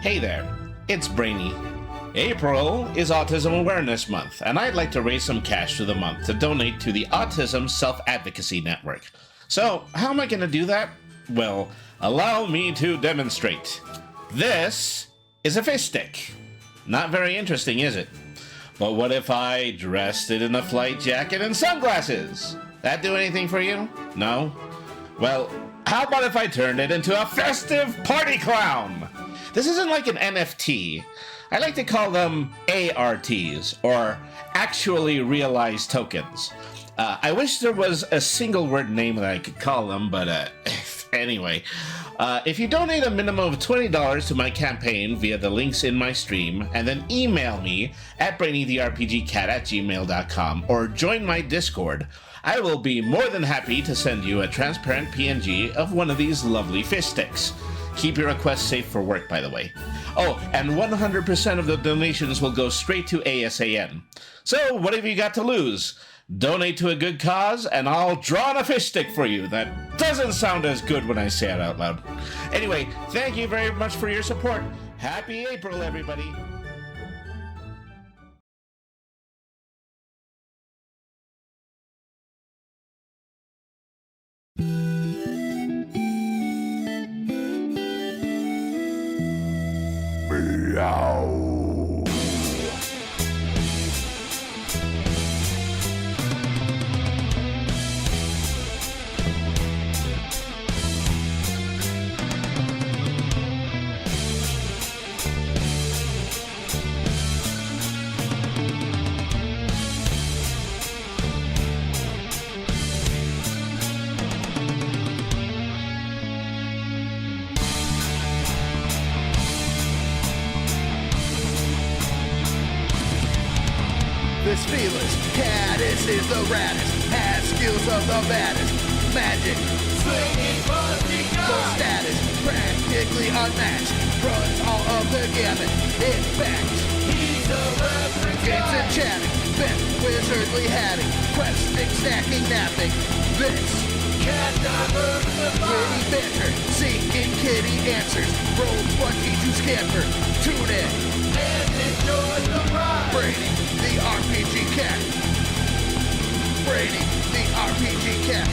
Hey there, it's Brainy. April is Autism Awareness Month, and I'd like to raise some cash for the month to donate to the Autism Self-Advocacy Network. So, how am I going to do that? Well, allow me to demonstrate. This is a fish stick. Not very interesting, is it? But what if I dressed it in a flight jacket and sunglasses? That do anything for you? No? Well, how about if I turned it into a festive party clown? This isn't like an NFT. I like to call them ARTs, or actually realized tokens. I wish there was a single word name that I could call them, but anyway. If you donate a minimum of $20 to my campaign via the links in my stream, and then email me at brainytherpgcat@gmail.com or join my Discord, I will be more than happy to send you a transparent PNG of one of these lovely fish sticks. Keep your requests safe for work, by the way. Oh, and 100% of the donations will go straight to ASAN. So, what have you got to lose? Donate to a good cause, and I'll draw on a fish stick for you. That doesn't sound as good when I say it out loud. Anyway, thank you very much for your support. Happy April, everybody. Meow. This fearless caddis is the raddest, has skills of the baddest, magic, slinging busting full status, practically unmatched, runs all of the gamut, in fact, he's a reference games and chatting, bent wizardly hatting, questing, snacking, napping, this cat witty banter, seeking kitty answers, roll 20 to scamper, tune in, and enjoy the ride. Brady, the RPG cat. Brady, the RPG cat.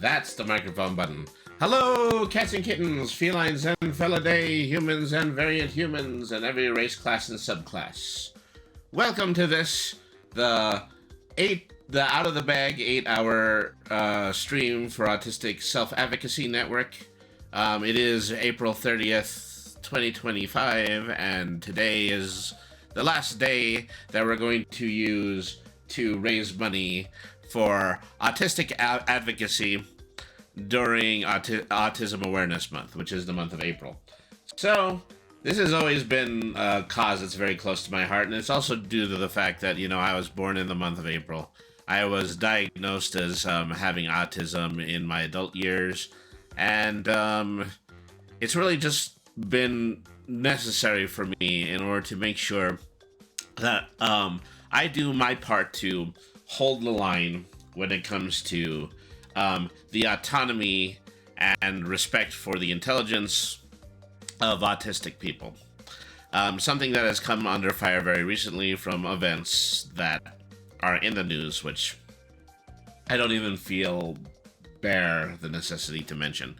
That's the microphone button. Hello, cats and kittens, felines and felidae, humans and variant humans, and every race, class, and subclass. Welcome to this, the out of the bag 8-hour stream for Autistic Self-Advocacy Network. It is April 30th, 2025, and today is the last day that we're going to use to raise money for autistic advocacy during Autism Awareness Month, which is the month of April. So, this has always been a cause that's very close to my heart, and it's also due to the fact that, I was born in the month of April. I was diagnosed as having autism in my adult years, and it's really just been necessary for me in order to make sure that I do my part to hold the line when it comes to the autonomy and respect for the intelligence of autistic people. Something that has come under fire very recently from events that are in the news, which I don't even feel bear the necessity to mention.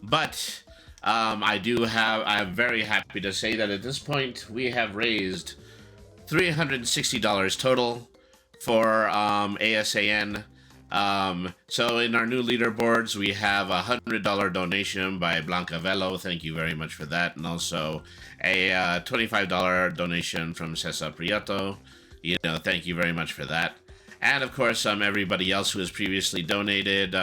But I'm very happy to say that at this point we have raised $360 total for ASAN. So in our new leaderboards, we have a $100 donation by Blanca Velo. Thank you very much for that. And also a $25 donation from Cesar Prieto. Thank you very much for that. And of course, everybody else who has previously donated,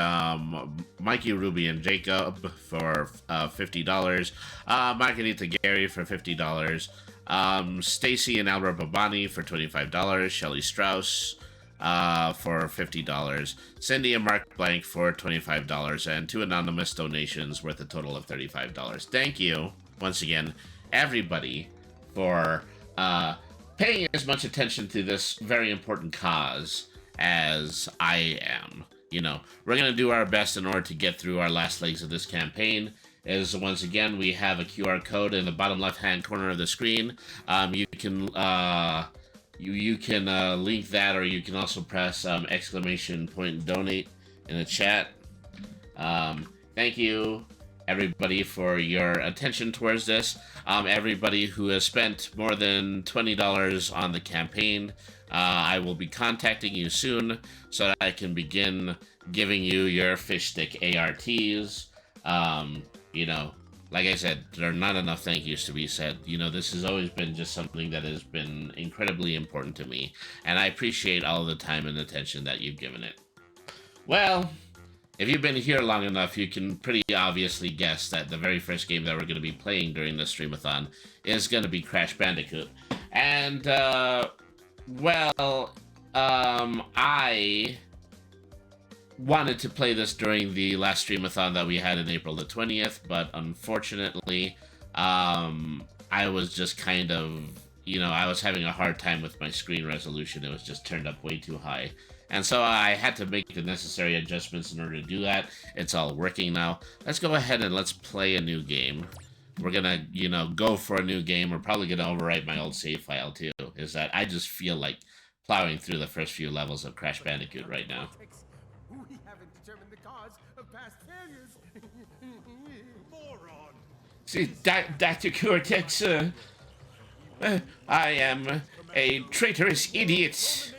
Mikey, Ruby, and Jacob for $50, Margarita Gary for $50, Stacy and Albert Babani for $25, Shelly Strauss for $50, Cindy and Mark Blank for $25, and 2 anonymous donations worth a total of $35. Thank you, once again, everybody, for paying as much attention to this very important cause as I am. We're going to do our best in order to get through our last legs of this campaign. Once again, we have a QR code in the bottom left-hand corner of the screen. You can link that, or you can also press exclamation point donate in the chat. Thank you, everybody, for your attention towards this. Everybody who has spent more than $20 on the campaign, I will be contacting you soon so that I can begin giving you your fish stick ARTs. Like I said, there are not enough thank yous to be said. This has always been just something that has been incredibly important to me, and I appreciate all the time and attention that you've given it. Well, if you've been here long enough, you can pretty obviously guess that the very first game that we're going to be playing during this streamathon is going to be Crash Bandicoot. And, I wanted to play this during the last streamathon that we had in April the 20th, but unfortunately, I was just kind of, I was having a hard time with my screen resolution. It was just turned up way too high. And so I had to make the necessary adjustments in order to do that. It's all working now. Let's go ahead and let's play a new game. We're gonna, go for a new game. We're probably gonna overwrite my old save file too. Is that I just feel like plowing through the first few levels of Crash Bandicoot right now. We haven't determined the cause of past failures. Moron. See, Dr. Cortex, I am a traitorous idiot.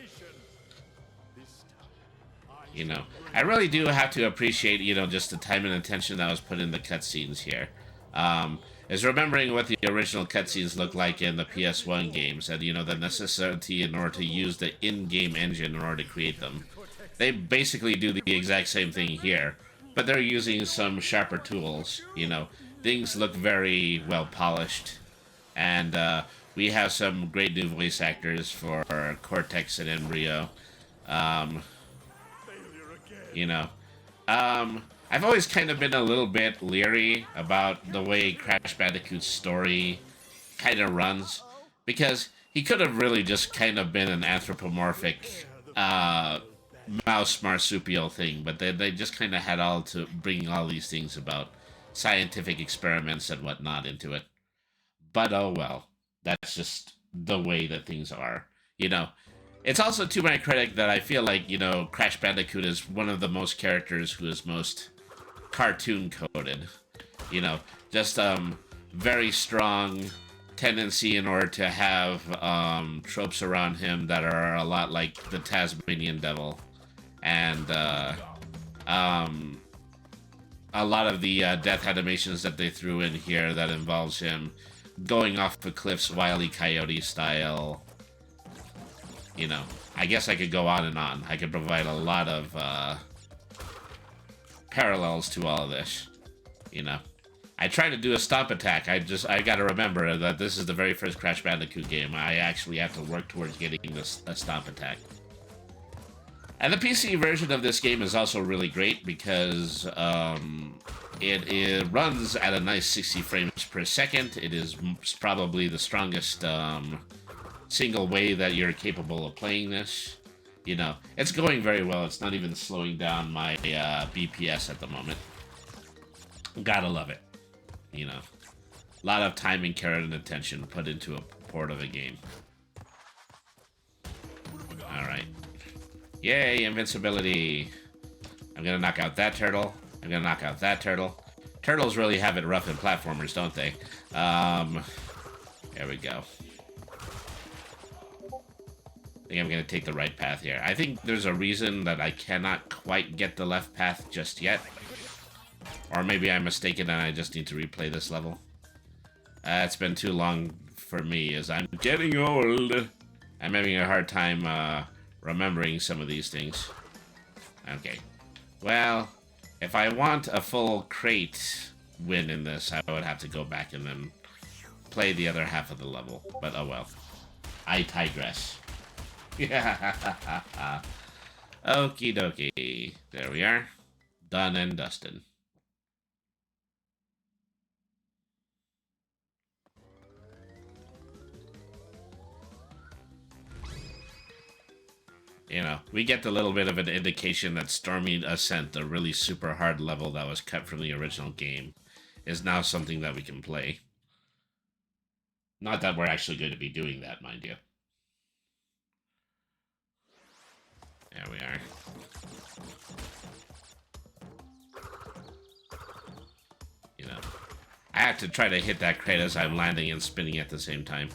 I really do have to appreciate, just the time and attention that was put in the cutscenes here. Is remembering what the original cutscenes looked like in the PS1 games, and, the necessity in order to use the in-game engine in order to create them. They basically do the exact same thing here, but they're using some sharper tools, Things look very well polished, and we have some great new voice actors for Cortex and Embryo. I've always kind of been a little bit leery about the way Crash Bandicoot's story kind of runs, because he could have really just kind of been an anthropomorphic mouse marsupial thing, but they just kind of had all to bring all these things about scientific experiments and whatnot into it. But oh well, that's just the way that things are, It's also to my credit that I feel like, Crash Bandicoot is one of the most characters who is most cartoon-coded. Just very strong tendency in order to have tropes around him that are a lot like the Tasmanian Devil. And a lot of the death animations that they threw in here that involves him going off the cliffs Wile E. Coyote style. I guess I could go on and on. I could provide a lot of parallels to all of this. I tried to do a stomp attack. I gotta remember that this is the very first Crash Bandicoot game. I actually have to work towards getting a stomp attack. And the PC version of this game is also really great because it runs at a nice 60 frames per second. It is probably the strongest single way that you're capable of playing this. It's going very well. It's not even slowing down my BPS at the moment. Gotta love it. A lot of time and care and attention put into a port of a game. Alright. Yay, invincibility. I'm gonna knock out that turtle. I'm gonna knock out that turtle. Turtles really have it rough in platformers, don't they? There we go. I think I'm going to take the right path here. I think there's a reason that I cannot quite get the left path just yet. Or maybe I'm mistaken and I just need to replay this level. It's been too long for me as I'm getting old. I'm having a hard time remembering some of these things. Okay. Well, if I want a full crate win in this, I would have to go back and then play the other half of the level. But oh well. I digress. Yeah. Okie dokie. There we are. Done and dusted. You know, we get a little bit of an indication that Stormy Ascent, the really super hard level that was cut from the original game, is now something that we can play. Not that we're actually going to be doing that, mind you. There we are. You know, I have to try to hit that crate as I'm landing and spinning at the same time.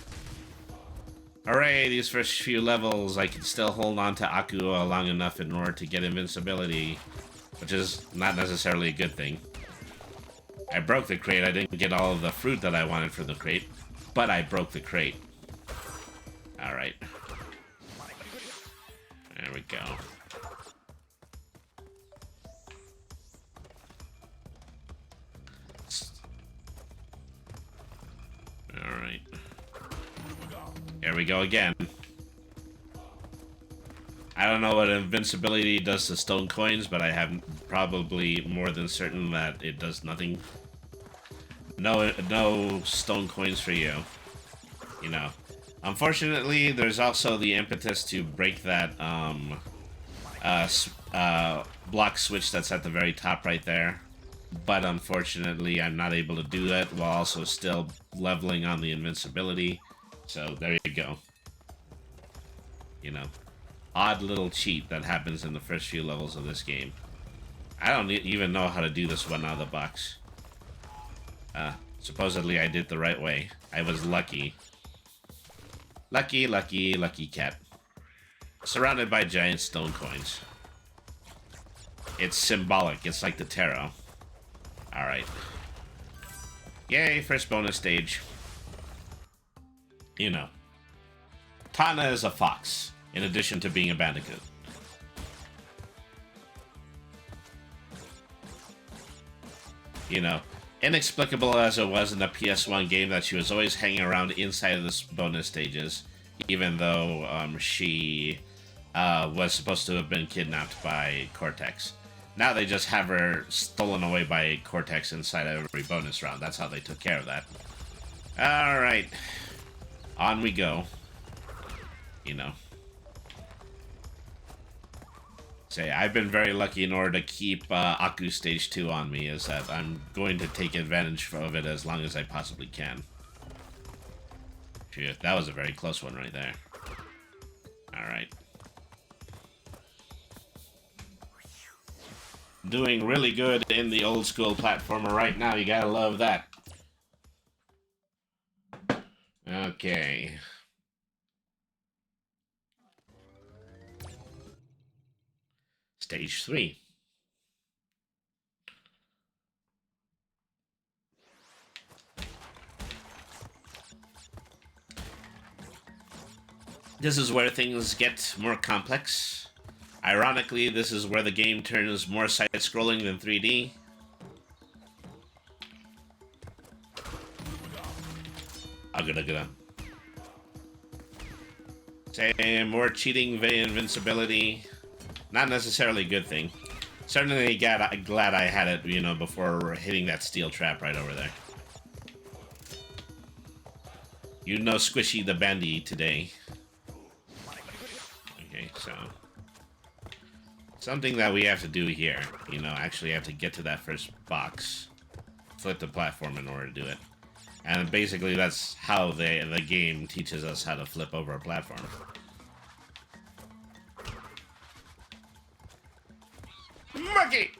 Hooray, these first few levels, I can still hold on to Aku long enough in order to get invincibility, which is not necessarily a good thing. I broke the crate, I didn't get all of the fruit that I wanted for the crate, but I broke the crate. Alright. There we go. Alright. Here we go again. I don't know what invincibility does to stone coins, but I have probably more than certain that it does nothing. No stone coins for you. You know. Unfortunately, there's also the impetus to break that block switch that's at the very top right there. But unfortunately, I'm not able to do that while also still leveling on the invincibility. So there you go. You know, odd little cheat that happens in the first few levels of this game. I don't even know how to do this one out of the box. Supposedly I did the right way. I was lucky. Lucky, lucky, lucky cat. Surrounded by giant stone coins. It's symbolic. It's like the tarot. Alright. Yay, first bonus stage. You know. Tana is a fox, in addition to being a bandicoot. You know, inexplicable as it was in the PS1 game that she was always hanging around inside of the bonus stages, even though she was supposed to have been kidnapped by Cortex. Now they just have her stolen away by Cortex inside of every bonus round. That's how they took care of that. Alright. On we go. You know. Say, I've been very lucky in order to keep Aku Stage 2 on me, is that I'm going to take advantage of it as long as I possibly can. Phew, that was a very close one right there. Alright. Doing really good in the old school platformer right now, you gotta love that. Okay. Stage 3. This is where things get more complex. Ironically, this is where the game turns more side-scrolling than 3D. Agada. Say, more cheating via invincibility. Not necessarily a good thing. Certainly glad I had it, you know, before hitting that steel trap right over there. You know Squishy the Bandy today. Okay, so... something that we have to do here. You know, actually have to get to that first box. Flip the platform in order to do it. And basically that's how the game teaches us how to flip over a platform. Monkey!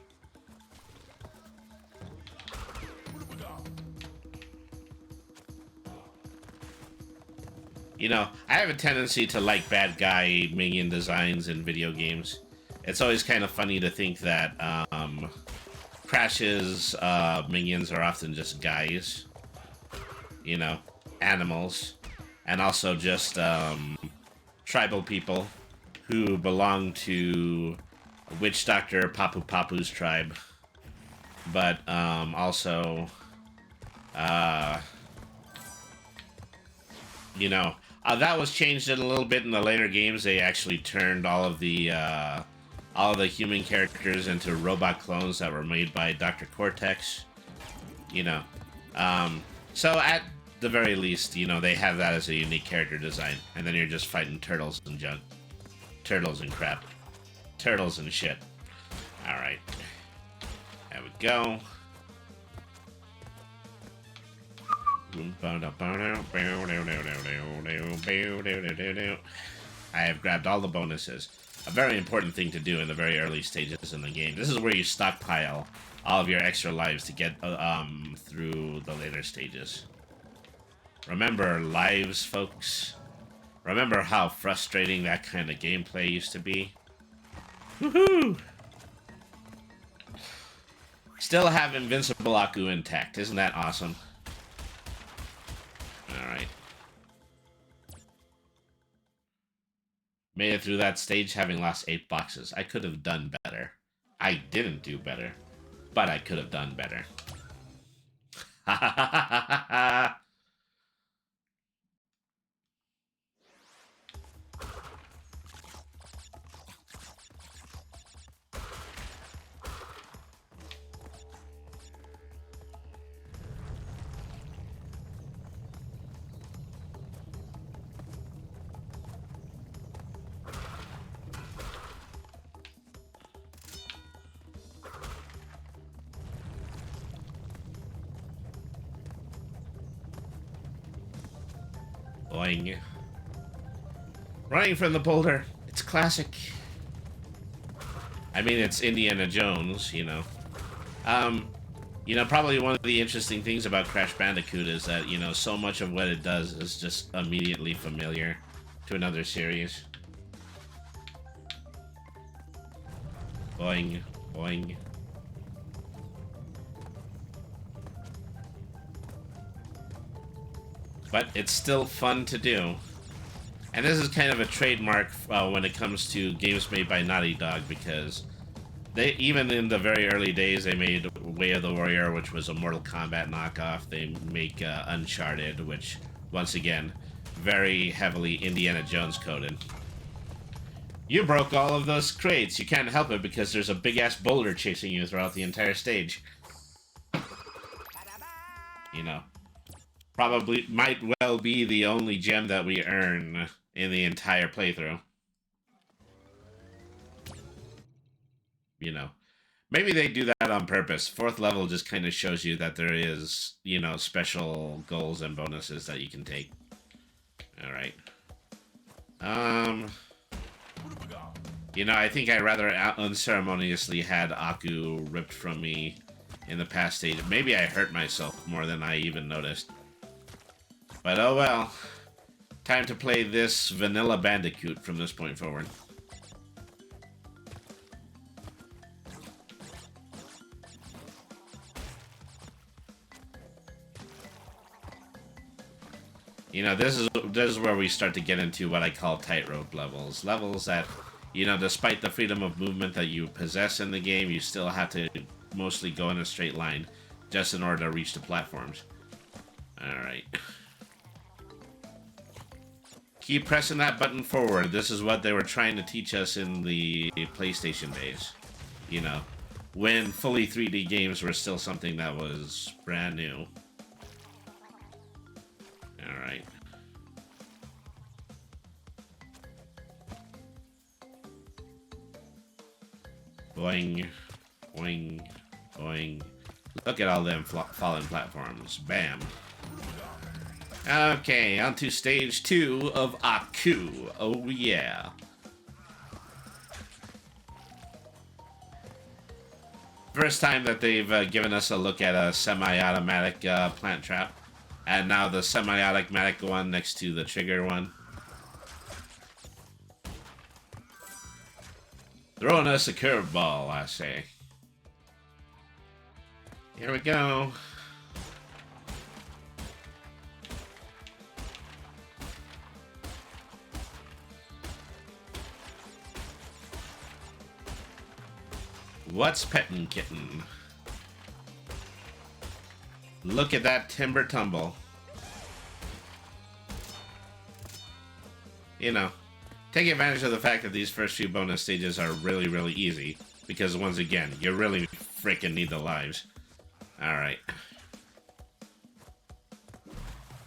You know, I have a tendency to like bad guy minion designs in video games. It's always kind of funny to think that Crash's minions are often just guys. You know, animals. And also just tribal people who belong to Witch Doctor Papu Papu's tribe. But also, you know, that was changed in a little bit in the later games. They actually turned all of the human characters into robot clones that were made by Dr. Cortex. You know, so at the very least, you know, they have that as a unique character design, and then you're just fighting turtles and junk, turtles and crap, turtles and shit. All right, there we go. I have grabbed all the bonuses. A very important thing to do in the very early stages in the game. This is where you stockpile all of your extra lives to get through the later stages. Remember lives, folks? Remember how frustrating that kind of gameplay used to be? Woohoo! Still have Invincible Aku intact. Isn't that awesome? Alright. Made it through that stage having lost 8 boxes. I could have done better. I didn't do better. But I could have done better. Ha ha ha ha ha ha! Boing. Running from the boulder. It's classic. I mean, it's Indiana Jones, you know. You know, probably one of the interesting things about Crash Bandicoot is that, you know, so much of what it does is just immediately familiar to another series. Boing, boing. But it's still fun to do. And this is kind of a trademark when it comes to games made by Naughty Dog, because they, even in the very early days, they made Way of the Warrior, which was a Mortal Kombat knockoff. They make Uncharted, which, once again, very heavily Indiana Jones coded. You broke all of those crates. You can't help it because there's a big-ass boulder chasing you throughout the entire stage. You know. Probably might well be the only gem that we earn in the entire playthrough. You know, maybe they do that on purpose. 4th level just kind of shows you that there is, you know, special goals and bonuses that you can take. Alright. You know, I think I rather unceremoniously had Aku ripped from me in the past stage. Maybe I hurt myself more than I even noticed. But oh well. Time to play this vanilla Bandicoot from this point forward. You know, this is where we start to get into what I call tightrope levels. Levels that, you know, despite the freedom of movement that you possess in the game, you still have to mostly go in a straight line just in order to reach the platforms. Alright. Keep pressing that button forward. This is what they were trying to teach us in the PlayStation days. You know, when fully 3D games were still something that was brand new. Alright. Boing, boing, boing. Look at all them fallen platforms. Bam. Okay, on to stage 2 of Aku. Oh yeah. First time that they've given us a look at a semi-automatic plant trap. And now the semi-automatic one next to the trigger one. Throwing us a curveball, I say. Here we go. What's petting kitten? Look at that timber tumble. You know, take advantage of the fact that these first few bonus stages are really, really easy. Because once again, you really freaking need the lives. Alright.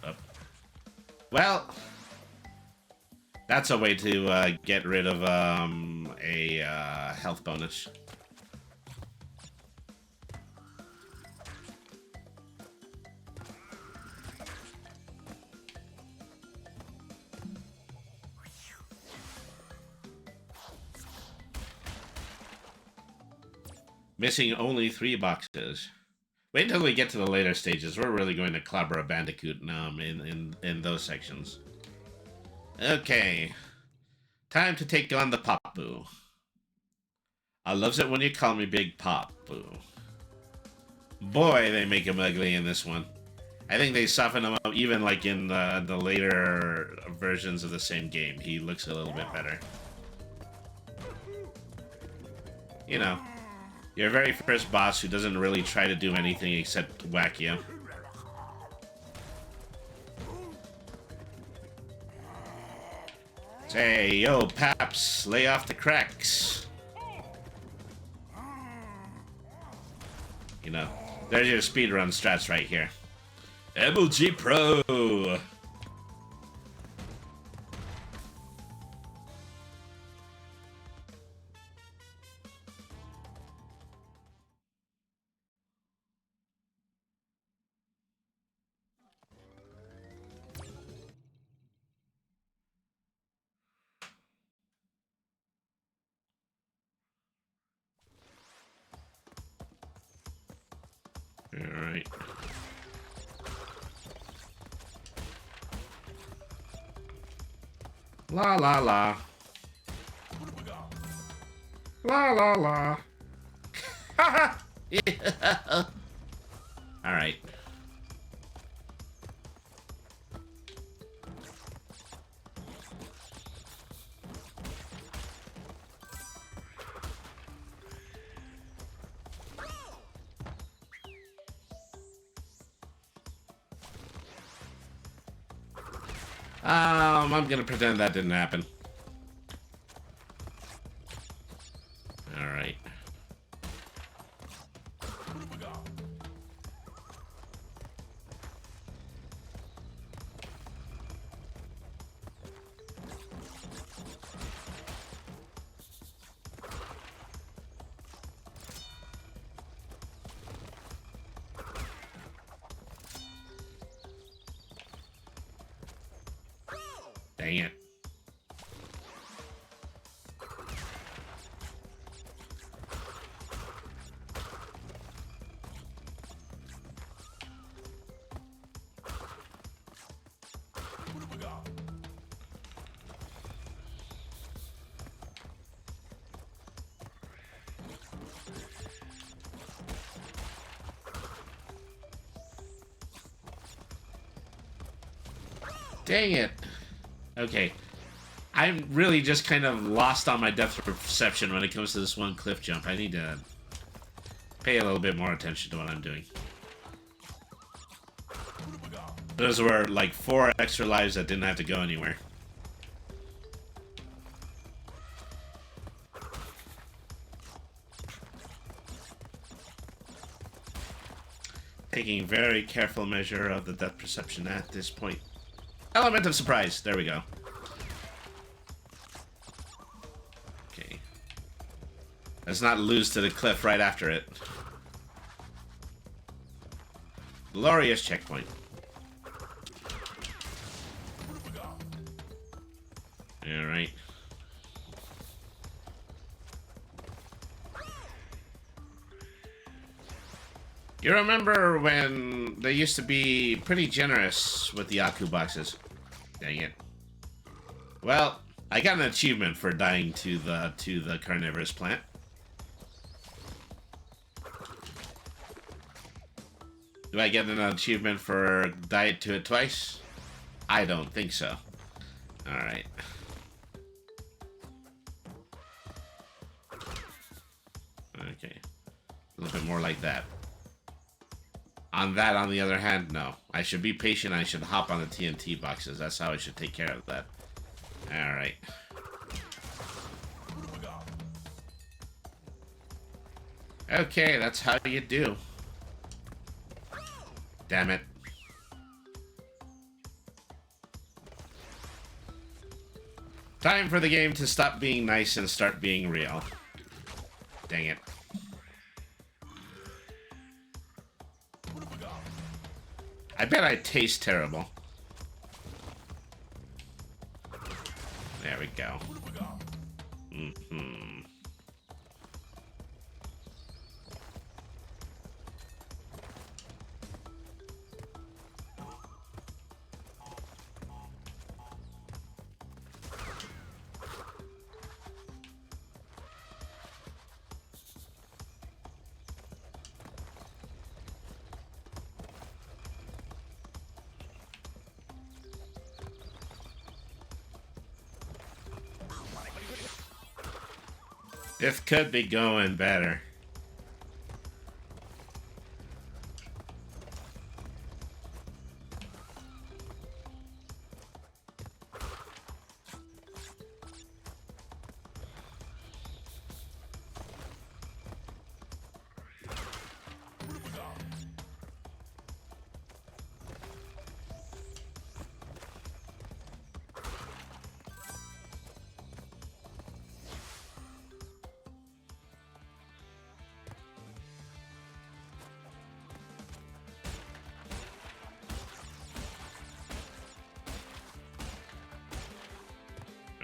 Up. Well, that's a way to get rid of a health bonus. Missing only 3 boxes. Wait until we get to the later stages. We're really going to clobber a bandicoot in those sections. Okay. Time to take on the Pop Boo. I loves it when you call me Big Pop Boo. Boy, they make him ugly in this one. I think they soften him up even like in the later versions of the same game. He looks a little bit better. You know. Your very first boss who doesn't really try to do anything except whack you. Say, yo, Paps, lay off the cracks. You know, there's your speedrun strats right here. MLG Pro! Alright. La la la. La la la. Haha! Yeah. Alright. I'm gonna pretend that didn't happen. Alright. Dang it. Dang it. Okay. I'm really just kind of lost on my depth of perception when it comes to this one cliff jump. I need to pay a little bit more attention to what I'm doing. Those were like 4 extra lives that didn't have to go anywhere. Taking very careful measure of the depth perception at this point. Element of surprise. There we go. Okay. Let's not lose to the cliff right after it. Glorious checkpoint. Alright. You remember when they used to be pretty generous with the Aku boxes? Dang it. Well, I got an achievement for dying to the carnivorous plant. Do I get an achievement for diet to it twice? I don't think so. Alright. Okay. A little bit more like that. On that, on the other hand, no. I should be patient. I should hop on the TNT boxes. That's how I should take care of that. Alright. Okay, that's how you do. Damn it. Time for the game to stop being nice and start being real. Dang it. I bet I taste terrible. There we go. Mm-hmm. This could be going better.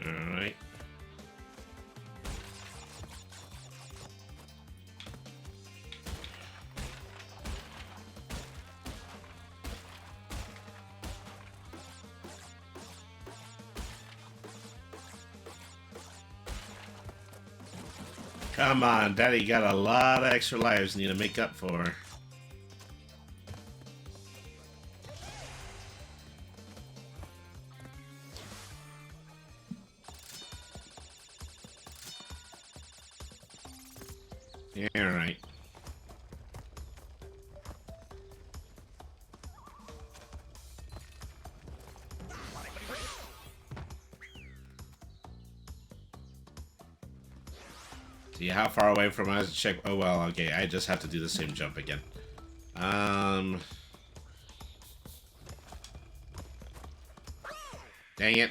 Alright. Come on, Daddy got a lot of extra lives need to make up for. Yeah, right. See how far away from us? Check. Oh well. Okay, I just have to do the same jump again. Dang it.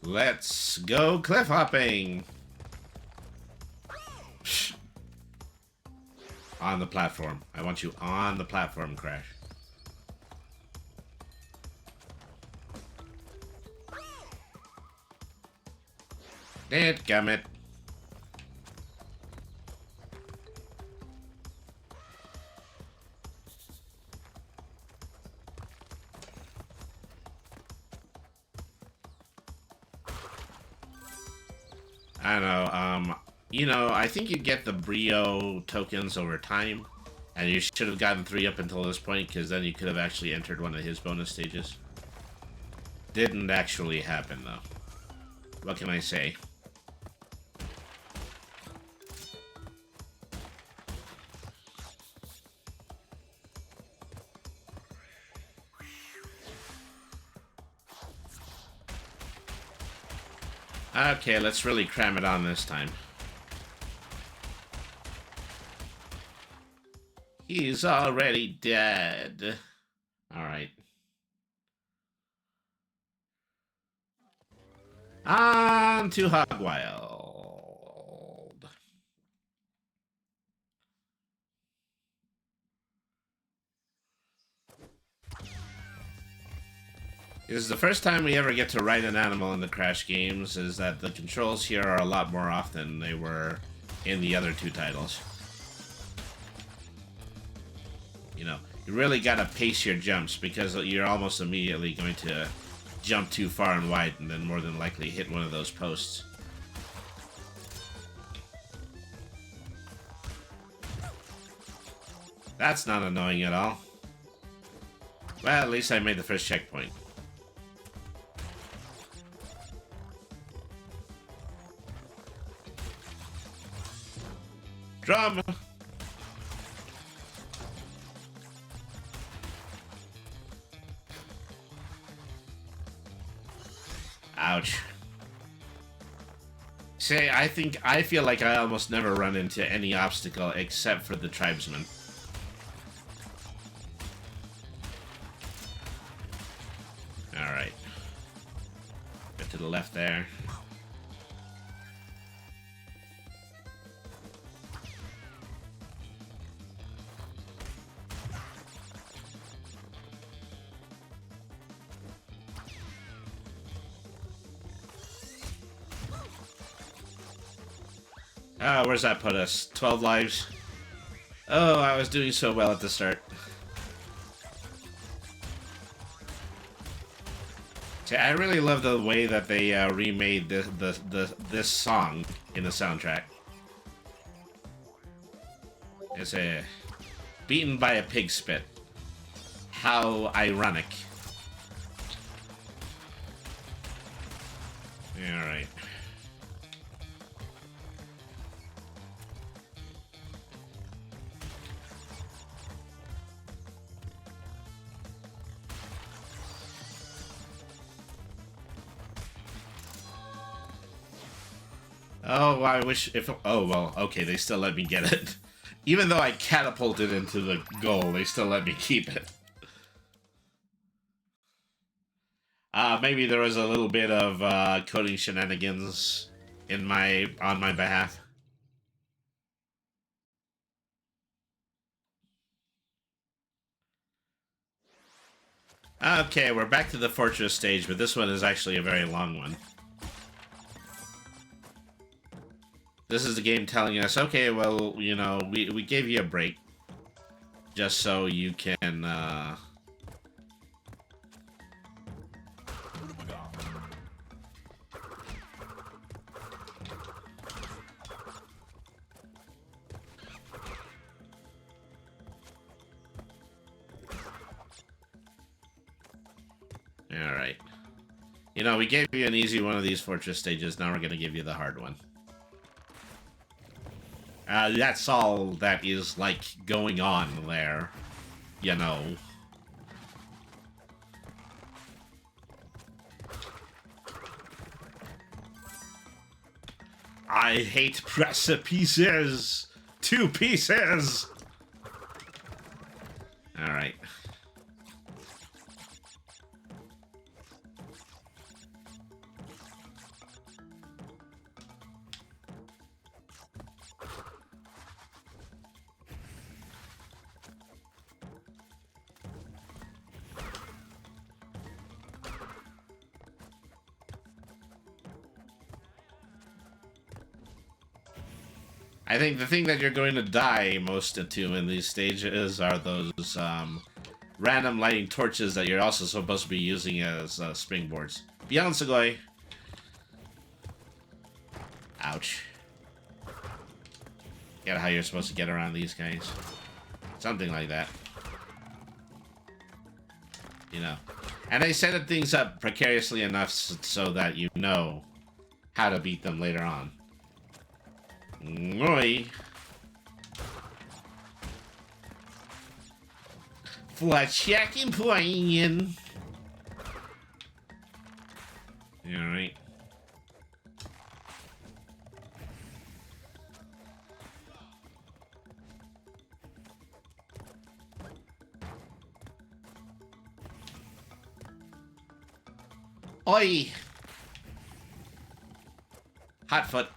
Let's go cliff hopping. On the platform. I want you on the platform, Crash. Dadgummit. I don't know, you know, I think you get the Brio tokens over time, and you should have gotten 3 up until this point, because then you could have actually entered one of his bonus stages. Didn't actually happen, though. What can I say? Okay, let's really cram it on this time. He's already dead. Alright. On to Hogwild. This is the first time we ever get to ride an animal in the Crash games, is that the controls here are a lot more off than they were in the other two titles. You know, you really gotta pace your jumps because you're almost immediately going to jump too far and wide and then more than likely hit one of those posts. That's not annoying at all. Well, at least I made the first checkpoint. Drum! Ouch. See, I feel like I almost never run into any obstacle except for the tribesmen. Alright. Get to the left there. Where's that put us? 12 lives? Oh, I was doing so well at the start. See, I really love the way that they remade this song in the soundtrack. It's a beaten by a pig spit. How ironic. Alright. Oh, I wish if... Oh, well, okay, they still let me get it. Even though I catapulted into the goal, they still let me keep it. Maybe there was a little bit of coding shenanigans on my behalf. Okay, we're back to the fortress stage, but this one is actually a very long one. This is the game telling us, okay, well, you know, we gave you a break. Just so you can, Alright. You know, we gave you an easy one of these fortress stages, now we're gonna give you the hard one. That's all that is, like, going on there. You know. I hate precipices! 2 pieces! Alright. I think the thing that you're going to die most to in these stages are those random lighting torches that you're also supposed to be using as springboards. Beyond Sugoi. Ouch. Get how you're supposed to get around these guys. Something like that. You know. And they set things up precariously enough so that you know how to beat them later on. Oi. For checking playing. Alright. Oi. Hot foot.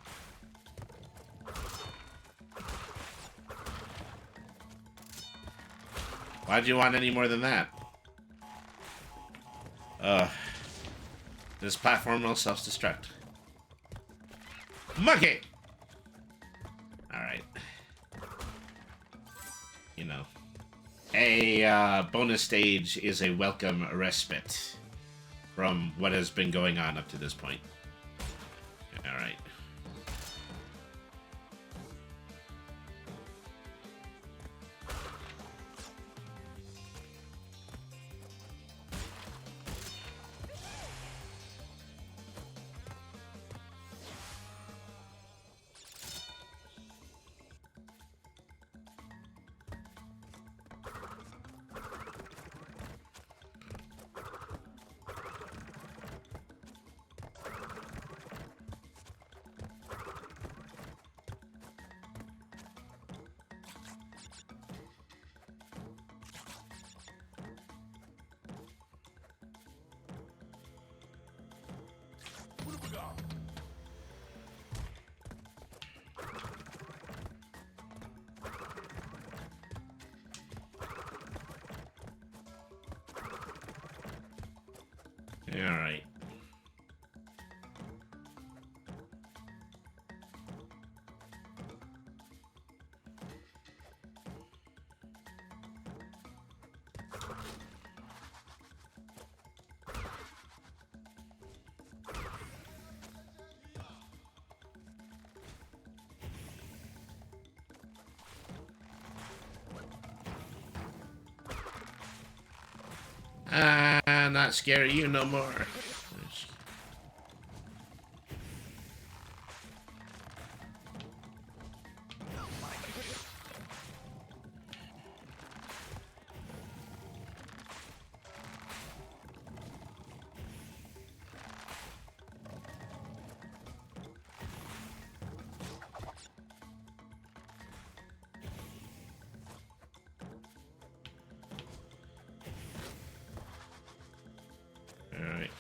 Why'd you want any more than that? This platform will self-destruct. Monkey! A bonus stage is a welcome respite from what has been going on up to this point. Alright. Alright. Not scary you no more. Alright.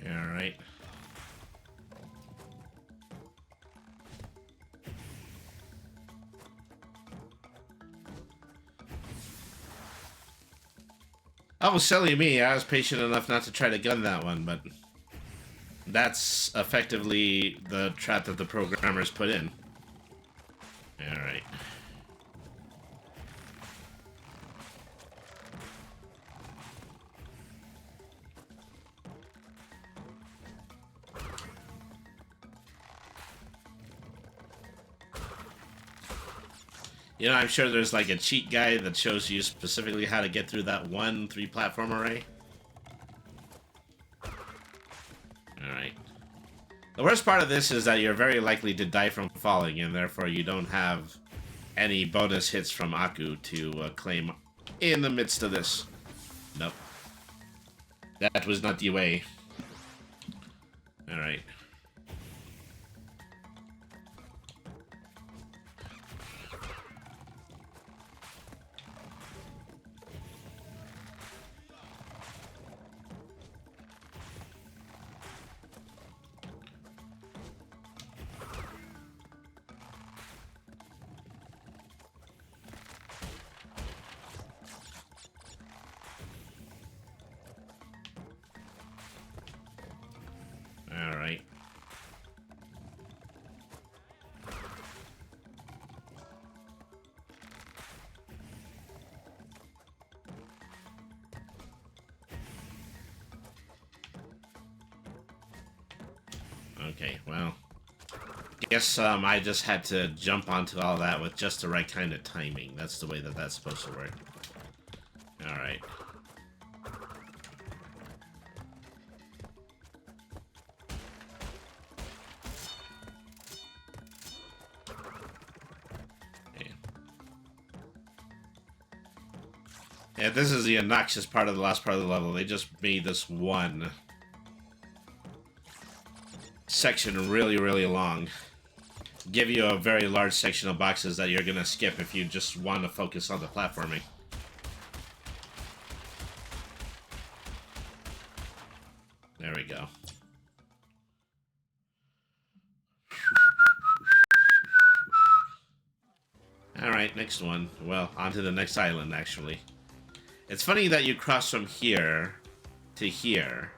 Alright. Oh, silly me. I was patient enough not to try to gun that one, but that's effectively the trap that the programmers put in. Alright. You know, I'm sure there's like a cheat guide that shows you specifically how to get through that one 3-platform array. Alright. The worst part of this is that you're very likely to die from falling, and therefore you don't have any bonus hits from Aku to claim in the midst of this. Nope. That was not the way. Alright. Alright. Okay, well, guess I just had to jump onto all that with just the right kind of timing. That's the way that that's supposed to work. Alright. Yeah, this is the obnoxious part of the last part of the level. They just made this one section really, really long. Give you a very large section of boxes that you're gonna skip if you just want to focus on the platforming. Alright, next one. Well, on to the next island, actually. It's funny that you cross from here to here,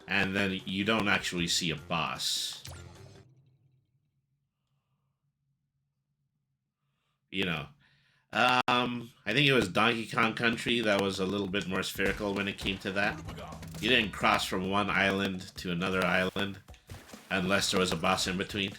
and then you don't actually see a boss. You know. I think it was Donkey Kong Country that was a little bit more spherical when it came to that. You didn't cross from one island to another island unless there was a boss in between.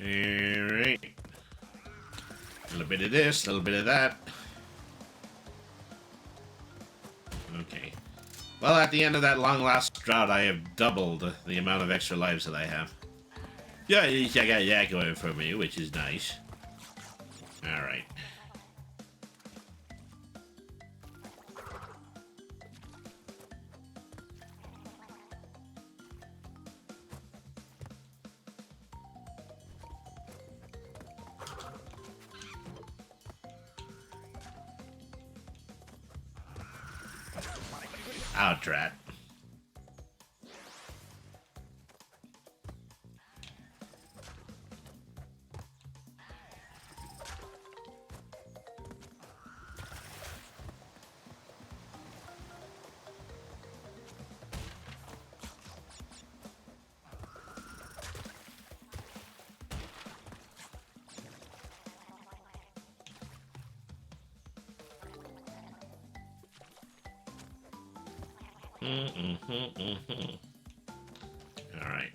Alright. A little bit of this, a little bit of that. Okay. Well, at the end of that long last drought, I have doubled the amount of extra lives that I have. Yeah, I got that going for me, which is nice. Alright. Out, rat. All right.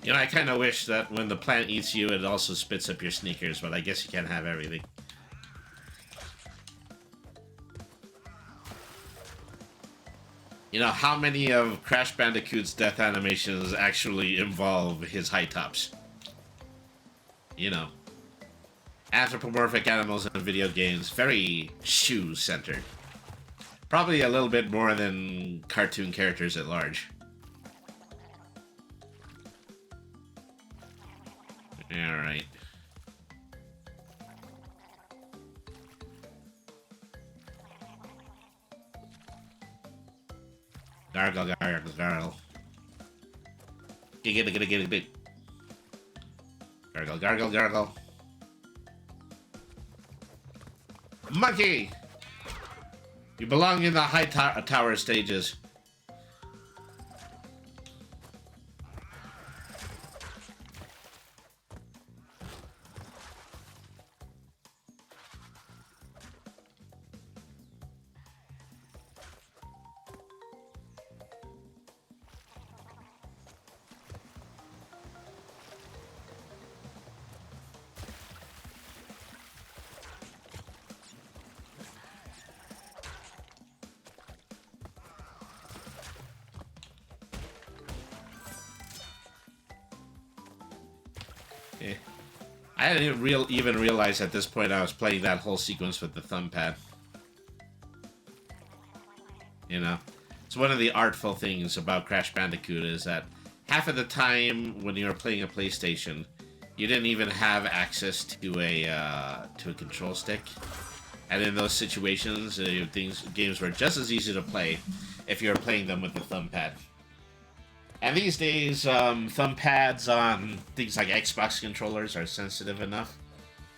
You know, I kind of wish that when the plant eats you, it also spits up your sneakers, but I guess you can't have everything. You know, how many of Crash Bandicoot's death animations actually involve his high tops? You know, anthropomorphic animals in video games, very shoe-centered. Probably a little bit more than cartoon characters at large. Alright. Gargle, gargle, gargle. Get it. Gargle, gargle, gargle. Monkey! You belong in the high tower stages. I didn't even realize at this point I was playing that whole sequence with the thumb pad. You know, it's one of the artful things about Crash Bandicoot is that half of the time when you were playing a PlayStation, you didn't even have access to a control stick, and in those situations, games were just as easy to play if you were playing them with the thumb pad. And these days, thumb pads on things like Xbox controllers are sensitive enough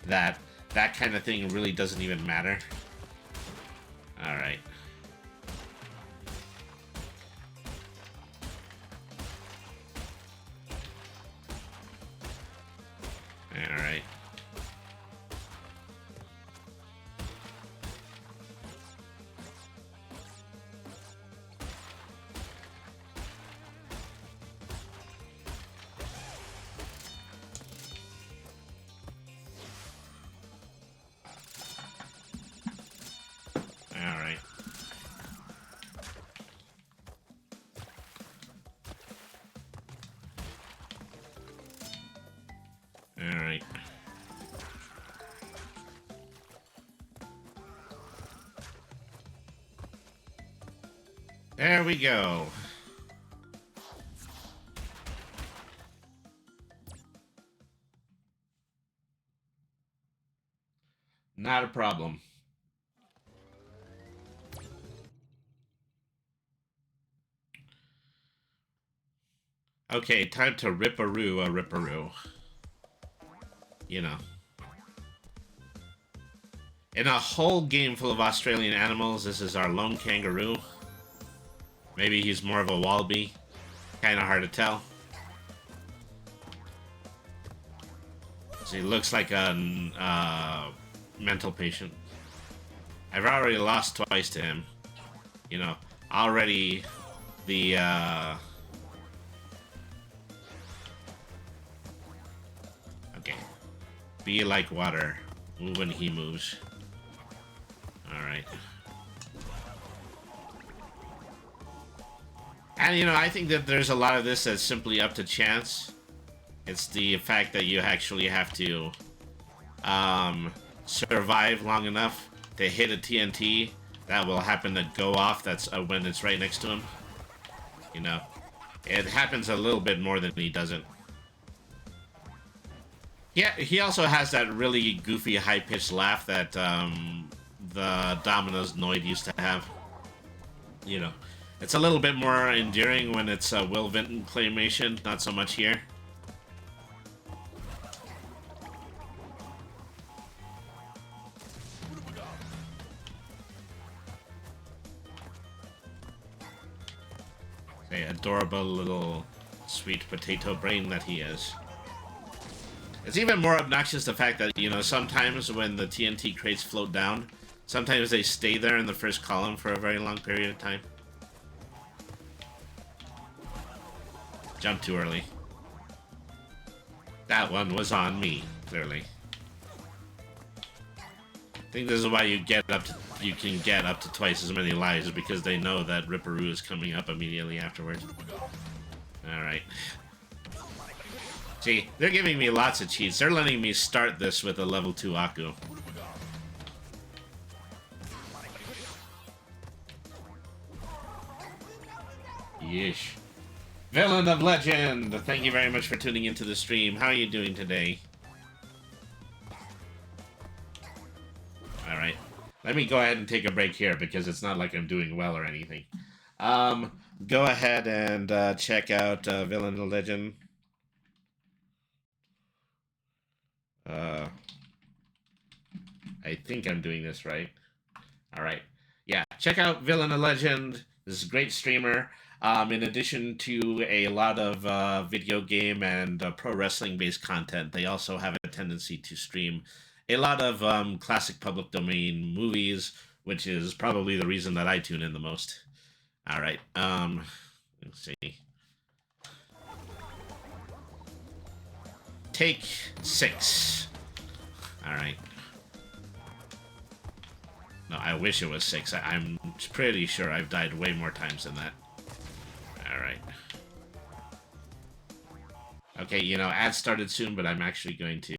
that that kind of thing really doesn't even matter. Alright. Alright. There we go. Not a problem. Okay, time to rip-a-roo a rip-a-roo. You know. In a whole game full of Australian animals, this is our lone kangaroo. Maybe he's more of a wallaby. Kinda hard to tell. So he looks like a mental patient. I've already lost twice to him. You know, already the okay. Be like water. Move when he moves. Alright. And you know, I think that there's a lot of this that's simply up to chance. It's the fact that you actually have to survive long enough to hit a TNT that will happen to go off. That's when it's right next to him. You know, it happens a little bit more than he doesn't. Yeah, he also has that really goofy, high-pitched laugh that the Domino's Noid used to have. You know, it's a little bit more endearing when it's a Will Vinton claymation, not so much here. A adorable little sweet potato brain that he is. It's even more obnoxious the fact that, you know, sometimes when the TNT crates float down, sometimes they stay there in the first column for a very long period of time. Jump too early. That one was on me, clearly. I think this is why you can get up to twice as many lives, because they know that Ripperoo is coming up immediately afterwards. Alright. See, they're giving me lots of cheats. They're letting me start this with a level 2 Aku. Yeesh. Villain of Legend! Thank you very much for tuning into the stream. How are you doing today? Alright. Let me go ahead and take a break here, because it's not like I'm doing well or anything. Go ahead and check out Villain of Legend. I think I'm doing this right. Alright. Yeah, check out Villain of Legend. This is a great streamer. In addition to a lot of video game and pro wrestling based content, they also have a tendency to stream a lot of classic public domain movies, which is probably the reason that I tune in the most. All right, let's see. Take 6. All right. No, I wish it was 6. I'm pretty sure I've died way more times than that. Alright. Okay, you know, ads started soon, but I'm actually going to...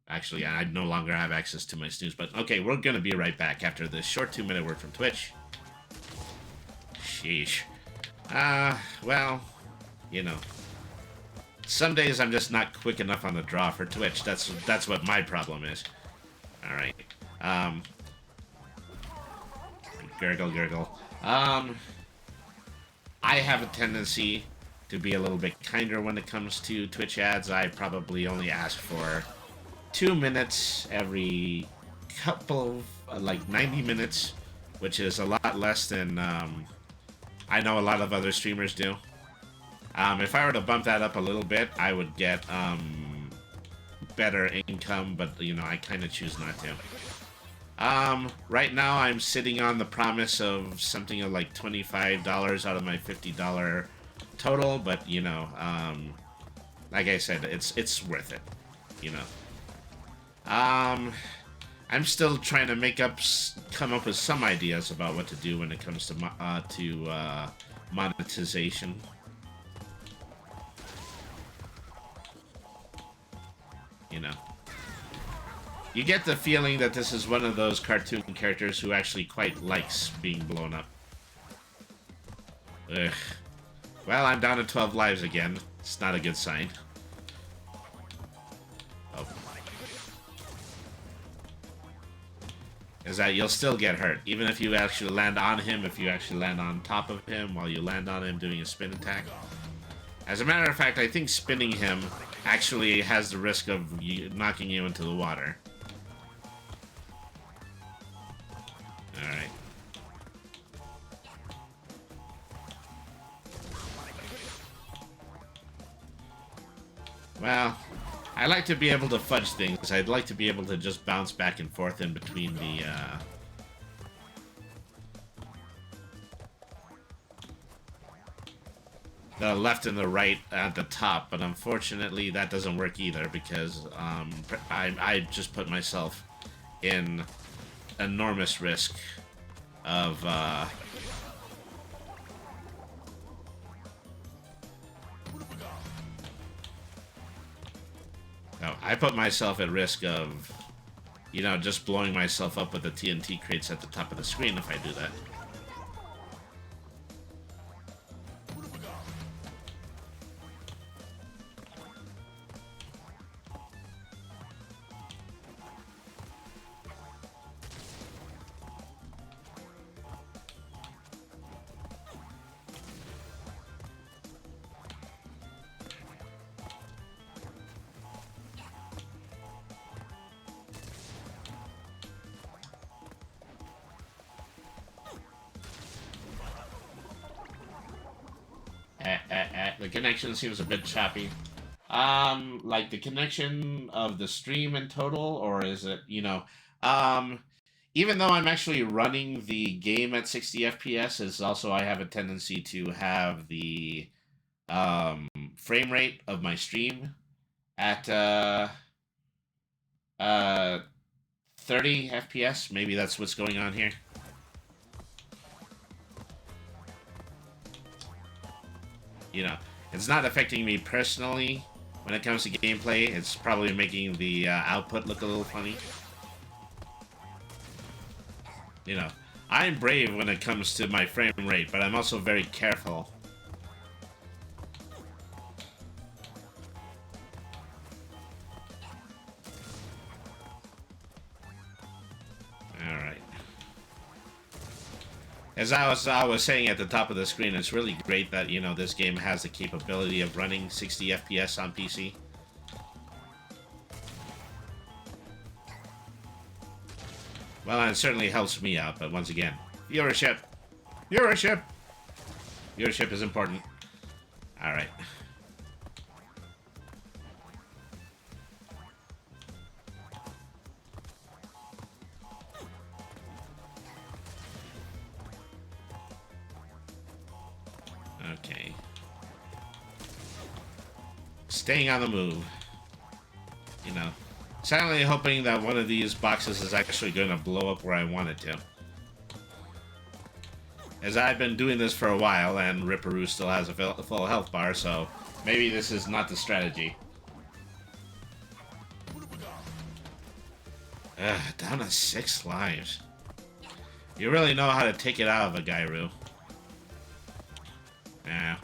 Actually, I no longer have access to my snooze, but okay, we're gonna be right back after this short 2-minute word from Twitch. Sheesh. Well, you know. Some days I'm just not quick enough on the draw for Twitch. That's what my problem is. Alright. Gurgle, gurgle. I have a tendency to be a little bit kinder when it comes to Twitch ads. I probably only ask for 2 minutes every couple of, like 90 minutes, which is a lot less than I know a lot of other streamers do. If I were to bump that up a little bit, I would get better income, but you know, I kind of choose not to. Right now I'm sitting on the promise of something like $25 out of my $50 total, but you know, like I said, it's worth it, you know. I'm still trying to come up with some ideas about what to do when it comes to monetization. You know. You get the feeling that this is one of those cartoon characters who actually quite likes being blown up. Ugh. Well, I'm down to 12 lives again. It's not a good sign. Oh. Is that you'll still get hurt. Even if you actually land on him, if you actually land on top of him while you land on him doing a spin attack. As a matter of fact, I think spinning him actually has the risk of knocking you into the water. Alright. Well, I like to be able to fudge things. I'd like to be able to just bounce back and forth in between the left and the right at the top, but unfortunately that doesn't work either because I just put myself in enormous risk of no, I put myself at risk of, you know, just blowing myself up with the TNT crates at the top of the screen if I do that. The connection seems a bit choppy. Like the connection of the stream in total, or is it, you know, even though I'm actually running the game at 60 FPS, is also I have a tendency to have the frame rate of my stream at 30 FPS. Maybe that's what's going on here. You know, it's not affecting me personally when it comes to gameplay. It's probably making the output look a little funny. You know, I'm brave when it comes to my frame rate, but I'm also very careful. Alright. As I was saying at the top of the screen, it's really great that, you know, this game has the capability of running 60 FPS on PC. Well, and it certainly helps me out, but once again, viewership! Viewership! Viewership is important. Alright. Okay. Staying on the move. You know. Silently hoping that one of these boxes is actually going to blow up where I want it to. As I've been doing this for a while, and Ripperoo still has a full health bar, so maybe this is not the strategy. Down to 6 lives. You really know how to take it out of a Gairu. Yeah.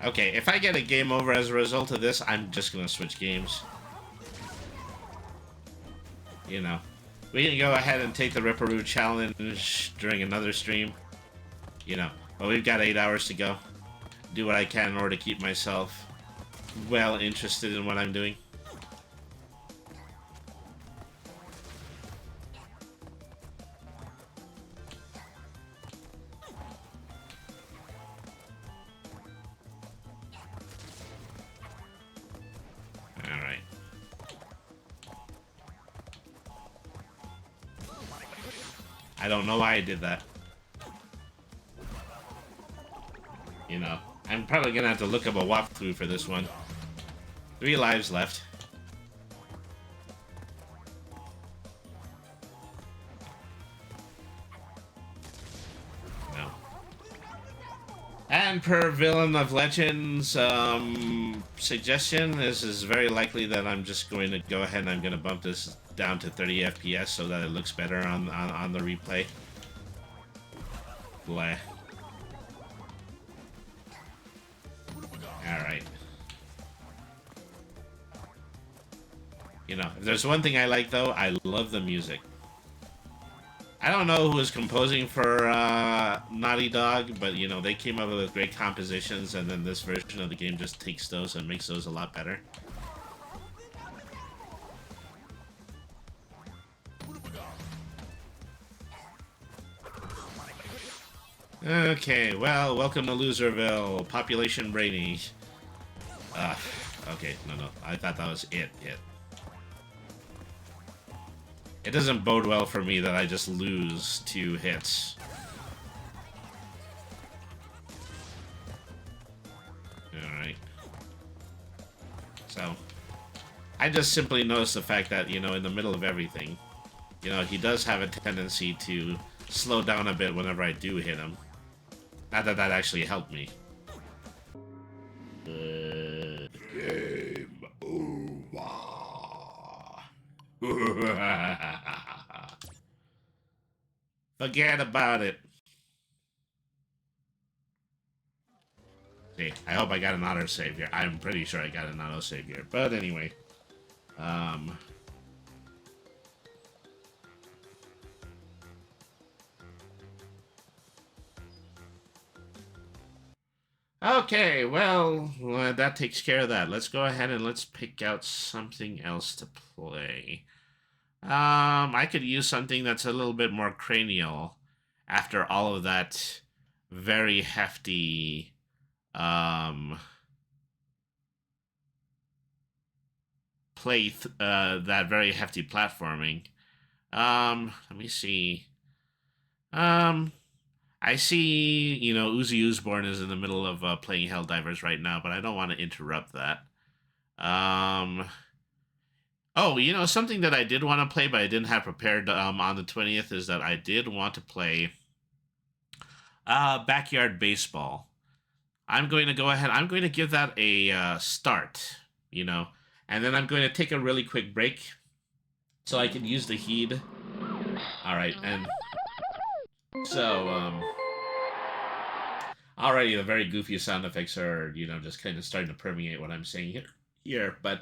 Okay, if I get a game over as a result of this, I'm just gonna switch games. You know. We can go ahead and take the Ripperoo challenge during another stream. You know, but we've got 8 hours to go. Do what I can in order to keep myself well interested in what I'm doing. I don't know why I did that. You know, I'm probably gonna have to look up a walkthrough for this one. 3 lives left. No. And per Villain of Legends suggestion, this is very likely that I'm just going to go ahead and I'm going to bump this down to 30 FPS so that it looks better on the replay. Blah. Alright. You know, if there's one thing I like though, I love the music. I don't know who was composing for Naughty Dog, but you know, they came up with great compositions, and then this version of the game just takes those and makes those a lot better. Okay, well, welcome to Loserville, Population Brainy. Okay, no, I thought that was it. It doesn't bode well for me that I just lose 2 hits. Alright. So, I just simply noticed the fact that, you know, in the middle of everything, you know, he does have a tendency to slow down a bit whenever I do hit him. Not that that actually helped me. Game over. Forget about it. See, I hope I got an autosave here. I'm pretty sure I got an autosave here. But anyway. Okay, well, that takes care of that. Let's go ahead and let's pick out something else to play. I could use something that's a little bit more cranial after all of that very hefty, that very hefty platforming. Let me see. I see, you know, Uzi Usborne is in the middle of playing Helldivers right now, but I don't want to interrupt that. Oh, you know, something that I did want to play, but I didn't have prepared on the 20th is that I did want to play Backyard Baseball. I'm going to go ahead, I'm going to give that a start, you know, and then I'm going to take a really quick break so I can use the heed. Alright, and so, already the very goofy sound effects are, you know, just kind of starting to permeate what I'm saying here. But,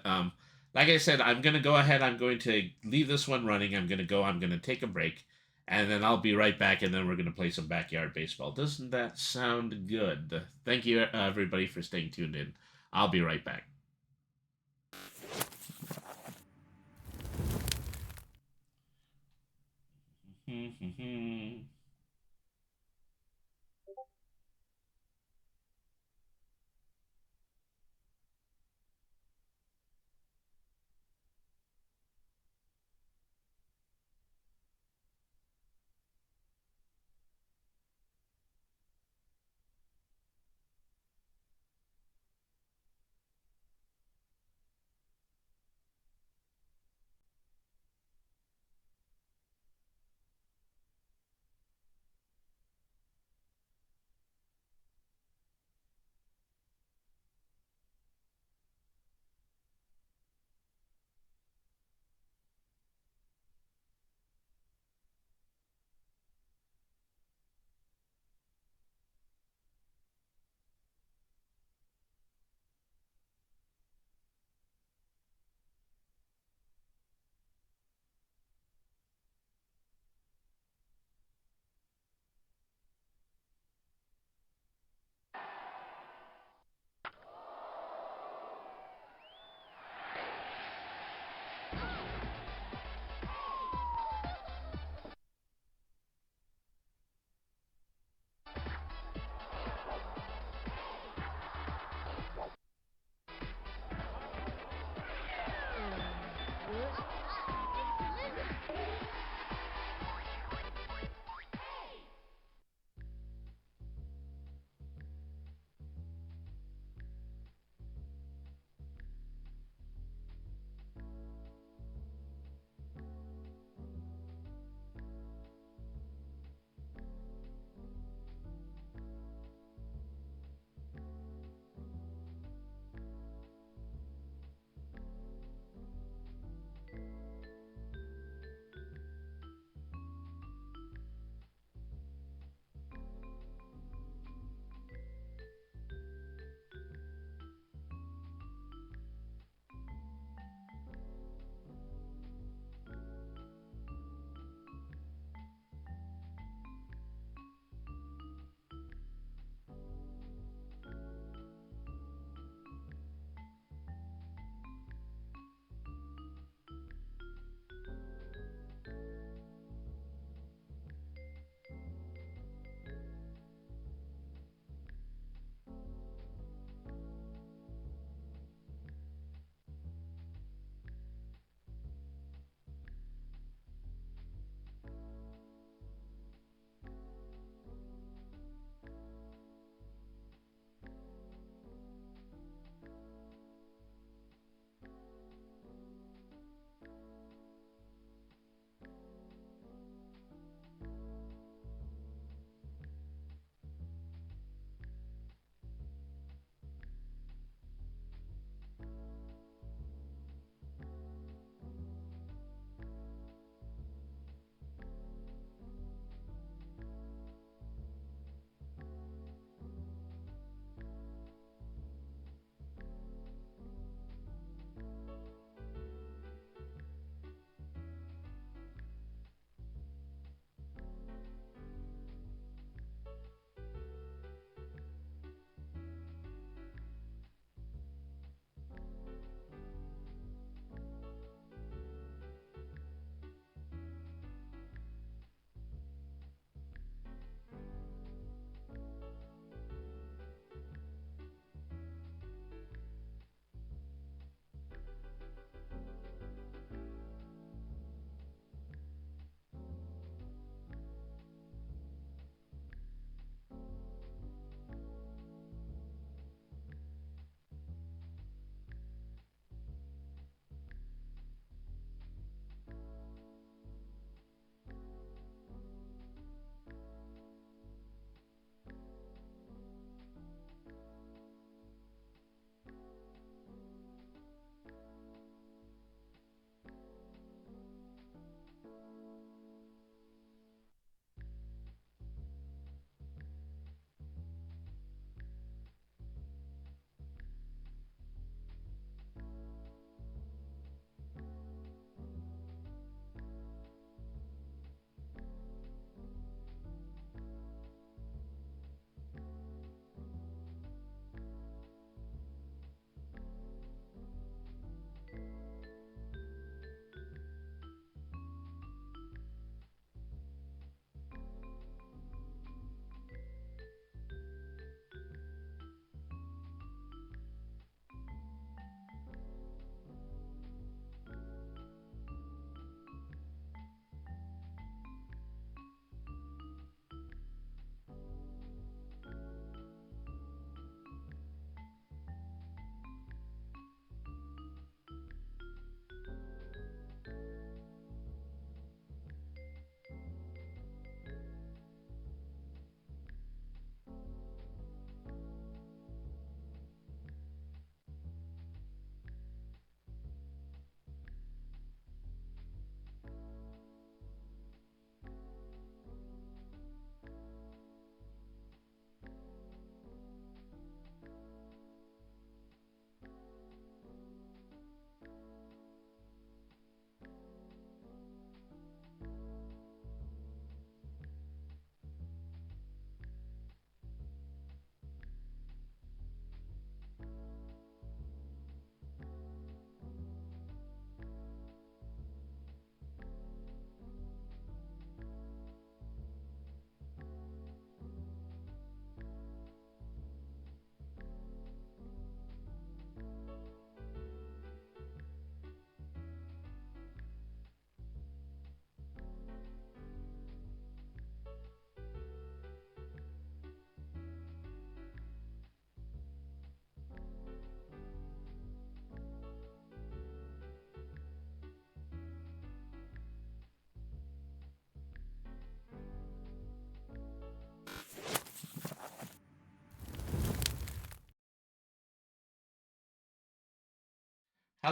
like I said, I'm going to go ahead, I'm going to leave this one running, I'm going to take a break, and then I'll be right back, and then we're going to play some Backyard Baseball. Doesn't that sound good? Thank you, everybody, for staying tuned in. I'll be right back.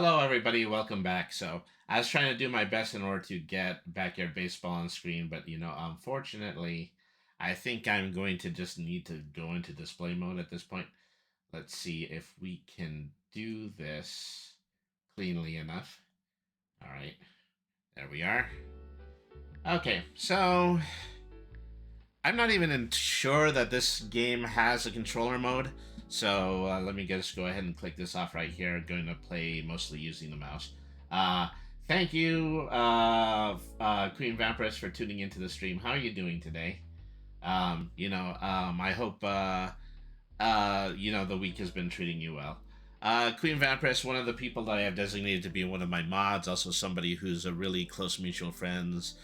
Hello, everybody. Welcome back. So, I was trying to do my best in order to get Backyard Baseball on screen, but unfortunately, I think I'm going to just need to go into display mode at this point. Let's see if we can do this cleanly enough. All right, there we are. Okay, so I'm not even sure that this game has a controller mode. So let me just go ahead and click this off right here. Going to play mostly using the mouse. Uh, Thank you, Queen Vampiress, for tuning into the stream. How are you doing today? I hope the week has been treating you well. Queen Vampiress, one of the people that I have designated to be one of my mods, also somebody who's a really close mutual friends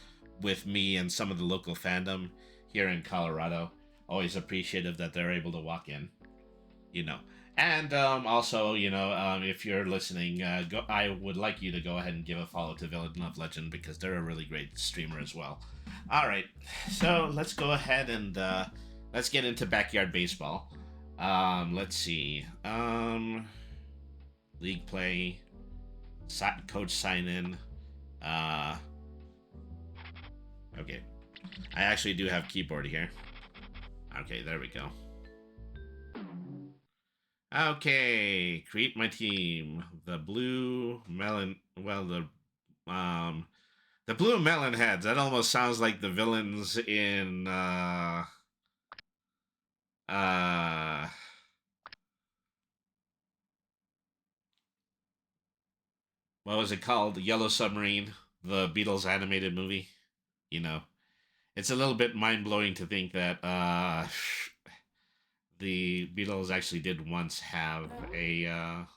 with me and some of the local fandom here in Colorado. Always appreciative that they're able to walk in. And also, if you're listening, I would like you to go ahead and give a follow to Villain of Legend because they're a really great streamer as well. All right, so let's go ahead and let's get into Backyard Baseball. Let's see. League play, coach sign in. Okay, I actually do have keyboard here. Okay, there we go. Okay, create my team. The blue melon. Well, the blue melon heads. That almost sounds like the villains in what was it called? Yellow Submarine, the Beatles animated movie. It's a little bit mind blowing to think that the Beatles actually did once have an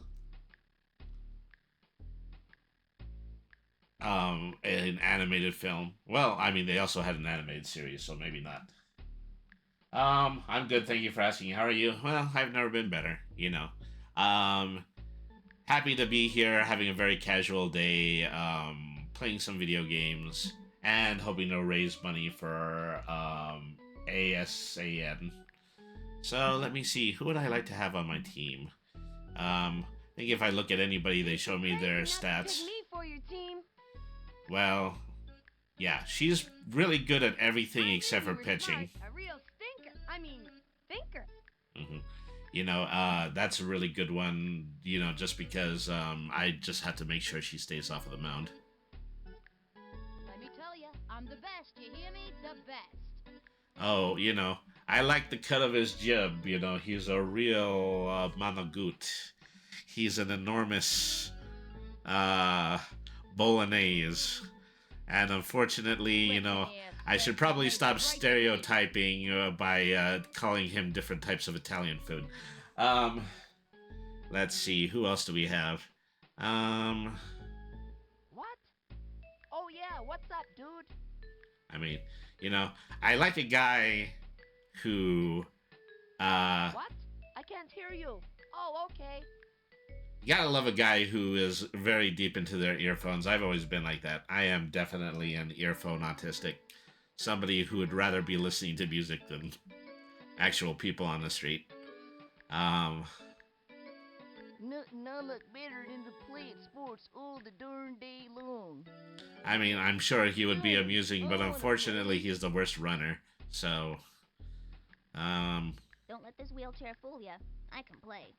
animated film. Well, I mean, they also had an animated series, so maybe not. I'm good. Thank you for asking. How are you? Well, I've never been better. Happy to be here, having a very casual day, playing some video games, and hoping to raise money for ASAN. So let me see, who would I like to have on my team? I think if I look at anybody, they show me their stats. Well, yeah, she's really good at everything except for pitching. A real stinker. I mean, thinker. That's a really good one, just because I just have to make sure she stays off of the mound. Let me tell you, I'm the best. You hear me? The best. Oh, I like the cut of his jib. He's a real managut. He's an enormous bolognese. And unfortunately, I should probably stop stereotyping by calling him different types of Italian food. Let's see, who else do we have? What? Oh yeah, what's up, dude? I mean, I like a guy who, What? I can't hear you. Oh, okay. You gotta love a guy who is very deep into their earphones. I've always been like that. I am definitely an earphone autistic. Somebody who would rather be listening to music than actual people on the street. Nothing I look better than to play sports all the darn day long. I mean, I'm sure he would be amusing, but unfortunately he's the worst runner. So, Don't let this wheelchair fool you. I can play.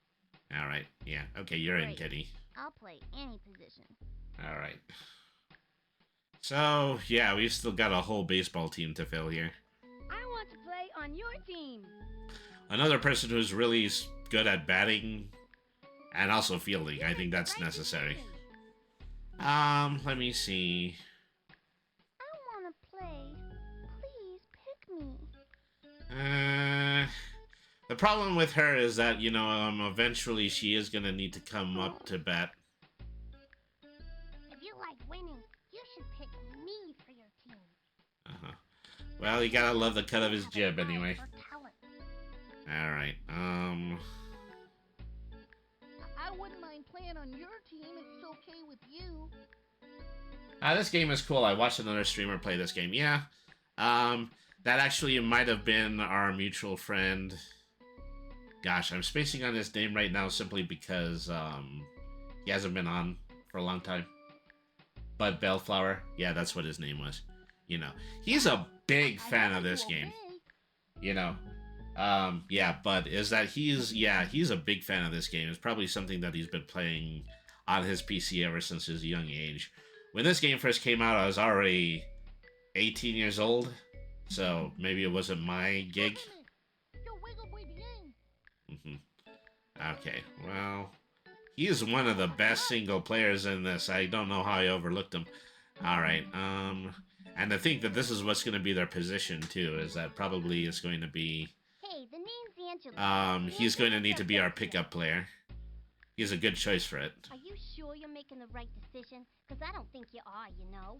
Alright, yeah. Okay, you're in, Great. Kitty. I'll play any position. Alright. So, yeah, we've still got a whole baseball team to fill here. I want to play on your team. Another person who's really good at batting and also fielding. I think that's necessary. Let me see. I want to play. Please pick me. The problem with her is that, eventually she is gonna need to come up to bat. If you like winning, you should pick me for your team. Uh-huh. Well, you gotta love the cut of his jib anyway. For talent. Alright, I wouldn't mind playing on your team if it's okay with you. This game is cool. I watched another streamer play this game. Yeah. That actually might have been our mutual friend. Gosh, I'm spacing on his name right now simply because he hasn't been on for a long time. Bud Bellflower. Yeah, that's what his name was. You know, he's a big fan of this game. You know, yeah, Bud is that he's a big fan of this game. It's probably something that he's been playing on his PC ever since his young age. When this game first came out, I was already 18 years old, so maybe it wasn't my gig. Okay, well, he's one of the best single players in this. I don't know how I overlooked him. Alright, and I think that this is what's going to be their position, too, is that probably it's going to be... Hey, the name's Angela. he's going to need to be our pickup player. He's a good choice for it. Are you sure you're making the right decision? Because I don't think you are, you know.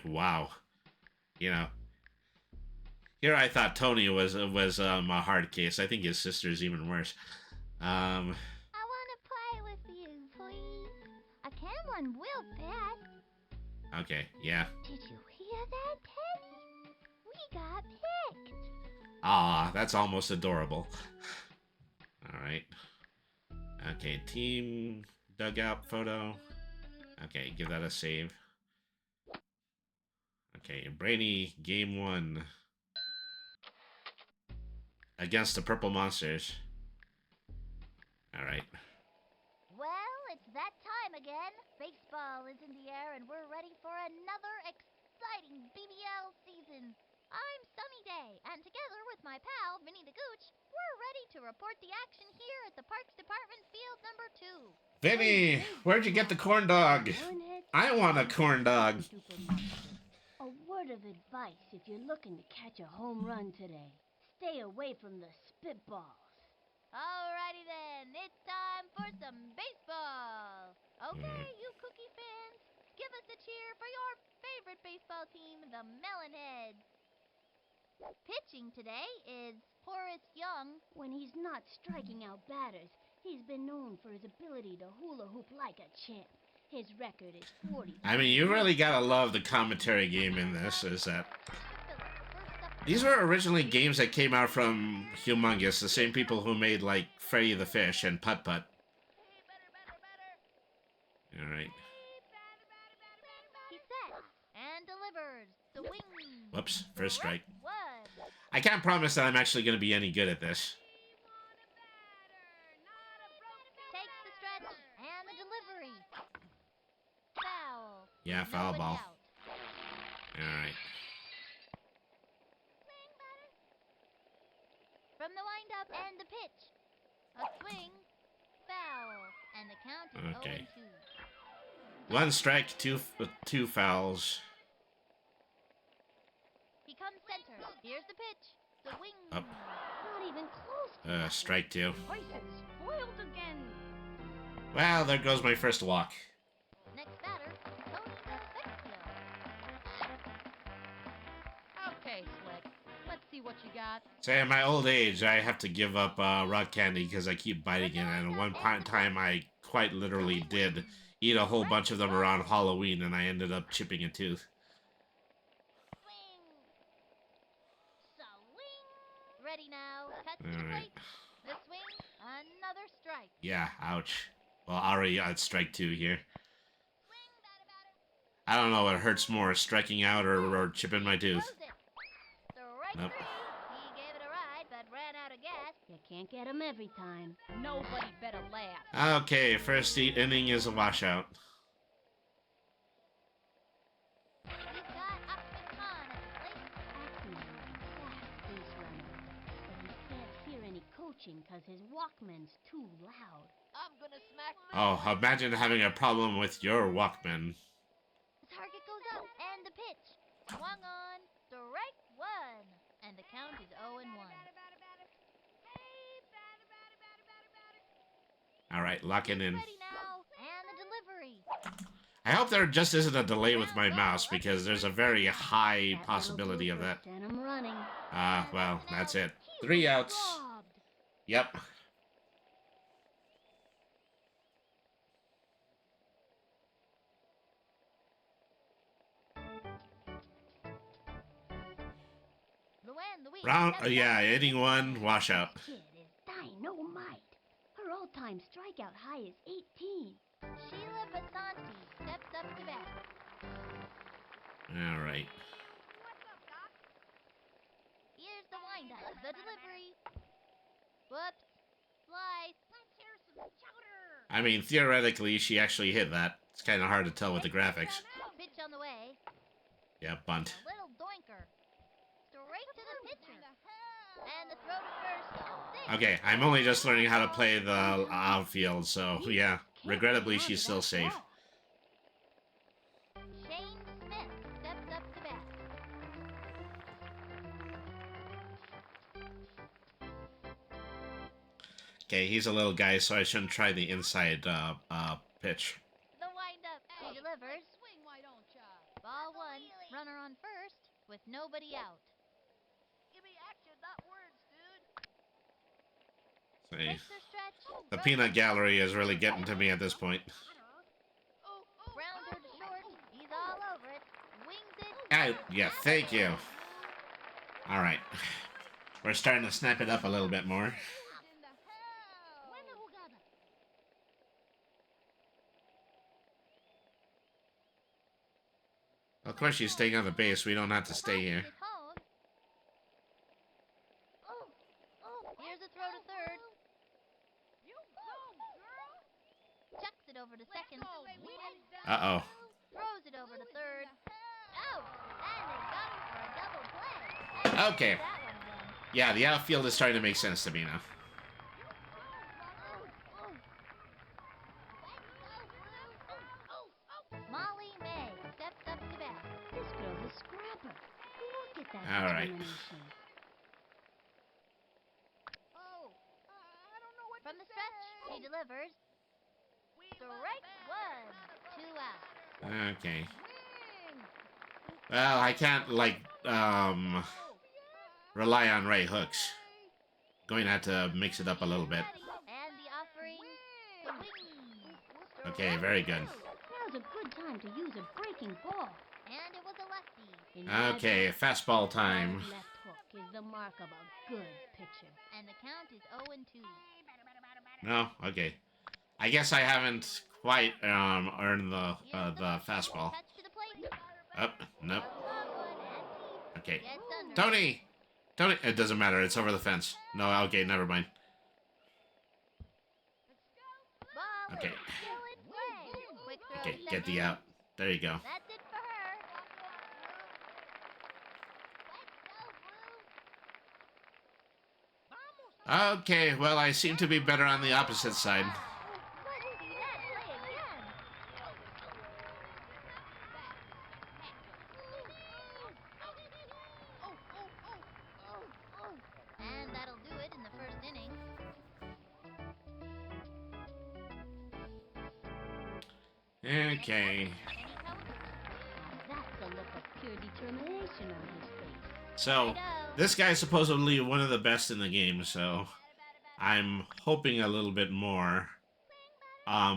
Wow. You know. Here I thought Tony was a hard case. I think his sister's even worse. I want to play with you, please. I can run real fast. Okay, yeah. Did you hear that, Teddy? We got picked. Ah, that's almost adorable. Alright. Okay, team dugout photo. Okay, give that a save. Okay, Brainy, game 1. Against the Purple Monsters. Alright. Well, it's that time again. Baseball is in the air and we're ready for another exciting BBL season. I'm Sunny Day, and together with my pal, Vinny the Gooch, we're ready to report the action here at the Parks Department Field number 2. Vinny, where'd you get the corn dog? I want a corn dog. A word of advice if you're looking to catch a home run today. Stay away from the spitballs. Alrighty then, it's time for some baseball. Okay, you cookie fans, give us a cheer for your favorite baseball team, the Melonheads. Pitching today is Horace Young. When he's not striking out batters, he's been known for his ability to hula hoop like a champ. His record is 40. I mean, you really gotta love the commentary game in this, is that... These were originally games that came out from Humongous, the same people who made, like, Freddy the Fish and Putt Putt. Alright. He sets and delivers. Swing. Whoops, first strike. One. I can't promise that I'm actually gonna be any good at this. Takes the stretch and the delivery. Foul. Yeah, foul ball. Alright. From the windup and the pitch. A swing. Foul. And the count is Okay. 0-2. 1 strike, two fouls. He comes center. Here's the pitch. Swing. Up. Not even close. Strike 2. Price is spoiled again. Well, there goes my first walk. Next batter, Tony Okay, Slick. Let's see what you got. Say, in my old age, I have to give up rock candy because I keep biting it, and at one time I quite literally did eat a whole bunch of them around Halloween, and I ended up chipping a tooth. Swing. Swing. Ready now. Cut to the Alright. plate. The swing. Another strike. Yeah, ouch. Well, already at strike 2 here. Swing, batter. I don't know what hurts more, striking out or chipping my tooth. Throws it. Strike Nope. 3. He gave it a ride, but ran out of gas. You can't get him every time. Nobody better laugh. Okay, first inning is a washout. He's got Ahmed Khan at the plate. Acme is a fast base runner, but he can't hear any coaching because his Walkman's too loud. I'm gonna smack Oh, imagine having a problem with your Walkman. The target goes up, and the pitch. Swung on. Strike 1. And the count is 0-1. Alright, locking in. Ready now. And the delivery. I hope there just isn't a delay with my mouse, because there's a very high possibility of that. Send him running. Well, that's it. 3 outs. Robbed. Yep. Luann, Louise, Round, seven yeah, outs. inning 1, washout. Kid is dynamite. Her all-time strikeout high is 18. Sheila Passan bat. All right. Here's the windup, the delivery. Whoops. Slice. Let's hear some chowder. I mean, theoretically, she actually hit that. It's kind of hard to tell with the graphics. Pitch on the way. Yeah, bunt. A little doinker. Straight to the pitcher. And the throw to first. Safe. Okay, I'm only just learning how to play the outfield, so yeah. Regrettably, she's still safe. Shane Smith steps up to bat. Okay, he's a little guy, so I shouldn't try the inside pitch. The windup. He delivers. Swing, why don't ya? Ball one. Runner on first with nobody out. Give me action, not words, dude. See, Takes a stretch. the peanut gallery is really getting to me at this point. Grounder to short. He's all over it. Wings it. Yeah, thank you. All right, we're starting to snap it up a little bit more. Of course, she's staying on the base. We don't have to stay here. Here's a throw to third. Chucks it over to second. Uh-oh. Throws it over to third. Out! And they got him for a double play. And Okay. that one done. Yeah, the outfield is starting to make sense to me now. Molly May steps up to bat. This girl's a scrapper. Look at that All right. determination. From the stretch, he delivers. Strike one. 2 out. Okay. Well, I can't, like, rely on right hooks. Going to have to mix it up a little bit. And the offering. Swing. Okay, very good. Now's a good time to use a breaking ball. And it was a lefty. In my Okay, book, fastball time. hard left hook is the mark of a good pitcher. And the count is 0-2. No? Okay. I guess I haven't quite earned the fastball. Touch to the plate. Oh, nope. Okay. Gets under. Tony! Tony! It doesn't matter. It's over the fence. No, okay, never mind. Ball Okay. is still in play. Quick throw Okay, to get second. the out. There you go. That's it for her. Okay, well, I seem to be better on the opposite side. Let's see that play again. And that'll do it in the first inning. Okay. Any coach? That's a look of pure determination on his face. So, this guy's supposedly one of the best in the game, so I'm hoping a little bit more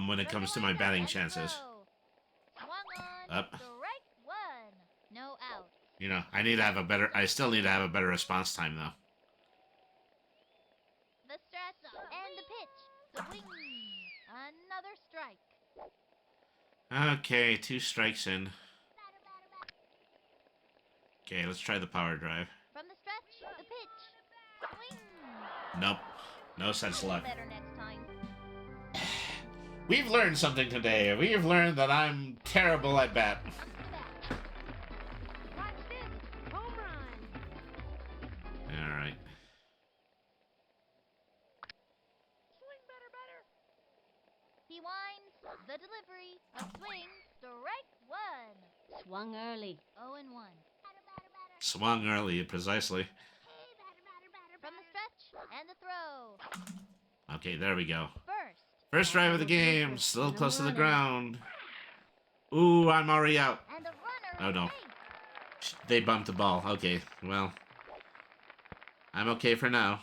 when it comes to my batting chances. Swung on. Up. Strike one. No out. You know, I still need to have a better response time, though. The stretch and the pitch. Swing. Another strike. Okay, 2 strikes in. Okay, let's try the power drive. From the stretch, the pitch. Swing. Nope. No such luck. Better next time. We've learned something today. We've learned that I'm terrible at bat. Up to bat. Watch this. Home run. Alright. He winds. The delivery. A swing. Strike one. Swung early. 0-1. Swung early, precisely. From the stretch and the throw. Okay, there we go. First. First drive of the game, still close to the ground. Ooh, I'm already out. And a runner. Oh, no. on base. They bumped the ball. Okay, well. I'm okay for now.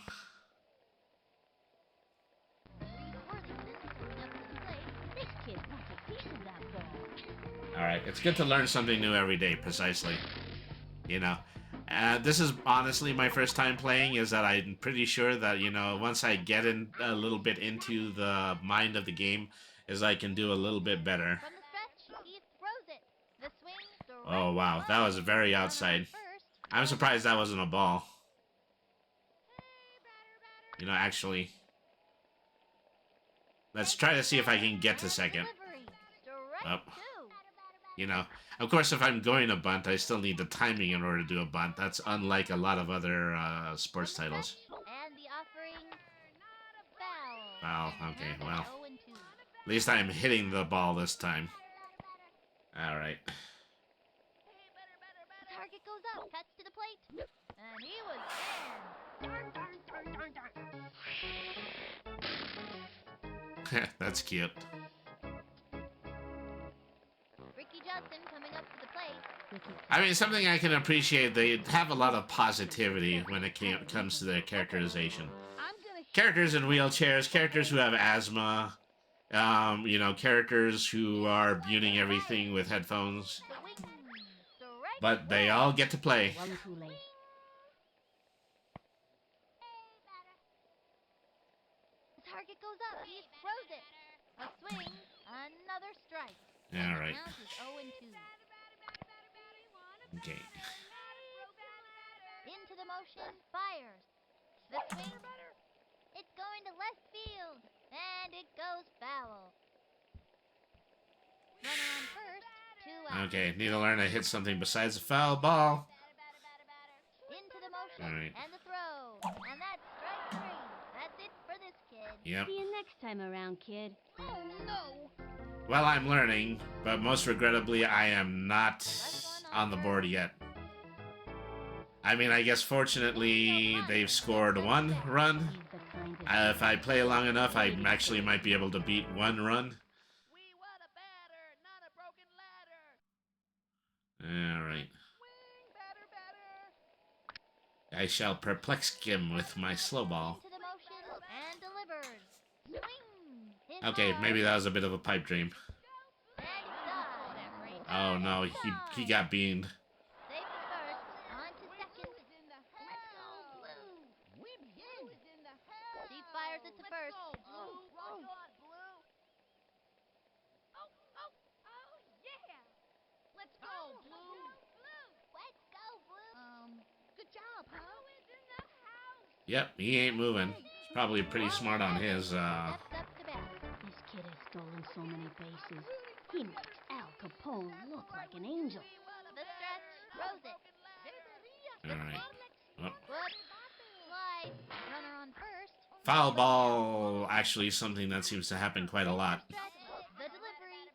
This kid wants a piece of that ball. Alright, it's good to learn something new every day, precisely. You know. This is honestly my first time playing, is that I'm pretty sure that, you know, once I get in a little bit into the mind of the game, is I can do a little bit better. From the stretch, he throws it. Oh, wow. That was very outside. I'm surprised that wasn't a ball. You know, actually... Let's try to see if I can get to second. Oh. You know, of course, if I'm going to bunt, I still need the timing in order to do a bunt. That's unlike a lot of other sports titles. And the offering, Foul. Okay, well. At least I'm hitting the ball this time. Alright. The target goes up, cuts to the plate, and he was in. That's cute. Ricky Johnson coming up to the plate. I mean, something I can appreciate, they have a lot of positivity when it comes to their characterization. Characters in wheelchairs, characters who have asthma, you know, characters who are muting everything with headphones. But they all get to play. One too late. The target goes up, he throws it. A swing, another strike. All right. The count is 0-2. Okay. Into the motion, fires. The swing, it's going to left field, and it goes foul. Runner on first, 2 out. Okay, need to learn to hit something besides a foul ball. Into the motion, All right. and the throw, and that's strike 3. That's it for this kid. Yep. See you next time around, kid. Oh no! Well, I'm learning, but most regrettably, I am not on the board yet. I mean, I guess fortunately, they've scored 1 run. He's the kind of If I play long enough, I actually might be able to beat 1 run. We want a batter, not a broken ladder. Alright. Swing, batter. I shall perplex him with my slow ball. Into the motion, and delivers. Swing! Hit Okay, hard, maybe that was a bit of a pipe dream. and it's done. Oh no, he got beamed. Safe at first, on to second. Blue is in the house. Blue. Blue is in the house. She fires it to first. Go, Blue. Rock on, Blue. Oh, yeah. Let's go, Blue. Let's go, Blue. Good job, huh? Blue is in the house. Yep, he ain't moving. He's probably pretty smart on his, Steps up to bat. This kid has stolen so many bases. He makes Al Capone look like an angel. The stretch, throws it. Alright. Oh. Whoops. Slide. Runner on first. Foul ball, actually something that seems to happen quite a lot. Stretch. The delivery.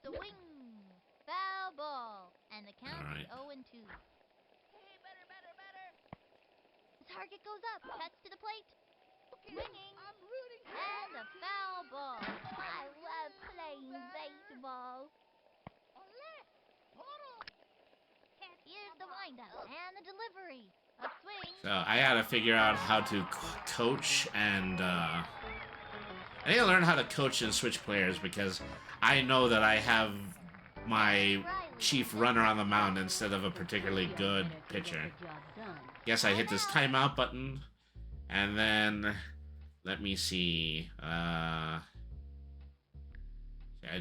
Swing. Foul ball. And the count All right. is 0-2. The target goes up. Cuts to the plate. Swinging. And a foul ball. I love playing baseball. Here's the windup and the delivery. A swing. So I gotta figure out how to coach and, I need to learn how to coach and switch players because I know that I have my chief runner on the mound instead of a particularly good pitcher. Guess I hit this timeout button, and then, let me see, I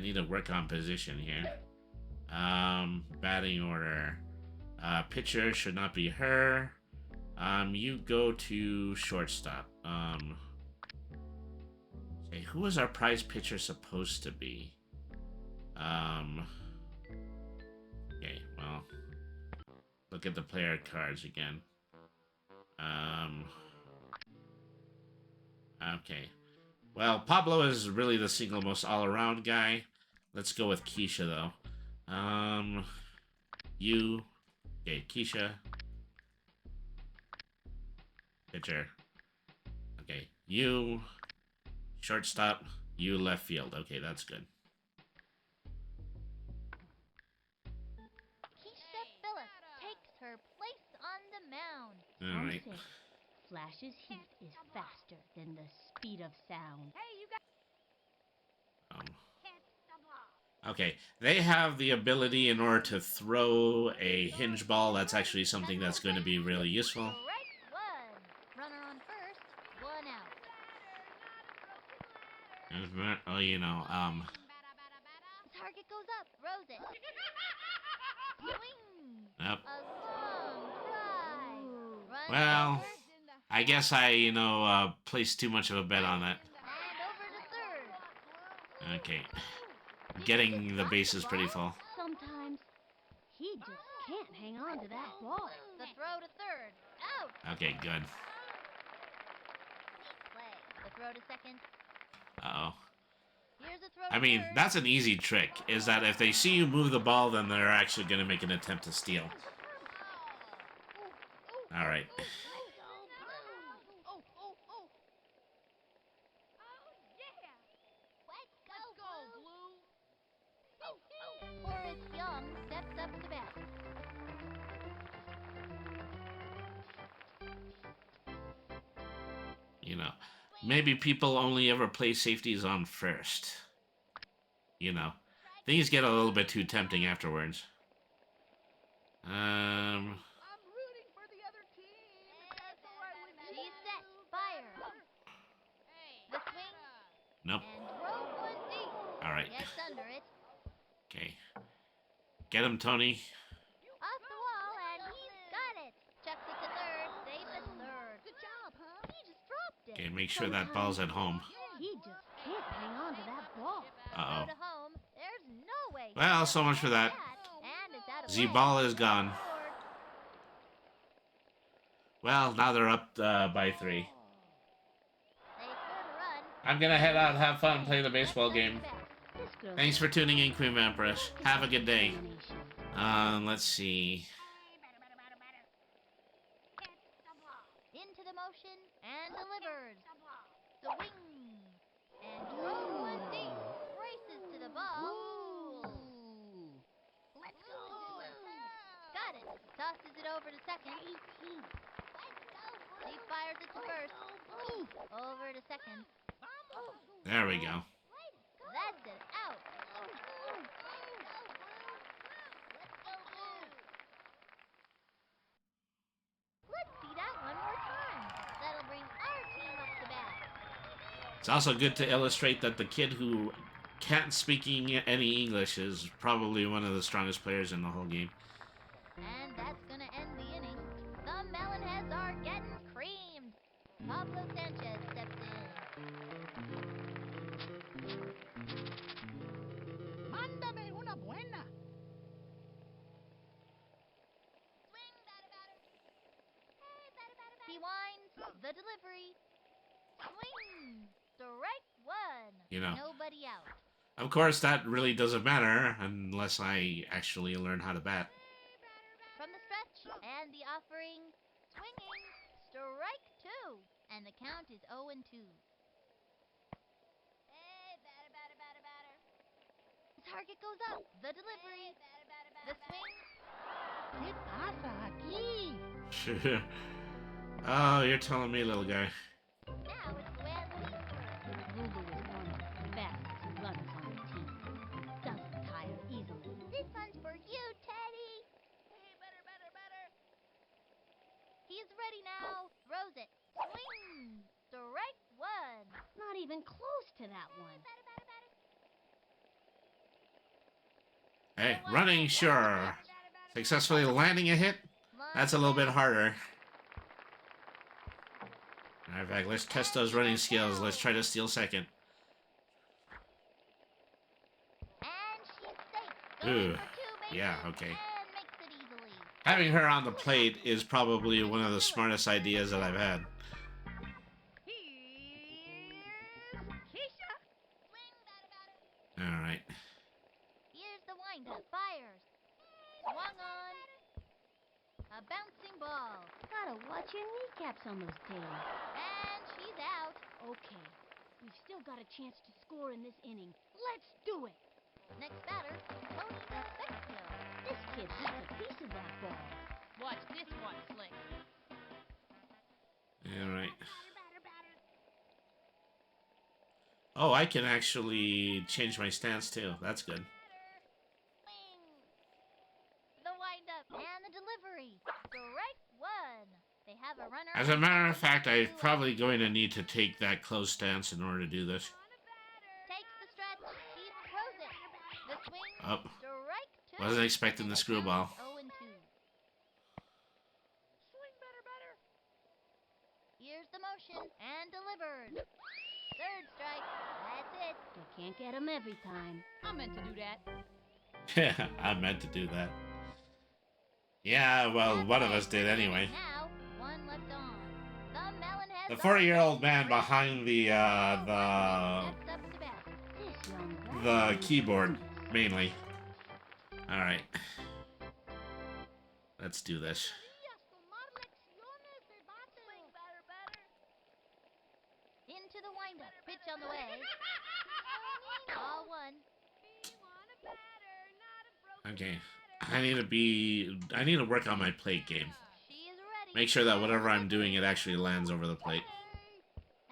need to work on position here. Batting order. Pitcher should not be her. You go to shortstop. Okay, who is our prize pitcher supposed to be? Okay, well, look at the player cards again. Okay. Well, Pablo is really the single most all-around guy. Let's go with Keisha, though. You. Okay, Keisha. Pitcher. Okay, you. Shortstop. You left field. Okay, that's good. Keisha Phillips takes her place on the mound. Alright. Flash's heat is faster than the speed of sound. Hey, you got hit the ball. Okay, they have the ability in order to throw a hinge ball. That's actually something that's going to be really useful. Strike 1. Runner on first. 1 out. Oh, you know, The target goes up. Throws it. Swing. Yep. A long drive. Run Well, over I guess I, placed too much of a bet on that. and over to third. Okay. He Getting just the dropped bases pretty ball. full. Sometimes he just can't hang on to that ball. The throw to third. Out. Okay, good. Play. The throw to second. Uh-oh. Here's a throw I to mean, third. that's an easy trick, is that if they see you move the ball, then they're actually going to make an attempt to steal. All right. Horace Young steps up to bat. Maybe people only ever play safeties on first. Things get a little bit too tempting afterwards. I'm rooting for the other team. That's all right with me. She's set. Fire. The swing Nope. and throw one deep. All right. Gets under it. Okay. Get him, Tony. Off the wall, and he's got it. Chucks it to third. Safe at third. Good job, huh? He just dropped it. Okay, make sure that ball's at home. He just can't hang on to that ball. Uh-oh. Throw to home. There's no way. Well, so much for that. And it's out of The play. ball is gone. Scored. Well, now they're up by 3. They scored a run. I'm gonna head out, have fun, play the baseball game. This girl Thanks for tuning in, Queen Vampiress. Have a good day. Let's see. Into the motion and delivers. Swing. And throw one deep. Races to the ball. Let's go, Blue. Got it. Tosses it over to second. He fires it to first. Over to second. There we go. That's it. Out. Let's see that one more time. That'll bring our team up to bat. It's also good to illustrate that the kid who can't speak any English is probably one of the strongest players in the whole game. And that's gonna end the inning. The Melonheads are getting creamed. Pablo Sanchez steps in. Mándame una buena. Swing, batter, batter. Hey, batter, batter, batter. He winds the delivery. Swing. Strike one. Nobody out. Of course, that really doesn't matter unless I actually learn how to bat. From the stretch and the offering. Swinging. Strike two. And the count is 0-2. Hey, batter, batter, batter, batter. The target goes up. The delivery. Hey, batter, batter, the swing. ¿Qué pasa aquí? Oh, you're telling me, little guy. Now it's Luann Lee. Lulu is one of the fastest runners on the team. Doesn't tire easily. This one's for you, Teddy. Hey, batter, batter, batter. He's ready now. Throws it. Swing. Strike one. Not even close to that one. Batter, batter, batter. Hey, running, sure. Successfully landing a hit? That's a little bit harder. In fact, let's test those running skills. Let's try to steal second. And she's safe. Ooh, Going for two bases yeah, okay. And makes it easily. Having her on the plate is probably one of the smartest ideas that I've had. Here's Keisha. Swing, batter, batter. Alright. Here's the windup. Fires. Swung on. A bouncing ball. Gotta watch your kneecaps on those tails. And she's out. Okay, we've still got a chance to score in this inning. Let's do it! Next batter, Tony Defecto. This kid has a piece of that ball. Watch this one, Slick. Alright. Oh, I can actually change my stance too. That's good. Swing. The windup and the delivery. Strike one. They have a runner. As a matter of fact, I'm probably going to need to take that closed stance in order to do this. Takes the stretch. He throws it. The swing. Up. Strike two. Wasn't expecting the screwball. 0 and 2. Swing better. Here's the motion and delivered. Third strike. That's it. You can't get him every time. I meant to do that. Yeah, I meant to do that. Yeah, well, one of us did anyway. Now, one left on. The melon has The 40-year-old man behind the steps up to bat. This young guy. the keyboard, mainly. Alright. Let's do this. Into the windup. Pitch on the way. Ball one. Okay. I need to work on my plate game. She is ready. Make sure that whatever I'm doing, it actually lands over the plate.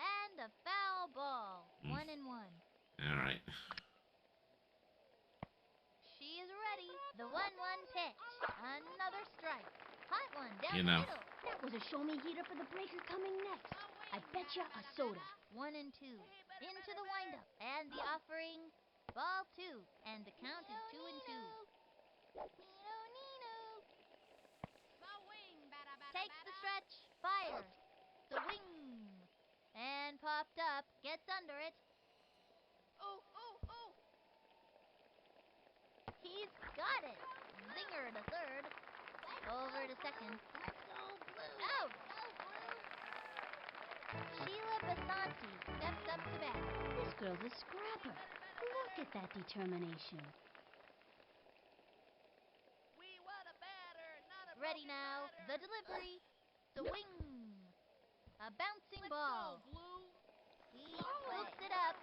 And a foul ball. Mm. 1 and 1. Alright. She is ready. The 1-1 pitch. Another strike. Hot one down You the know. middle. That was a show me heater for the breaker coming next. I bet you a soda. 1 and 2. Into the windup. And the offering. Ball 2. And the count is 2 and 2. Takes the stretch. Fires. The wing. And popped up. Gets under it. Oh. He's got it. Zinger to third. Over to second. Out. Sheila Basanti steps up to bat. This girl's a scrapper. Look at that determination. Ready now. The delivery. The wing. A bouncing ball. He floats it up.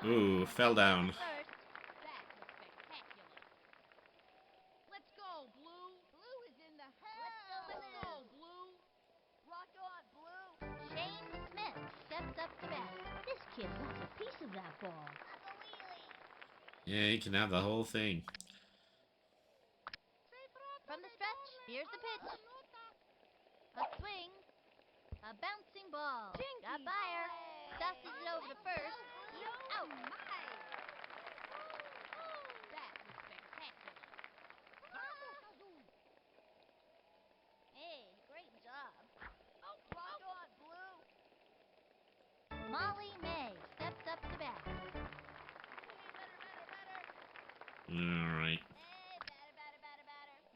Ooh, fell down. First. That was spectacular. Let's go, Blue. Blue is in the house. Let's go, Blue. Rock on, Blue. Shane Smith steps up to bat. This kid wants a piece of that ball. Yeah, you can have the whole thing. From the stretch, here's the pitch. A swing. A bouncing ball. Got fire. Dusties it over to first. He's out. That was spectacular. Hey, great job. Rock on, Blue. Molly May steps up to bat. Alright.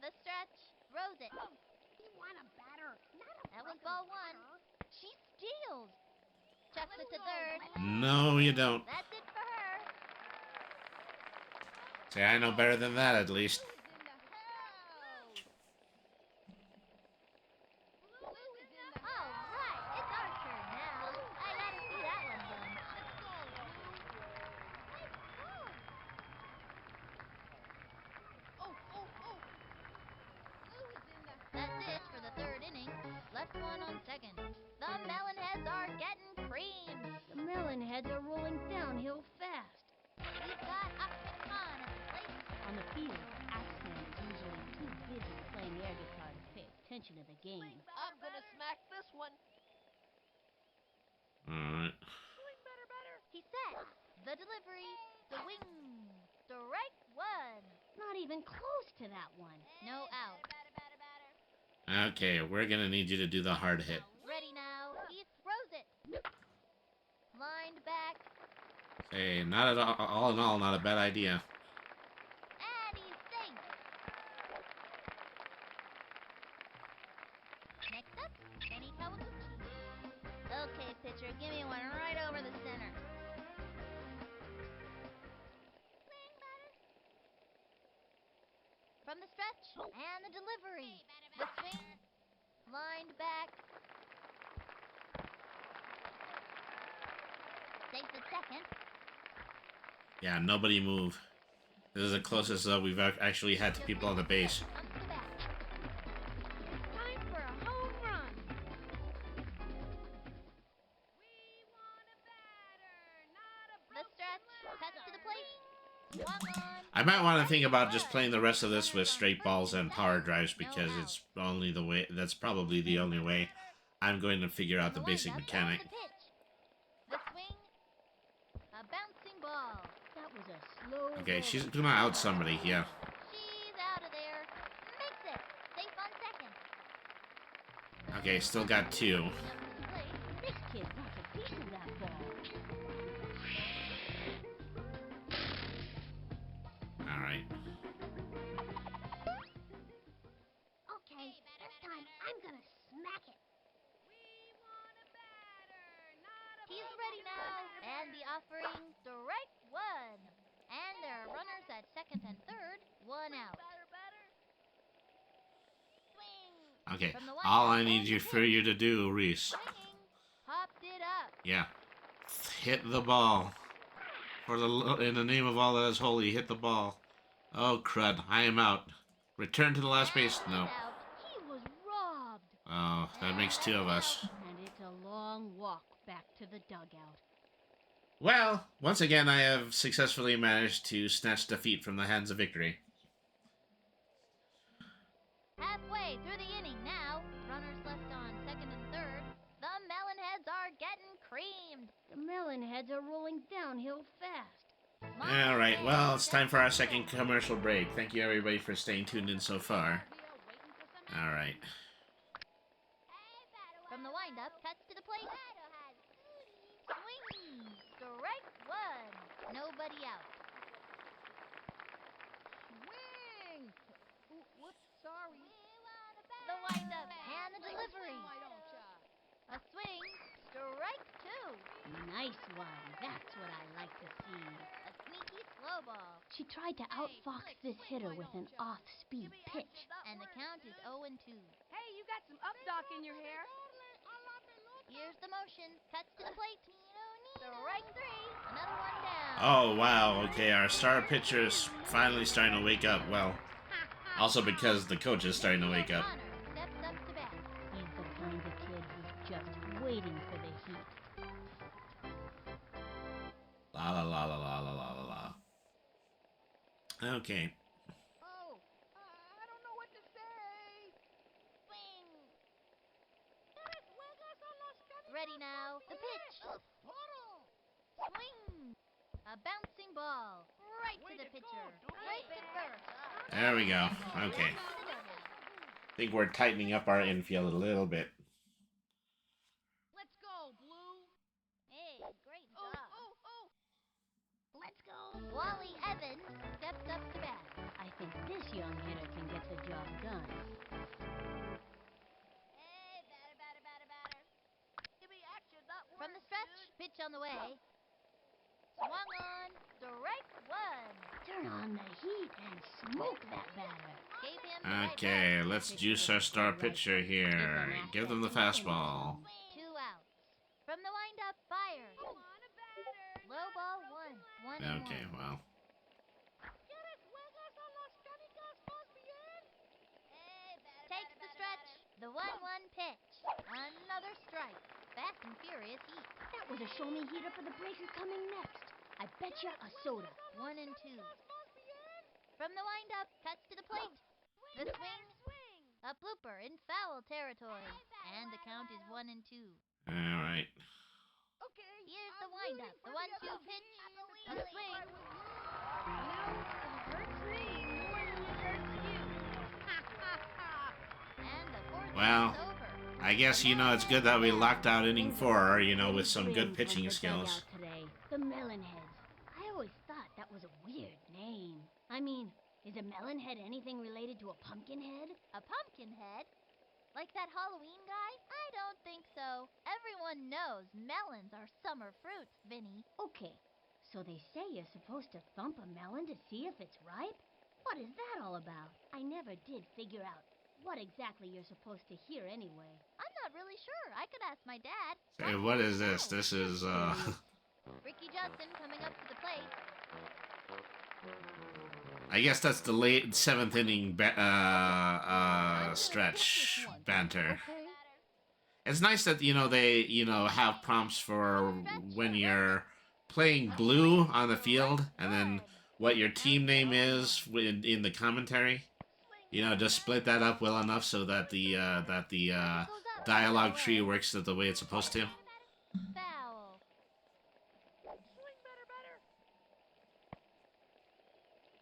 The stretch. Throws it. You want a batter, not a That was ball one. She steals. Chucks it to third. No, you don't. That's it for her. Say, I know better than that, at least. Blue's in the house. Blue is in the All right, it's our turn now. I gotta see that one done. Let's go, Blue. Oh. Blue is in the That's it for the third inning. Left one on second. The Melonheads are getting creamed. The Melonheads are rolling downhill fast. We've got Optic Khan at the plate. On the field, Axeman is usually too busy playing air guitar to pay attention to the game. I'm gonna smack this one. Alright. He sets the delivery, the wing, strike one. Not even close to that one. No out. Okay, we're gonna need you to do the hard hit. Ready now. He throws it. Lined back, Say, not at all in all, not a bad idea. and he sinks. Next up, Kenny Kawaguchi. Okay, pitcher, give me one right over the center. From the stretch, and the delivery. The swing, lined back. Safe at second. Yeah, nobody move. This is the closest we've actually had to people on the base. Up the bat. Time for a home run. The stretch, cuts to the plate. Swung on. I might want to think about just playing the rest of this with straight balls and power drives because it's only the way. That's probably the only way I'm going to figure out the basic mechanic. The pitch. The swing. A bouncing ball. That was a slow Okay, ball. she's gonna out somebody. Yeah. Okay, still got 2. This kid wants a piece of that ball. Alright. Okay, this time I'm gonna smack it. We want a batter, not a He's ready now. And the offering, strike 1. And there are runners at second and third, 1 out. Swing. Okay, From the all windup I need and you the for pitch. you to do, Reese. Swinging. Popped it up. Yeah. Hit the ball. In the name of all that is holy, hit the ball. Oh, crud. I am out. Return to the last base. And No. out. He was robbed. Oh, that makes 2 of us. And it's a long walk back to the dugout. Well, once again, I have successfully managed to snatch defeat from the hands of victory. Halfway through the inning now. Runners left on second and third. The Melonheads are getting creamed. The Melonheads are rolling downhill fast. Alright, well, it's time for our second commercial break. Thank you, everybody, for staying tuned in so far. Alright. From the windup, cuts to the plate. Swing. Strike 1. Nobody out. swing. Ooh, whoops, sorry. The windup and the delivery. Why don't ya? A swing. Strike 2. Nice one. That's what I like to see. A sneaky slow ball. She tried to outfox this hitter with an off-speed pitch. And the count is 0-2. Hey, you got some updock in your hair. Here's the motion. Cuts to the plate. Strike 3. Another one down. Oh, wow. Okay, our star pitcher is finally starting to wake up. Well, also because the coach is starting to wake up. Connor steps up to bat. He's the kind of kid who's just waiting for the heat. La la la la la la la la la. Okay. Oh, I don't know what to say. Swing. Ready now. The pitch. Swing. A bouncing ball. Right to the pitcher. Right to first. There we go. Okay. I think we're tightening up our infield a little bit. Let's go, Blue. Hey, great Oh, job. oh, oh. Let's go. Wally Evans steps up to bat. I think this young hitter can get the job done. Hey, batter. Give me action, not words, from the stretch, pitch on the way. Swung on. Strike 1. Turn on the heat and smoke that batter. Gave him the right Okay, bat. let's juice our star pitcher here. Give them the fastball. 2 outs. From the windup, fires. Low ball 1. 1 and Okay, 1. well. Takes the stretch. The 1-1 pitch. Another strike. Fast and furious heat. That was a show-me heater for the breakers coming next. I bet you a soda. 1 and 2. From the windup, cuts to the plate. The swing. A blooper in foul territory. And the count is 1 and 2. Alright. Okay. Here's the windup. The 1-2 pitch. A swing. And the fourth Well, inning's over. I guess, it's good that we locked out inning 4, with some good Green pitching from the skills. dugout today. The Melonheads. I always thought that was a weird name. I mean, is a melonhead anything related to a pumpkin head? A pumpkin head? Like that Halloween guy? I don't think so. Everyone knows melons are summer fruits, Vinny. Okay, so they say you're supposed to thump a melon to see if it's ripe? What is that all about? I never did figure out what exactly you're supposed to hear anyway. I'm not really sure. I could ask my dad. Hey, what is this? This is, Ricky Johnson coming up to the plate. I guess that's the late 7th inning stretch banter. Okay. It's nice that, they, have prompts for when you're playing blue on the field and then what your team name is in the commentary. Just split that up well enough so that the dialogue tree works the way it's supposed to. Foul.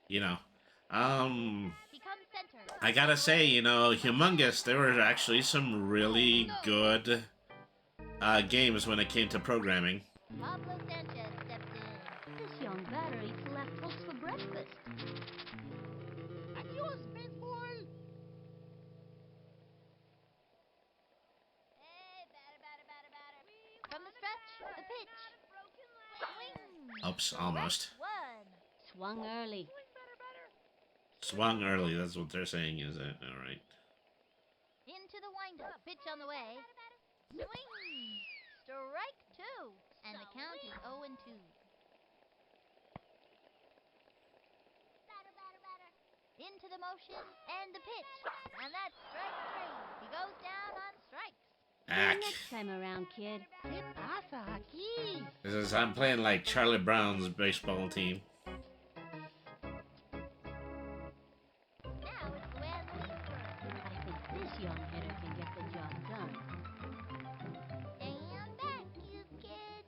You know. He comes center. I gotta say, you know, Humongous, there were actually some really good games when it came to programming. Pablo Sanchez stepped in. This young batter eats left hooks for breakfast. Adios, baseball. Hey, batter. From the stretch, the pitch. Swing. Oops, almost. One. Swung early. Swung early, that's what they're saying, is it? Alright. Into the windup. Pitch on the way. Swing. Strike two. And the count is 0-2. Into the motion and the pitch. And that's strike three. He goes down on strikes. Ack. Next time around, kid. ¿Qué pasa aquí? This is, I'm playing like Charlie Brown's baseball team. Now it's Luann's turn. I think this young hitter can get the job done. Stand back, you kid.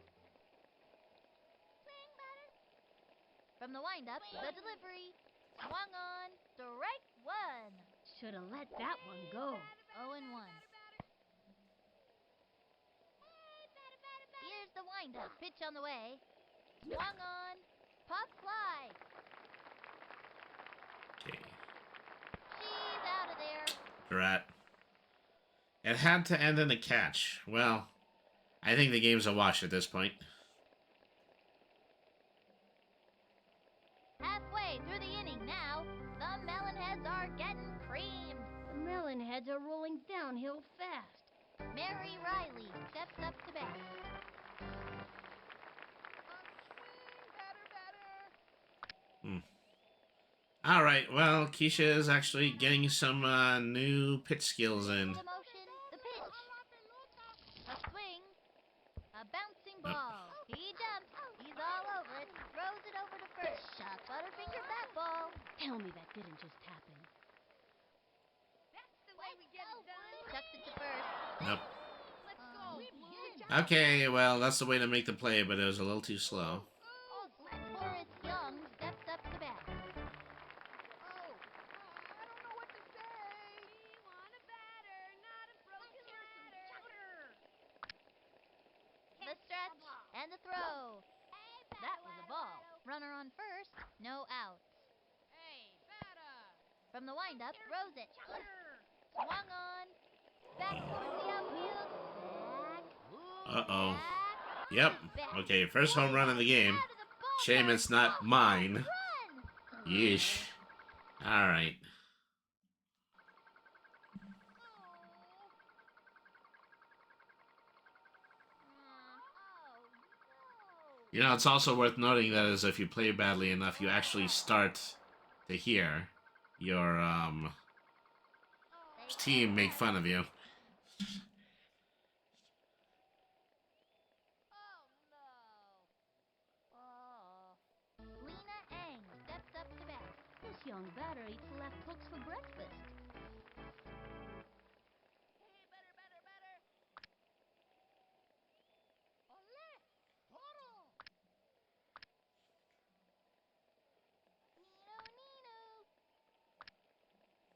Swing, batter. From the windup, the delivery. Swung on. Strike one. Should have let that one go. 0-1. Here's the windup. Pitch on the way. Swung on. Pop fly. Okay. She's out of there. Drat. It had to end in a catch. Well, I think the game's a wash at this point. Halfway through the inning now. The Melonheads are getting creamed. The Melonheads are rolling downhill fast. Mary Riley steps up to bat. Alright, well, Keisha is actually getting some new pitch skills in. The motion, the pitch. A swing. A bouncing ball. He jumps. He's all over it. Throws it over to first. Shot Butterfinger that ball. Tell me that didn't just happen. That's the way we get it done. Tucks it to first. Nope. Let's go, Blue. Okay, well, that's the way to make the play, but it was a little too slow. Horace Young steps up to bat. The stretch and the throw. That was a ball. Runner on first, no outs. Hey, batter. From the windup, throws it. Swung on. Back towards the outfield. Uh-oh. Back. Yep. Back. Okay, first home run of the game. Out of the ballpark. Shame it's not mine. Run. Yeesh. Alright. You know, it's also worth noting that is if you play badly enough, you actually start to hear your team make fun of you. Lena Ang steps up to bat. This young batter eats left hooks for breakfast.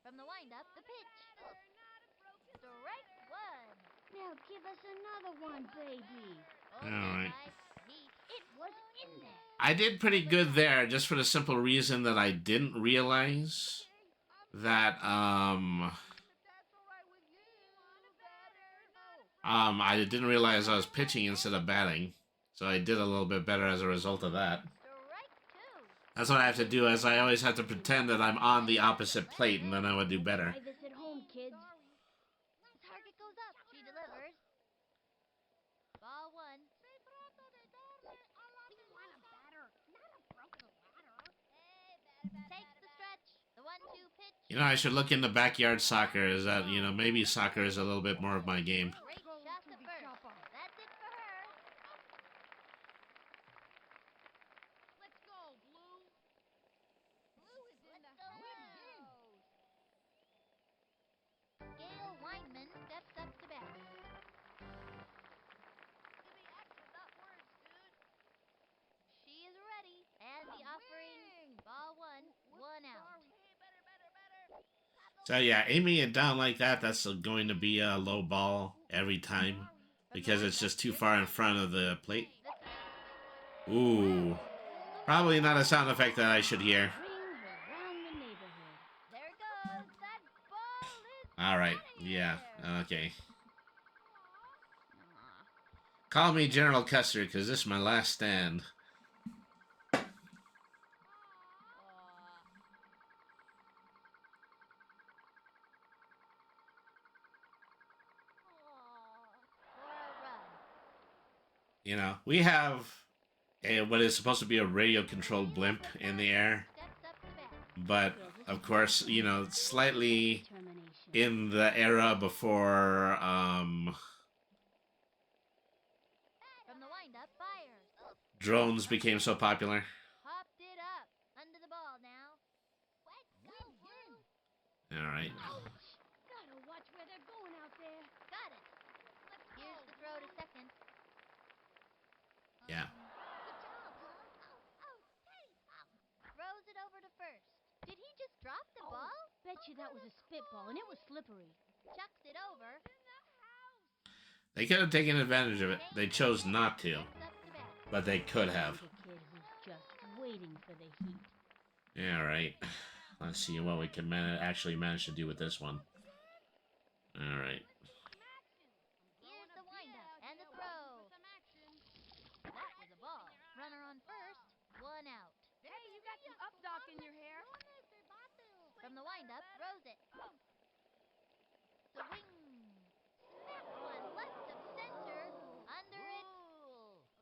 From the windup, the pitch. Strike one. Now give us another one, baby. Alright. It was in there. I did pretty good there, just for the simple reason that I didn't realize that I didn't realize I was pitching instead of batting. So I did a little bit better as a result of that. Strike two. That's what I have to do, is I always have to pretend that I'm on the opposite plate, and then I would do better. Try this at home, kids. The target goes up. She delivers. Ball one. Takes the stretch. The 1-2 pitch. You know, I should look into backyard soccer. Is that, you know, maybe soccer is a little bit more of my game. Great shot to first. That's it for her. Let's go, Blue. Blue is in the house. Gail Weinman steps up to bat. She is ready. And the offering. Ball one. One out. So yeah, aiming it down like that, that's going to be a low ball every time because it's just too far in front of the plate. Ooh. Probably not a sound effect that I should hear. Ring around the neighborhood. There goes. That ball is Alright, outta yeah, here. okay. Aw. Call me General Custer, because this is my last stand. Aw. For a run. You know, we have what is supposed to be a radio-controlled blimp in the air, Steps up to bat. but, Well, this of is course, definitely you know, some slightly determination. in the era before, From the windup, fires. drones became so popular. Popped it up. Under the ball now. Let's go, Blue. Alright. Ouch! Gotta watch where they're going out there. Got it. Here's the throw to second. Yeah. Good job, Blue. Oh, hey. Throws it over to first. Did he just drop the ball? Bet you that was a spitball and it was slippery. Chucks it over. They could have taken advantage of it. They chose not to, Steps up to bat. but they could have. The kid who's just waiting for the heat. Alright. Let's see what we can actually manage to do with this one. Alright. Here's the windup and the throw. That was a ball. Runner on first. One out. Hey, you got some updock in your hair. From the windup, throws it. Swing. That one left of center. Under it.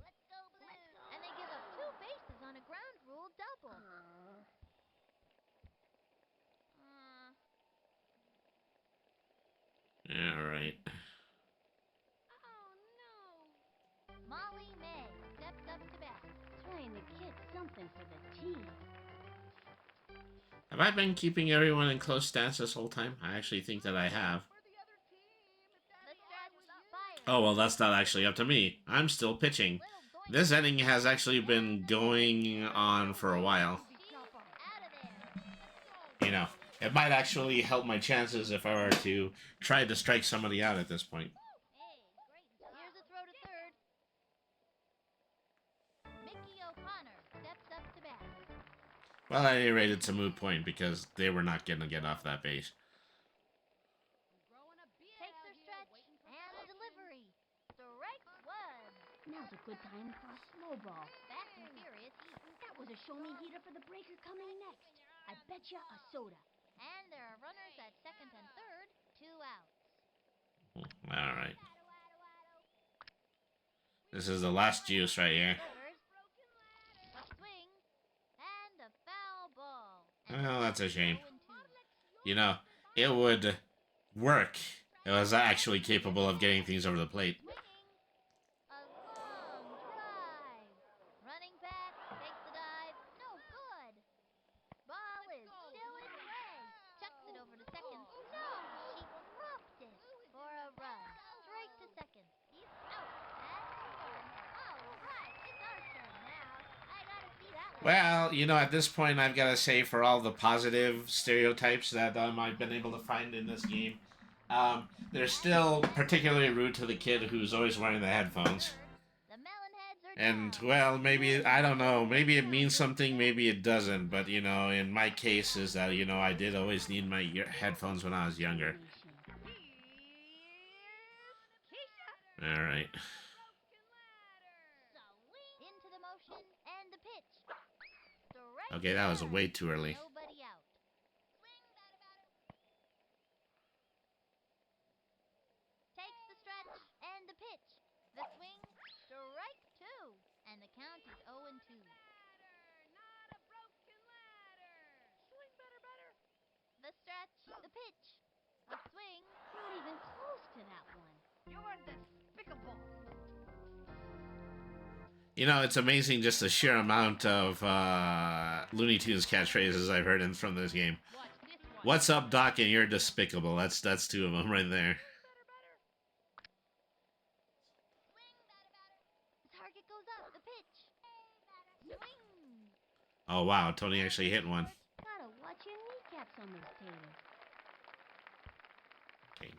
Let's go, Blue. And they give up 2 bases on a ground rule double. Alright. Oh, no. Molly May steps up to bat. Trying to get something for the team. Have I been keeping everyone in close stance this whole time? I actually think that I have. For the other team. The stretch, fire. Oh, well, that's not actually up to me. I'm still pitching. This inning has actually been going on for a while. Out of there. You know, it might actually help my chances if I were to try to strike somebody out at this point. Hey, great. Here's a throw to third. Mickey O'Connor steps up to bat. Well, at any rate, it's a moot point because they were not going to get off that base. Growing a beard Takes out her here, stretch waiting for and the action. delivery. Strike one. Now's a good time for a slow ball. Fast and furious heat. That was a show-me heater for the breaker coming next. I bet you a soda. And there are runners at second and third. 2 outs. Alright. This is the last juice right here. Delivers. A swing. And a foul ball. Well, that's a shame. 0-2. You know, it would work. It was actually capable of getting things over the plate. Swinging. A long drive. Running back. Takes the dive. No good. Ball is still in play. Chucks it over to second. No, she dropped it. For a run. Straight to second. He's out. And all right, it's our turn now. I gotta see that one. Well, you know, at this point, I've got to say, for all the positive stereotypes that I've been able to find in this game, they're still particularly rude to the kid who's always wearing the headphones. The Melonheads are And, down. well, maybe, I don't know, maybe it means something, maybe it doesn't, but, you know, in my case is that, you know, I did always need my headphones when I was younger. Alright. Into the motion and the pitch. Strike Okay, that was one. way too early. Nobody out. Takes the stretch and the pitch. The swing. Strike 2. And the count is 0-2. Not a broken ladder. Swing better. The stretch. The pitch. A swing. Not even close to that one. You're despicable. You know, it's amazing just the sheer amount of Looney Tunes catchphrases I've heard in from this game. Watch this one. What's up, Doc? And you're despicable. That's 2 of them right there. The target goes up. The pitch. Swing. Oh, wow. Tony actually hit one. Gotta watch your kneecaps on those taters.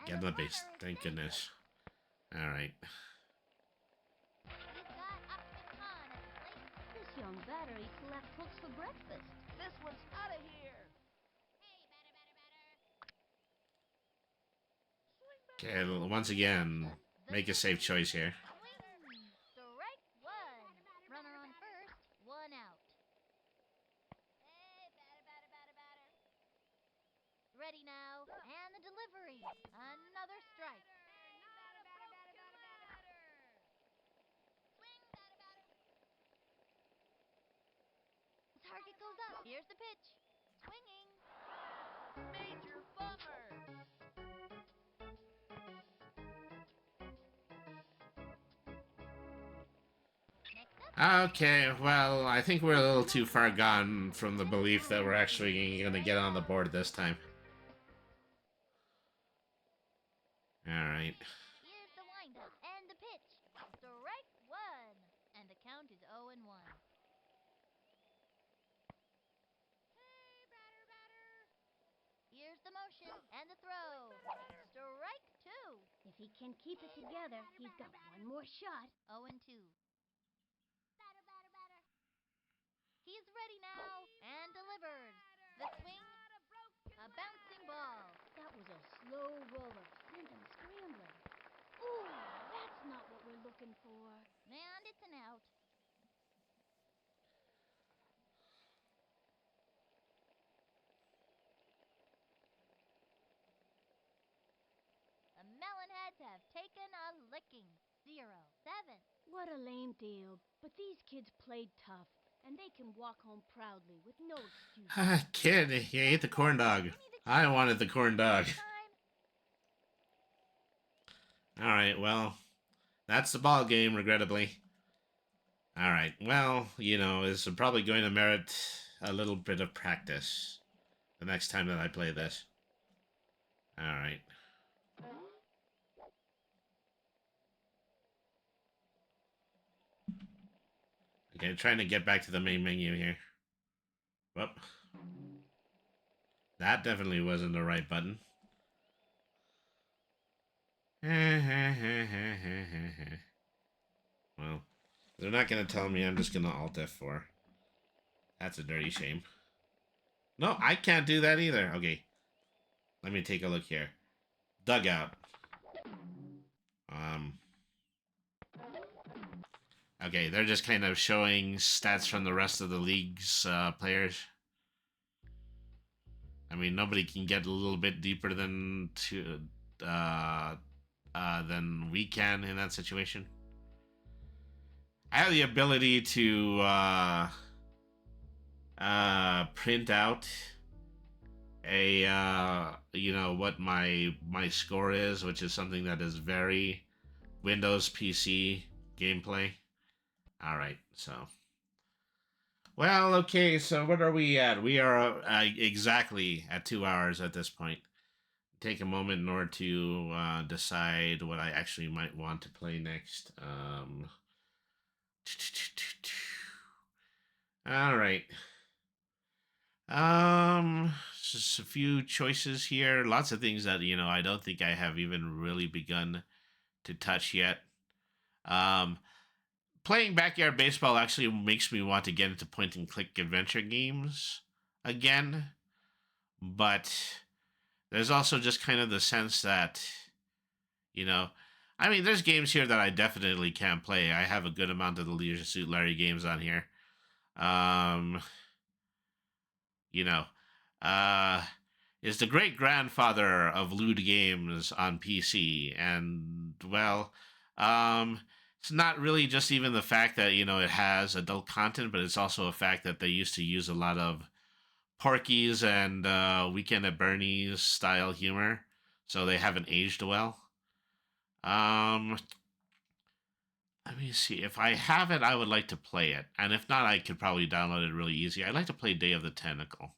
Get in the base. Thank goodness. Alright. We've got Optimus Con at the plate. This young batter eats left hooks for breakfast. This one's out of here. Okay, once again, make a safe choice here. Swing. Strike one. Runner on first. One out. Hey, batter. Ready now. And the delivery. Another strike. Swing, batter. The target goes up. Here's the pitch. Swinging. Major bummer. Next up. Okay, well, I think we're a little too far gone from the belief that we're actually going to get on the board this time. Alright. Here's the windup and the pitch. Strike one. And the count is 0-1. Hey, batter. Here's the motion and the throw. Strike two. If he can keep it together, he's got one more shot. 0-2. Batter. He's ready now and delivers. The swing. A bouncing ball. That was a slow roller, sent him scrambling. Ooh, that's not what we're looking for. And it's an out. The Melonheads have taken a licking. 0-7. What a lame deal. But these kids played tough, and they can walk home proudly with no excuse. Kid, you ate the corn dog. I wanted the corn dog. Alright, well, that's the ball game, regrettably. Alright, well, you know, it's probably going to merit a little bit of practice the next time that I play this. Alright. Okay, trying to get back to the main menu here. Whoop. That definitely wasn't the right button. Well, they're not going to tell me. I'm just going to Alt F4. That's a dirty shame. No, I can't do that either. Okay. Let me take a look here. Dugout. Okay, they're just kind of showing stats from the rest of the league's players. I mean, nobody can get a little bit deeper than we can in that situation. I have the ability to print out a what my score is, which is something that is very Windows PC gameplay. All right, so. Well, okay, so what are we at? We are exactly at 2 hours at this point. Take a moment in order to decide what I actually might want to play next. All right. Just a few choices here. Lots of things that, I don't think I have even really begun to touch yet. Playing backyard baseball actually makes me want to get into point-and-click adventure games again. But there's also just kind of the sense that, there's games here that I definitely can't play. I have a good amount of the Leisure Suit Larry games on here. Is the great-grandfather of lewd games on PC. And, well, it's not really just even the fact that, it has adult content, but it's also a fact that they used to use a lot of Porky's and Weekend at Bernie's style humor, so they haven't aged well. Let me see. If I have it, I would like to play it. And if not, I could probably download it really easy. I'd like to play Day of the Tentacle.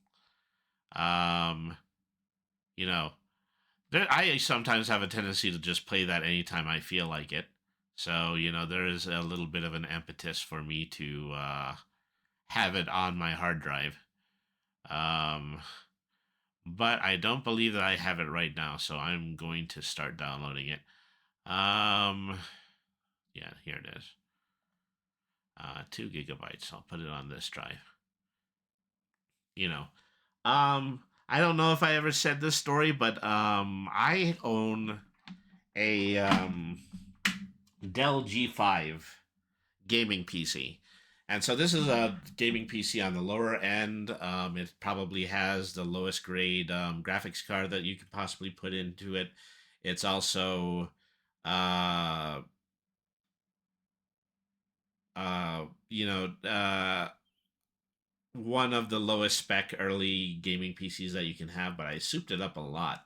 I sometimes have a tendency to just play that anytime I feel like it. So, there is a little bit of an impetus for me to have it on my hard drive. but I don't believe that I have it right now, so I'm going to start downloading it. Yeah, here it is. 2 gigabytes. I'll put it on this drive. You know, I don't know if I ever said this story, but I own a Dell G5 gaming PC. And so this is a gaming PC on the lower end. It probably has the lowest grade graphics card that you could possibly put into it. It's also, uh, you know, one of the lowest spec early gaming PCs that you can have, but I souped it up a lot.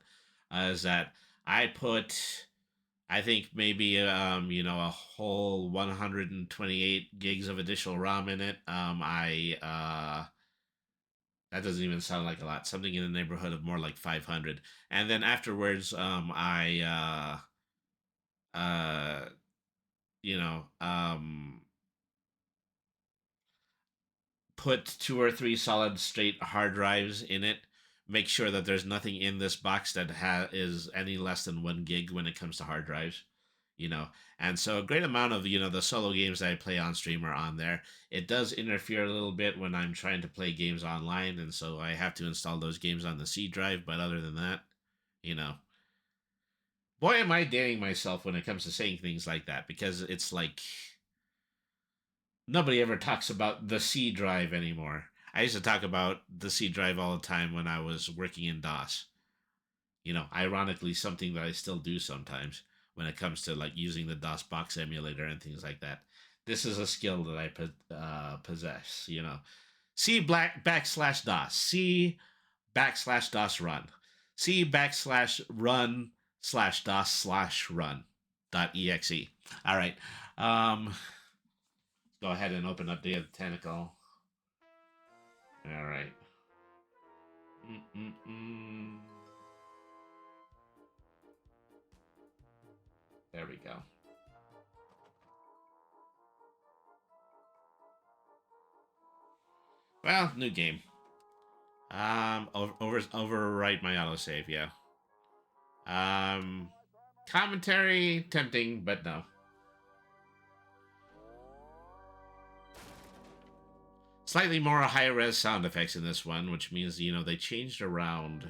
Is that I put, I think maybe a whole 128 gigs of additional RAM in it. That doesn't even sound like a lot. Something in the neighborhood of more like 500. And then afterwards, I you know put 2 or 3 solid straight hard drives in it. Make sure that there's nothing in this box that is any less than 1 gig when it comes to hard drives. You know, and so a great amount of the solo games that I play on stream are on there. It does interfere a little bit when I'm trying to play games online, and so I have to install those games on the C drive. But other than that, you know, boy, am I dating myself when it comes to saying things like that, because it's like nobody ever talks about the C drive anymore. I used to talk about the C drive all the time when I was working in DOS. Ironically, something that I still do sometimes when it comes to like using the DOS box emulator and things like that. This is a skill that I possess. C backslash DOS. C backslash DOS run. C backslash run slash DOS slash run dot exe. All right. Go ahead and open up the tentacle. All right. There we go. Well, new game. Overwrite my autosave, yeah. Commentary, tempting, but no. Slightly more high-res sound effects in this one, which means, they changed around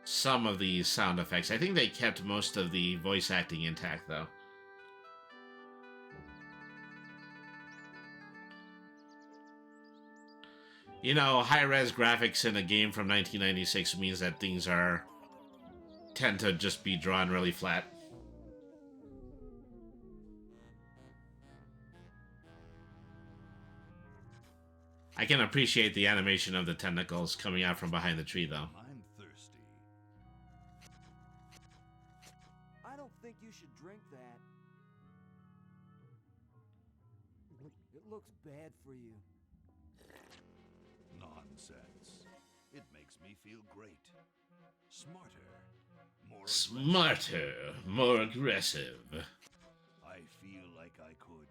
some of the sound effects. I think they kept most of the voice acting intact, though. High-res graphics in a game from 1996 means that things tend to just be drawn really flat. I can appreciate the animation of the tentacles coming out from behind the tree, though. I'm thirsty. I don't think you should drink that. It looks bad for you. Nonsense. It makes me feel great. Smarter, more aggressive. I feel like I could.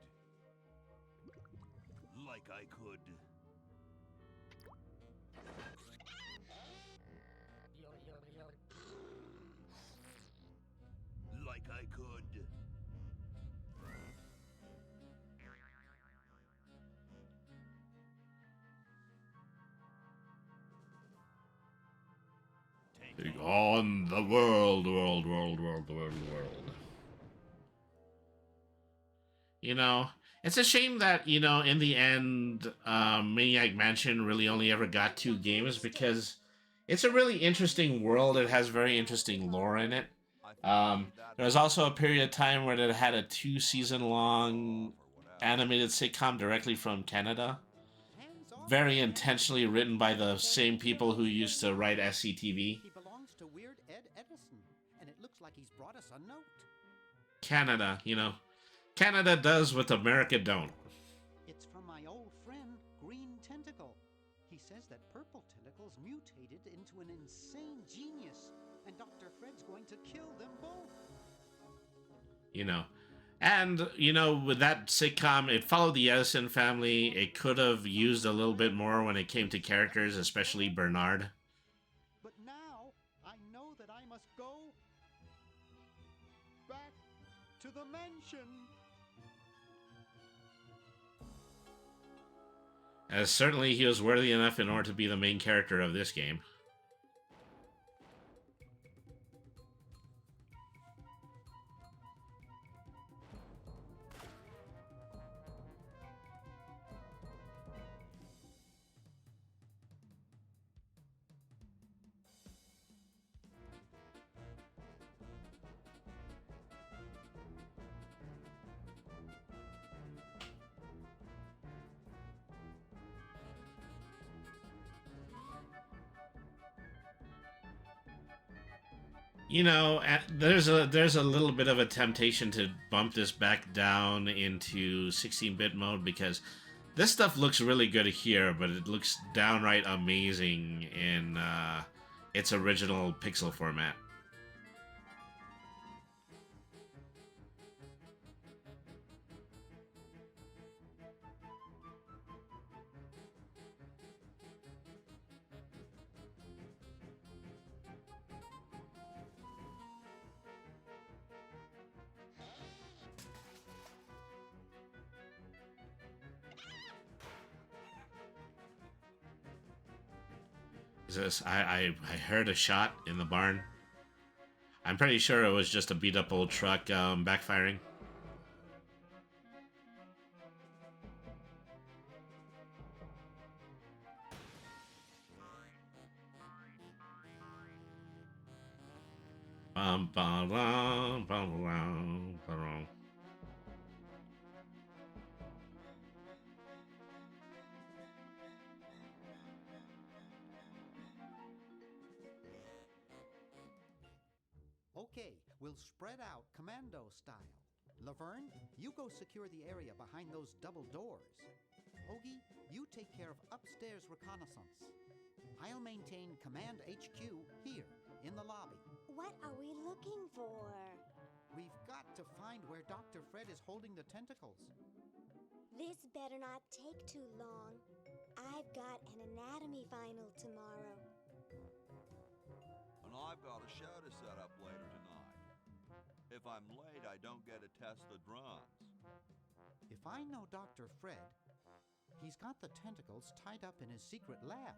Take on the world. It's a shame that, in the end, Maniac Mansion really only ever got 2 games, because it's a really interesting world. It has very interesting lore in it. There was also a period of time where it had a 2-season-long animated sitcom directly from Canada. Very intentionally written by the same people who used to write SCTV. He belongs to Weird Ed Edison, and it looks like he's brought us a note. Canada, Canada does what America don't. It's from my old friend, Green Tentacle. He says that Purple Tentacle's mutated into an insane genius, and Dr. Fred's going to kill them both. And, with that sitcom, it followed the Edison family. It could have used a little bit more when it came to characters, especially Bernard. But now, to the mansion. As certainly he was worthy enough in order to be the main character of this game. You know, there's a little bit of a temptation to bump this back down into 16-bit mode because this stuff looks really good here, but it looks downright amazing in its original pixel format. Is this? I heard a shot in the barn. I'm pretty sure it was just a beat up old truck backfiring. Bum, bum, bum, bum, bum, bum. Okay, we'll spread out commando style. Laverne, you go secure the area behind those double doors. Ogie, you take care of upstairs reconnaissance. I'll maintain Command HQ here, in the lobby. What are we looking for? We've got to find where Dr. Fred is holding the tentacles. This better not take too long. I've got an anatomy final tomorrow. And I've got a show to set up later tonight. If I'm late, I don't get to test the drums. If I know Dr. Fred, he's got the tentacles tied up in his secret lab.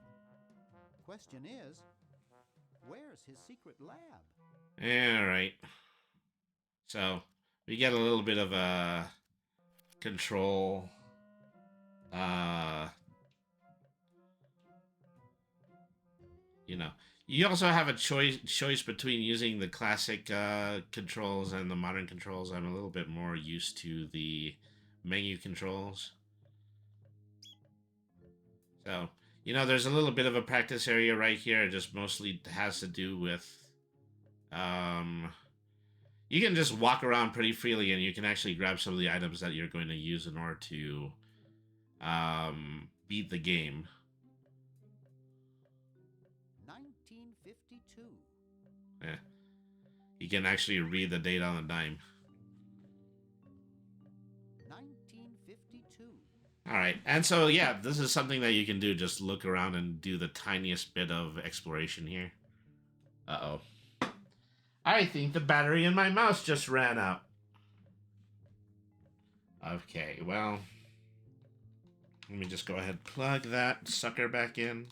Question is, where's his secret lab? All right. So we get a little bit of a control. You know, you also have a choice between using the classic controls and the modern controls. I'm a little bit more used to the menu controls. So, you know, there's a little bit of a practice area right here. It just mostly has to do with, you can just walk around pretty freely and you can actually grab some of the items that you're going to use in order to beat the game. 1952. Yeah. You can actually read the date on the dime. 1952. All right. And so, yeah, this is something that you can do. Just look around and do the tiniest bit of exploration here. Uh-oh. I think the battery in my mouse just ran out. Okay, well, let me just go ahead and plug that sucker back in.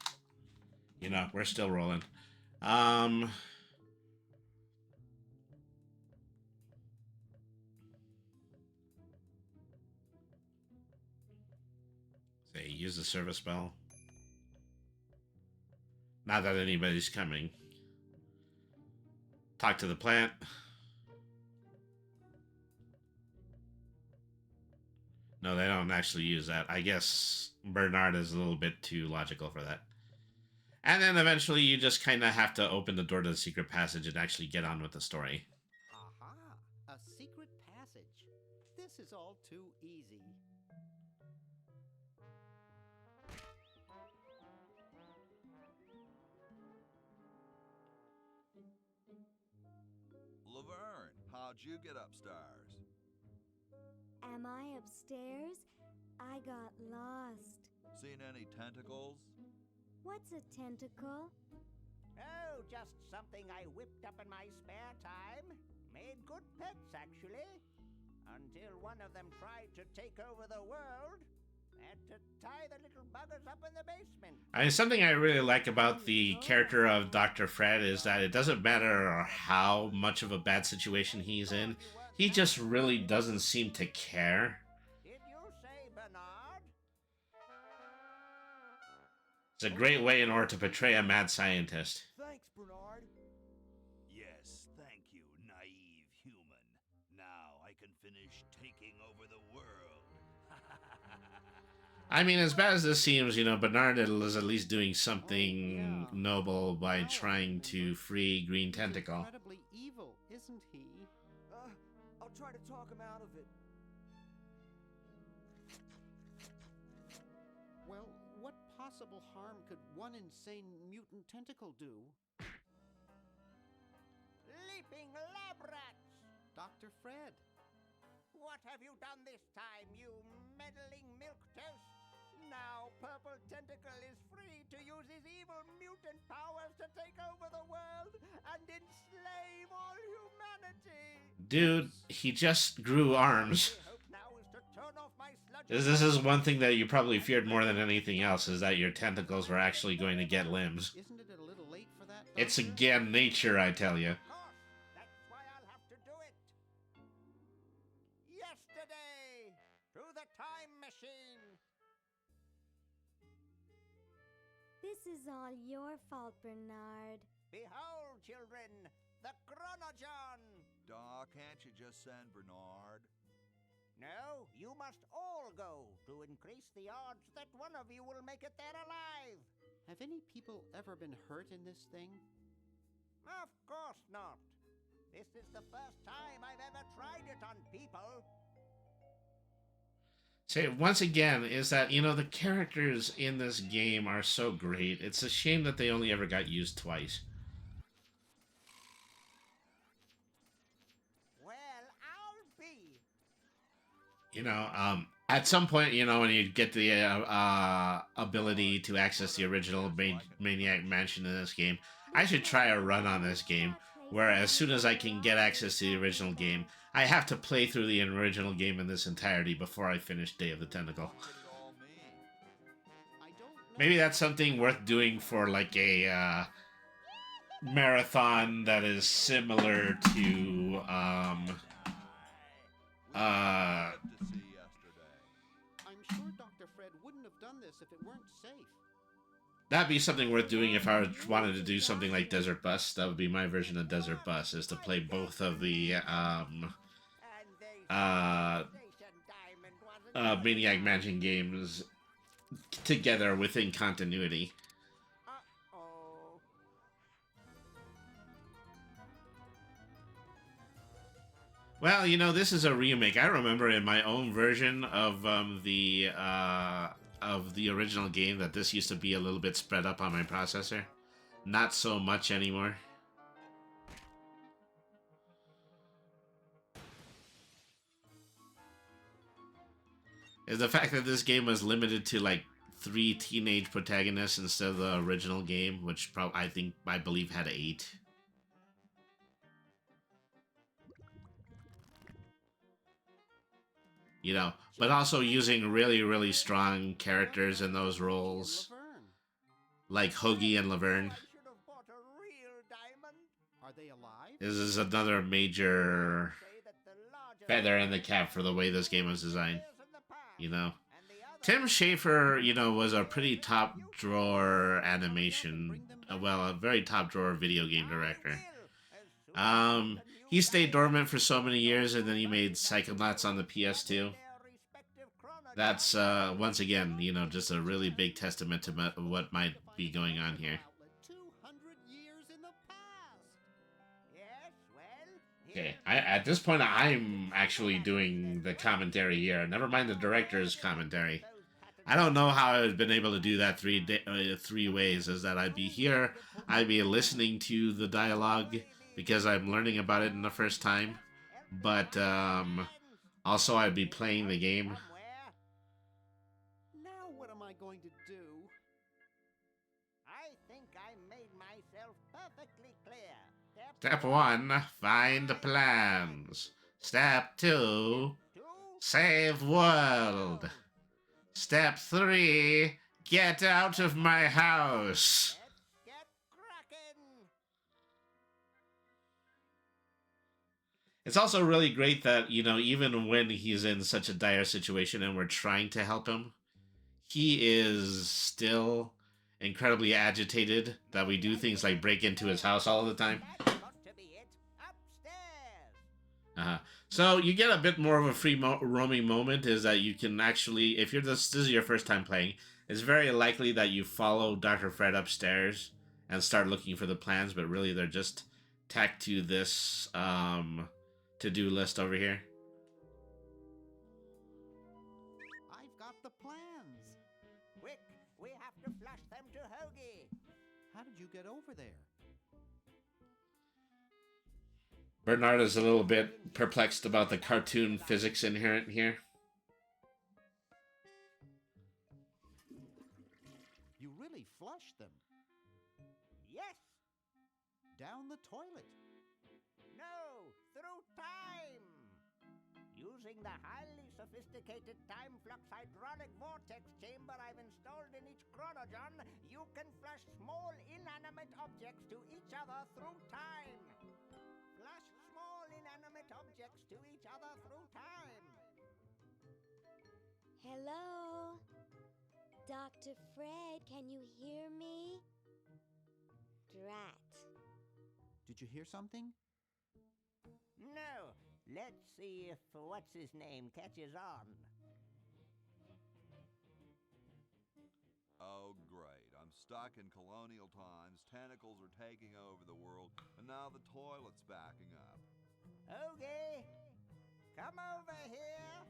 You know, we're still rolling. Say, use the service bell. Not that anybody's coming. Talk to the plant. No, they don't actually use that. I guess Bernard is a little bit too logical for that. And then eventually you just kind of have to open the door to the secret passage and actually get on with the story. Aha! A secret passage. This is all too easy. Laverne, how'd you get upstairs? Am I upstairs? I got lost. Seen any tentacles? What's a tentacle? Oh, just something I whipped up in my spare time. Made good pets, actually. until one of them tried to take over the world. Had to tie the little buggers up in the basement. Something I really like about the character of Dr. Fred is that it doesn't matter how much of a bad situation he's in, he just really doesn't seem to care. Did you say Bernard? It's a great way in order to portray a mad scientist. Thanks, Bernard. Yes, thank you, naive human. Now I can finish taking over the world. I mean, as bad as this seems, Bernard is at least doing something noble by trying to free Green Tentacle. Incredibly evil, isn't he? I'll try to talk him out of it. Well, what possible harm could one insane mutant tentacle do? Leaping lab rats! Dr. Fred. What have you done this time, you meddling milk toast? Now Purple Tentacle is free to use his evil mutant powers to take over the world and enslave all humanity. Dude, he just grew arms. My hope now is to turn off my sludge. This is one thing that you probably feared more than anything else, is that your tentacles were actually going to get limbs. Isn't it a little late for that, It's Doctor? again nature, I tell you. Of course, that's why I'll have to do it. Yesterday, through the time machine. This is all your fault, Bernard. Behold, children, the Chronogon. Doc, can't you just send Bernard? No, you must all go to increase the odds that one of you will make it there alive. Have any people ever been hurt in this thing? Of course not. This is the first time I've ever tried it on people. Say, once again, is that, the characters in this game are so great. It's a shame that they only ever got used twice. Well, I'll be. At some point, when you get the ability to access the original Maniac Mansion in this game, I should try a run on this game, where as soon as I can get access to the original game, I have to play through the original game in this entirety before I finish Day of the Tentacle. What did it all mean? I don't know. Maybe that's something worth doing for, like, a marathon that is similar to, We had to see yesterday. I'm sure Dr. Fred wouldn't have done this if it weren't safe. That'd be something worth doing if I wanted to do something like Desert Bus. That would be my version of Desert Bus, is to play both of the Maniac Mansion games together within continuity. Uh-oh. Well, this is a remake. I remember in my own version of the original game that this used to be a little bit spread up on my processor. Not so much anymore. Is the fact that this game was limited to like 3 teenage protagonists instead of the original game, which I believe had 8. But also using really, really strong characters in those roles, Laverne. like Hoagie and Laverne. I should have bought a real diamond. Are they alive? This is another major Say that the larger feather in the cap for the way this game was designed. years in the past, You know, and the other Tim Schafer, was a pretty top drawer animation, a very top drawer video game director. He stayed dormant for so many years, and then he made Psychonauts on the PS2. That's, once again, just a really big testament to what might be going on here. 200 years in the past. Yes, well, Okay, at this point, I'm actually doing the commentary here. Never mind the director's commentary. I don't know how I've been able to do that three ways. Is that I'd be here, I'd be listening to the dialogue because I'm learning about it in the first time, but also I'd be playing the game. Now what am I going to do? I think I made myself perfectly clear. Step 1, find the plans. Step 2, Save world. Step 3, get out of my house. Let's get cracking! It's also really great that, you know, even when he's in such a dire situation and we're trying to help him, he is still incredibly agitated that we do things like break into his house all the time. That's got to be it. Upstairs! Uh-huh. So you get a bit more of a free roaming moment is that you can actually, if you're this is your first time playing, it's very likely that you follow Dr. Fred upstairs and start looking for the plans, but really they're just tacked to this to-do list over here. I've got the plans. Quick, we have to flush them to Hoagie. How did you get over there? Bernard is a little bit perplexed about the cartoon physics inherent here. You really flushed them. Yes! Down the toilet. No! Through time! Using the highly sophisticated time flux hydraulic vortex chamber I've installed in each chronogon, you can flush small inanimate objects to each other through time. Flush small inanimate objects to each other through time. Hello? Dr. Fred, can you hear me? Drat. Did you hear something? No. Let's see if what's-his-name catches on. Oh, great. I'm stuck in colonial times, tentacles are taking over the world, and now the toilet's backing up. Okay, come over here.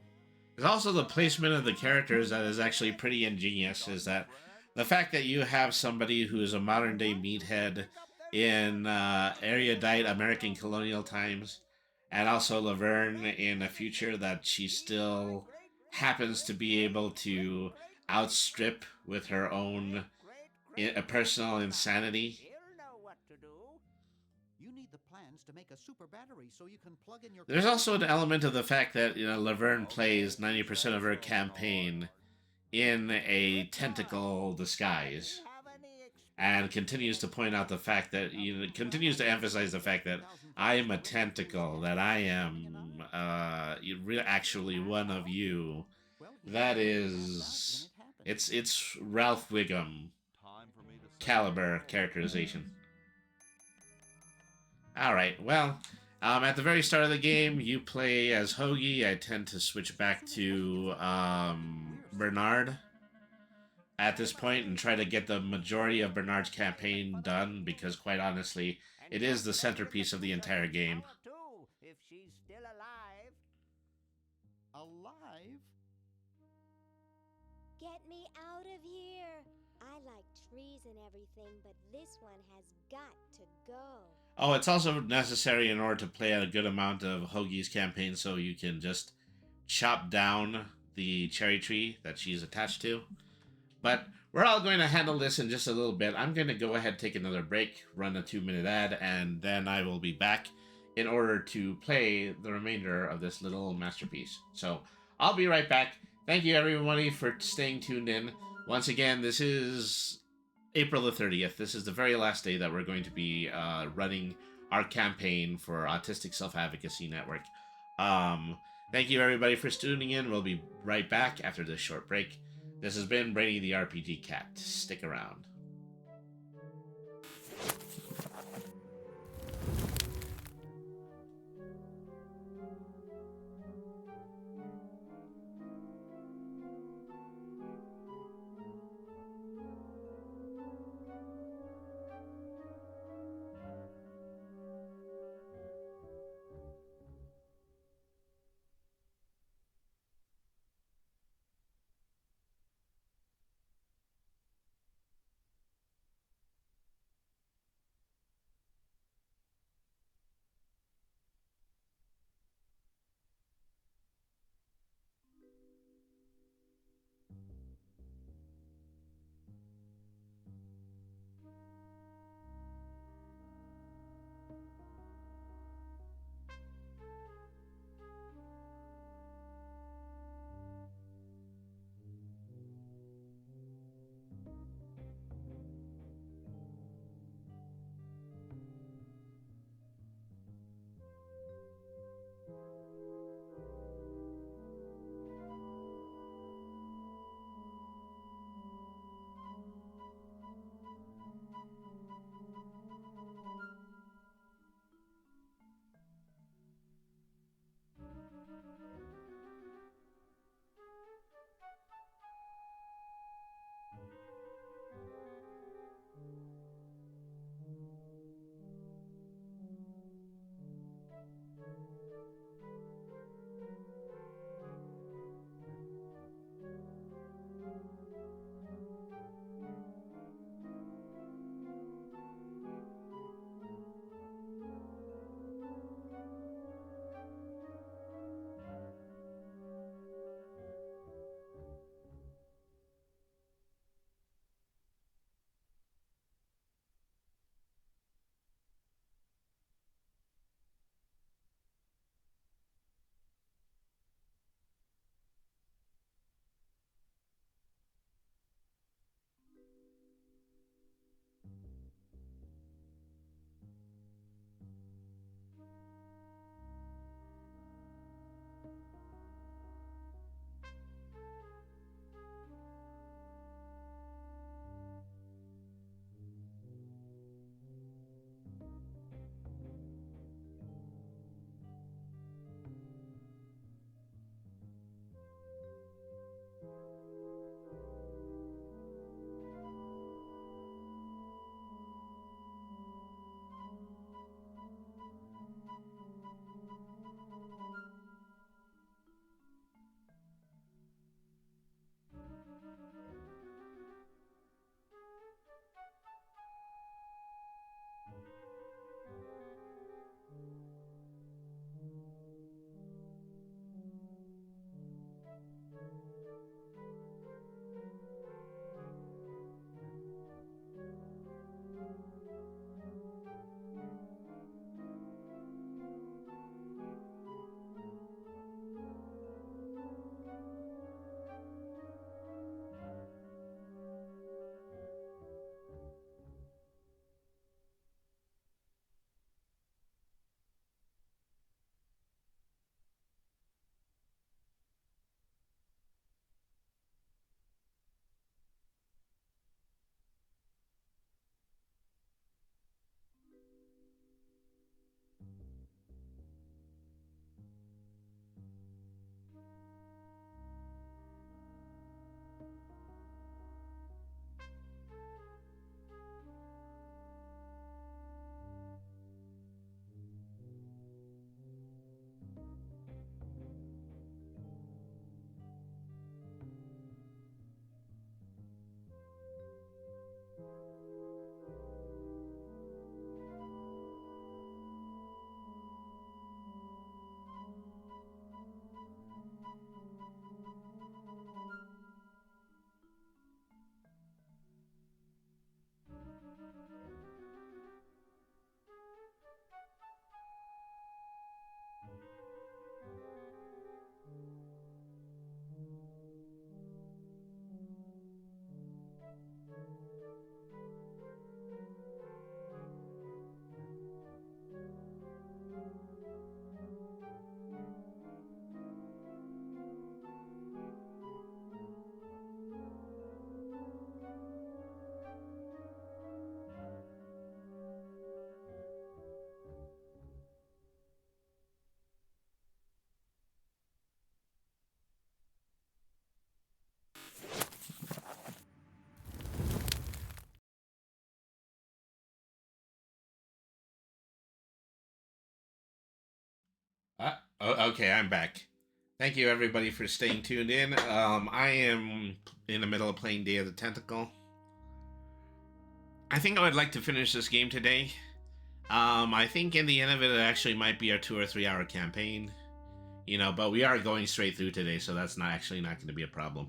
There's also the placement of the characters that is actually pretty ingenious, is that the fact that you have somebody who is a modern-day meathead in erudite American colonial times, and also Laverne in a future that she still happens to be able to outstrip with her own personal insanity. He'll know what to do. You need the plans to make a super battery so you can plug in your... There's also an element of the fact that, you know, Laverne plays 90% of her campaign in a tentacle disguise, and continues to point out the fact that, you know, continues to emphasize the fact that I am a tentacle, that I am actually one of you. That is, it's Ralph Wiggum caliber characterization. All right, well, at the very start of the game, you play as Hoagie. I tend to switch back to Bernard at this point and try to get the majority of Bernard's campaign done, because quite honestly, it is the centerpiece of the entire game. If she's still alive. Alive? Get me out of here. I like trees and everything, but this one has got to go. Oh, it's also necessary in order to play a good amount of Hoagie's campaign, so you can just chop down the cherry tree that she's attached to. But we're all going to handle this in just a little bit. I'm going to go ahead, take another break, run a 2-minute ad, and then I will be back in order to play the remainder of this little masterpiece. So I'll be right back. Thank you, everybody, for staying tuned in. Once again, this is April the 30th. This is the very last day that we're going to be running our campaign for Autistic Self-Advocacy Network. Thank you, everybody, for tuning in. We'll be right back after this short break. This has been Brady the RPG Cat. Stick around. Okay, I'm back. Thank you, everybody, for staying tuned in. I am in the middle of playing Day of the Tentacle. I think I would like to finish this game today. I think in the end of it, it actually might be a 2 or 3 hour campaign. You know, but we are going straight through today, so that's not going to be a problem.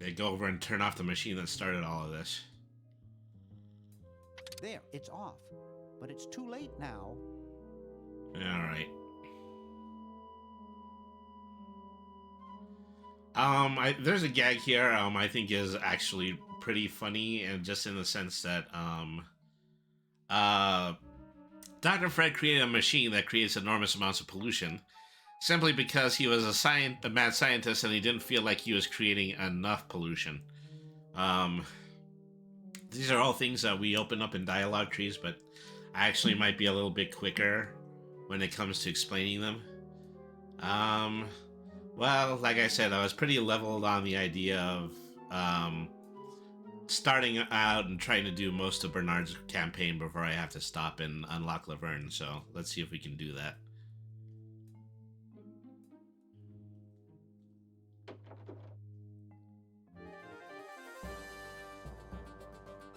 Okay, go over and turn off the machine that started all of this. There, it's off. But it's too late now. Alright. There's a gag here, I think is actually pretty funny, and just in the sense that, Dr. Fred created a machine that creates enormous amounts of pollution, simply because he was a mad scientist and he didn't feel like he was creating enough pollution. These are all things that we open up in dialogue trees, but I actually might be a little bit quicker when it comes to explaining them. Well, like I said, I was pretty leveled on the idea of starting out and trying to do most of Bernard's campaign before I have to stop and unlock Laverne, so let's see if we can do that.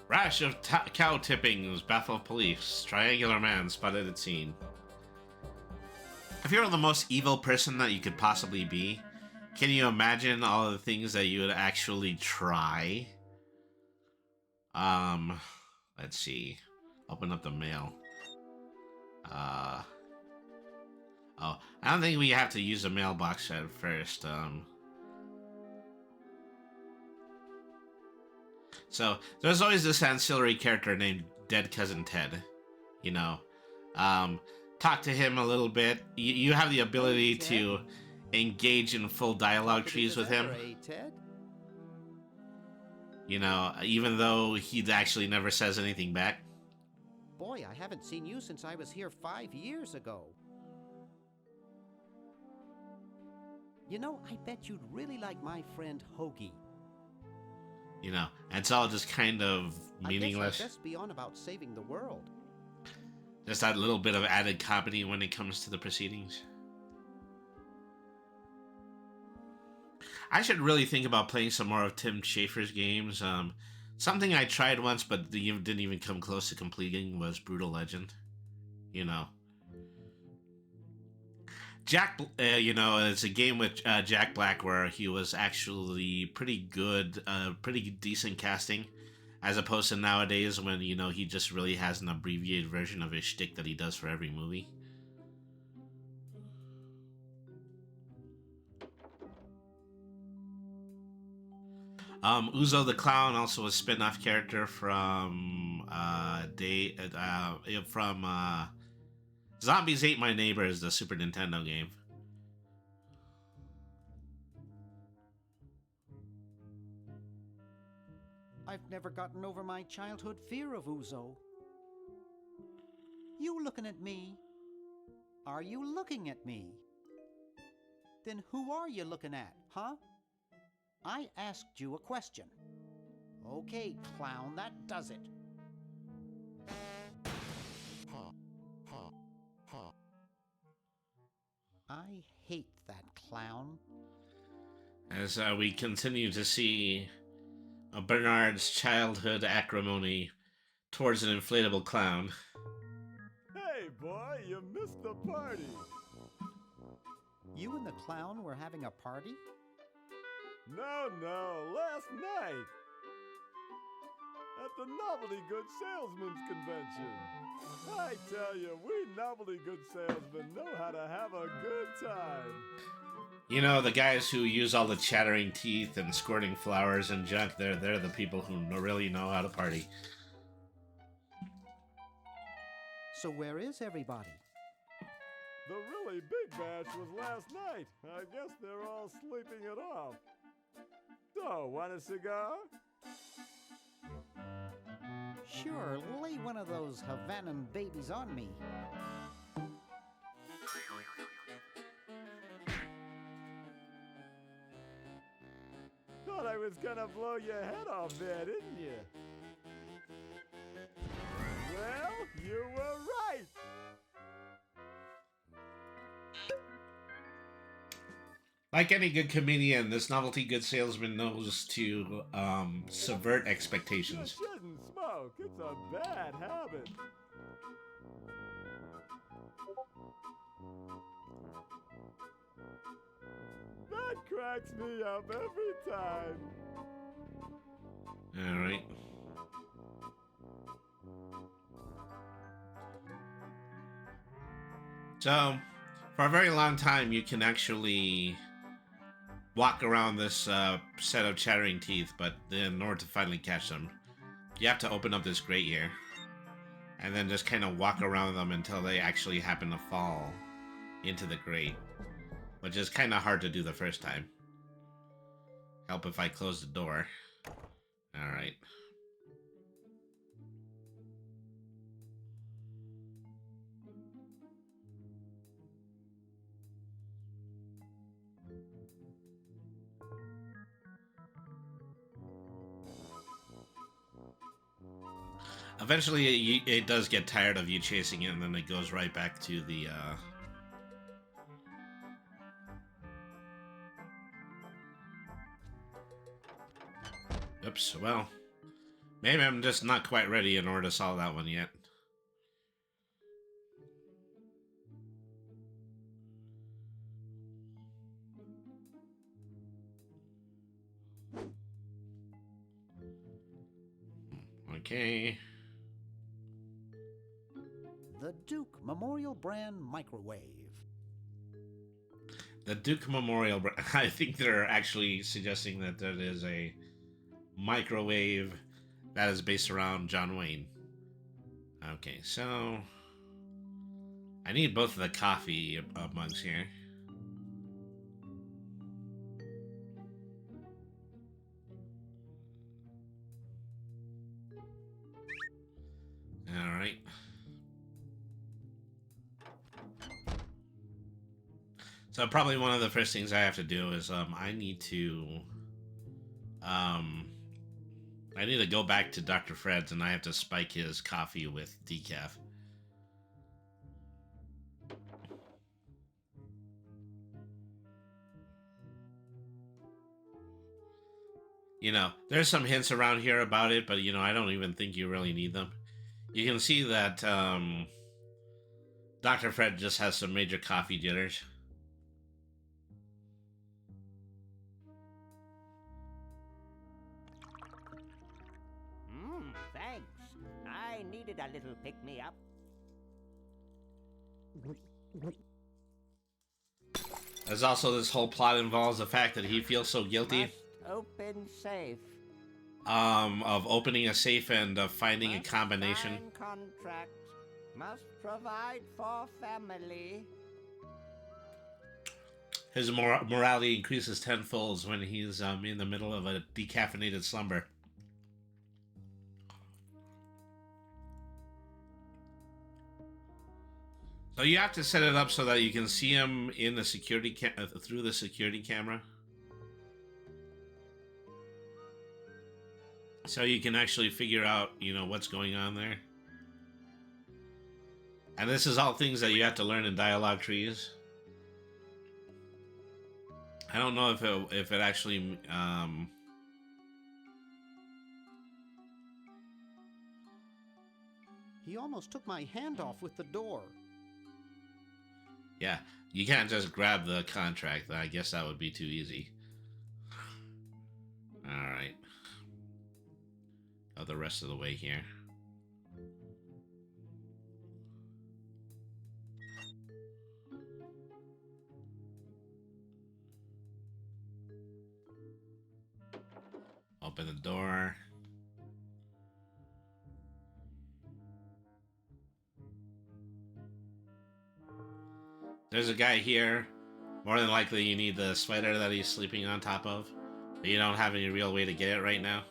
Rash of cow tippings baffle police. Triangular man spotted at scene. If you're the most evil person that you could possibly be, can you imagine all the things that you would actually try? Let's see. Open up the mail. Oh, I don't think we have to use the mailbox at first. So, there's always this ancillary character named Dead Cousin Ted. You know, talk to him a little bit. You have the ability to engage in full dialogue trees with him. Ted? You know, even though he actually never says anything back. Boy, I haven't seen you since I was here 5 years ago. You know, I bet you'd really like my friend Hoagie. You know, it's all just kind of meaningless. I guess I'd best be on about saving the world. Just that little bit of added comedy when it comes to the proceedings. I should really think about playing some more of Tim Schafer's games. Something I tried once but didn't even come close to completing was Brutal Legend. You know. You know, it's a game with Jack Black where he was actually pretty good, pretty decent casting, as opposed to nowadays when, you know, he just really has an abbreviated version of his shtick that he does for every movie. Uzo the Clown, also a spin-off character from Zombies Ate My Neighbors, the Super Nintendo game. I've never gotten over my childhood fear of Uzo. You looking at me? Are you looking at me? Then who are you looking at, huh? I asked you a question. Okay, clown, that does it. I hate that clown. As we continue to see Bernard's childhood acrimony towards an inflatable clown. Hey, boy, you missed the party. You and the clown were having a party? No, last night. At the Novelty Good Salesman's Convention. I tell you, we Novelty Good Salesmen know how to have a good time. You know, the guys who use all the chattering teeth and squirting flowers and junk, they're the people who really know how to party. So where is everybody? The really big bash was last night. I guess they're all sleeping it off. So, want a cigar? Sure, lay one of those Havanan babies on me. Thought I was gonna blow your head off there, didn't you? Well, you were right. Like any good comedian, this novelty good salesman knows to subvert You expectations. shouldn't smoke. It's a bad habit. That cracks me up every time. All right. So, for a very long time, you can actually walk around this set of chattering teeth, but in order to finally catch them, you have to open up this grate here, and then just kind of walk around them until they actually happen to fall into the grate, which is kind of hard to do the first time. Help if I close the door. All right. Eventually, it does get tired of you chasing it, and then it goes right back to the, Oops, well, maybe I'm just not quite ready in order to solve that one yet. Okay. The Duke Memorial Brand Microwave. The Duke Memorial, I think they're actually suggesting that there is a microwave that is based around John Wayne. Okay, so I need both of the coffee mugs here. All right. So probably one of the first things I have to do is I need to go back to Dr. Fred's, and I have to spike his coffee with decaf. You know, there's some hints around here about it, but you know, I don't even think you really need them. You can see that Dr. Fred just has some major coffee jitters. Thanks. I needed a little pick-me-up. There's also this whole plot involves the fact that he feels so guilty. Must open safe. Of opening a safe and of finding a combination. Sign contract. Must provide for family. His morality increases tenfold when he's in the middle of a decaffeinated slumber. So you have to set it up so that you can see him in the security through the security camera. So you can actually figure out, you know, what's going on there. And this is all things that you have to learn in dialogue trees. I don't know if it actually He almost took my hand off with the door. Yeah, you can't just grab the contract. I guess that would be too easy. All right. Go the rest of the way here. Open the door. There's a guy here. More than likely you need the sweater that he's sleeping on top of. But you don't have any real way to get it right now.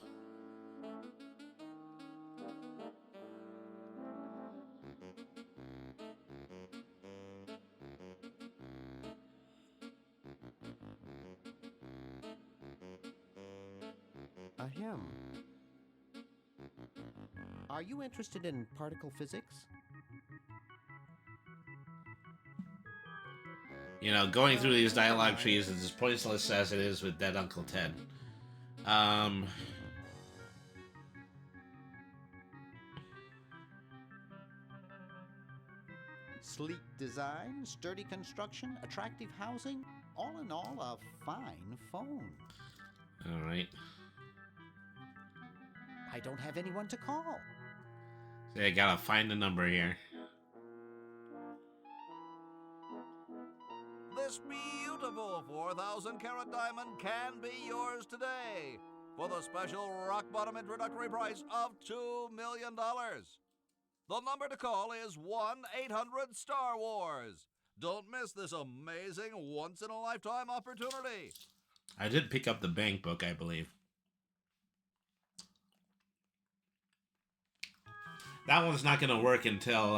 Ahem. Are you interested in particle physics? You know, going through these dialogue trees is as pointless as it is with Dead Uncle Ted. Sleek design, sturdy construction, attractive housing. All in all, a fine phone. All right. I don't have anyone to call. So I gotta find the number here. This beautiful 4,000-carat diamond can be yours today for the special rock-bottom introductory price of $2 million. The number to call is 1-800-STAR-WARS. Don't miss this amazing once-in-a-lifetime opportunity. I did pick up the bank book, I believe. That one's not gonna work until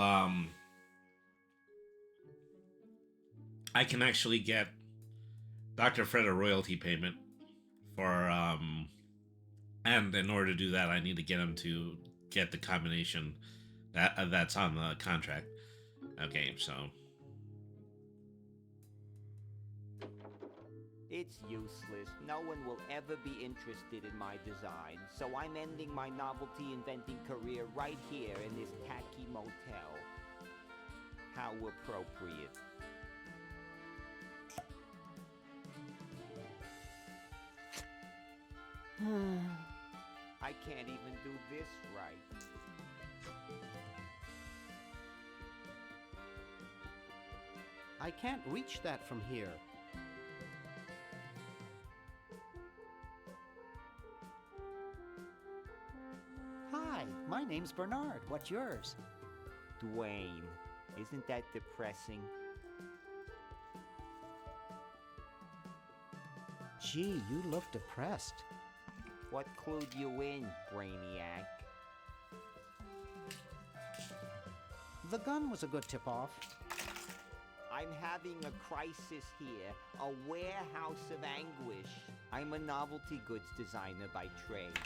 I can actually get Dr. Fred a royalty payment for and in order to do that I need to get him to get the combination that's on the contract. Okay, so It's useless. No one will ever be interested in my design, so I'm ending my novelty inventing career right here in this tacky motel. How appropriate. I can't even do this right. I can't reach that from here. Hi, my name's Bernard. What's yours? Dwayne, isn't that depressing? Gee, you look depressed. What clued you in, Brainiac? The gun was a good tip-off. I'm having a crisis here, a warehouse of anguish. I'm a novelty goods designer by trade.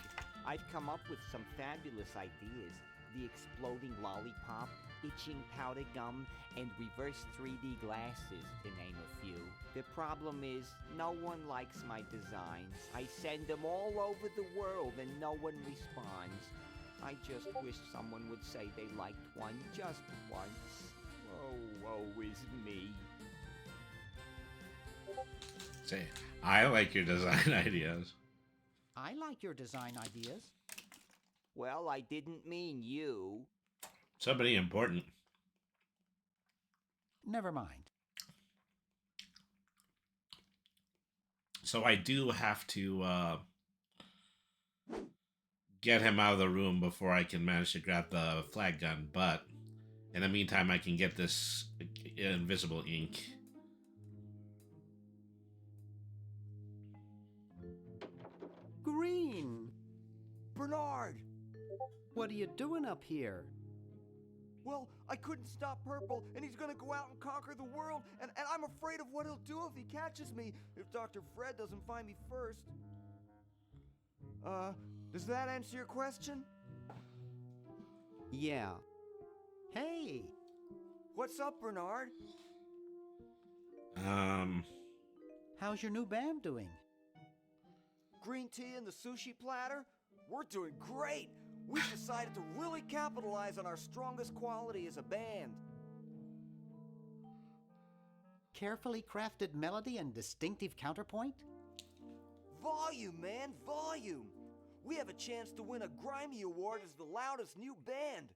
I've come up with some fabulous ideas. The exploding lollipop, itching powder gum, and reverse 3D glasses, to name a few. The problem is, no one likes my designs. I send them all over the world and no one responds. I just wish someone would say they liked one just once. Oh, woe is me. say, I like your design ideas. I like your design ideas. Well, I didn't mean you. Somebody important. Never mind. So I do have to get him out of the room before I can manage to grab the flag gun, but in the meantime I can get this invisible ink. Green! Bernard! What are you doing up here? Well, I couldn't stop Purple, and he's gonna go out and conquer the world, and I'm afraid of what he'll do if he catches me, if Dr. Fred doesn't find me first. Does that answer your question? Yeah. Hey! What's up, Bernard? How's your new band doing? Green tea and the sushi platter? We're doing great! We've decided to really capitalize on our strongest quality as a band. Carefully crafted melody and distinctive counterpoint? Volume, man, volume! We have a chance to win a Grimy Award as the loudest new band.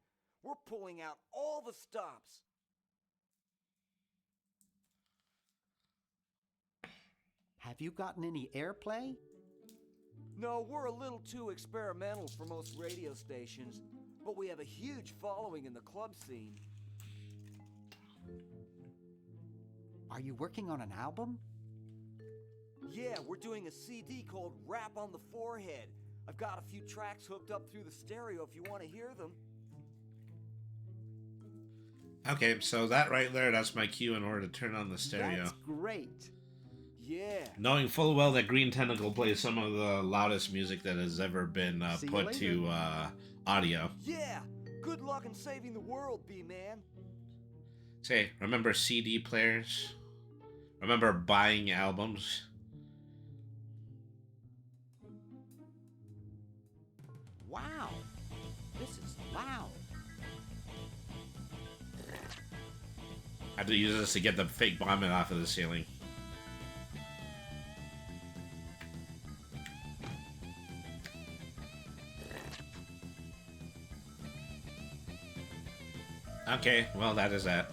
We're pulling out all the stops. Have you gotten any airplay? No, we're a little too experimental for most radio stations, but we have a huge following in the club scene. Are you working on an album? Yeah, we're doing a CD called Rap on the Forehead. I've got a few tracks hooked up through the stereo if you want to hear them. Okay, so that right there, that's my cue in order to turn on the stereo. That's great. Yeah. Knowing full well that Green Tentacle plays some of the loudest music that has ever been put to audio. Yeah. Good luck in saving the world, B-Man. Say, remember CD players? Remember buying albums? Wow, this is loud. I had to use this to get the fake vomit off of the ceiling. Okay, well, that is that.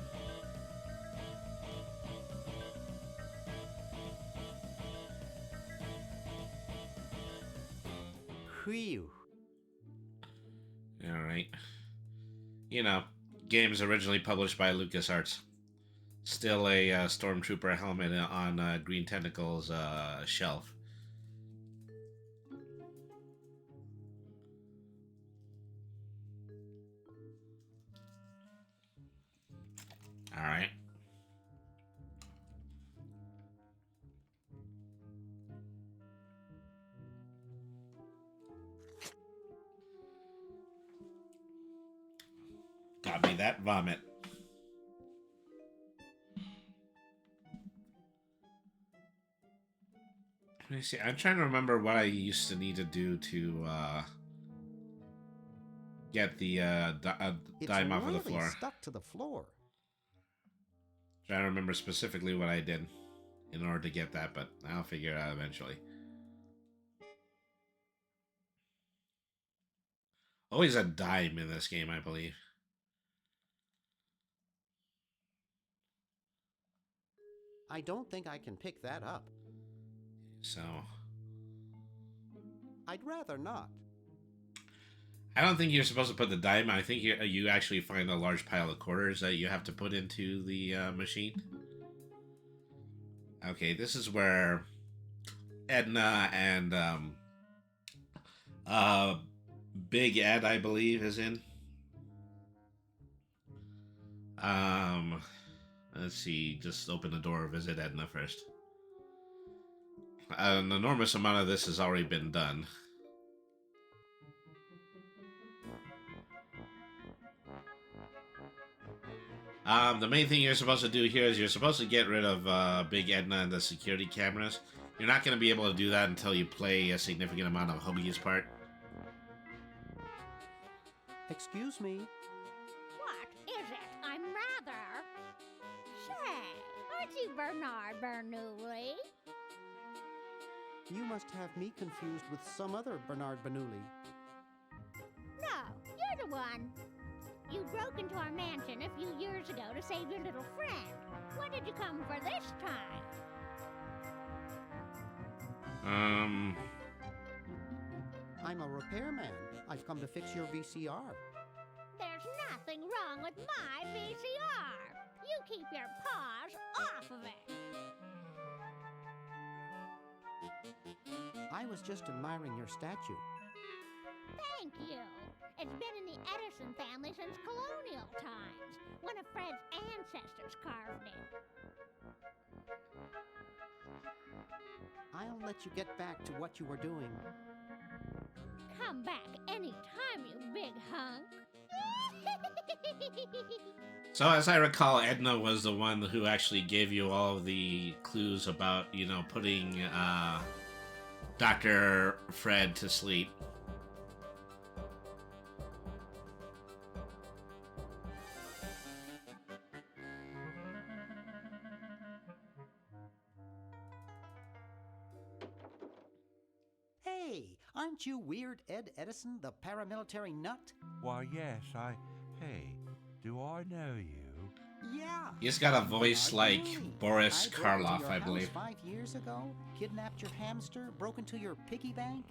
Phew. Alright. You know, games originally published by LucasArts. Still a Stormtrooper helmet on Green Tentacle's shelf. Alright. Got me that vomit. Let me see. I'm trying to remember what I used to need to do to get the dime off of the floor. It's stuck to the floor. Trying to remember specifically what I did in order to get that, but I'll figure it out eventually. Always a dime in this game, I believe. I don't think I can pick that up. So I'd rather not. I don't think you're supposed to put the dime. I think you actually find a large pile of quarters that you have to put into the machine. Okay, this is where Edna and Big Ed, I believe, is in. Let's see. Just open the door. Visit Edna first. An enormous amount of this has already been done. The main thing you're supposed to do here is you're supposed to get rid of Big Edna and the security cameras. You're not going to be able to do that until you play a significant amount of Hoagie's part. Excuse me. What is it? I'm rather... Say, aren't you Bernard Bernoulli? You must have me confused with some other Bernard Bernoulli. No, you're the one. You broke into our mansion a few years ago to save your little friend. What did you come for this time? I'm a repairman. I've come to fix your VCR. There's nothing wrong with my VCR. You keep your paws off of it. I was just admiring your statue. Thank you. It's been in the Edison family since colonial times. One of Fred's ancestors carved it. I'll let you get back to what you were doing. Come back anytime, you big hunk. So as I recall, Edna was the one who actually gave you all of the clues about, you know, putting Dr. Fred to sleep. Hey, aren't you Weird Ed Edison, the paramilitary nut? Why, yes, Hey, do I know you? Yeah. He's got a voice like Boris Karloff, I I believe. 5 years ago, kidnapped your hamster, broke into your piggy bank.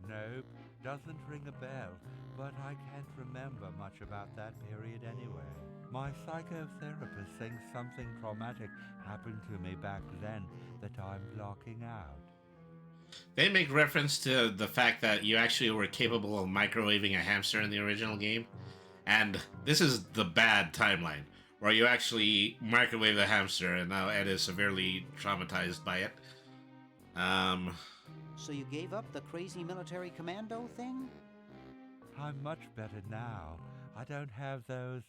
Nope, doesn't ring a bell, but I can't remember much about that period anyway. My psychotherapist thinks something traumatic happened to me back then that I'm blocking out. They make reference to the fact that you actually were capable of microwaving a hamster in the original game. And this is the bad timeline, where you actually microwave the hamster, and now Ed is severely traumatized by it. So you gave up the crazy military commando thing? I'm much better now. I don't have those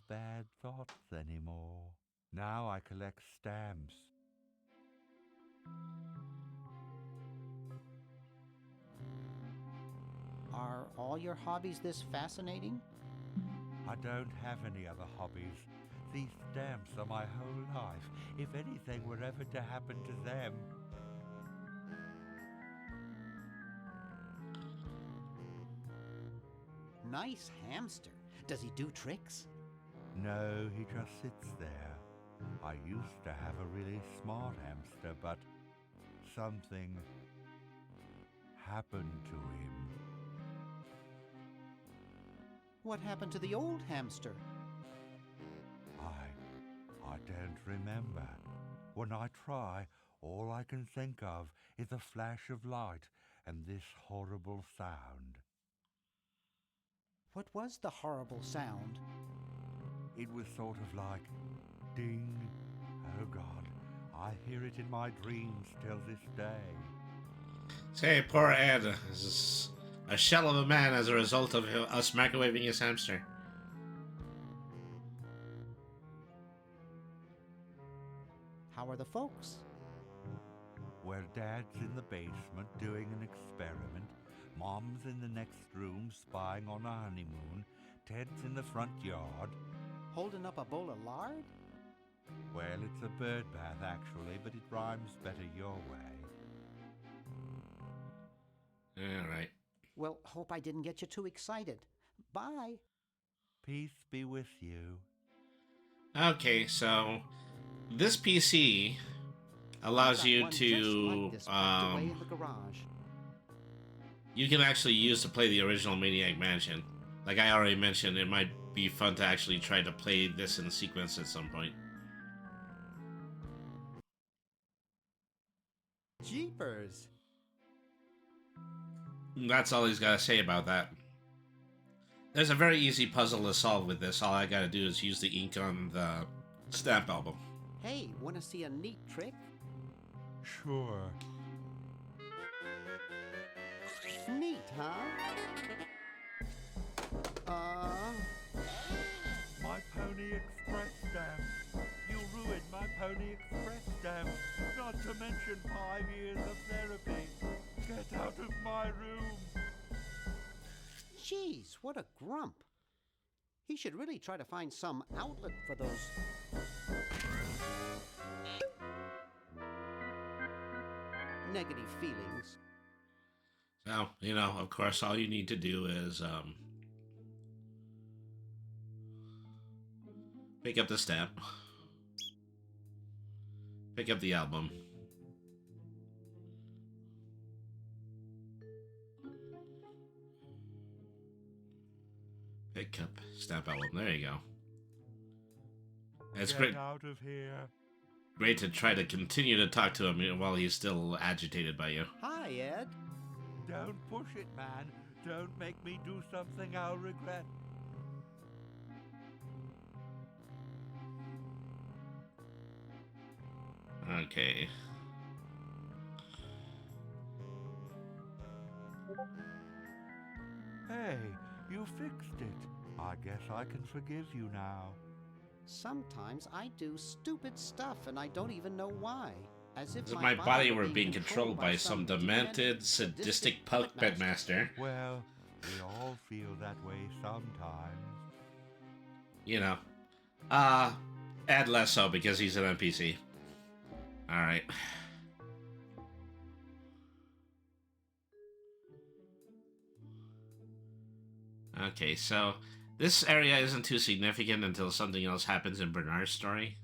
bad thoughts anymore. Now I collect stamps. Are all your hobbies this fascinating? I don't have any other hobbies. These stamps are my whole life. If anything were ever to happen to them... Nice hamster. Does he do tricks? No, he just sits there. I used to have a really smart hamster, but something happened to him. What happened to the old hamster? I don't remember. When I try, all I can think of is a flash of light and this horrible sound. What was the horrible sound? It was sort of like ding. Oh God, I hear it in my dreams till this day. Say, poor Ed is a shell of a man as a result of us microwaving his hamster. How are the folks? Well, Dad's in the basement doing an experiment. Mom's in the next room spying on a honeymoon. Ted's in the front yard. Holding up a bowl of lard? Well, it's a bird bath, actually, but it rhymes better your way. All right. Well, hope I didn't get you too excited. Bye. Peace be with you. Okay, so this PC allows you to you can actually use to play the original Maniac Mansion. Like I already mentioned, it might be fun to actually try to play this in sequence at some point. Jeepers. That's all he's got to say about that. There's a very easy puzzle to solve with this. All I got to do is use the ink on the stamp album. Hey, want to see a neat trick? Sure. Neat, huh? My Pony Express stamp. You ruined my Pony Express stamp. Not to mention 5 years of therapy. Get out of my room. Jeez, what a grump. He should really try to find some outlet for those negative feelings. So, you know, of course, all you need to do is pick up the stamp, pick up the album, pick up stamp album. There you go. It's great. Get out of here. Great to try to continue to talk to him while he's still agitated by you. Hi, Ed. Don't push it, man. Don't make me do something I'll regret. Okay. Hey, you fixed it. I guess I can forgive you now. Sometimes I do stupid stuff and I don't even know why. As if As if my body were being controlled by some demented, sadistic puppet master. Well, we all feel that way sometimes. You know. Ed less so because he's an NPC. Alright. Okay, so this area isn't too significant until something else happens in Bernard's story.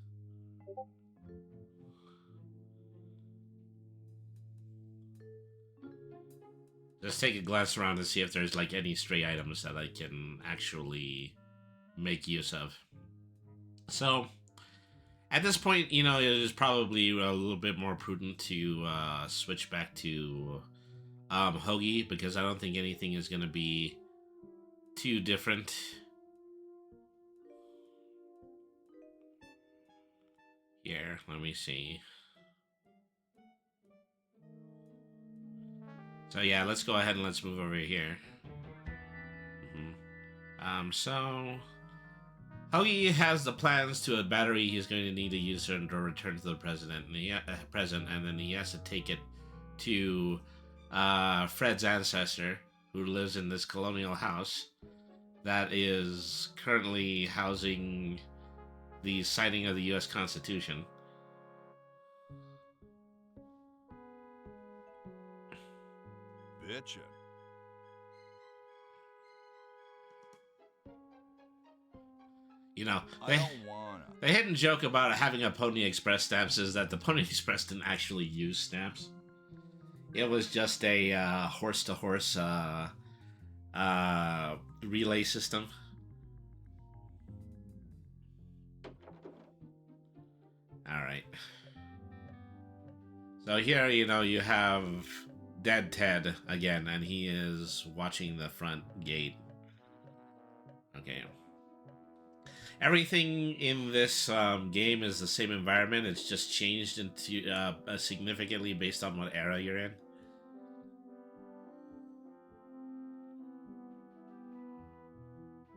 Just take a glance around to see if there's like any stray items that I can actually make use of. So, at this point, you know, it is probably a little bit more prudent to switch back to Hoagie, because I don't think anything is going to be too different. Here, let me see. So yeah, let's go ahead and let's move over here. So Hoagie has the plans to a battery he's going to need to use to return to the president, and and then he has to take it to Fred's ancestor, who lives in this colonial house that is currently housing the signing of the U.S. Constitution. Bitchin'. You know, I don't wanna. the hidden joke about having a Pony Express stamps is that the Pony Express didn't actually use stamps. It was just a horse-to-horse relay system. Alright. So here, you know, you have Dead Ted again, and he is watching the front gate. Okay. Everything in this game is the same environment. It's just changed into significantly based on what era you're in.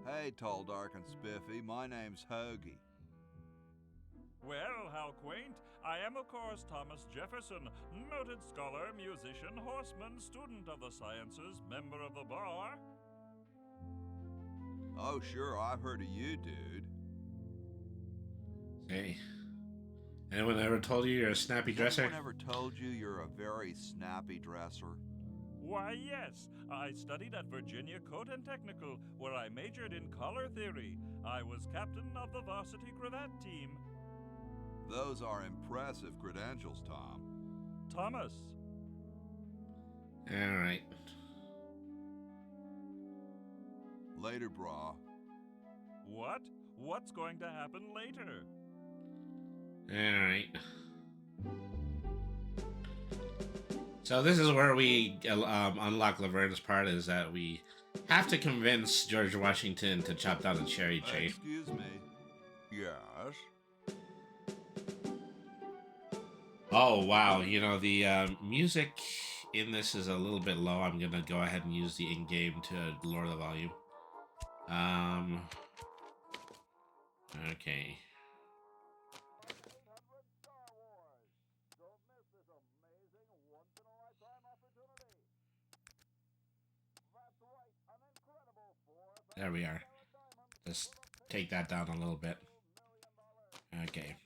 Hey, tall, dark, and spiffy. My name's Hoagie. Well, how quaint. I am, of course, Thomas Jefferson, noted scholar, musician, horseman, student of the sciences, member of the bar. Oh, sure, I've heard of you, dude. Hey. Anyone ever told you you're a snappy dresser? Anyone ever told you you're a very snappy dresser? Why, yes. I studied at Virginia Coat and Technical, where I majored in color theory. I was captain of the varsity cravat team. Those are impressive credentials, Tom. Thomas. Alright. Later, brah. What? What's going to happen later? Alright. So this is where we unlock Laverne's part, is that we have to convince George Washington to chop down a cherry tree. Excuse me. Yes? Oh, wow. You know, the music in this is a little bit low. I'm going to go ahead and use the in-game to lower the volume. Okay. There we are. Just take that down a little bit. Okay.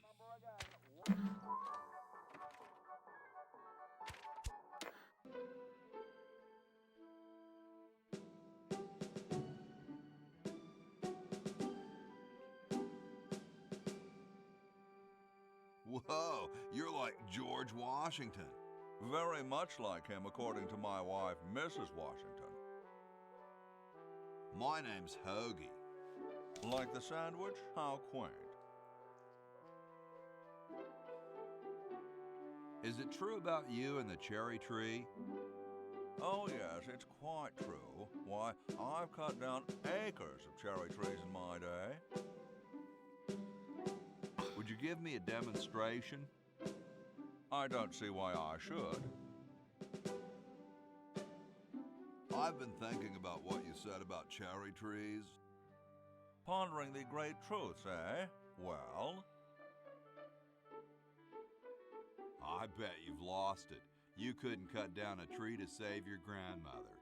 Whoa, you're like George Washington. Very much like him, according to my wife, Mrs. Washington. My name's Hoagie. Like the sandwich? How quaint. Is it true about you and the cherry tree? Oh yes, it's quite true. Why, I've cut down acres of cherry trees in my day. Would you give me a demonstration? I don't see why I should. I've been thinking about what you said about cherry trees. Pondering the great truths, eh? Well? I bet you've lost it. You couldn't cut down a tree to save your grandmother.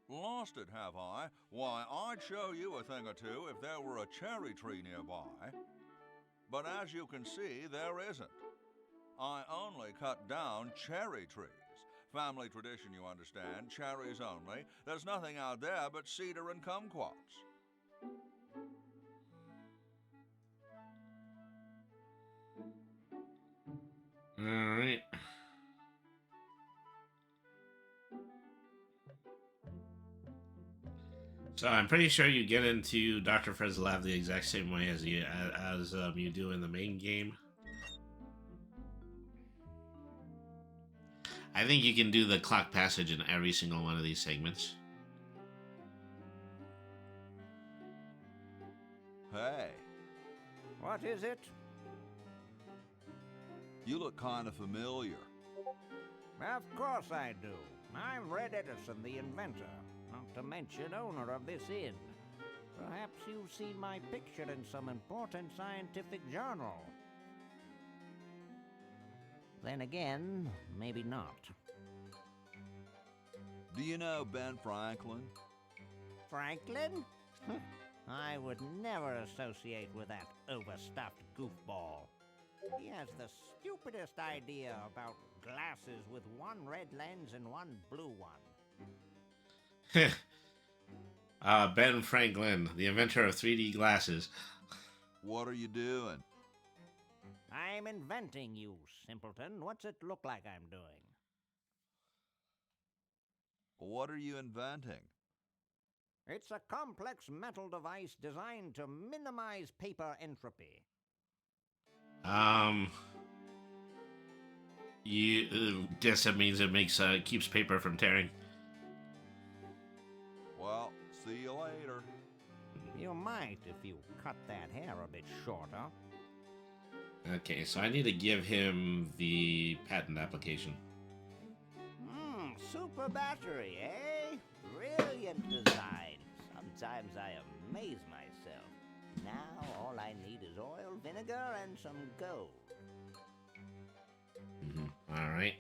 Lost it, have I? Why, I'd show you a thing or two if there were a cherry tree nearby. But as you can see, there isn't. I only cut down cherry trees. Family tradition, you understand. Cherries only. There's nothing out there but cedar and kumquats. Alright. So I'm pretty sure you get into Dr. Fred's lab the exact same way as you do in the main game. I think you can do the clock passage in every single one of these segments. Hey. What is it? You look kind of familiar. Of course I do. I'm Red Edison, the inventor, not to mention owner of this inn. Perhaps you've seen my picture in some important scientific journal. Then again, maybe not. Do you know Ben Franklin? Franklin? I would never associate with that overstuffed goofball. He has the stupidest idea about glasses with one red lens and one blue one. Ben Franklin, the inventor of 3D glasses. What are you doing? I'm inventing, you simpleton. What's it look like I'm doing? What are you inventing? It's a complex metal device designed to minimize paper entropy. You guess that means it makes keeps paper from tearing. Well, see you later. You might if you cut that hair a bit shorter. Okay, so I need to give him the patent application. Super battery, eh? Brilliant design. Sometimes I amaze myself. Now all I need is oil, vinegar, and some gold. All right.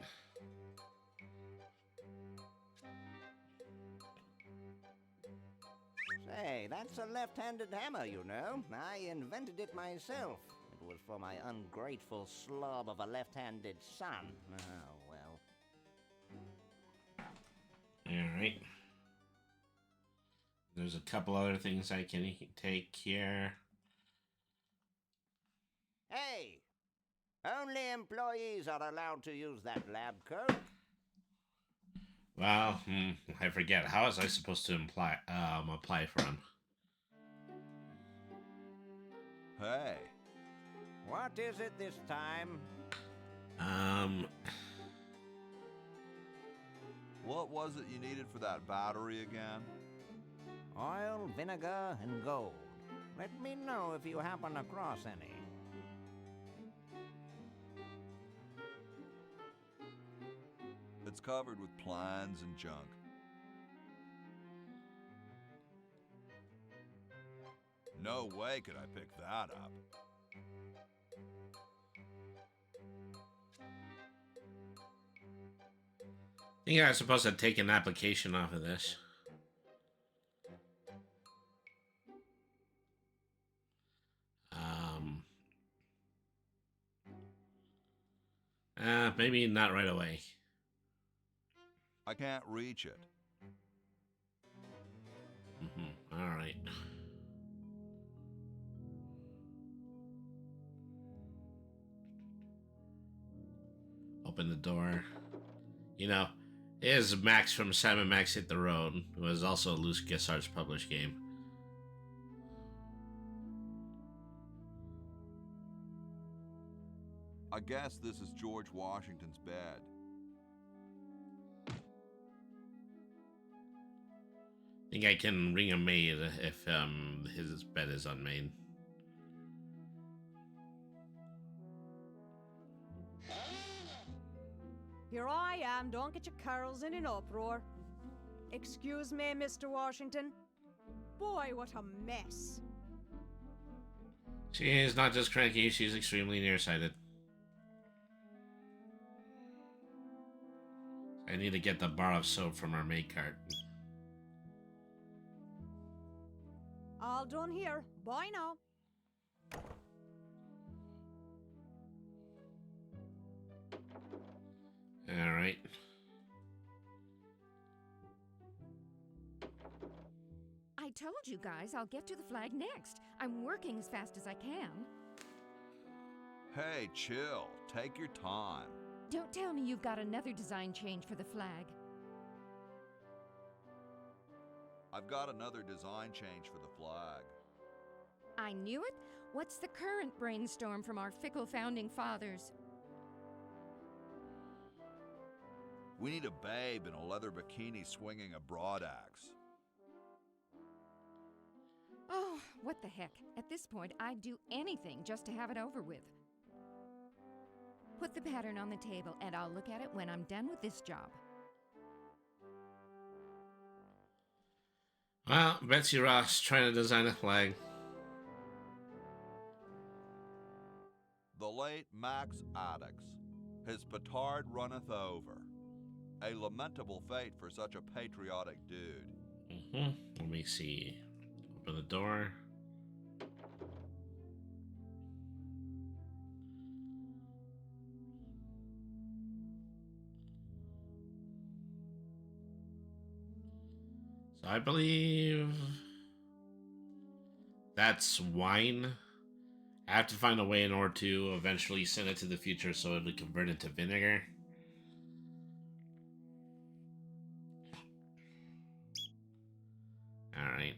Say, that's a left-handed hammer, you know. I invented it myself. It was for my ungrateful slob of a left-handed son. Oh, well. All right. There's a couple other things I can take here. Hey! Only employees are allowed to use that lab coat. Well, I forget. How was I supposed to apply for him? Hey. What is it this time? What was it you needed for that battery again? Oil, vinegar, and gold. Let me know if you happen across any. It's covered with plans and junk. No way could I pick that up. I think I was supposed to take an application off of this. Maybe not right away. I can't reach it. All right. Open the door. You know, here's Max from Simon Max Hit the Road, who was also a Loose Arts published game. I guess this is George Washington's bed. I think I can ring a maid if his bed is unmade. Here I am, don't get your carols in an uproar. Excuse me, Mr. Washington. Boy, what a mess. She is not just cranky, she's extremely nearsighted. I need to get the bar of soap from our maid cart. All done here. Bye now. All right. I told you guys I'll get to the flag next. I'm working as fast as I can. Hey, chill. Take your time. Don't tell me you've got another design change for the flag. I've got another design change for the flag. I knew it. What's the current brainstorm from our fickle founding fathers? We need a babe in a leather bikini swinging a broadaxe. Oh, what the heck. At this point, I'd do anything just to have it over with. Put the pattern on the table and I'll look at it when I'm done with this job. Well, Betsy Ross trying to design a flag. The late Max Addix. His petard runneth over. A lamentable fate for such a patriotic dude. Let me see. Open the door. So I believe that's wine. I have to find a way in order to eventually send it to the future so it would convert into vinegar. Alright.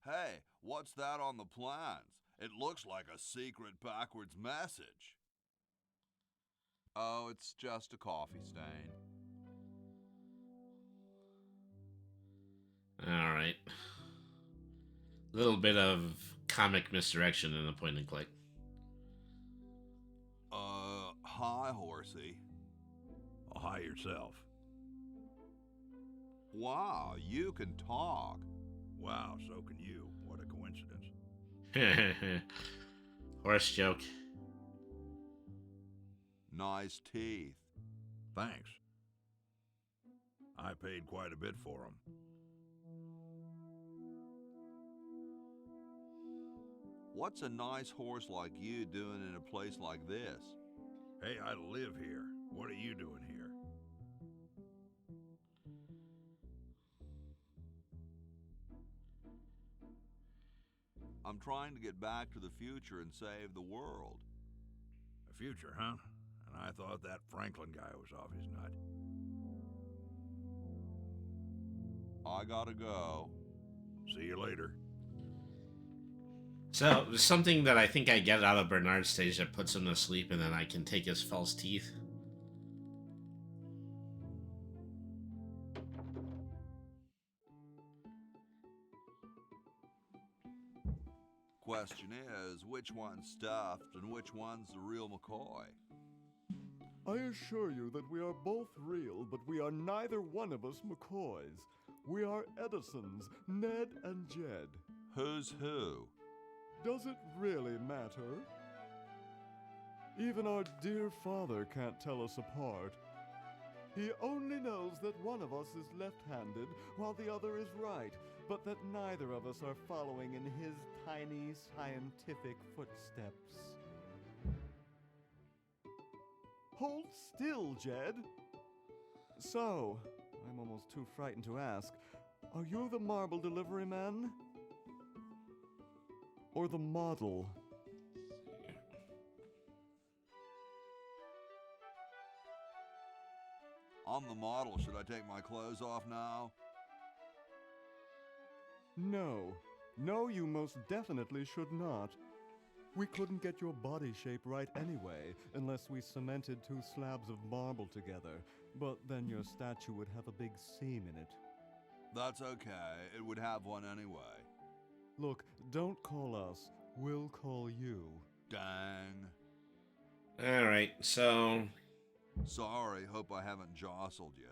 Hey, what's that on the plans? It looks like a secret backwards message. Oh, it's just a coffee stain. Alright. A little bit of comic misdirection in a point and click. Hi, horsey. Oh, hi yourself. Wow, you can talk. Wow, so can you. What a coincidence. Horse joke. Nice teeth. Thanks. I paid quite a bit for them. What's a nice horse like you doing in a place like this? Hey, I live here. What are you doing here? I'm trying to get back to the future and save the world. The future, huh? And I thought that Franklin guy was off his nut. I gotta go. See you later. So, there's something that I think I get out of Bernard's stage that puts him to sleep, and then I can take his false teeth. Question is, which one's stuffed and which one's the real McCoy? I assure you that we are both real, but we are neither one of us McCoys. We are Edisons, Ned and Jed. Who's who? Does it really matter? Even our dear father can't tell us apart. He only knows that one of us is left-handed while the other is right, but that neither of us are following in his tiny scientific footsteps. Hold still, Jed. So, I'm almost too frightened to ask, are you the marble delivery man? Or the model? I'm the model. Should I take my clothes off now? No. No, you most definitely should not. We couldn't get your body shape right anyway, unless we cemented two slabs of marble together. But then your statue would have a big seam in it. That's okay. It would have one anyway. Look, don't call us. We'll call you. Dang. Alright, so... Sorry, hope I haven't jostled you.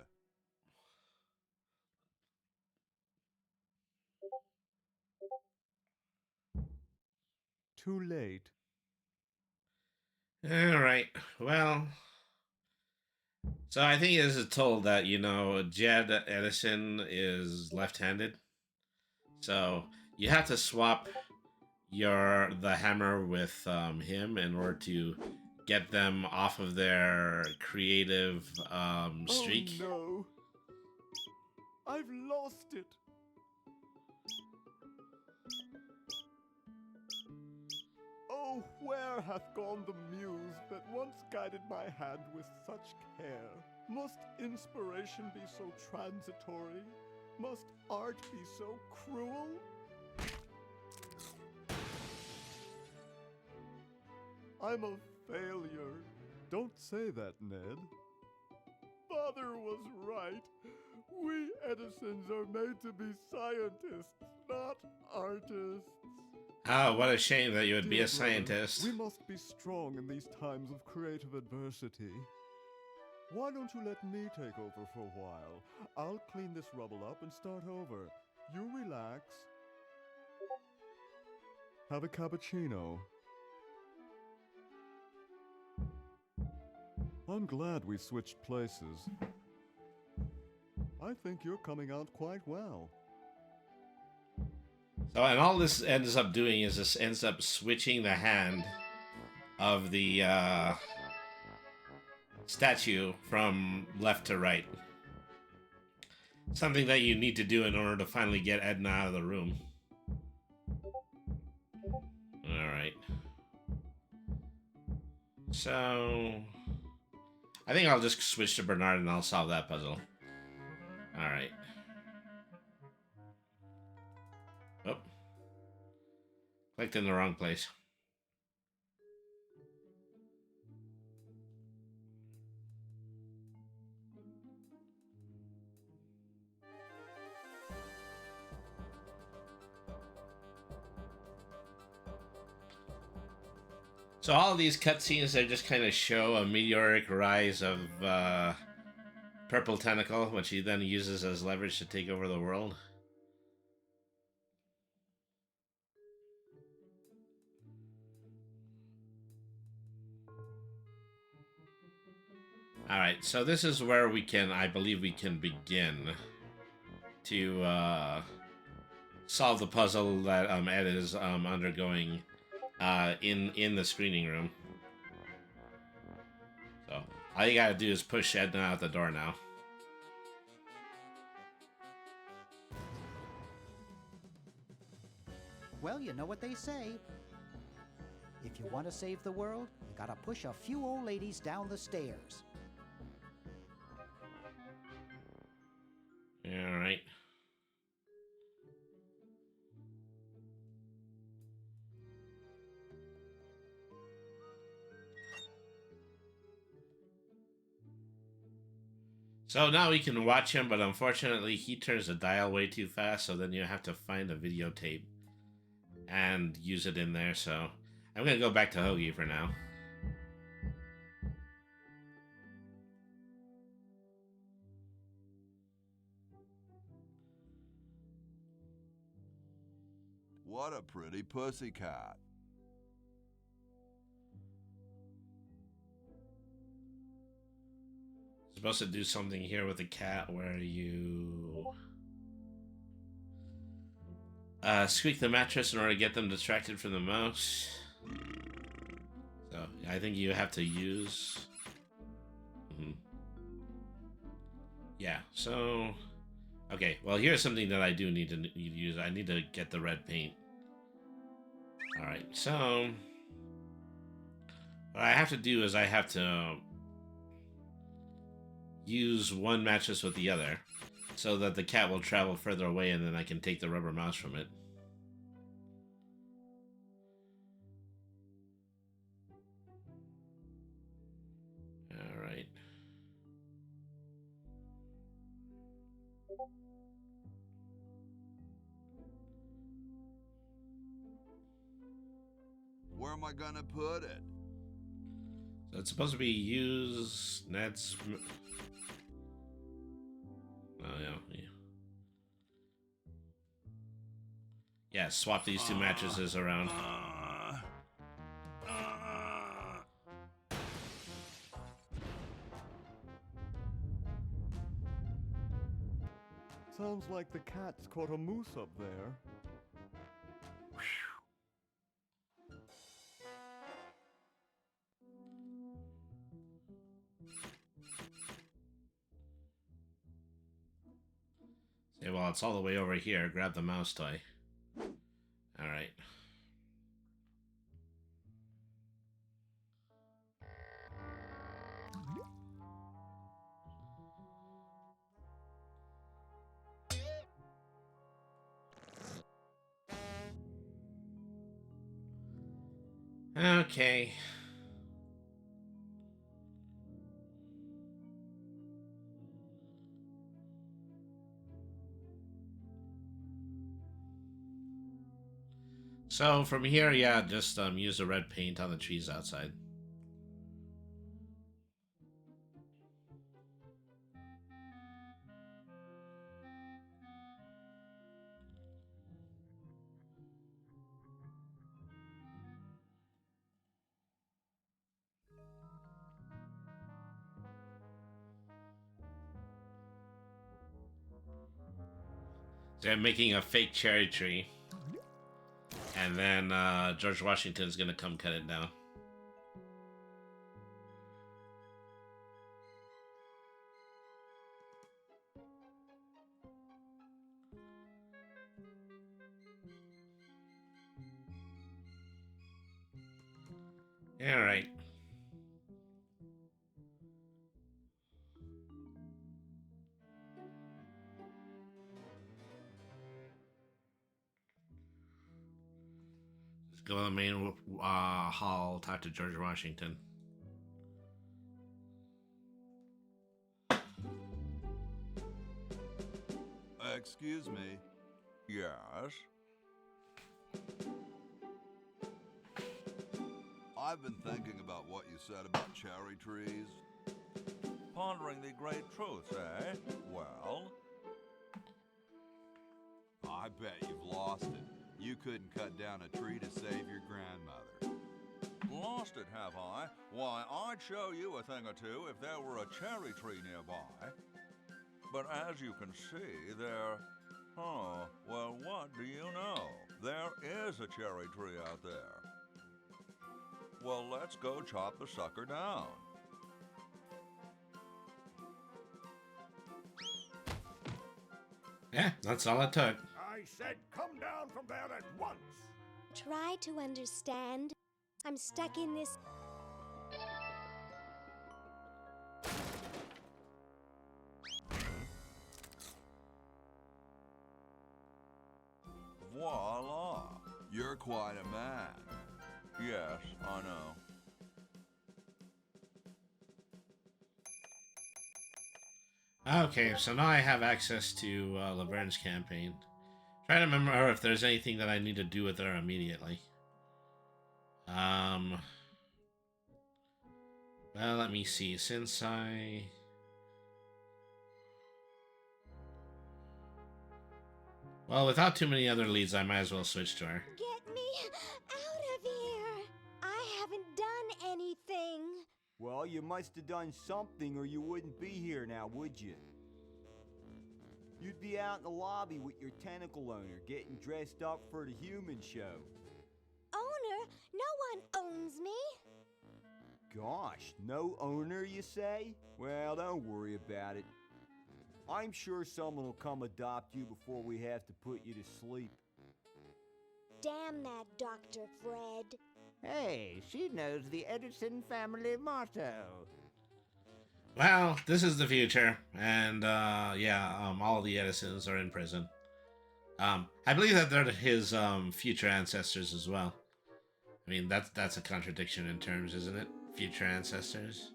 Too late. Alright, well... So I think it is told that, you know, Jed Edison is left-handed. So you have to swap the hammer with him in order to get them off of their creative streak. Oh no! I've lost it! Oh, where hath gone the muse that once guided my hand with such care? Must inspiration be so transitory? Must art be so cruel? I'm a failure. Don't say that, Ned. Father was right. We Edisons are made to be scientists, not artists. Oh, what a shame that you would be Dear a brother, scientist. we must be strong in these times of creative adversity. Why don't you let me take over for a while? I'll clean this rubble up and start over. You relax. Have a cappuccino. I'm glad we switched places. I think you're coming out quite well. So, and all this ends up doing is this ends up switching the hand of the statue from left to right. Something that you need to do in order to finally get Edna out of the room. Alright. So, I think I'll just switch to Bernard and I'll solve that puzzle. Alright. Oh. Clicked in the wrong place. So all of these cutscenes, they just kind of show a meteoric rise of Purple Tentacle, which he then uses as leverage to take over the world. Alright, so this is where we can, I believe we can begin to solve the puzzle that Ed is undergoing in the screening room. So, all you gotta do is push Edna out the door now. Well, you know what they say. If you want to save the world, you gotta push a few old ladies down the stairs. Alright. So now we can watch him, but unfortunately he turns the dial way too fast, so then you have to find a videotape and use it in there, so I'm gonna go back to Hoagie for now. What a pretty pussycat. Supposed to do something here with the cat where you squeak the mattress in order to get them distracted from the mouse. So I think you have to use. Yeah. So okay. Well, here's something that I do need to use. I need to get the red paint. All right. So what I have to do is I have to use one mattress with the other so that the cat will travel further away and then I can take the rubber mouse from it. Alright. Where am I gonna put it? So it's supposed to be use Ned's. Oh yeah. Yeah, swap these two mattresses around. Sounds like the cat's caught a moose up there. Okay, well, it's all the way over here. Grab the mouse toy. Alright. Okay. So from here, yeah, just use the red paint on the trees outside. They're making a fake cherry tree. And then George Washington's gonna come cut it down. Alright. Let's go to the main hall, talk to George Washington. Excuse me. Yes? I've been thinking about what you said about cherry trees. Pondering the great truths, eh? Well? I bet you've lost it. You couldn't cut down a tree to save your grandmother. Lost it, have I? Why, I'd show you a thing or two if there were a cherry tree nearby. But as you can see, there... Oh, well, what do you know? There is a cherry tree out there. Well, let's go chop the sucker down. Yeah, that's all it took. I said come down from there at once. Try to understand. I'm stuck in this. Voila! You're quite a man. Yes, I know. Okay, so now I have access to Laverne's campaign. Try to remember if there's anything that I need to do with her immediately. Well, let me see. Since I... Well, without too many other leads, I might as well switch to her. Get me out of here! I haven't done anything. Well, you must have done something or you wouldn't be here now, would you? You'd be out in the lobby with your tentacle owner, getting dressed up for the human show. Owner? No one owns me. Gosh, no owner, you say? Well, don't worry about it. I'm sure someone will come adopt you before we have to put you to sleep. Damn that Dr. Fred. Hey, she knows the Edison family motto. Well, this is the future, and yeah, all of the Edisons are in prison. I believe that they're his future ancestors as well. I mean, that's a contradiction in terms, isn't it? Future ancestors.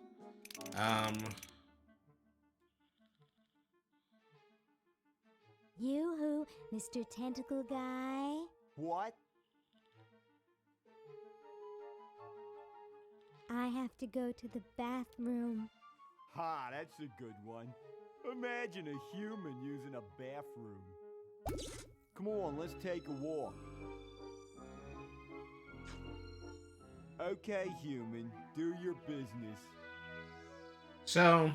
You who, Mr. Tentacle Guy? What? I have to go to the bathroom. Ha, that's a good one. Imagine a human using a bathroom. Come on, let's take a walk. Okay, human, do your business. So,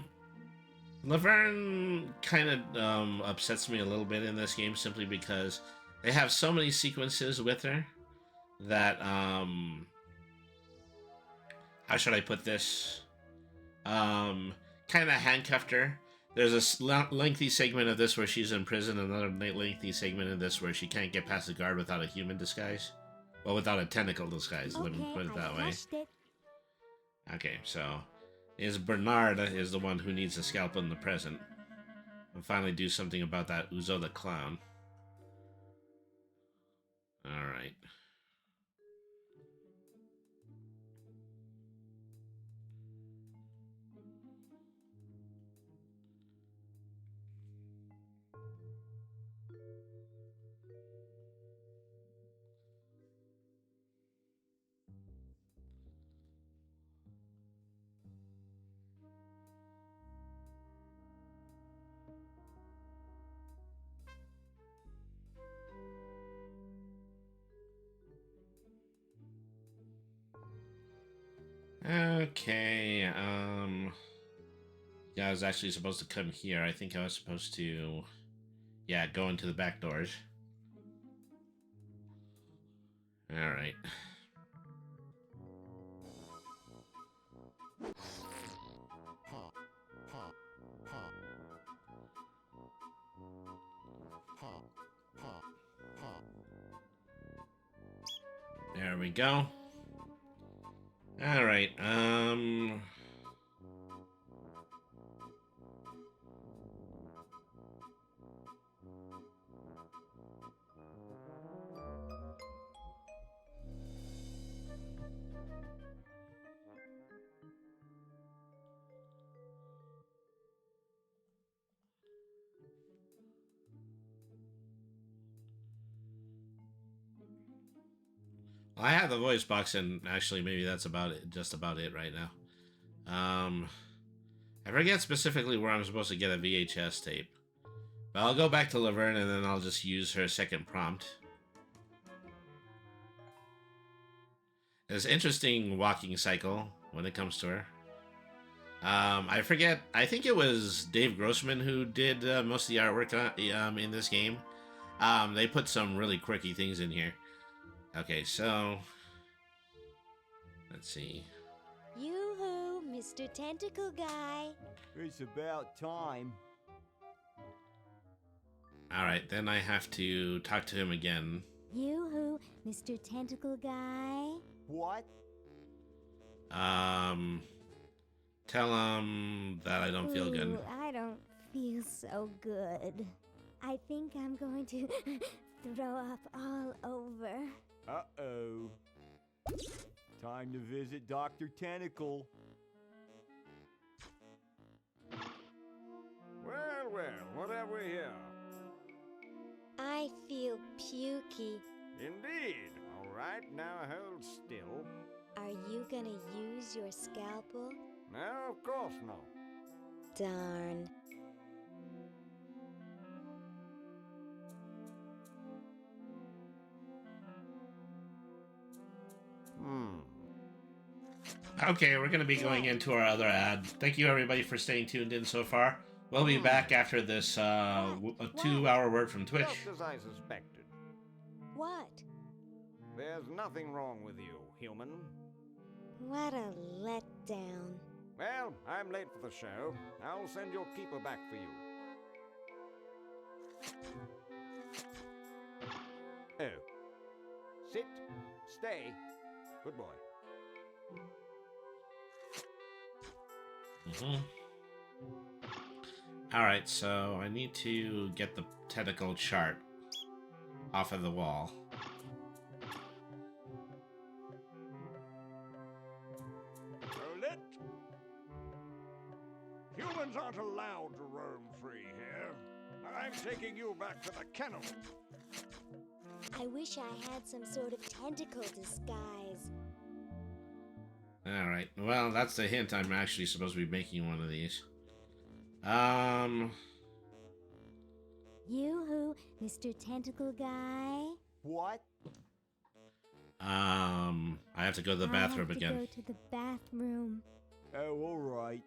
Laverne kind of upsets me a little bit in this game simply because they have so many sequences with her that, how should I put this? Kind of handcuffed her. There's a lengthy segment of this where she's in prison, another lengthy segment of this where she can't get past the guard without a human disguise. Well, without a tentacle disguise, let me put it that way. Okay, so Bernard is the one who needs a scalpel in the present. And finally do something about that Uzo the clown. Alright. Okay, yeah, I was actually supposed to come here. I think I was supposed to, yeah, go into the back doors. Alright. There we go. Alright, I have the voice box, and actually maybe that's about it, just about it right now. I forget specifically where I'm supposed to get a VHS tape. But I'll go back to Laverne, and then I'll just use her second prompt. There's interesting walking cycle when it comes to her. I forget, I think it was Dave Grossman who did most of the artwork in this game. They put some really quirky things in here. Okay, so let's see. Yoo-hoo, Mr. Tentacle Guy. It's about time. Alright, then I have to talk to him again. Yoo-hoo, Mr. Tentacle Guy. What? Tell him that I don't feel good. Ooh, I don't feel so good. I think I'm going to throw up all over. Uh-oh. Time to visit Dr. Tentacle. Well, well, what have we here? I feel pukey. Indeed. All right, now hold still. Are you gonna use your scalpel? No, of course not. Darn. Okay, we're going to be going into our other ad. Thank you, everybody, for staying tuned in so far. We'll be back after this a 2-hour word from Twitch. Just as I suspected. What? There's nothing wrong with you, human. What a letdown. Well, I'm late for the show. I'll send your keeper back for you. Oh. Sit. Stay. Good boy. Alright, so I need to get the tentacle chart off of the wall. Hold it. Humans aren't allowed to roam free here. I'm taking you back to the kennel. I wish I had some sort of tentacle disguise. Alright, well, that's the hint. I'm actually supposed to be making one of these. Yoo-hoo, Mr. Tentacle Guy. What? I have to go to the bathroom again. I have to go to the bathroom. Oh, all right.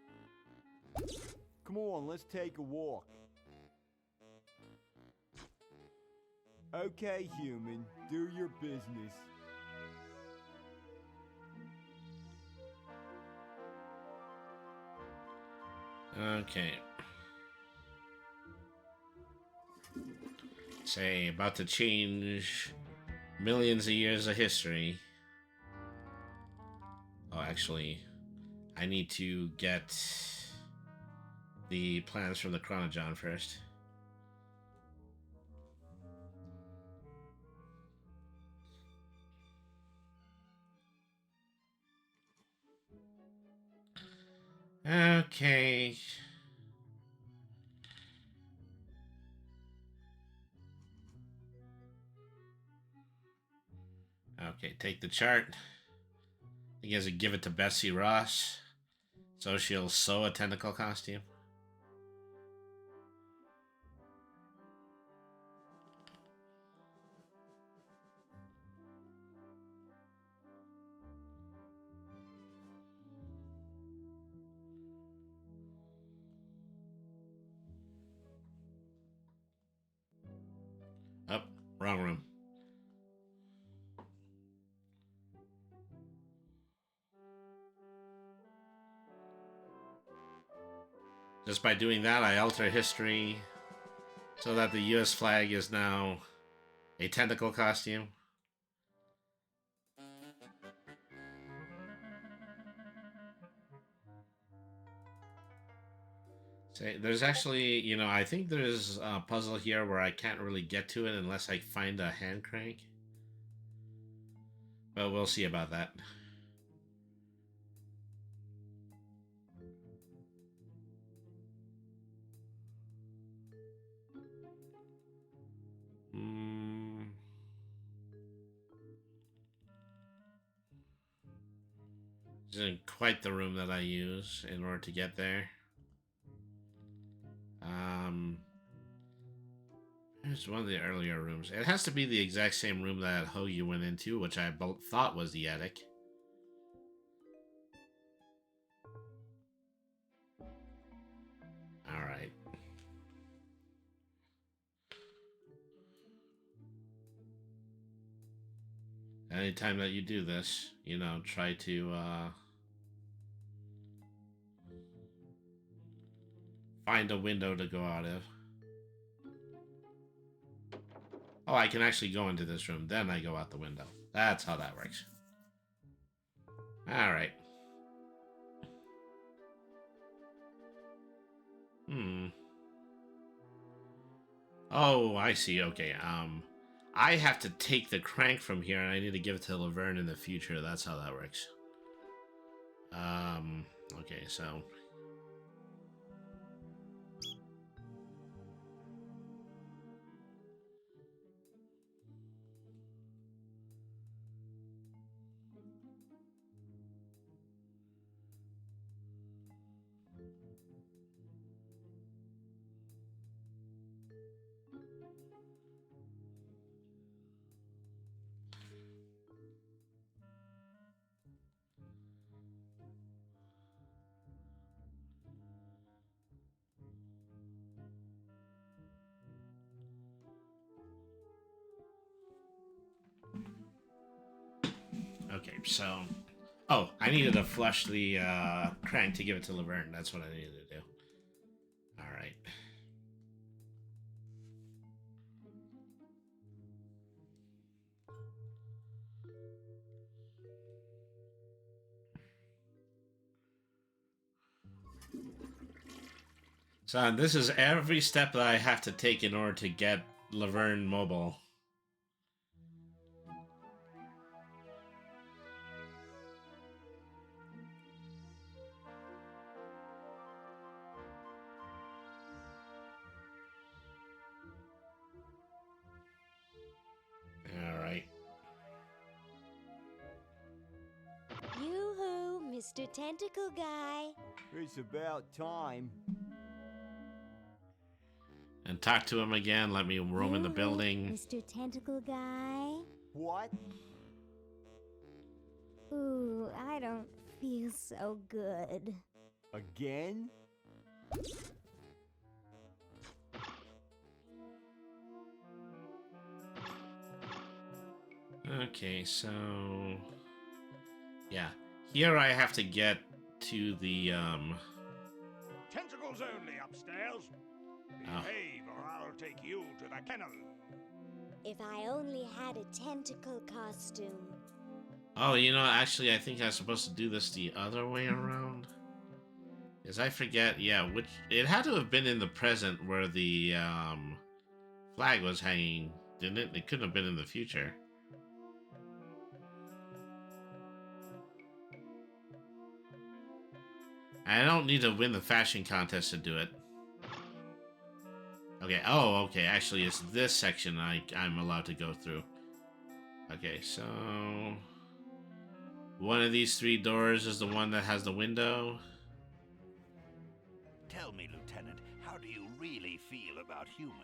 Come on, let's take a walk. Okay, human, do your business. Okay. Say, about to change millions of years of history. Oh, actually, I need to get the plans from the Chronojon first. Okay. Okay, take the chart. I think he has to give it to Bessie Ross, so she'll sew a tentacle costume. Wrong room. Just by doing that, I alter history so that the US flag is now a tentacle costume. Say, there's actually, you know, I think there's a puzzle here where I can't really get to it unless I find a hand crank. But we'll see about that. This isn't quite the room that I use in order to get there. Here's one of the earlier rooms. It has to be the exact same room that Hoagie went into, which I thought was the attic. Alright. Anytime that you do this, you know, try to, find a window to go out of. Oh, I can actually go into this room, then I go out the window. That's how that works. Alright. Oh, I see. Okay, I have to take the crank from here, and I need to give it to Laverne in the future. That's how that works. Okay, so... Okay, so... Oh, I needed to flush the crank to give it to Laverne. That's what I needed to do. Alright. So this is every step that I have to take in order to get Laverne mobile. Alright. Yoo-hoo, Mr. Tentacle Guy. It's about time. And talk to him again, let me roam in the building. Mr. Tentacle Guy. What? Ooh, I don't feel so good. Again? Okay, so... Yeah. Here I have to get to the, Tentacles only upstairs. Behave or I'll take you to the kennel. If I only had a tentacle costume. Oh, you know, actually, I think I was supposed to do this the other way around. Because I forget, yeah, which... It had to have been in the present where the, flag was hanging, didn't it? It couldn't have been in the future. I don't need to win the fashion contest to do it. Okay, oh, okay, actually, it's this section I'm allowed to go through. Okay, so... One of these three doors is the one that has the window. Tell me, Lieutenant, how do you really feel about humans?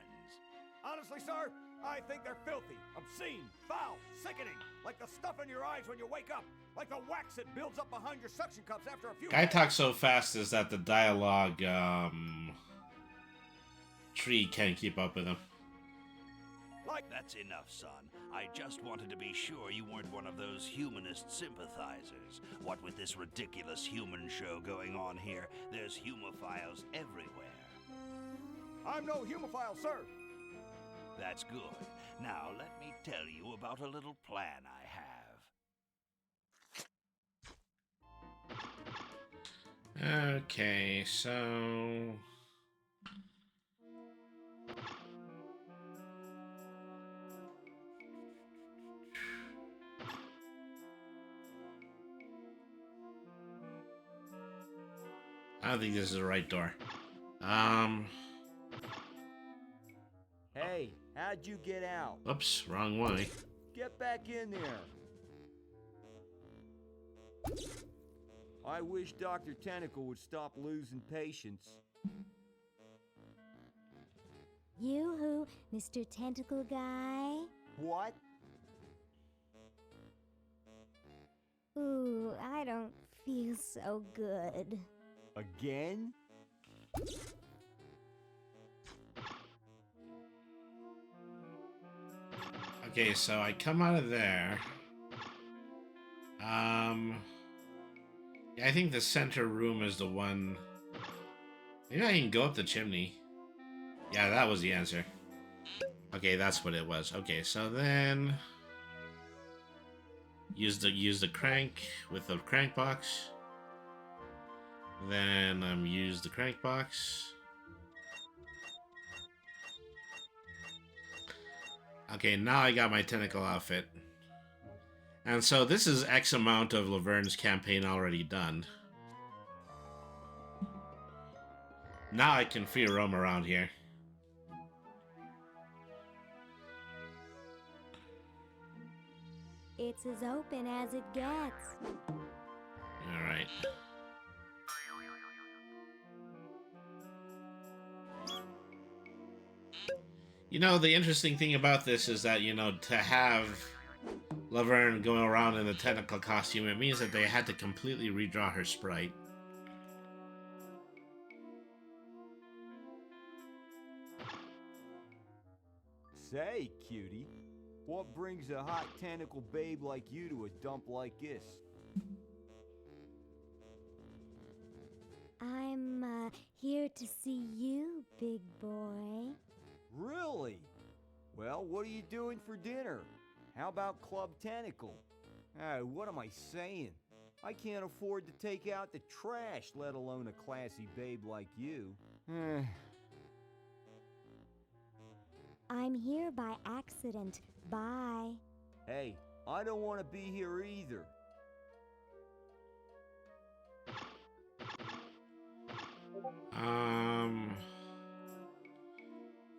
Honestly, sir, I think they're filthy, obscene, foul, sickening. Like the stuff in your eyes when you wake up. Like the wax that builds up behind your suction cups after a few Guy days. talks so fast is that the dialogue, tree can't keep up with him. Like... That's enough, son. I just wanted to be sure you weren't one of those humanist sympathizers. What with this ridiculous human show going on here, there's humophiles everywhere. I'm no humophile, sir. That's good. Now let me tell you about a little plan I have. Okay, so... I don't think this is the right door. Hey, how'd you get out? Oops, wrong way. Get back in there. I wish Dr. Tentacle would stop losing patience. Yoo-hoo, Mr. Tentacle Guy. What? Ooh, I don't feel so good. Again? Okay, so I come out of there. Yeah, I think the center room is the one. Maybe I can go up the chimney. Yeah, that was the answer. Okay, that's what it was. Okay, so then use the crank with the crank box. Then use the crank box. Okay, now I got my tentacle outfit. And so this is X amount of Laverne's campaign already done. Now I can free roam around here. It's as open as it gets. Alright. You know, the interesting thing about this is that, you know, to have Laverne going around in the tentacle costume, it means that they had to completely redraw her sprite. Say, cutie, what brings a hot tentacle babe like you to a dump like this? I'm, here to see you, big boy. Really? Well, what are you doing for dinner? How about Club Tentacle? What am I saying? I can't afford to take out the trash, let alone a classy babe like you. I'm here by accident. Bye. Hey, I don't want to be here either.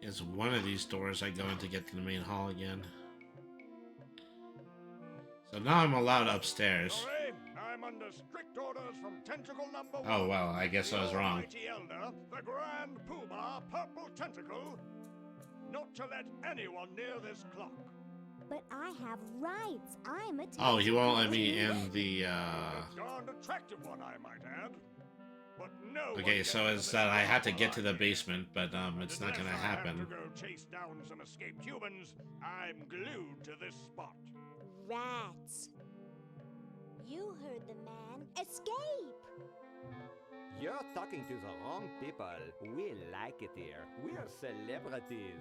Is one of these doors I go in to get to the main hall again. So now I'm allowed upstairs. Sorry, I'm under strict orders from Tentacle number 1. Oh well, I guess I was wrong. Mighty Elder, the Grand Poobah Purple Tentacle, not to let anyone near this clock. But I have rights. I'm a Oh, he won't let me in the, A darned attractive one, I might add. But no Okay, one so gets it's to that this I had to clock get to the alive. basement, but it's not gonna Unless I happen. have to go chase down some escaped humans, I'm glued to this spot. Rats. You heard the man. Escape! You're talking to the wrong people. We like it here. We're celebrities.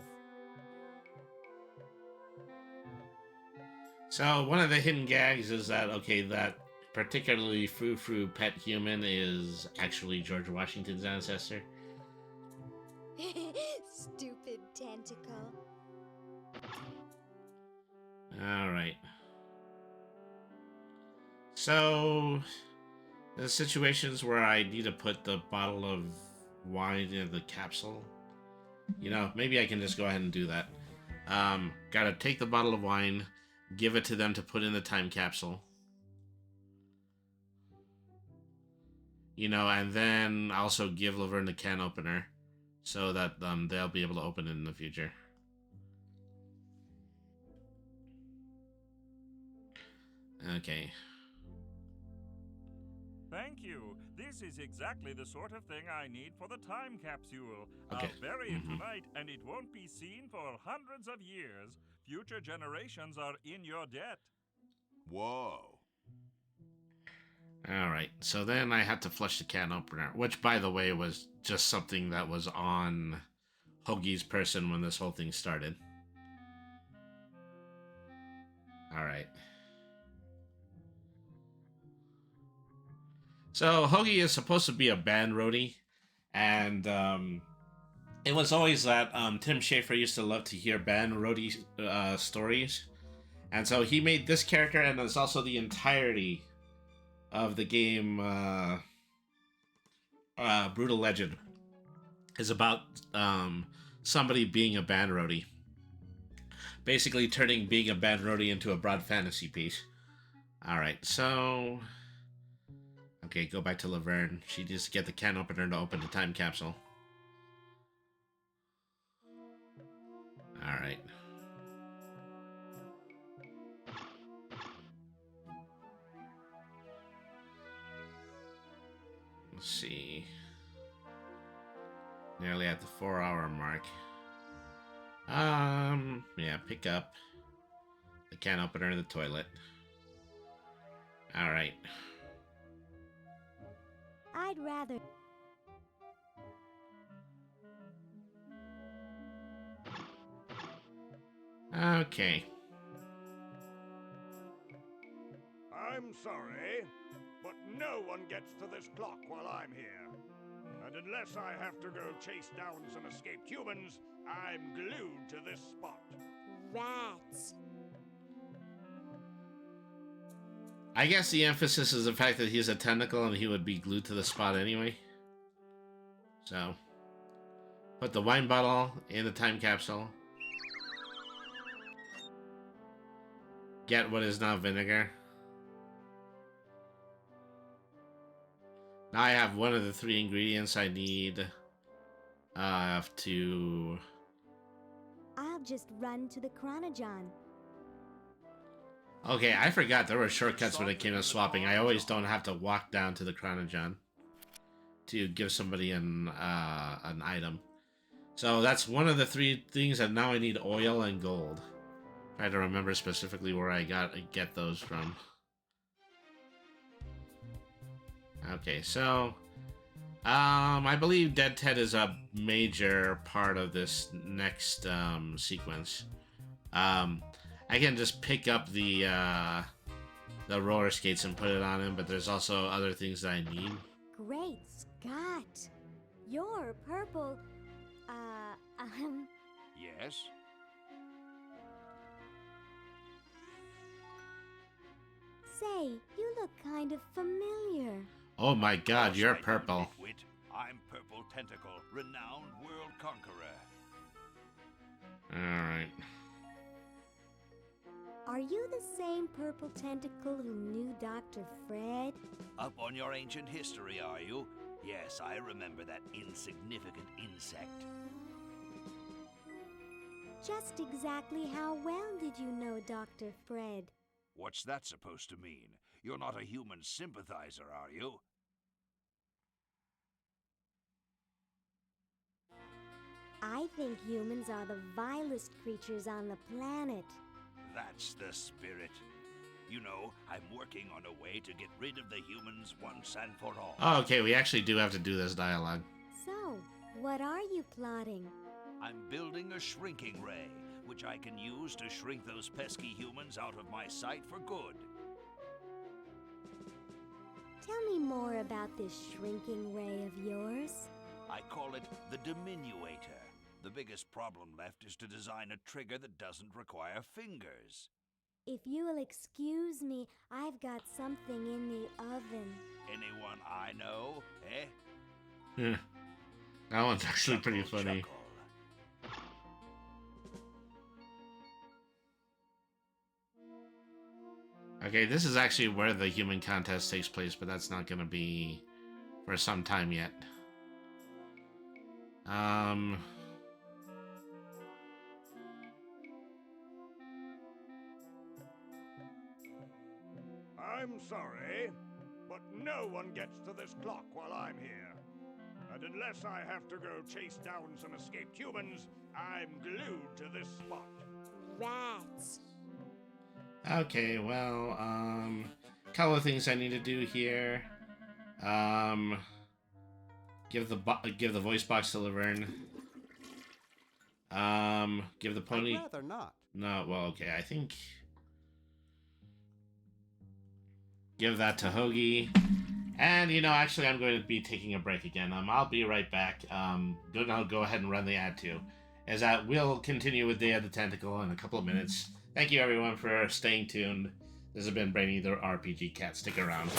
So one of the hidden gags is that, okay, that particularly frou-frou pet human is actually George Washington's ancestor. Stupid tentacle. Alright. So, the situations where I need to put the bottle of wine in the capsule, you know, maybe I can just go ahead and do that. Gotta take the bottle of wine, give it to them to put in the time capsule. You know, and then also give Laverne the can opener so that they'll be able to open it in the future. Okay. Thank you. This is exactly the sort of thing I need for the time capsule. Okay. I'll bury it tonight, and it won't be seen for hundreds of years. Future generations are in your debt. Whoa. Alright, so then I had to flush the can opener, which, by the way, was just something that was on Hoagie's person when this whole thing started. Alright. So, Hoagie is supposed to be a band roadie, and it was always that Tim Schafer used to love to hear band roadie stories, and so he made this character, and it's also the entirety of the game Brutal Legend is about somebody being a band roadie. Basically turning being a band roadie into a broad fantasy piece. Alright, so... Okay, go back to Laverne. She needs to get the can opener to open the time capsule. Alright. Let's see. Nearly at the 4-hour mark. Yeah, pick up the can opener in the toilet. Alright. I'd rather... Okay. I'm sorry, but no one gets to this clock while I'm here. And unless I have to go chase down some escaped humans, I'm glued to this spot. Rats. I guess the emphasis is the fact that he's a tentacle and he would be glued to the spot anyway. So, put the wine bottle in the time capsule. Get what is now vinegar. Now I have one of the 3 ingredients I need to... I'll just run to the Chronogon. Okay, I forgot there were shortcuts when it came to swapping. I always don't have to walk down to the Chronogon to give somebody an item. So that's one of the 3 things, and now I need oil and gold. Try to remember specifically where I get those from. Okay, so I believe Dead Ted is a major part of this next sequence. I can just pick up the roller skates and put it on him, but there's also other things that I need. Great Scott! You're purple. Yes? Say, you look kind of familiar. Oh my god, you're purple. Nitwit. I'm Purple Tentacle, renowned world conqueror. Alright. Are you the same purple tentacle who knew Dr. Fred? Up on your ancient history, are you? Yes, I remember that insignificant insect. Just exactly how well did you know Dr. Fred? What's that supposed to mean? You're not a human sympathizer, are you? I think humans are the vilest creatures on the planet. That's the spirit. You know, I'm working on a way to get rid of the humans once and for all. Oh, okay, we actually do have to do this dialogue. So, what are you plotting? I'm building a shrinking ray, which I can use to shrink those pesky humans out of my sight for good. Tell me more about this shrinking ray of yours. I call it the diminuator. The biggest problem left is to design a trigger that doesn't require fingers. If you will excuse me, I've got something in the oven. Anyone I know, eh? Yeah. That one's actually pretty funny. Okay, this is actually where the human contest takes place, but that's not gonna be for some time yet. I'm sorry, but No one gets to this clock while I'm here. And unless I have to go chase down some escaped humans, I'm glued to this spot. Rats. Okay, well, couple of things I need to do here. Give the voice box to Laverne. Give the pony. I'd rather not. No, well, okay, I think. Give that to Hoagie. And, actually, I'm going to be taking a break again. I'll be right back. I'll go ahead and run the ad too. As that we'll continue with Day of the Tentacle in a couple of minutes. Thank you, everyone, for staying tuned. This has been Brainy the RPG Cat. Stick around.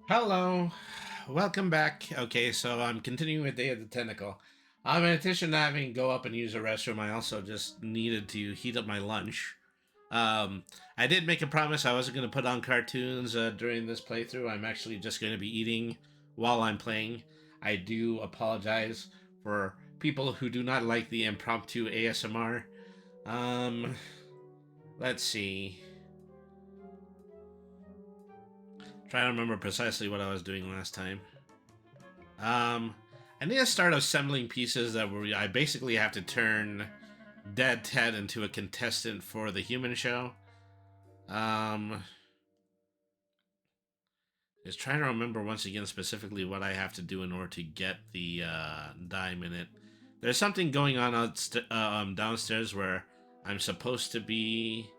Hello, welcome back. Okay, so I'm continuing with Day of the Tentacle. In addition to having go up and use a restroom, I also just needed to heat up my lunch. I did make a promise I wasn't going to put on cartoons during this playthrough. I'm actually just going to be eating while I'm playing. I do apologize for people who do not like the impromptu ASMR. Let's see. Trying to remember precisely what I was doing last time. I need to start assembling pieces that I basically have to turn Dead Ted into a contestant for the human show. Just trying to remember once again specifically what I have to do in order to get the dime in it. There's something going on downstairs where I'm supposed to be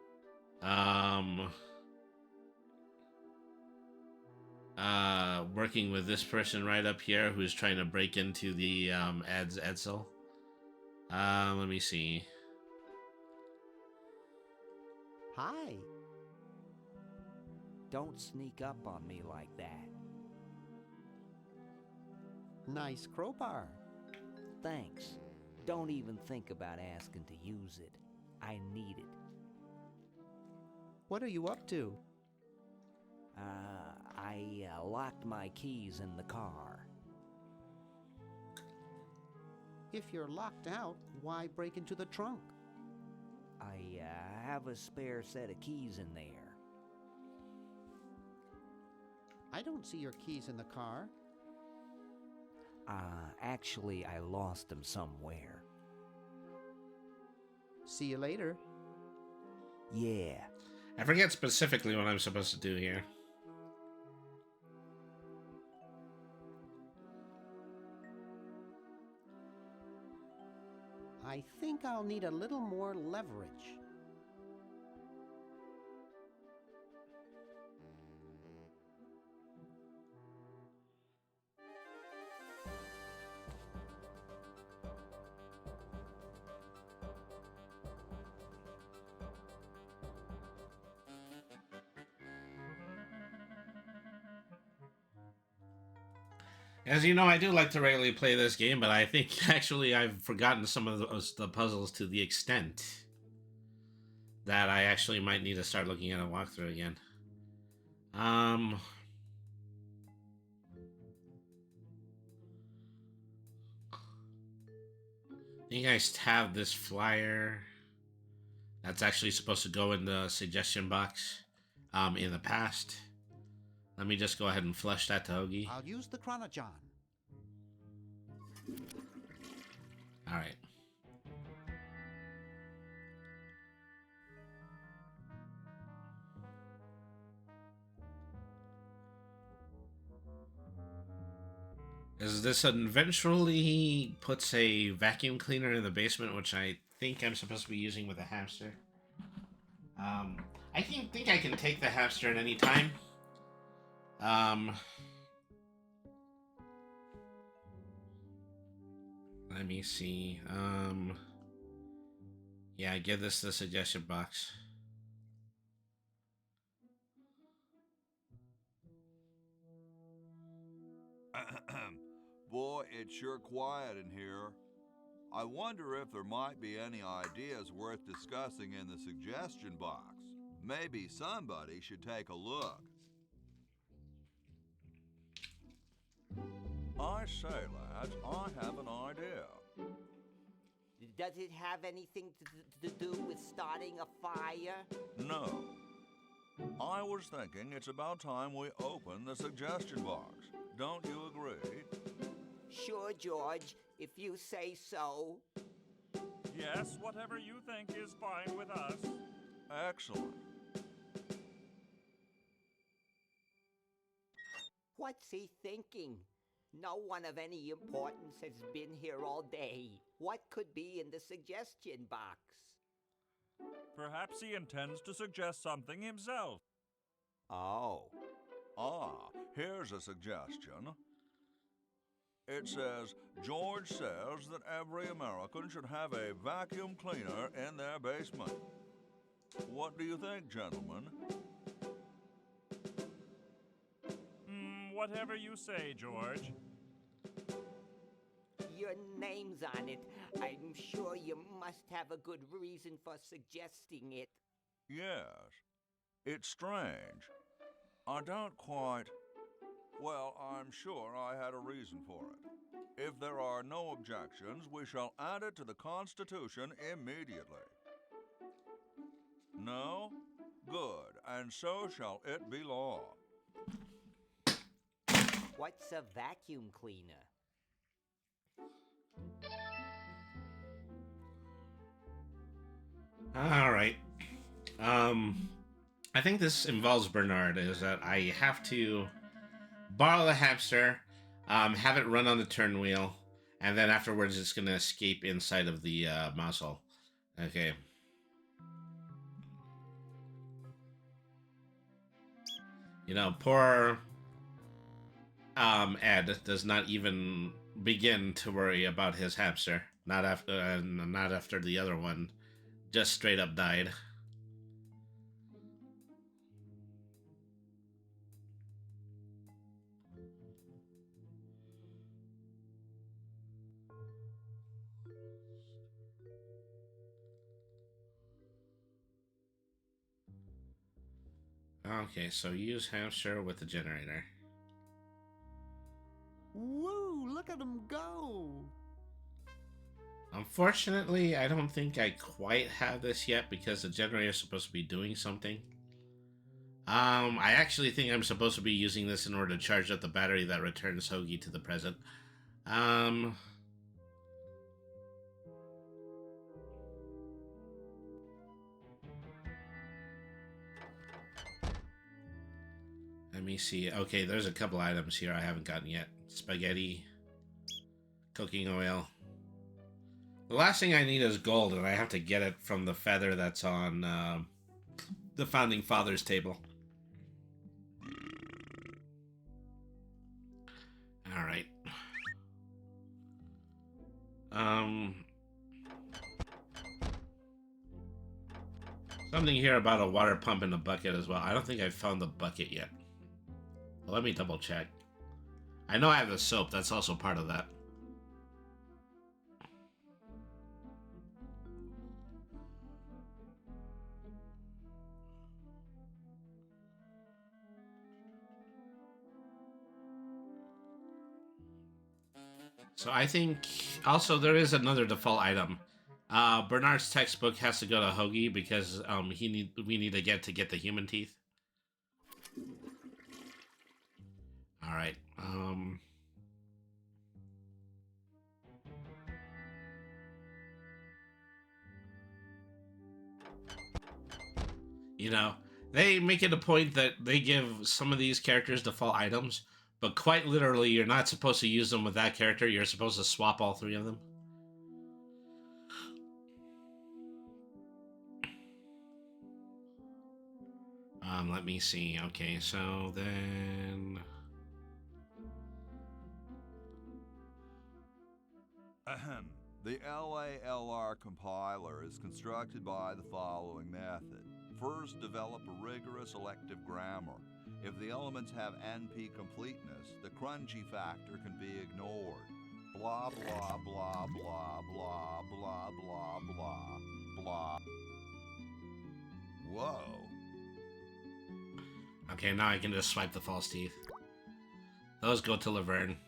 working with this person right up here who's trying to break into the Edsel. Let me see. Hi. Don't sneak up on me like that. Nice crowbar. Thanks. Don't even think about asking to use it. I need it. What are you up to? I locked my keys in the car. If you're locked out, why break into the trunk? I have a spare set of keys in there. I don't see your keys in the car. Actually, I lost them somewhere. See you later. Yeah. I forget specifically what I'm supposed to do here. I think I'll need a little more leverage. As you know, I do like to regularly play this game, but I think actually I've forgotten some of the puzzles to the extent that I actually might need to start looking at a walkthrough again. I think I have this flyer that's actually supposed to go in the suggestion box in the past. Let me just go ahead and flush that to Hoagie. I'll use the Chronojon. Alright. Is this eventually puts a vacuum cleaner in the basement, which I think I'm supposed to be using with a hamster. I think I can take the hamster at any time. Let me see. Yeah, give this the suggestion box. Boy, it's sure quiet in here. I wonder if there might be any ideas worth discussing in the suggestion box. Maybe somebody should take a look. I say, lads, I have an idea. Does it have anything to do with starting a fire? No. I was thinking it's about time we open the suggestion box. Don't you agree? Sure, George, if you say so. Yes, whatever you think is fine with us. Excellent. What's he thinking? No one of any importance has been here all day. What could be in the suggestion box? Perhaps he intends to suggest something himself. Oh. Here's a suggestion. It says, George says that every American should have a vacuum cleaner in their basement. What do you think, gentlemen? whatever you say, George. Your name's on it. I'm sure you must have a good reason for suggesting it. Yes. It's strange. I don't quite... Well, I'm sure I had a reason for it. If there are no objections, we shall add it to the Constitution immediately. No? Good, and so shall it be law. What's a vacuum cleaner? All right. I think this involves Bernard, is that I have to borrow the hamster, have it run on the turn wheel, and then afterwards it's going to escape inside of the mouse hole. Okay. You know, poor Ed does not even begin to worry about his hamster. Not after the other one just straight up died. Okay, so use hamster with the generator. Woo, look at him go! Unfortunately, I don't think I quite have this yet because the generator is supposed to be doing something. I actually think I'm supposed to be using this in order to charge up the battery that returns Hoagie to the present. Let me see. Okay, there's a couple items here I haven't gotten yet. Spaghetti, cooking oil. The last thing I need is gold, and I have to get it from the feather that's on the Founding Fathers table. Alright. Something here about a water pump in the bucket as well. I don't think I've found the bucket yet. Well, let me double check. I know I have the soap. That's also part of that. So I think also there is another default item. Bernard's textbook has to go to Hoagie because we need to get the human teeth. All right. You know, they make it a point that they give some of these characters default items, but quite literally, you're not supposed to use them with that character. You're supposed to swap all three of them. Let me see. Okay, so then... Ahem. The LALR compiler is constructed by the following method. First, develop a rigorous elective grammar. If the elements have NP completeness, the crunchy factor can be ignored. Blah, blah, blah, blah, blah, blah, blah, blah, blah. Whoa. Okay, now I can just swipe the false teeth. Those go to Laverne.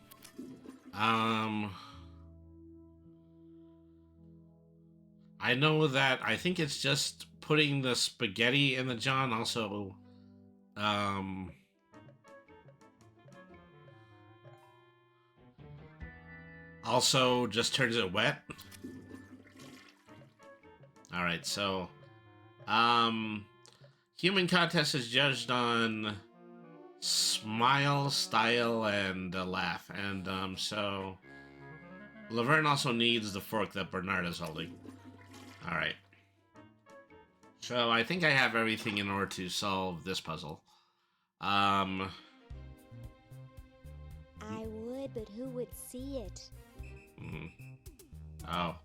I know that I think it's just putting the spaghetti in the John also also just turns it wet. Alright, so human contest is judged on smile, style, and laugh. And so Laverne also needs the fork that Bernard is holding. Alright. So I think I have everything in order to solve this puzzle. I would, but who would see it? Oh.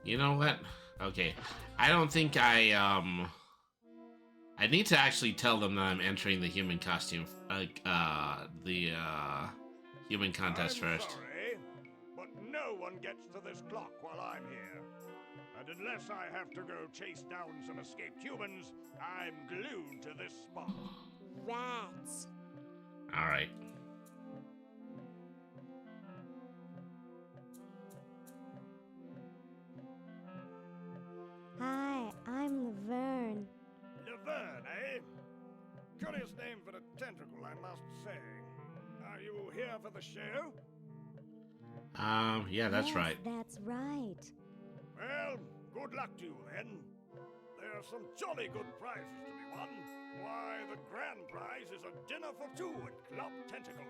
You know what? Okay. I don't think I I need to actually tell them that I'm entering the human costume, human contest first. Sorry, but no one gets to this clock while I'm here. And unless I have to go chase down some escaped humans, I'm glued to this spot. Rats. All right. Hi, I'm Laverne. Laverne, eh? Curious name for a tentacle, I must say. Are you here for the show? Yeah, that's Yes, right. That's right. Well, good luck to you then. There are some jolly good prizes to be won. Why, the grand prize is a dinner for two at Club Tentacle.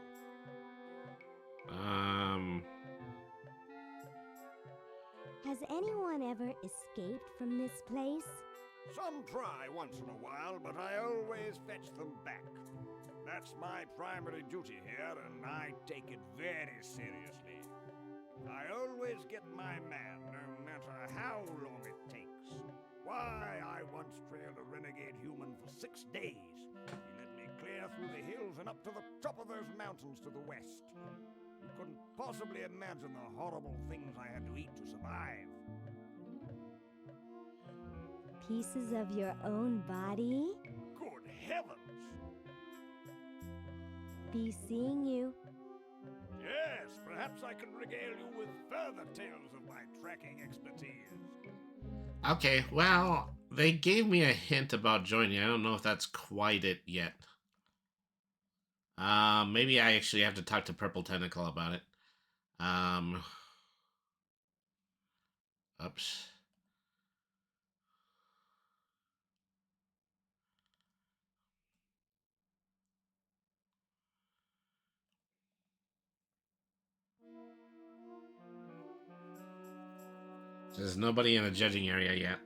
Has anyone ever escaped from this place? Some try once in a while, but I always fetch them back. That's my primary duty here, and I take it very seriously. I always get my man, no matter how long it takes. Why, I once trailed a renegade human for 6 days. He led me clear through the hills and up to the top of those mountains to the west. You couldn't possibly imagine the horrible things I had to eat to survive. Pieces of your own body? Good heavens! Be seeing you. Yes, perhaps I can regale you with further tales of my tracking expertise. Okay, well, they gave me a hint about joining. I don't know if that's quite it yet. Maybe I actually have to talk to Purple Tentacle about it. Oops. There's nobody in the judging area yet.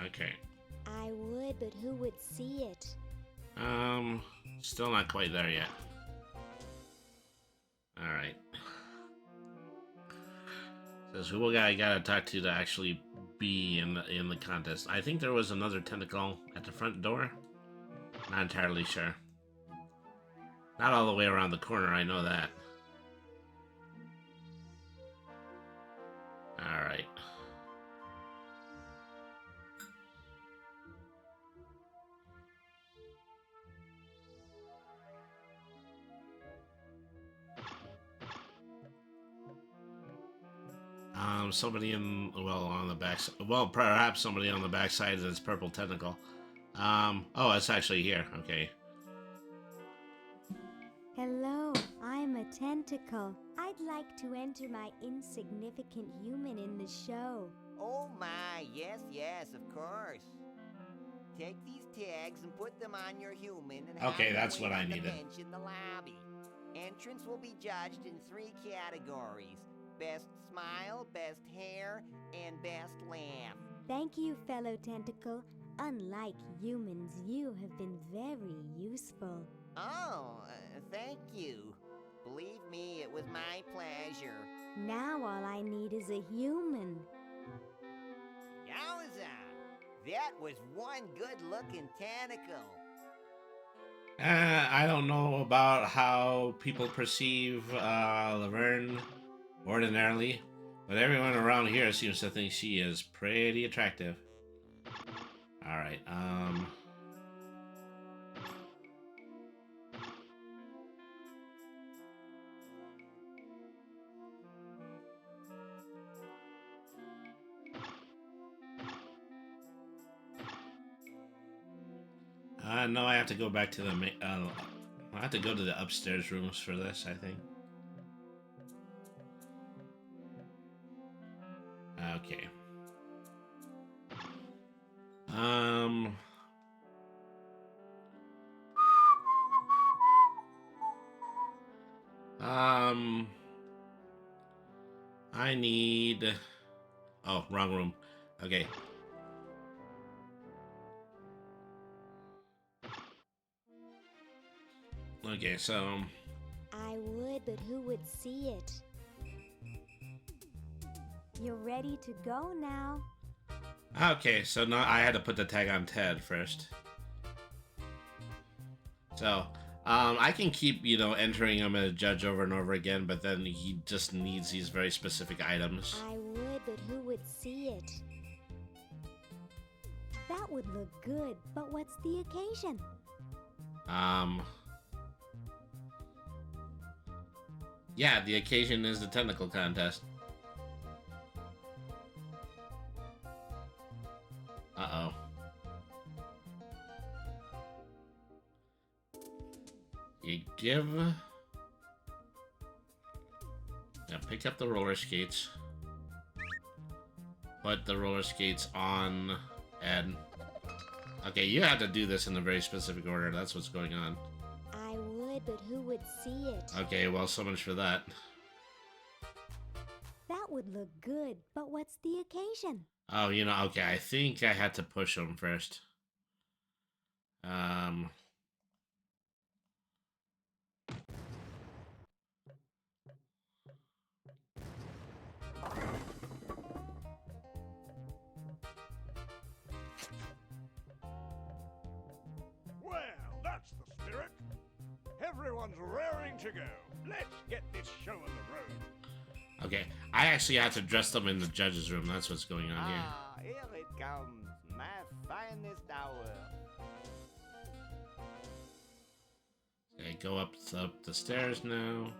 Okay. I would, but who would see it? Still not quite there yet. Alright. Says who I gotta talk to actually be in the contest. I think there was another tentacle at the front door. Not entirely sure. Not all the way around the corner, I know that. Alright. Somebody on the back. Well, perhaps somebody on the backside of this purple tentacle. Oh, it's actually here. Okay. Hello, I'm a tentacle. I'd like to enter my insignificant human in the show. Oh my, yes, of course. Take these tags and put them on your human and Okay, hide that's them what I on the needed. bench in the lobby. Entrance will be judged in 3 categories. Best smile, best hair, and best laugh. Thank you, fellow tentacle. Unlike humans, you have been very useful. Oh, thank you. Believe me, it was my pleasure. Now all I need is a human. Yowza! That was one good-looking tentacle. I don't know about how people perceive Laverne ordinarily, but everyone around here seems to think she is pretty attractive. Alright, no, I have to go back to the I have to go to the upstairs rooms for this, I think. Okay. I need... Oh, wrong room. Okay. Okay, so... I would, but who would see it? You're ready to go now. Okay, so now I had to put the tag on Ted first. So, I can keep, you know, entering him as a judge over and over again, but then he just needs these very specific items. I would, but who would see it? That would look good, but what's the occasion? Yeah, the occasion is the tentacle contest. Uh-oh. You give... Now pick up the roller skates. Put the roller skates on Ed. Okay, you have to do this in a very specific order. That's what's going on. I would, but who would see it? Okay, well, so much for that. That would look good, but what's the occasion? Oh, you know, okay, I think I had to push him first. Well, that's the spirit. Everyone's raring to go. Let's get this show on the road. Okay, I actually had to dress them in the judge's room. That's what's going on here. Ah, here it comes, my finest hour. Okay, go up the stairs now.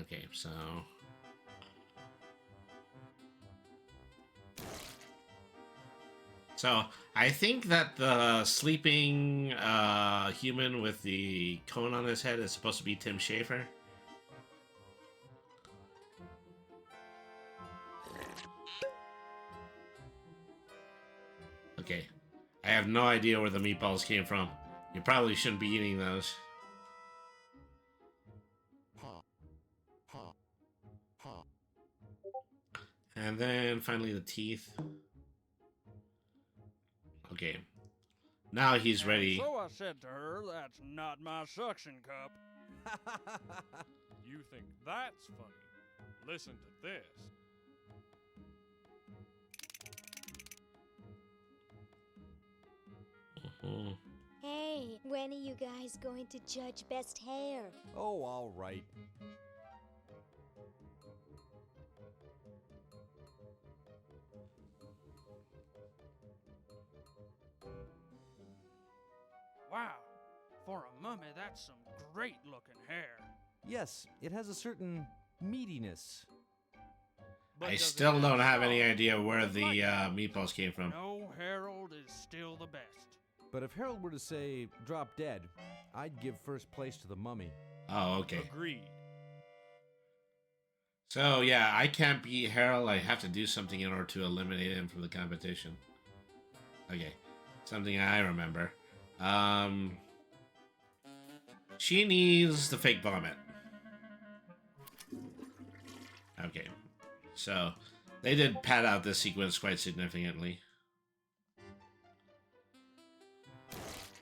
Okay, so... So, I think that the sleeping human with the cone on his head is supposed to be Tim Schafer. Okay. I have no idea where the meatballs came from. You probably shouldn't be eating those. And then finally the teeth. Okay. Now he's ready. So I said to her, that's not my suction cup. You think that's funny? Listen to this. Hey, when are you guys going to judge best hair? Oh, all right. Wow, for a mummy, that's some great looking hair. Yes, it has a certain meatiness. I still don't have any idea where the meatballs came from. No, Harold is still the best. But if Harold were to say, drop dead, I'd give first place to the mummy. Oh, okay. Agreed. So, yeah, I can't beat Harold. I have to do something in order to eliminate him from the competition. Okay. Something I remember. She needs the fake vomit. Okay. So, they did pad out this sequence quite significantly.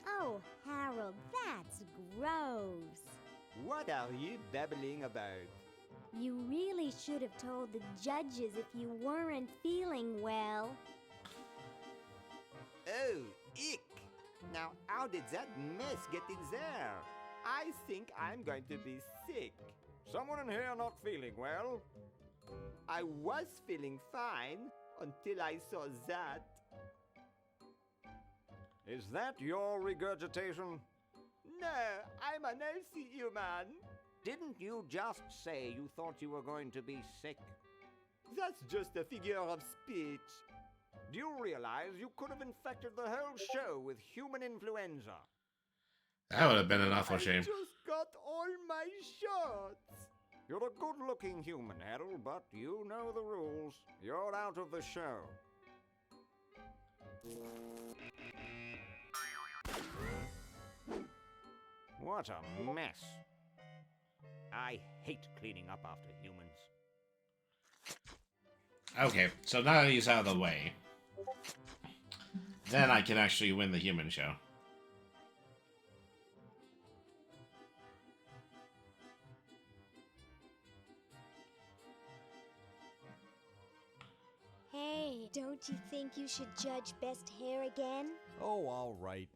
Oh, Harold, that's gross. What are you babbling about? You really should have told the judges if you weren't feeling well. Oh, ick! Now, how did that mess get in there? I think I'm going to be sick. Someone in here not feeling well? I was feeling fine until I saw that. Is that your regurgitation? No, I'm an healthy human. Didn't you just say you thought you were going to be sick? That's just a figure of speech. Do you realize you could have infected the whole show with human influenza? That would have been an awful shame. I just got all my shots. You're a good-looking human, Harold, but you know the rules. You're out of the show. What a mess. I hate cleaning up after humans. Okay, so now that he's out of the way, then I can actually win the human show. don't you think you should judge best hair again? Oh, all right.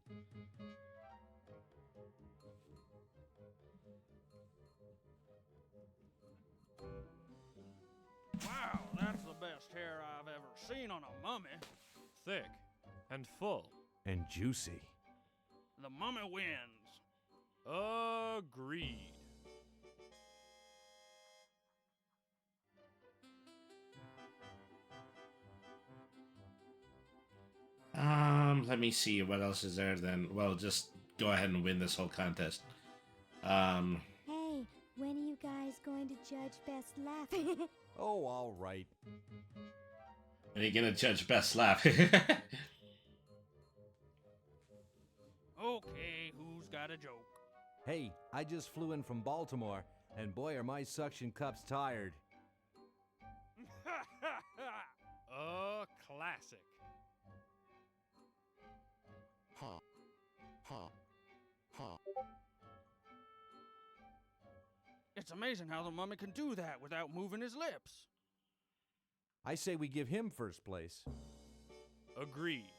Wow, that's the best hair I've ever seen on a mummy. Thick and full. And juicy. The mummy wins. Agreed. Let me see what else is there then. Well, just go ahead and win this whole contest. Hey, when are you guys going to judge best laugh? Oh, all right. When are you gonna judge best laugh? Okay, who's got a joke? Hey, I just flew in from Baltimore, and boy are my suction cups tired. A classic. It's amazing how the mummy can do that without moving his lips. I say we give him first place. Agreed.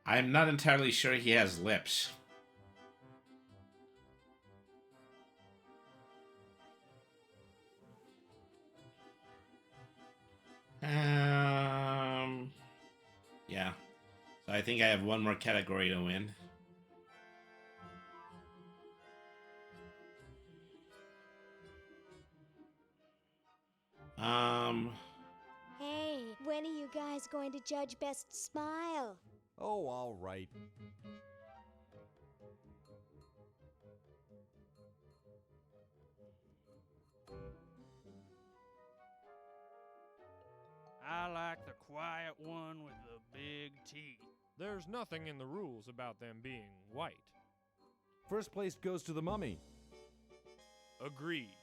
I'm not entirely sure he has lips. Yeah. So I think I have one more category to win. Hey, when are you guys going to judge best smile? Oh, all right. I like the quiet one with the big teeth. There's nothing in the rules about them being white. First place goes to the mummy. Agreed.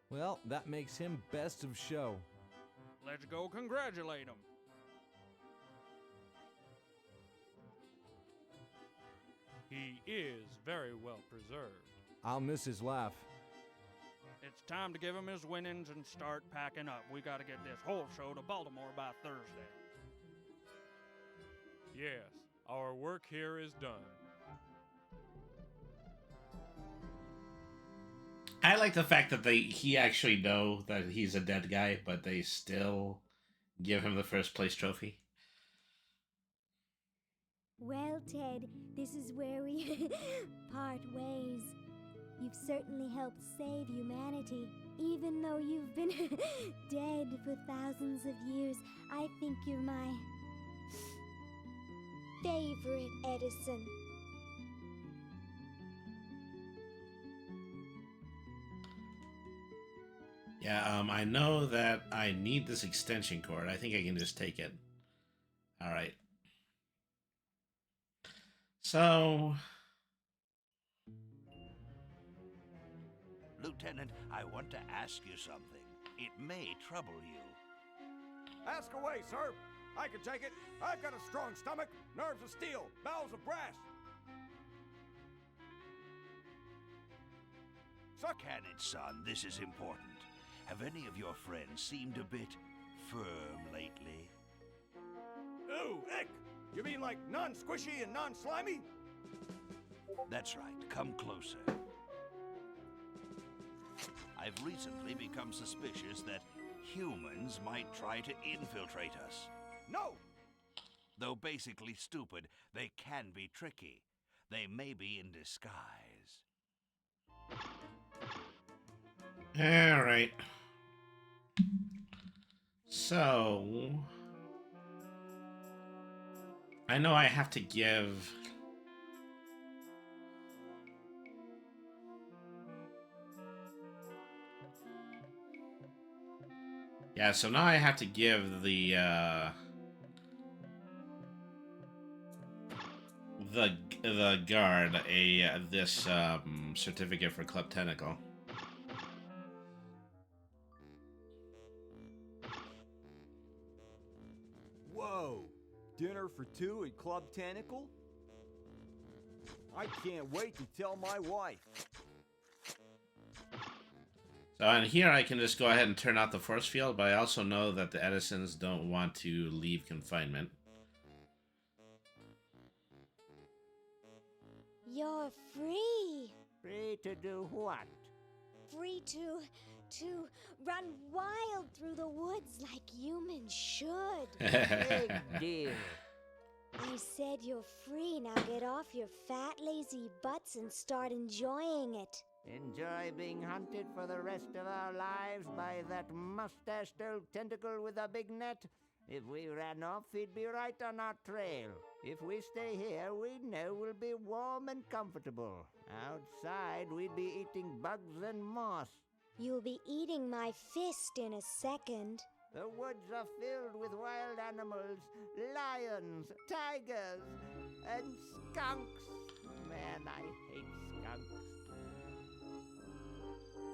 Well, that makes him best of show. Let's go congratulate him. He is very well preserved. I'll miss his laugh. It's time to give him his winnings and start packing up. We gotta get this whole show to Baltimore by Thursday. Yes, our work here is done. I like the fact that he actually know that he's a dead guy, but they still give him the first place trophy. Well, Ted, this is where we part ways. You've certainly helped save humanity. Even though you've been dead for thousands of years, I think you're my favorite Edison. Yeah, I know that I need this extension cord. I think I can just take it. All right. So... Lieutenant, I want to ask you something. It may trouble you. Ask away, sir. I can take it. I've got a strong stomach, nerves of steel, bowels of brass. Can it, son? This is important. Have any of your friends seemed a bit firm lately? Ooh, ick! You mean like non-squishy and non-slimy? That's right. Come closer. I've recently become suspicious that humans might try to infiltrate us. No! Though basically stupid, they can be tricky. They may be in disguise. All right. So... I know I have to give... Yeah, so now I have to give the guard this certificate for Club Tentacle. Whoa! Dinner for two at Club Tentacle? I can't wait to tell my wife. So on here, I can just go ahead and turn out the force field, but I also know that the Edisons don't want to leave confinement. You're free. Free to do what? Free to run wild through the woods like humans should. Big deal. I said you're free. Now get off your fat, lazy butts and start enjoying it. Enjoy being hunted for the rest of our lives by that mustached old tentacle with a big net? If we ran off, he'd be right on our trail. If we stay here, we know we'll be warm and comfortable. Outside, we'd be eating bugs and moss. You'll be eating my fist in a second. The woods are filled with wild animals, lions, tigers, and skunks. Man, I hate skunks.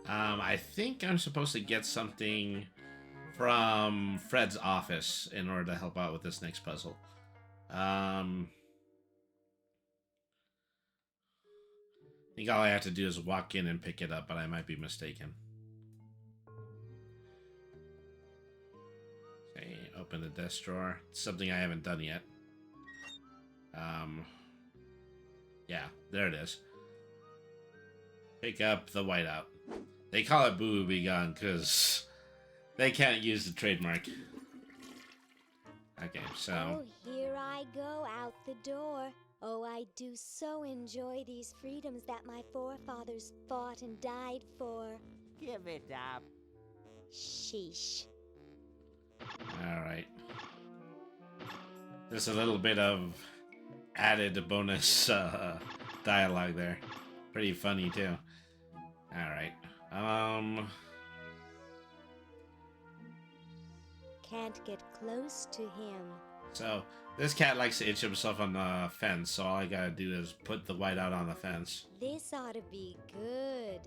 I think I'm supposed to get something from Fred's office in order to help out with this next puzzle. I think all I have to do is walk in and pick it up, but I might be mistaken. Okay, open the desk drawer. Something I haven't done yet. Yeah, there it is. Pick up the whiteout. They call it Boo Be Gone because they can't use the trademark. Okay, so... Oh, here I go out the door. Oh, I do so enjoy these freedoms that my forefathers fought and died for. Give it up. Sheesh. Alright. Just a little bit of added bonus dialogue there. Pretty funny, too. Alright. Can't get close to him. So, this cat likes to itch himself on the fence, so all I gotta do is put the whiteout on the fence. This ought to be good.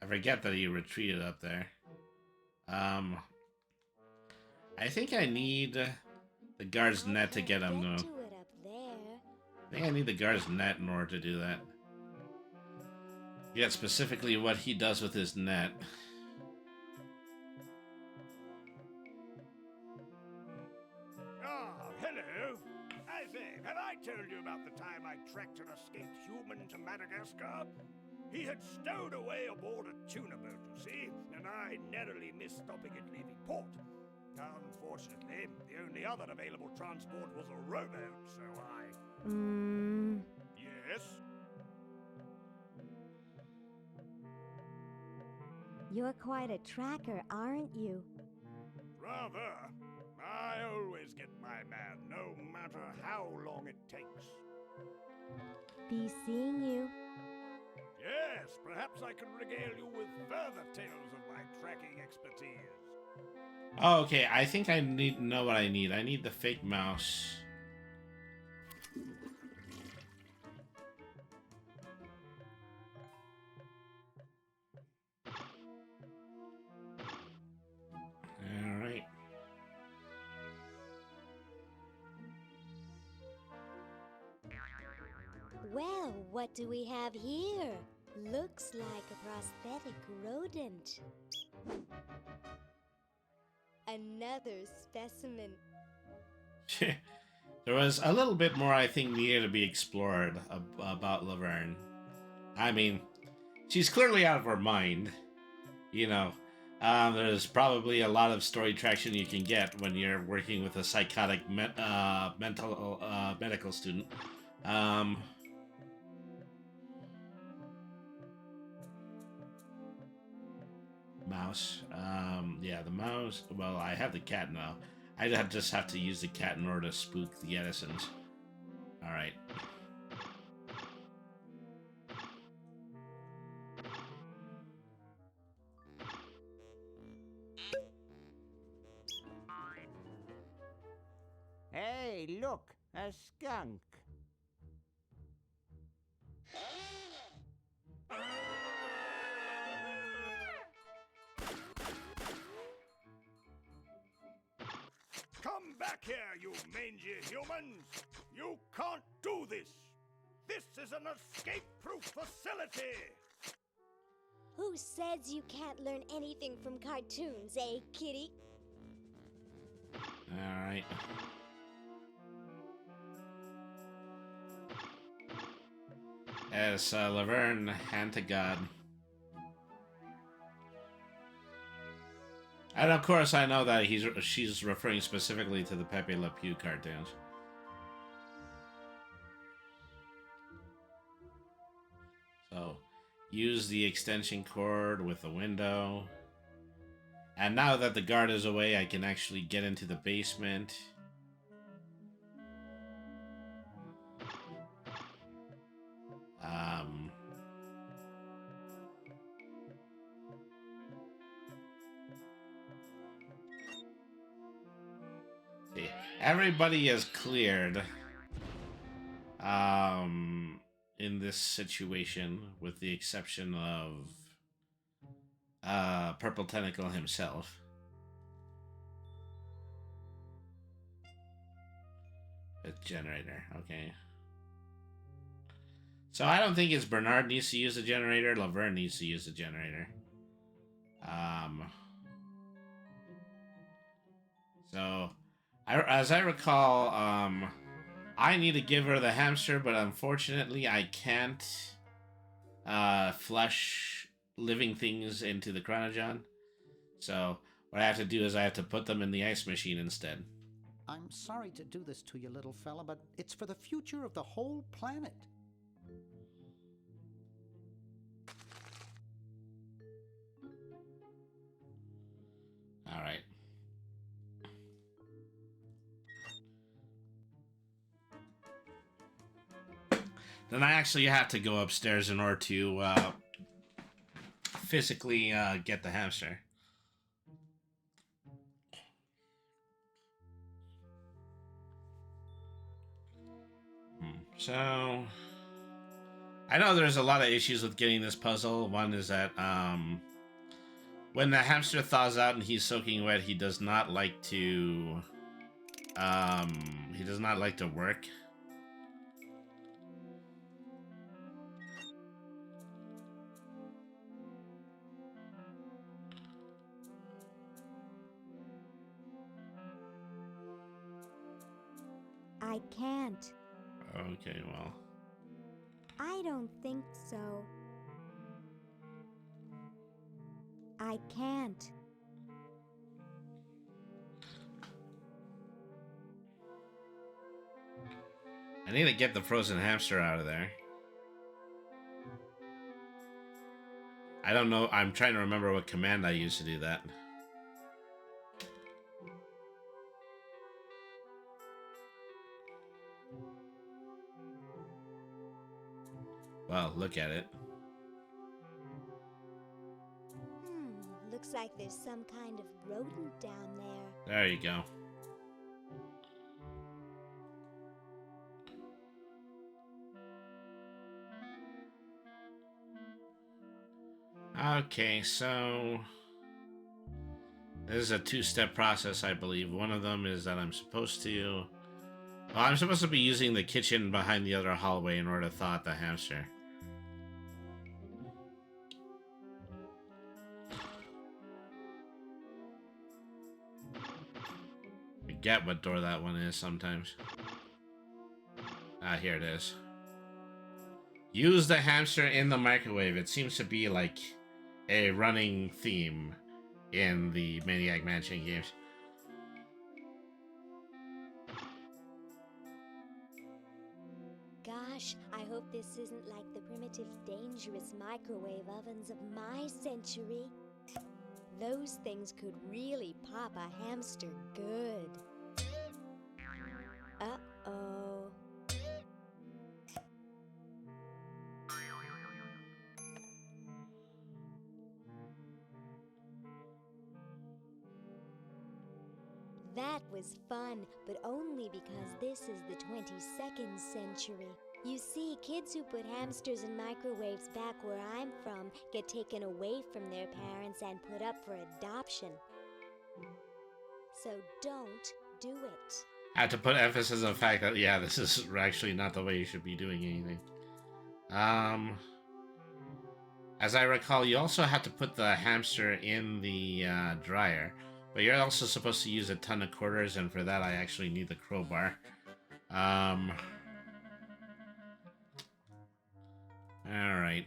I forget that he retreated up there. I think I need the guard's net to get him, though. To it up there. I think I need the guard's net in order to do that. Yet specifically what he does with his net. Ah, hello. I say, have I told you about the time I tracked an escaped human to Madagascar? He had stowed away aboard a tuna boat, you see, and I narrowly missed stopping at leaving port. Unfortunately, the only other available transport was a rowboat, so I... Yes? You're quite a tracker, aren't you? Rather. I always get my man, no matter how long it takes. Be seeing you. Yes, perhaps I can regale you with further tales of my tracking expertise. Oh, okay, I think I need to know what I need. I need the fake mouse. Alright. Well, what do we have here? Looks like a prosthetic rodent. Another specimen. There was a little bit more I think needed to be explored about Laverne. I mean, she's clearly out of her mind. You know, there's probably a lot of story traction you can get when you're working with a psychotic medical student. Mouse. Yeah, the mouse. Well, I have the cat now. I just have to use the cat in order to spook the Edisons. Alright. Hey, look, a skunk. Come back here, you mangy humans! You can't do this! This is an escape-proof facility! Who says you can't learn anything from cartoons, eh, kitty? Alright. As Laverne, hand to God. And of course, I know that she's referring specifically to the Pepe Le Pew cartoons. So, use the extension cord with the window. And now that the guard is away, I can actually get into the basement. See, everybody is cleared. In this situation, with the exception of Purple Tentacle himself. A generator, okay. So I don't think it's Bernard needs to use the generator, Laverne needs to use the generator. So, as I recall, I need to give her the hamster, but unfortunately I can't flush living things into the Chronogon. So what I have to do is I have to put them in the ice machine instead. I'm sorry to do this to you, little fella, but it's for the future of the whole planet. All right. Then I actually have to go upstairs in order to physically get the hamster. So, I know there's a lot of issues with getting this puzzle. One is that when the hamster thaws out and he's soaking wet, he does not like to work. I can't. Okay, well. I don't think so. I can't. I need to get the frozen hamster out of there. I don't know. I'm trying to remember what command I used to do that. Well, look at it. Looks like there's some kind of rodent down there. There you go. Okay, so this is a two-step process, I believe. One of them is that I'm supposed to be using the kitchen behind the other hallway in order to thaw out the hamster. I forget what door that one is sometimes. Ah, here it is. Use the hamster in the microwave. It seems to be like a running theme in the Maniac Mansion games. Gosh, I hope this isn't like the primitive, dangerous microwave ovens of my century. Those things could really pop a hamster good. Uh-oh. That was fun, but only because this is the 22nd century. You see, kids who put hamsters in microwaves back where I'm from get taken away from their parents and put up for adoption. So don't do it. I have to put emphasis on the fact that, yeah, this is actually not the way you should be doing anything. As I recall, you also have to put the hamster in the dryer, but you're also supposed to use a ton of quarters, and for that I actually need the crowbar. Alright,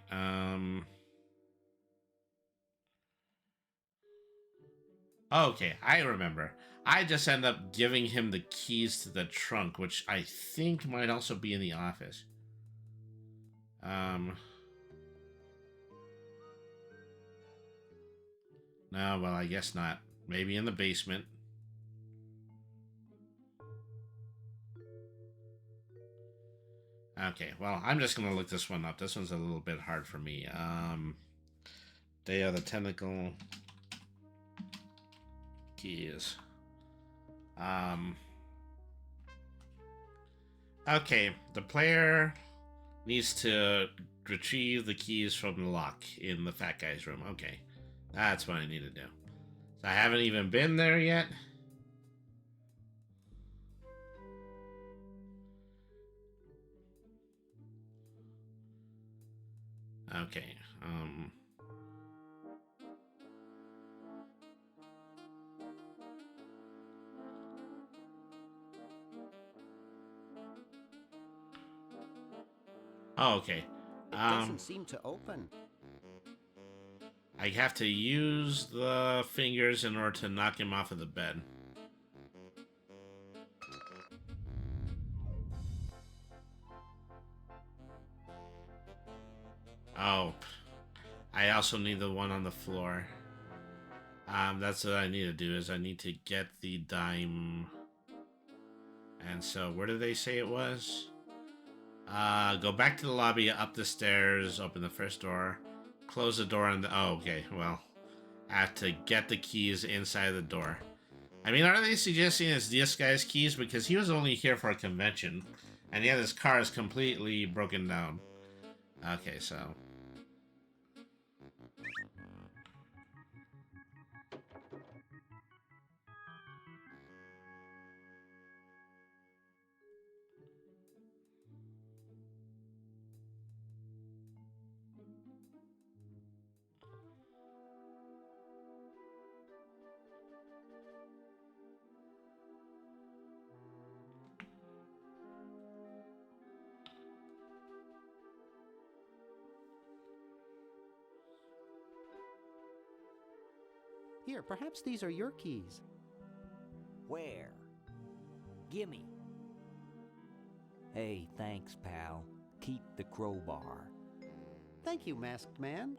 okay, I remember. I just end up giving him the keys to the trunk, which I think might also be in the office. No, well, I guess not. Maybe in the basement. Okay, well, I'm just gonna look this one up. This one's a little bit hard for me. They are the tentacle keys. Okay, the player needs to retrieve the keys from the lock in the fat guy's room. Okay, that's what I need to do. So I haven't even been there yet. Okay, oh, okay. It doesn't seem to open. I have to use the fingers in order to knock him off of the bed. Oh, I also need the one on the floor. That's what I need to do, is I need to get the dime. And so, where did they say it was? Go back to the lobby, up the stairs, open the first door, close the door on the... Oh, okay, well, I have to get the keys inside the door. I mean, are they suggesting it's this guy's keys? Because he was only here for a convention, and yet his car is completely broken down. Okay, so... Here, perhaps these are your keys. Where? Gimme. Hey, thanks, pal. Keep the crowbar. Thank you, Masked Man.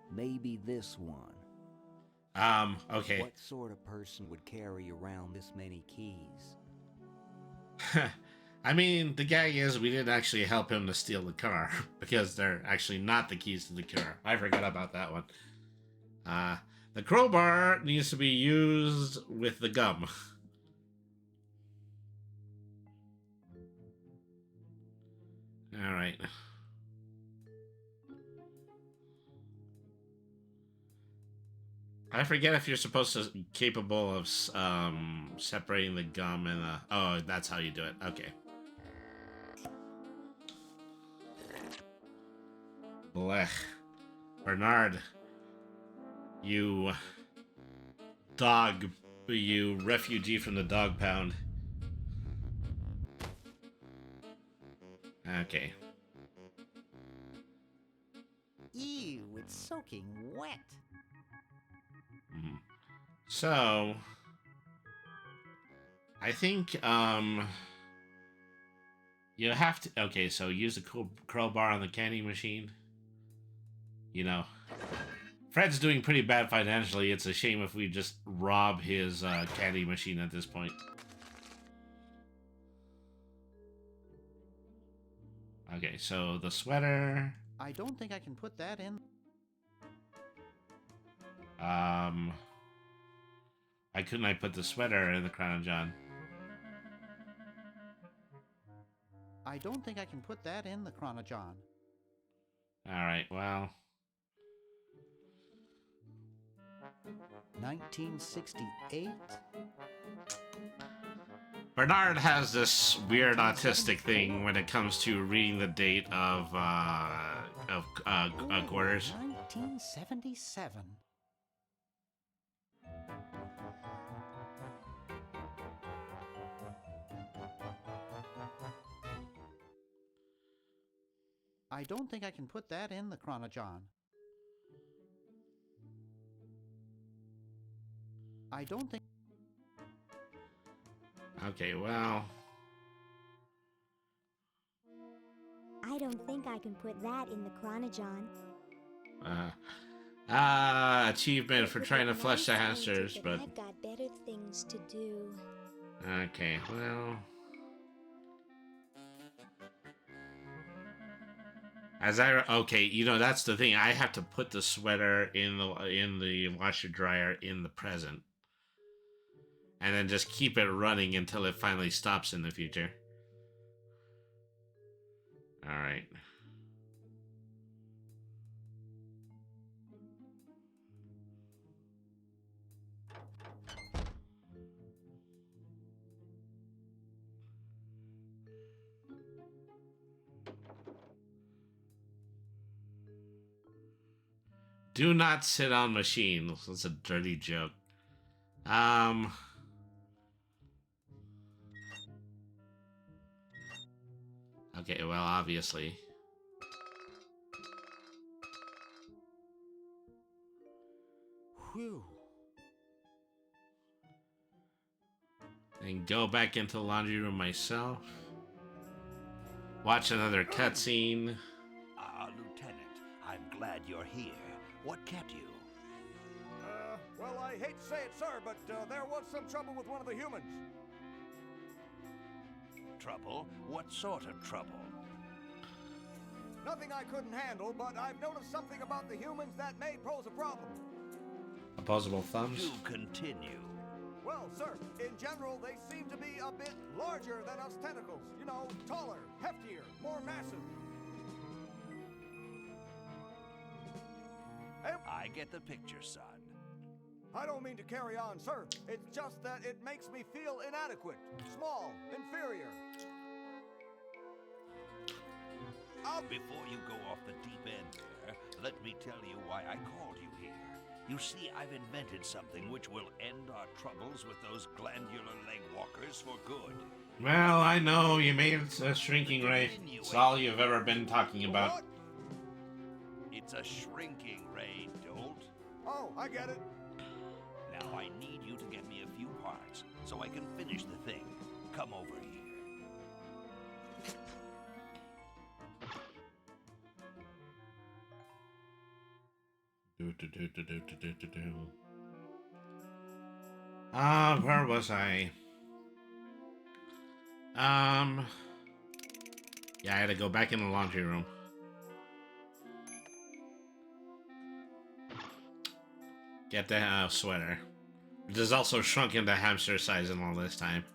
Maybe this one. Okay. What sort of person would carry around this many keys? I mean, the gag is we didn't actually help him to steal the car, because they're actually not the keys to the car. I forgot about that one. The crowbar needs to be used with the gum. Alright. I forget if you're supposed to be capable of separating the gum and the... Oh, that's how you do it. Okay. Blech. Bernard. You dog, you refugee from the dog pound. Okay. Ew, it's soaking wet. So, I think, you have to... Okay, so use the crowbar on the candy machine. You know... Fred's doing pretty bad financially. It's a shame if we just rob his candy machine at this point. Okay, so the sweater... I don't think I can put that in. Why couldn't I put the sweater in the Crown John? I don't think I can put that in the 1968? Bernard has this weird autistic thing when it comes to reading the date of quarters. 1977. I don't think I can put that in the Chronojon. I don't think... Okay, well... I don't think I can put that in the Chronojon. Achievement for trying to flush the hamsters, but... I've got better things to do. Okay, well... Okay, you know, that's the thing. I have to put the sweater in the washer dryer in the present. And then just keep it running until it finally stops in the future. Alright. Do not sit on machines. That's a dirty joke. Okay, well, obviously. Whew. And go back into the laundry room myself. Watch another cutscene. Lieutenant, I'm glad you're here. What kept you? Well, I hate to say it, sir, but there was some trouble with one of the humans. Trouble? What sort of trouble? Nothing I couldn't handle, but I've noticed something about the humans that may pose a problem. Opposable thumbs. Do continue. Well, sir, in general, they seem to be a bit larger than us tentacles. You know, taller, heftier, more massive. I get the picture, son. I don't mean to carry on, sir. It's just that it makes me feel inadequate, small, inferior. Before you go off the deep end there, let me tell you why I called you here. You see, I've invented something which will end our troubles with those glandular leg walkers for good. Well, I know you made a shrinking ray. It's all you've ever been talking about. What? It's a shrinking ray, Dolt. Oh, I get it. Now I need you to get me a few parts so I can finish the thing. Come over here. Where was I? Yeah, I had to go back in the laundry room. Get the sweater. Which is also shrunk into hamster size in all this time.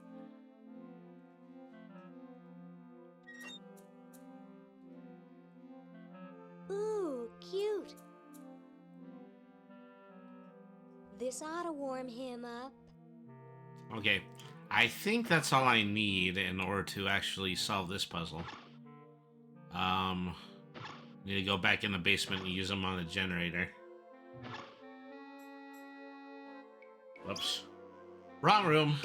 Ooh, cute. This ought to warm him up. Okay, I think that's all I need in order to actually solve this puzzle. Need to go back in the basement and use them on the generator. Whoops. Wrong room.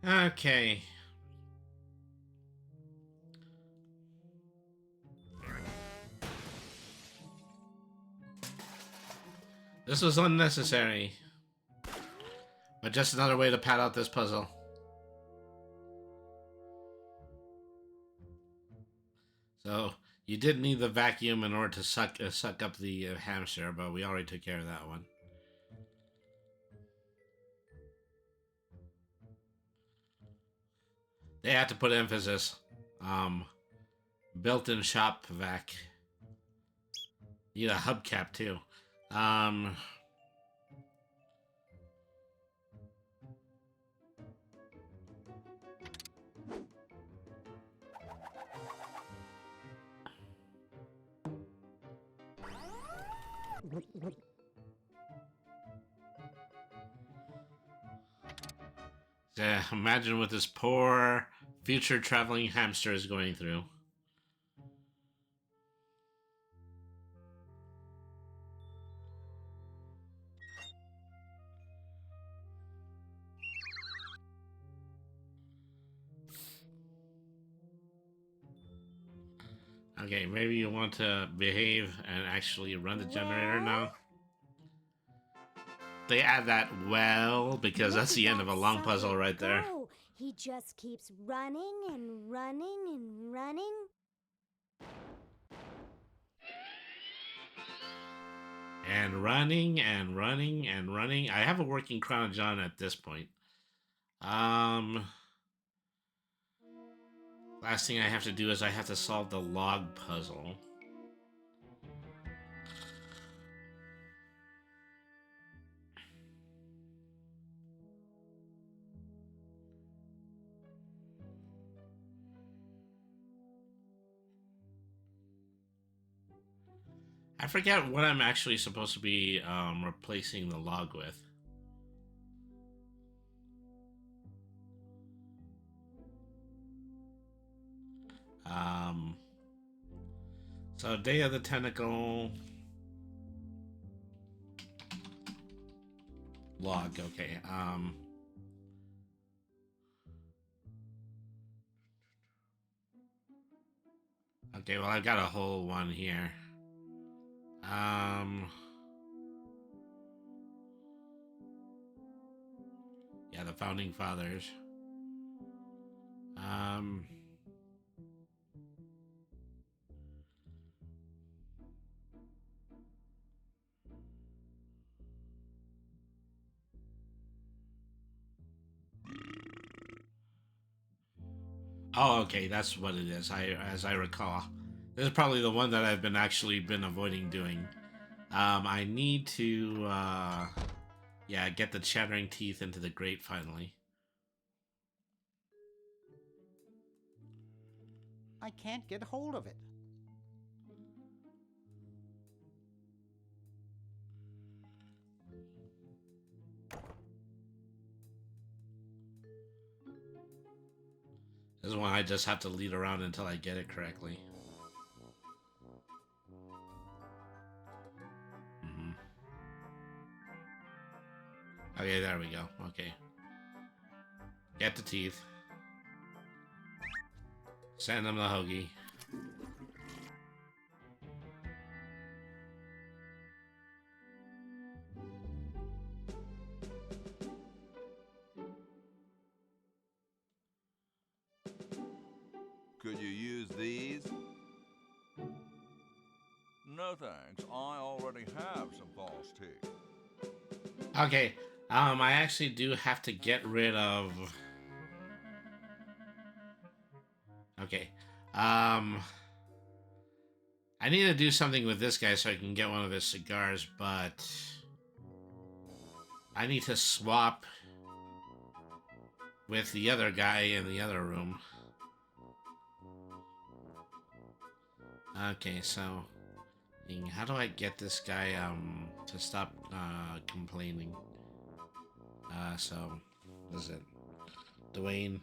Okay. This was unnecessary. But just another way to pad out this puzzle. So you did need the vacuum in order to suck up the hamster, but we already took care of that one. They had to put emphasis. Built-in shop vac. Need a hubcap too. Imagine what this poor future traveling hamster is going through. Okay, maybe you want to behave and actually run the generator now. They add that well because that's the end of a long puzzle right there. Go. He just keeps running and running and running. And running and running and running. I have a working Crown John at this point. Last thing I have to do is I have to solve the log puzzle. I forget what I'm actually supposed to be replacing the log with. So Day of the Tentacle log, okay. Okay, well I've got a whole one here. Yeah, the Founding Fathers. Oh, okay, that's what it is. As I recall, this is probably the one that I've been avoiding doing. I need to, yeah, get the chattering teeth into the grate finally. I can't get hold of it. This is one I just have to lead around until I get it correctly. Okay, there we go. Okay. Get the teeth. Send them the hoagie. Could you use these? No thanks. I already have some false teeth. Okay, I actually do have to get rid of... Okay, I need to do something with this guy so I can get one of his cigars, but... I need to swap with the other guy in the other room. Okay, so... How do I get this guy, to stop, complaining? So... What is it? Dwayne...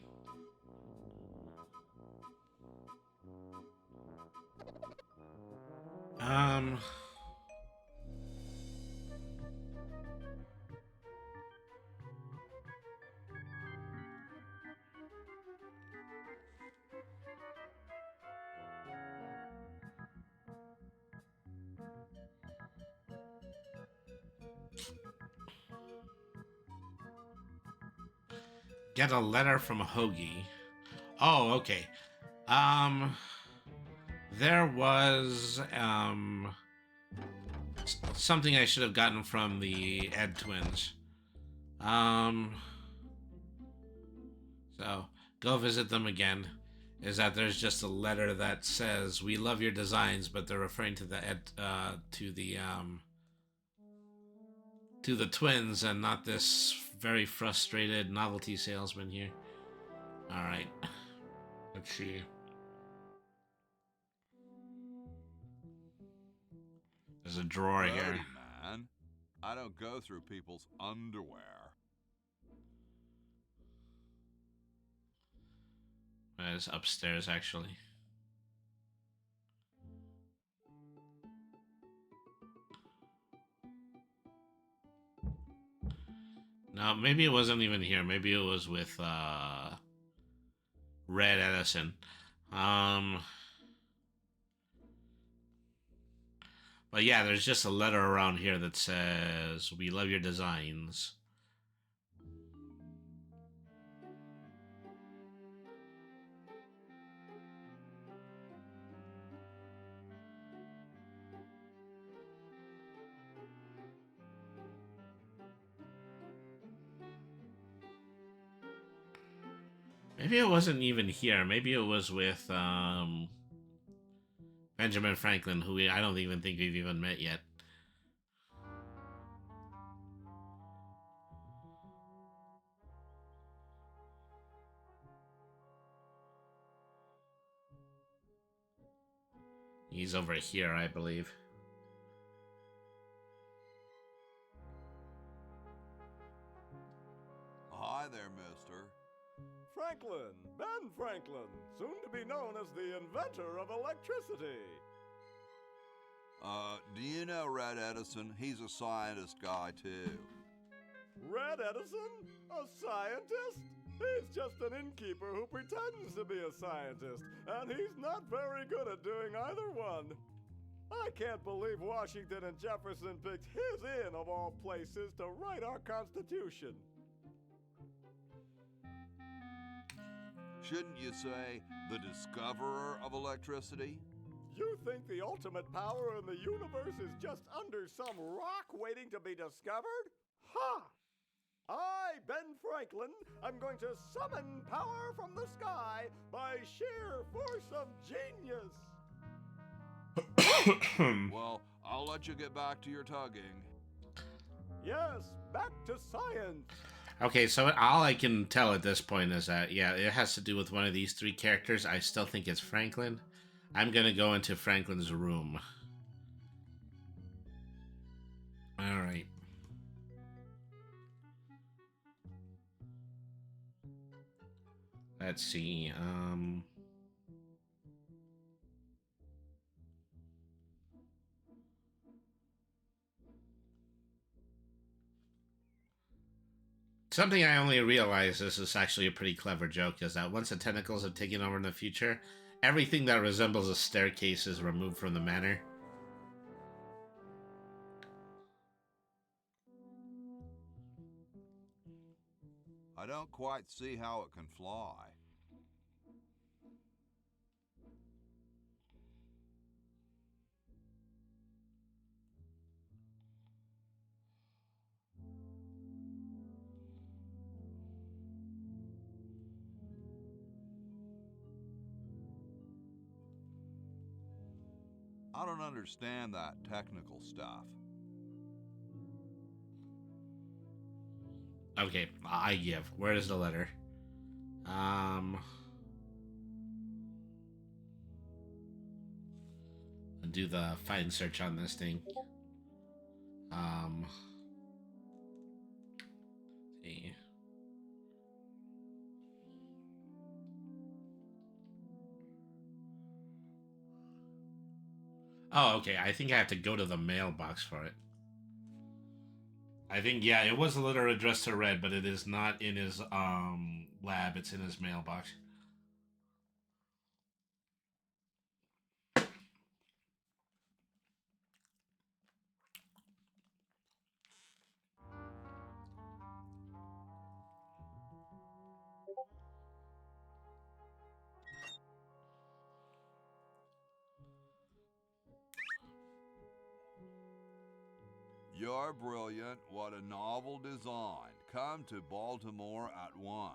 Get a letter from Hoagie. Oh, okay. There was something I should have gotten from the Ed twins. So go visit them again. Is that there's just a letter that says we love your designs, but they're referring to the to the twins and not this very frustrated novelty salesman here. All right, let's see. There's a drawer Brody, here. man, I don't go through people's underwear. It's upstairs, actually. No, maybe it wasn't even here. Maybe it was with Red Edison. But yeah, there's just a letter around here that says, we love your designs. Maybe it wasn't even here. Maybe it was with Benjamin Franklin, who I don't even think we've even met yet. He's over here, I believe. Hi there, mister. Franklin, Ben Franklin, soon to be known as the inventor of electricity. Do you know Red Edison? He's a scientist guy, too. Red Edison? A scientist? He's just an innkeeper who pretends to be a scientist, and he's not very good at doing either one. I can't believe Washington and Jefferson picked his inn, of all places, to write our Constitution. Shouldn't you say the discoverer of electricity? You think the ultimate power in the universe is just under some rock waiting to be discovered? Ha! I, Ben Franklin, am going to summon power from the sky by sheer force of genius. Well, I'll let you get back to your tugging. Yes, back to science. Okay, so all I can tell at this point is that, yeah, it has to do with one of these three characters. I still think it's Franklin. I'm gonna go into Franklin's room. All right. Let's see. Something I only realized, this is actually a pretty clever joke, is that once the tentacles have taken over in the future, everything that resembles a staircase is removed from the manor. I don't quite see how it can fly. I don't understand that technical stuff. Okay, I give. Where is the letter? I'll do the find search on this thing. See. Oh, okay. I think I have to go to the mailbox for it. I think, yeah, it was a letter addressed to Red, but it is not in his lab. It's in his mailbox. You're brilliant. What a novel design. Come to Baltimore at once.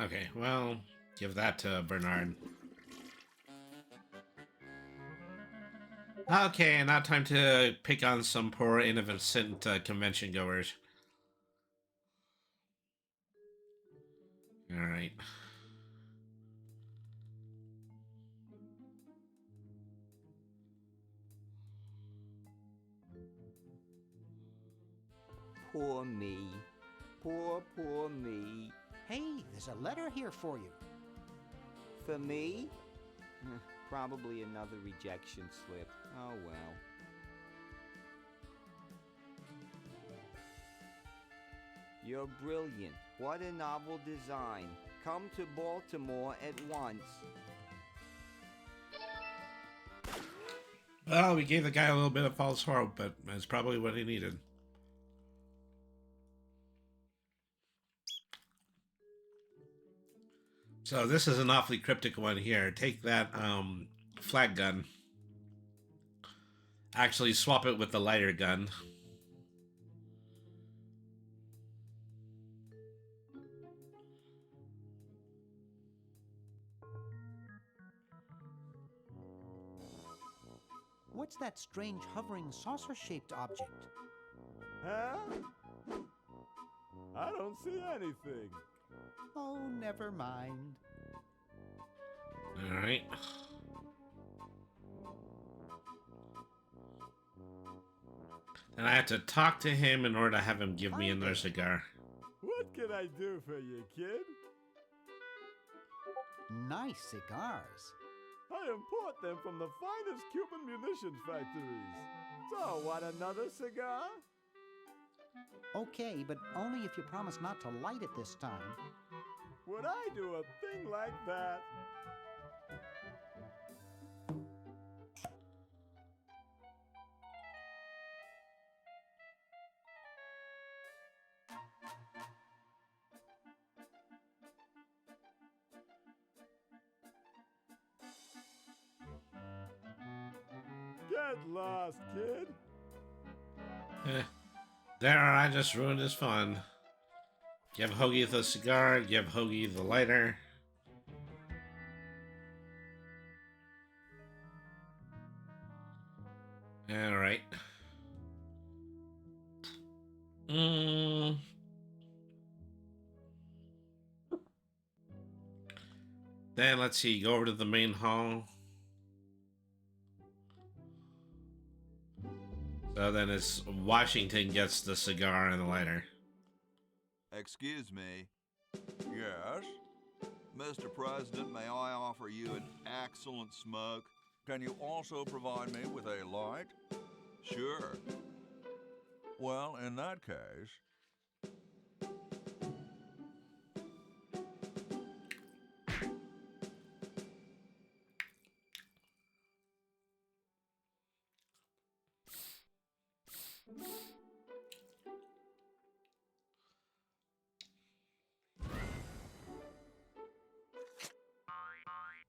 Okay, well, give that to Bernard. Okay, now time to pick on some poor innocent convention goers. Alright. Poor me. Poor me. Hey, there's a letter here for you. For me? Probably another rejection slip. Oh well. You're brilliant. What a novel design. Come to Baltimore at once. Well, we gave the guy a little bit of false hope, but that's probably what he needed. So this is an awfully cryptic one here. Take that flag gun. Actually swap it with the lighter gun. What's that strange hovering saucer-shaped object? Huh? I don't see anything. Oh, never mind. Alright. And I have to talk to him in order to have him give me another cigar. What can I do for you, kid? Nice cigars. I import them from the finest Cuban munitions factories. So, want another cigar? Okay, but only if you promise not to light it this time. Would I do a thing like that? Get lost, kid. There, I just ruined his fun. Give Hoagie the cigar, give Hoagie the lighter. Alright. Then let's see, go over to the main hall. So then it's Washington gets the cigar and the lighter. Excuse me. Yes? Mr. President, may I offer you an excellent smoke? Can you also provide me with a light? Sure. Well, in that case...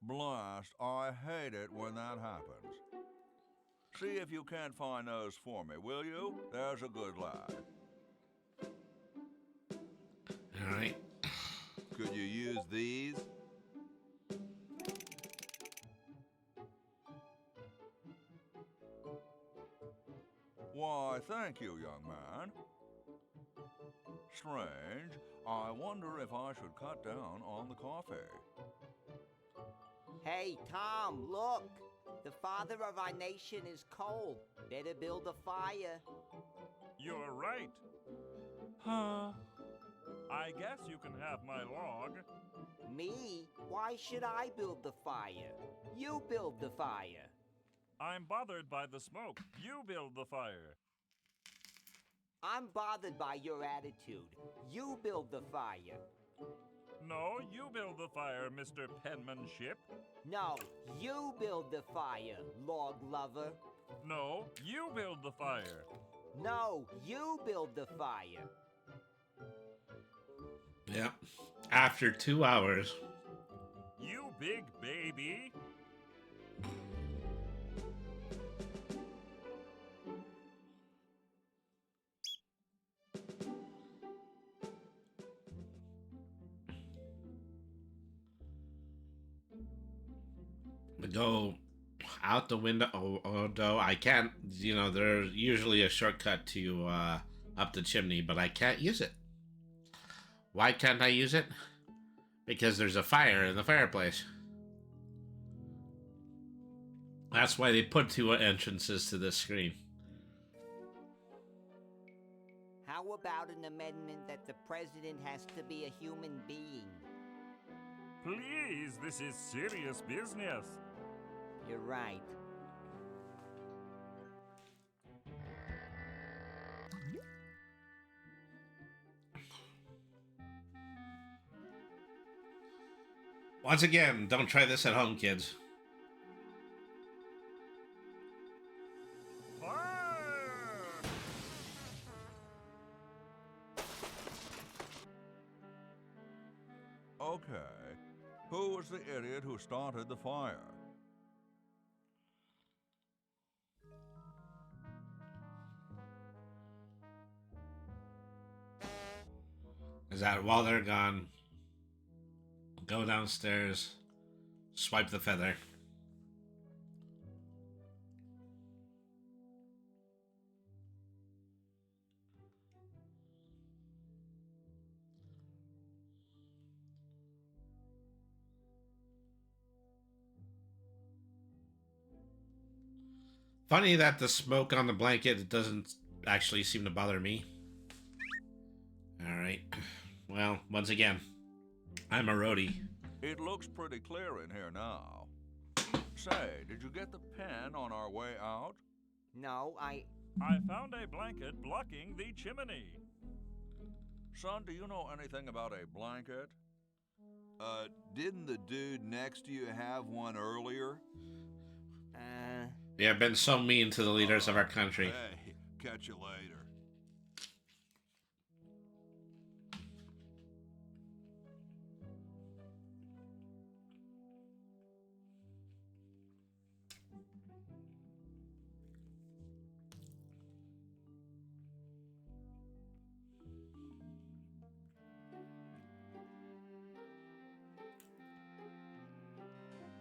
Blast, I hate it when that happens. See if you can't find those for me, will you? There's a good lad. Alright. Could you use these? Why, thank you, young man. Strange. I wonder if I should cut down on the coffee. Hey, Tom, look! The father of our nation is cold. Better build a fire. You're right. Huh? I guess you can have my log. Me? Why should I build the fire? You build the fire. I'm bothered by the smoke. You build the fire. I'm bothered by your attitude. You build the fire. No, you build the fire, Mr. Penmanship. No, you build the fire, log lover. No, you build the fire. No, you build the fire. Yep. After 2 hours. You big baby. go out the window. Oh, I can't. You know, there's usually a shortcut to up the chimney, but I can't use it. Why can't I use it? Because there's a fire in the fireplace. That's why they put two entrances to this screen. How about an amendment that the president has to be a human being? Please, this is serious business. You're right. Once again, don't try this at home, kids. Okay. Who was the idiot who started the fire? Is that while they're gone, go downstairs, swipe the feather. Funny that the smoke on the blanket doesn't actually seem to bother me. Alright. Well, once again, I'm a roadie. It looks pretty clear in here now. Say, did you get the pen on our way out? No, I found a blanket blocking the chimney. Son, do you know anything about a blanket? Didn't the dude next to you have one earlier? They have been so mean to the leaders of our country. Hey, catch you later.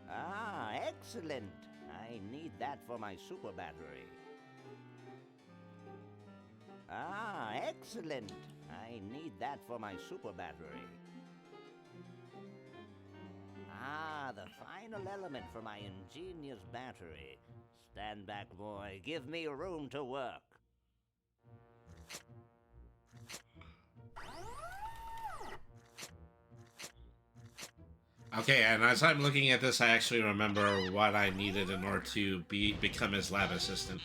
Ah, excellent. I need that for my super battery. Ah, excellent. I need that for my super battery. Ah, the final element for my ingenious battery. Stand back, boy. Give me room to work. Okay, and as I'm looking at this, I actually remember what I needed in order to become his lab assistant.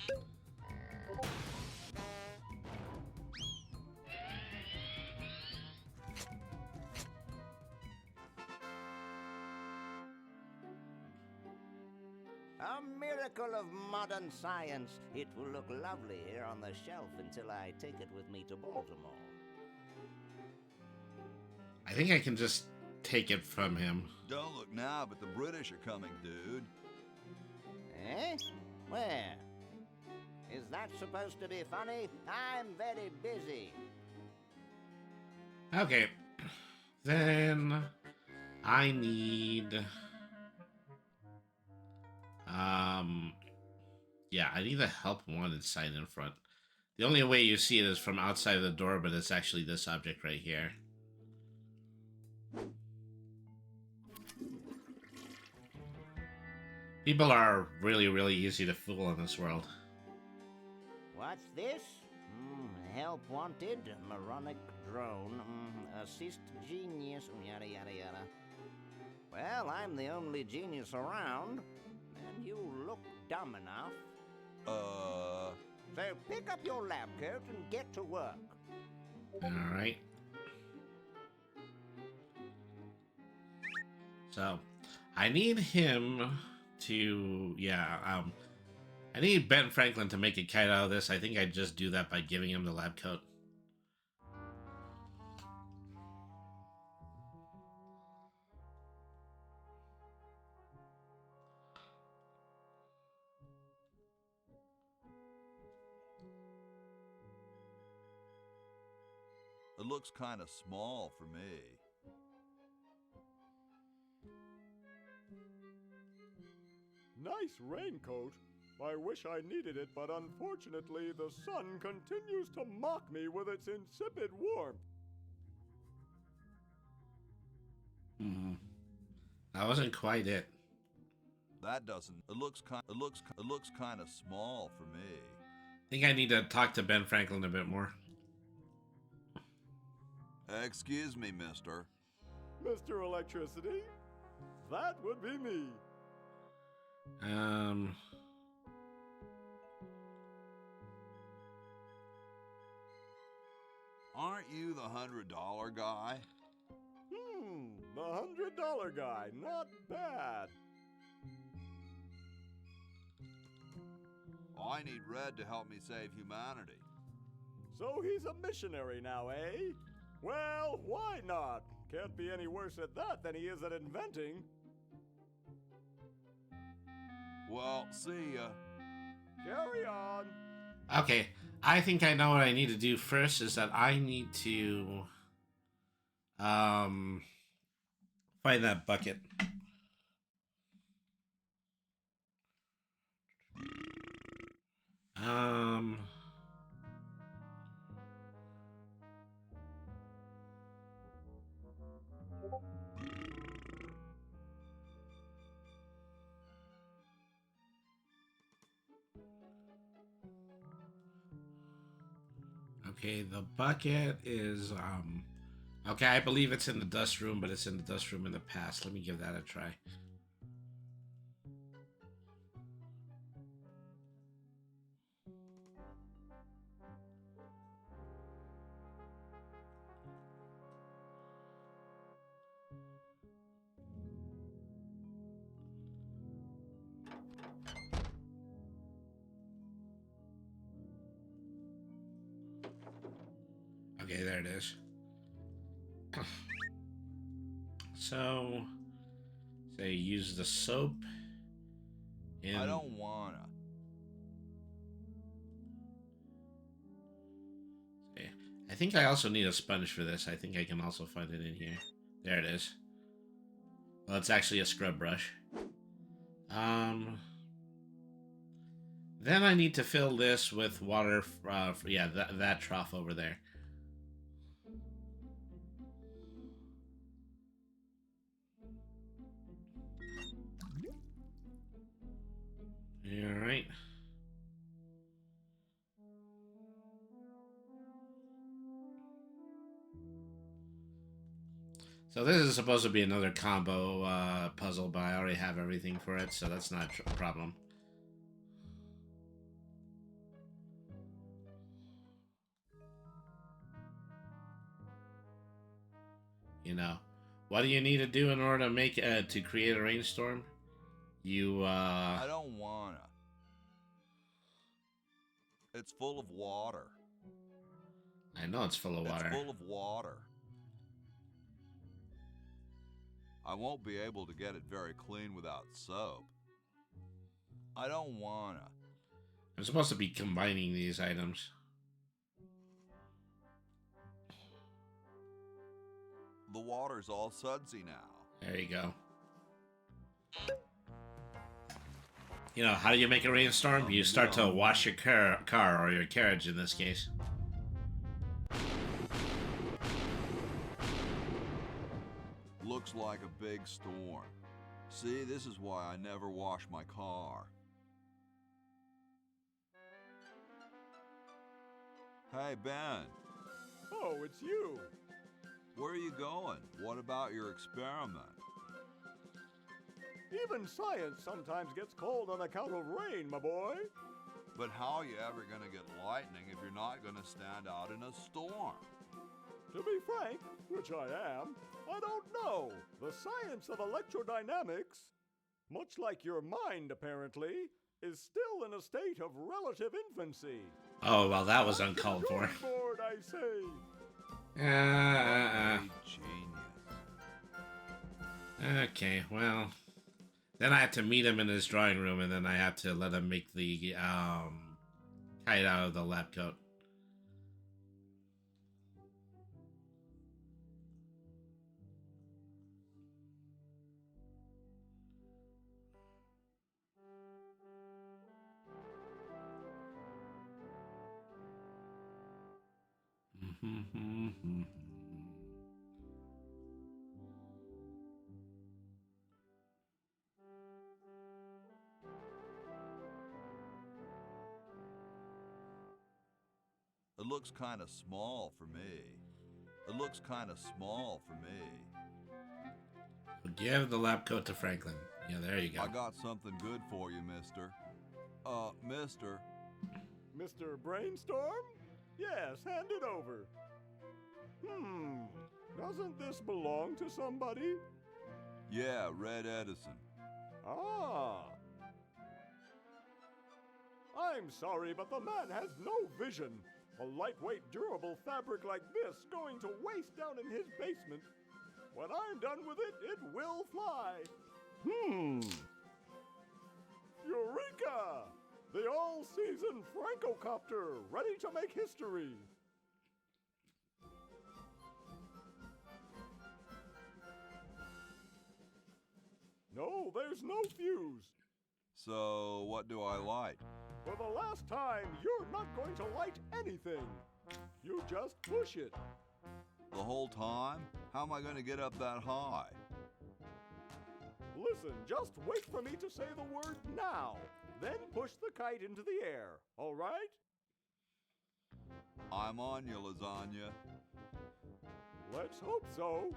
A miracle of modern science. It will look lovely here on the shelf until I take it with me to Baltimore. I think I can just take it from him. Don't look now, but the British are coming, dude. Eh? Where? Is that supposed to be funny? I'm very busy. Okay. Then I need yeah, I need the help wanted sign in front. The only way you see it is from outside of the door, but it's actually this object right here. People are really, really easy to fool in this world. What's this? Help wanted, moronic drone, assist genius, yada yada yada. Well, I'm the only genius around, and you look dumb enough. So pick up your lab coat and get to work. Alright. So, I need him to, I need Ben Franklin to make a kite out of this. I think I'd just do that by giving him the lab coat. It looks kind of small for me. Nice raincoat. I wish I needed it, but unfortunately the sun continues to mock me with its insipid warmth. That wasn't quite it. That doesn't. It looks kind of small for me. I think I need to talk to Ben Franklin a bit more. Excuse me, mister. Mr. Electricity? That would be me. Aren't you the $100 guy? The $100 guy. Not bad. I need Red to help me save humanity. So he's a missionary now, eh? Well, why not? Can't be any worse at that than he is at inventing. Well, see ya. Carry on. Okay, I think I know what I need to do first is that I need to find that bucket. Okay, the bucket is okay, I believe it's in the dust room, but it's in the dust room in the past. Let me give that a try. Okay, there it is. So, say use the soap. I don't wanna. Okay. I think I also need a sponge for this. I think I can also find it in here. There it is. Well, it's actually a scrub brush. Then I need to fill this with water. Yeah, that trough over there. All right. So this is supposed to be another combo puzzle, but I already have everything for it, so that's not a problem. You know, what do you need to do in order to make to create a rainstorm? You I don't wanna. It's full of water. I know it's full of water. It's full of water. I won't be able to get it very clean without soap. I don't wanna. I'm supposed to be combining these items. The water's all sudsy now. There you go. You know, how do you make a rainstorm? You start to wash your car, or your carriage in this case. Looks like a big storm. See, this is why I never wash my car. Hey, Ben. Oh, it's you. Where are you going? What about your experiment? Even science sometimes gets cold on account of rain, my boy. But how are you ever going to get lightning if you're not going to stand out in a storm? To be frank, which I am, I don't know. The science of electrodynamics, much like your mind apparently, is still in a state of relative infancy. Oh, well, that was uncalled for. Board, I say. Okay, well, then I have to meet him in his drawing room, and then I have to let him make the kite out of the lab coat. It looks kind of small for me. It looks kind of small for me. Give the lab coat to Franklin. Yeah, there you go. I got something good for you, mister. Mister. Mr. Brainstorm? Yes, hand it over. Doesn't this belong to somebody? Yeah, Red Edison. Ah. I'm sorry, but the man has no vision. A lightweight, durable fabric like this going to waste down in his basement. When I'm done with it, it will fly. Eureka! The all-season Francocopter, ready to make history. No, there's no fuse. So, what do I light? For the last time, you're not going to light anything. You just push it. The whole time? How am I going to get up that high? Listen, just wait for me to say the word now. Then push the kite into the air, all right? I'm on you, lasagna. Let's hope so.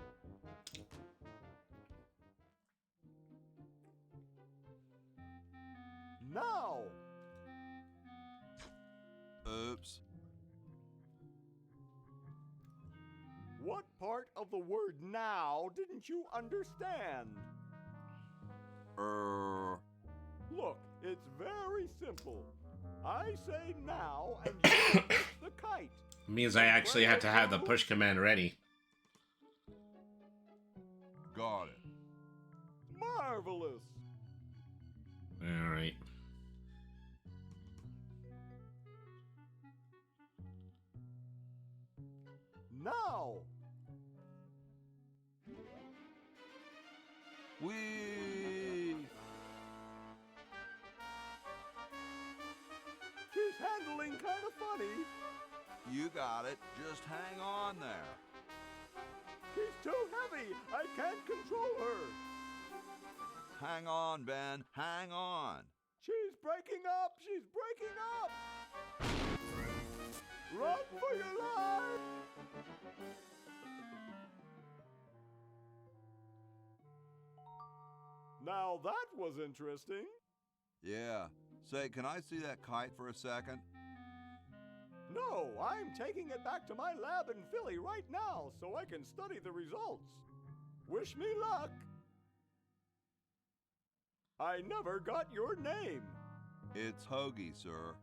Now! Oops. What part of the word now didn't you understand? Look, it's very simple. I say now, and you push the kite. Means I actually had to have the push command ready. Got it. Marvelous. All right. Now. Whee! She's handling kind of funny. You got it. Just hang on there. She's too heavy. I can't control her. Hang on, Ben. Hang on. She's breaking up. She's breaking up. Run for your life. Now that was interesting. Yeah. Say, can I see that kite for a second? No, I'm taking it back to my lab in Philly right now so I can study the results. Wish me luck. I never got your name. It's Hoagie, sir.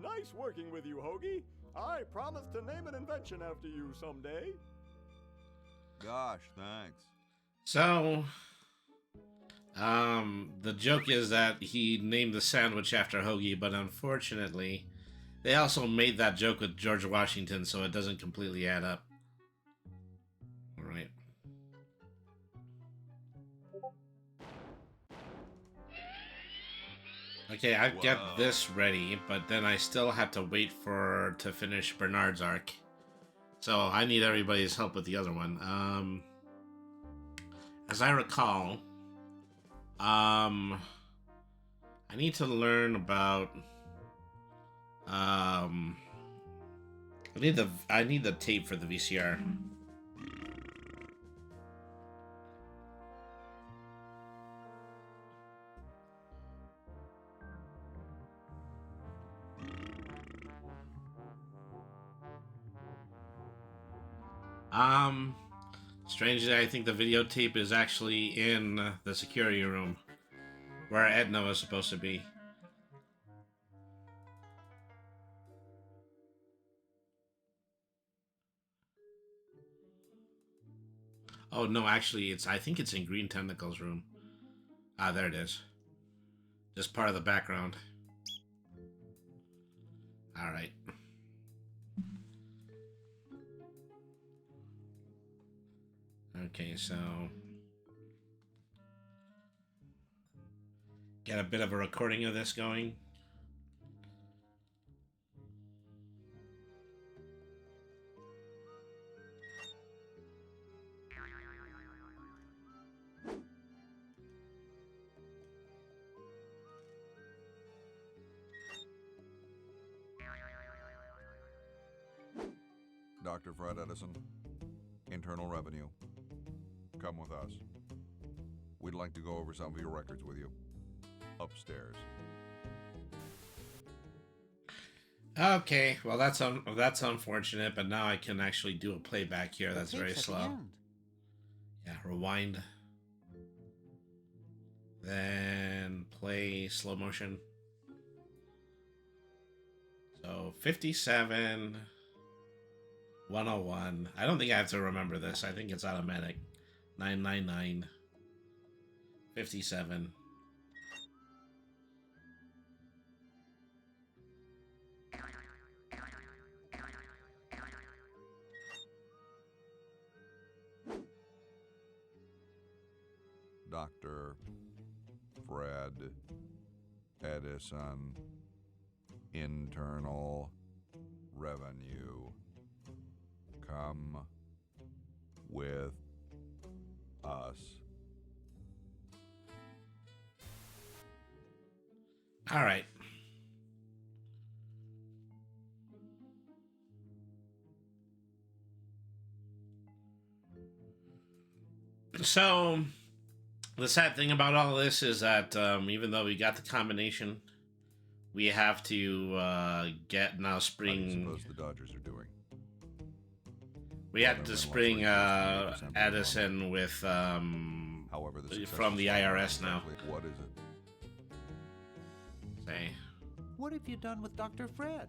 Nice working with you, Hoagie. I promise to name an invention after you someday. Gosh, thanks. So, the joke is that he named the sandwich after Hoagie, but unfortunately, they also made that joke with George Washington, so it doesn't completely add up. All right. Okay, I've got this ready, but then I still have to wait to finish Bernard's arc. So I need everybody's help with the other one. As I recall, I need to learn about. I need the tape for the VCR. Strangely, I think the videotape is actually in the security room where Edna was supposed to be. Oh no, actually, I think it's in Green Tentacle's room. Ah, there it is. Just part of the background. All right. Okay, so get a bit of a recording of this going. Dr. Fred Edison, Internal Revenue. Come with us. We'd like to go over some of your records with you. Upstairs. Okay, well that's unfortunate, but now I can actually do a playback here. That's very slow. Yeah, rewind. Then play slow motion. So 57, 101. I don't think I have to remember this. I think it's automatic. 999, 57. Dr. Fred Edison, Internal Revenue. Come with us. All right. So, the sad thing about all this is that even though we got the combination, we have to get now spring. How do you suppose the Dodgers are doing? We had to spring Addison with However, from the IRS now. What is it? Say. What have you done with Dr. Fred?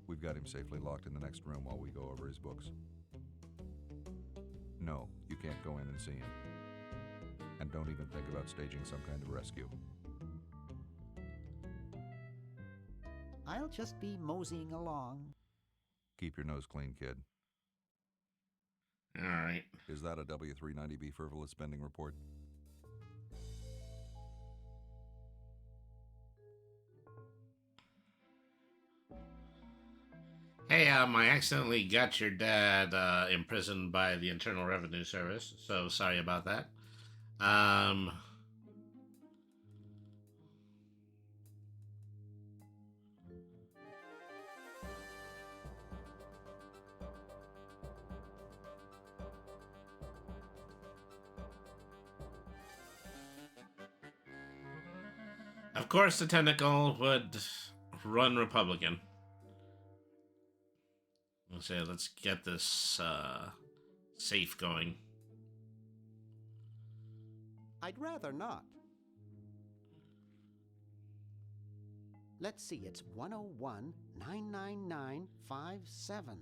We've got him safely locked in the next room while we go over his books. No, you can't go in and see him. And don't even think about staging some kind of rescue. I'll just be moseying along. Keep your nose clean, kid. All right. Is that a W390B frivolous spending report? Hey, I accidentally got your dad imprisoned by the Internal Revenue Service, so sorry about that. Of course, the tentacle would run Republican. Let's get this safe going. I'd rather not. Let's see, it's 101 999 57.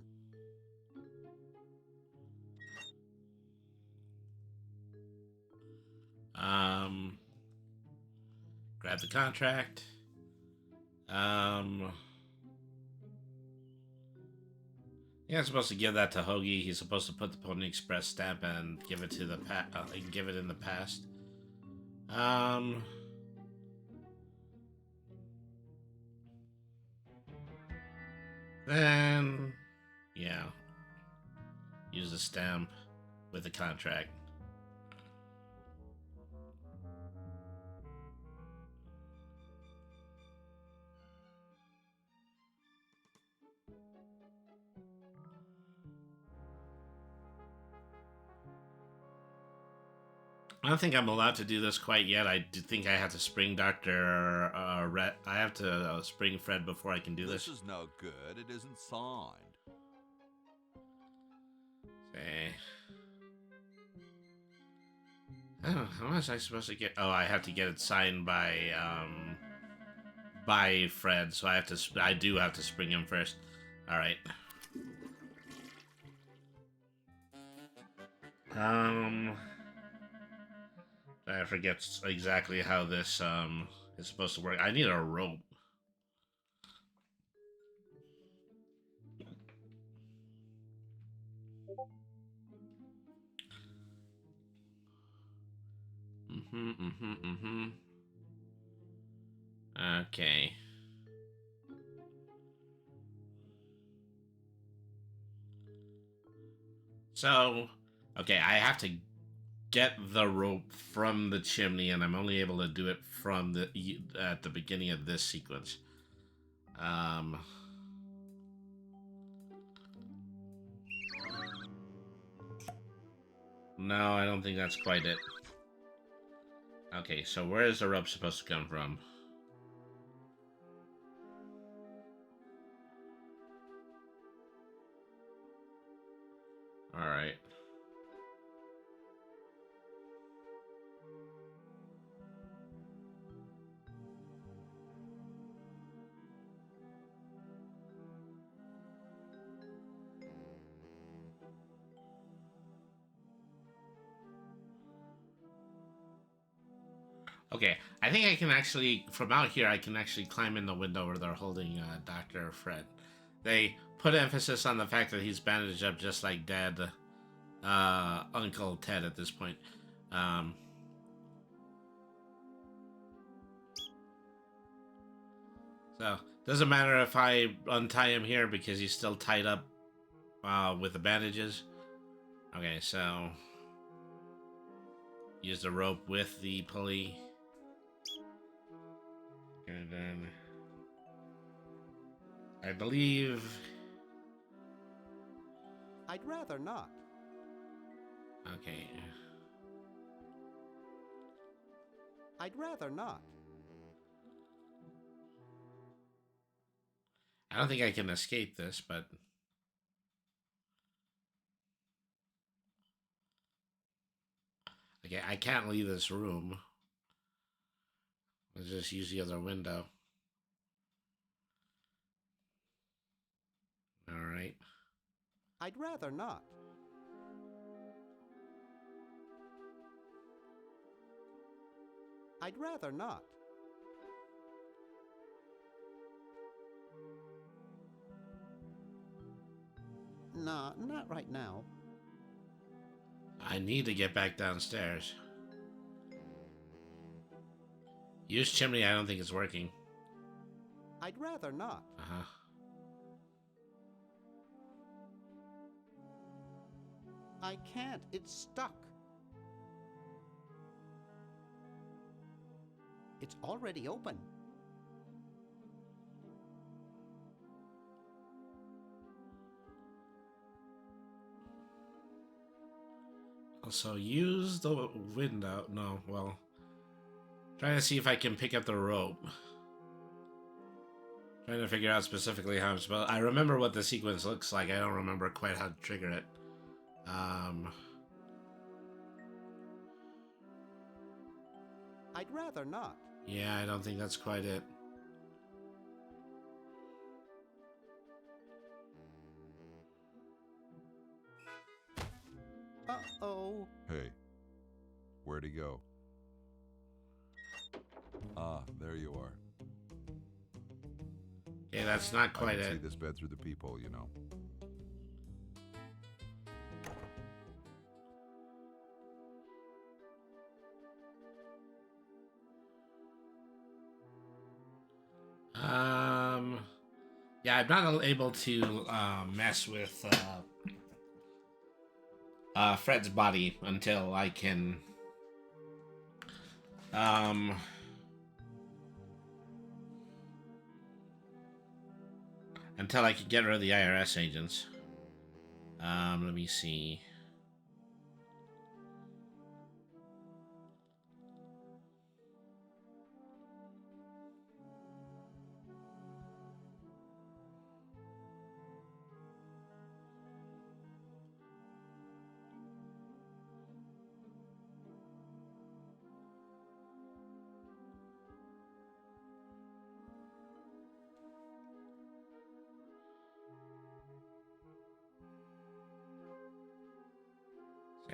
Grab the contract. Yeah, I'm supposed to give that to Hoagie. He's supposed to put the Pony Express stamp and give it to the give it in the past. Then, yeah, use the stamp with the contract. I don't think I'm allowed to do this quite yet. I do think I have to spring Dr. I have to spring Fred before I can do this. This is no good. It isn't signed. Okay. Oh, how was I supposed to get? Oh, I have to get it signed by Fred. So I do have to spring him first. All right. I forget exactly how this is supposed to work. I need a rope. Okay. So, okay, I have to get the rope from the chimney, and I'm only able to do it from at the beginning of this sequence. No, I don't think that's quite it. Okay, so where is the rope supposed to come from? Alright. Okay, I think I can actually, from out here, I can actually climb in the window where they're holding Dr. Fred. They put emphasis on the fact that he's bandaged up just like Dad, Uncle Ted at this point. So, doesn't matter if I untie him here because he's still tied up with the bandages. Okay, so use the rope with the pulley. And then I believe I'd rather not. Okay. I'd rather not. I don't think I can escape this, but okay, I can't leave this room. Let's just use the other window. All right. I'd rather not. I'd rather not. Nah, not right now. I need to get back downstairs. Use chimney, I don't think it's working. I'd rather not. Uh-huh. I can't. It's stuck. It's already open. Also, use the window. No, well, trying to see if I can pick up the rope. Trying to figure out specifically how I'm supposed. I remember what the sequence looks like. I don't remember quite how to trigger it. I'd rather not. Yeah, I don't think that's quite it. Uh-oh. Hey, where'd he go? Ah, there you are. Yeah, that's not quite I can it. see this bed through the peephole, you know. Yeah, I'm not able to mess with Fred's body until I can get rid of the IRS agents. Let me see.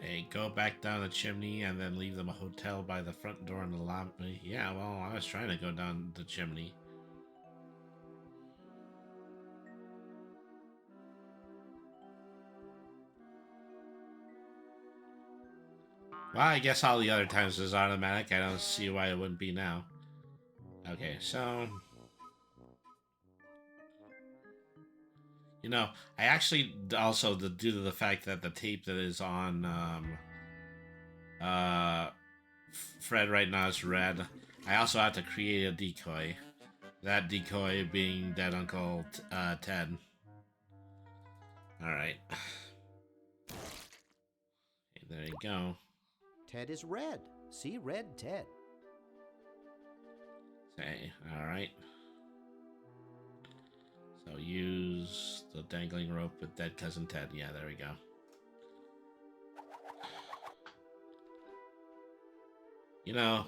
Hey, go back down the chimney and then leave them a hotel by the front door in the lobby. Yeah, well, I was trying to go down the chimney. Well, I guess all the other times is automatic. I don't see why it wouldn't be now. Okay, so... You know, I actually also, due to the fact that the tape that is on Fred right now is red, I also have to create a decoy. That decoy being dead Uncle Ted. Alright. There you go. Ted is red. See red Ted. Okay, alright. So use the dangling rope with dead cousin Ted. Yeah, there we go. You know,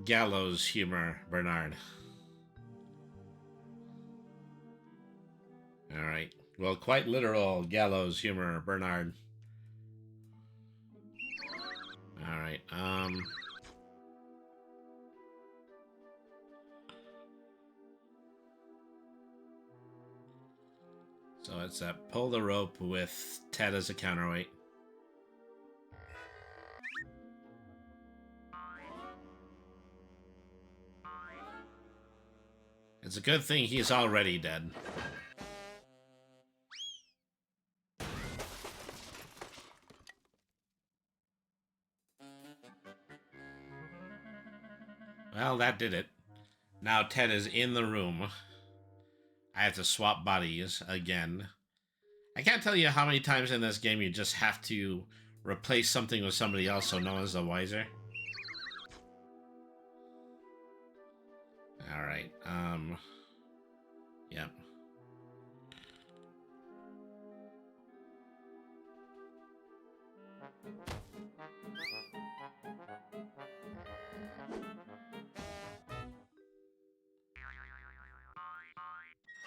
gallows humor, Bernard. Alright. Well, quite literal gallows humor, Bernard. Alright, so it's that pull the rope with Ted as a counterweight. It's a good thing he's already dead. Well, that did it. Now Ted is in the room. I have to swap bodies again. I can't tell you how many times in this game you just have to replace something with somebody else so no one's the wiser. Alright, yep.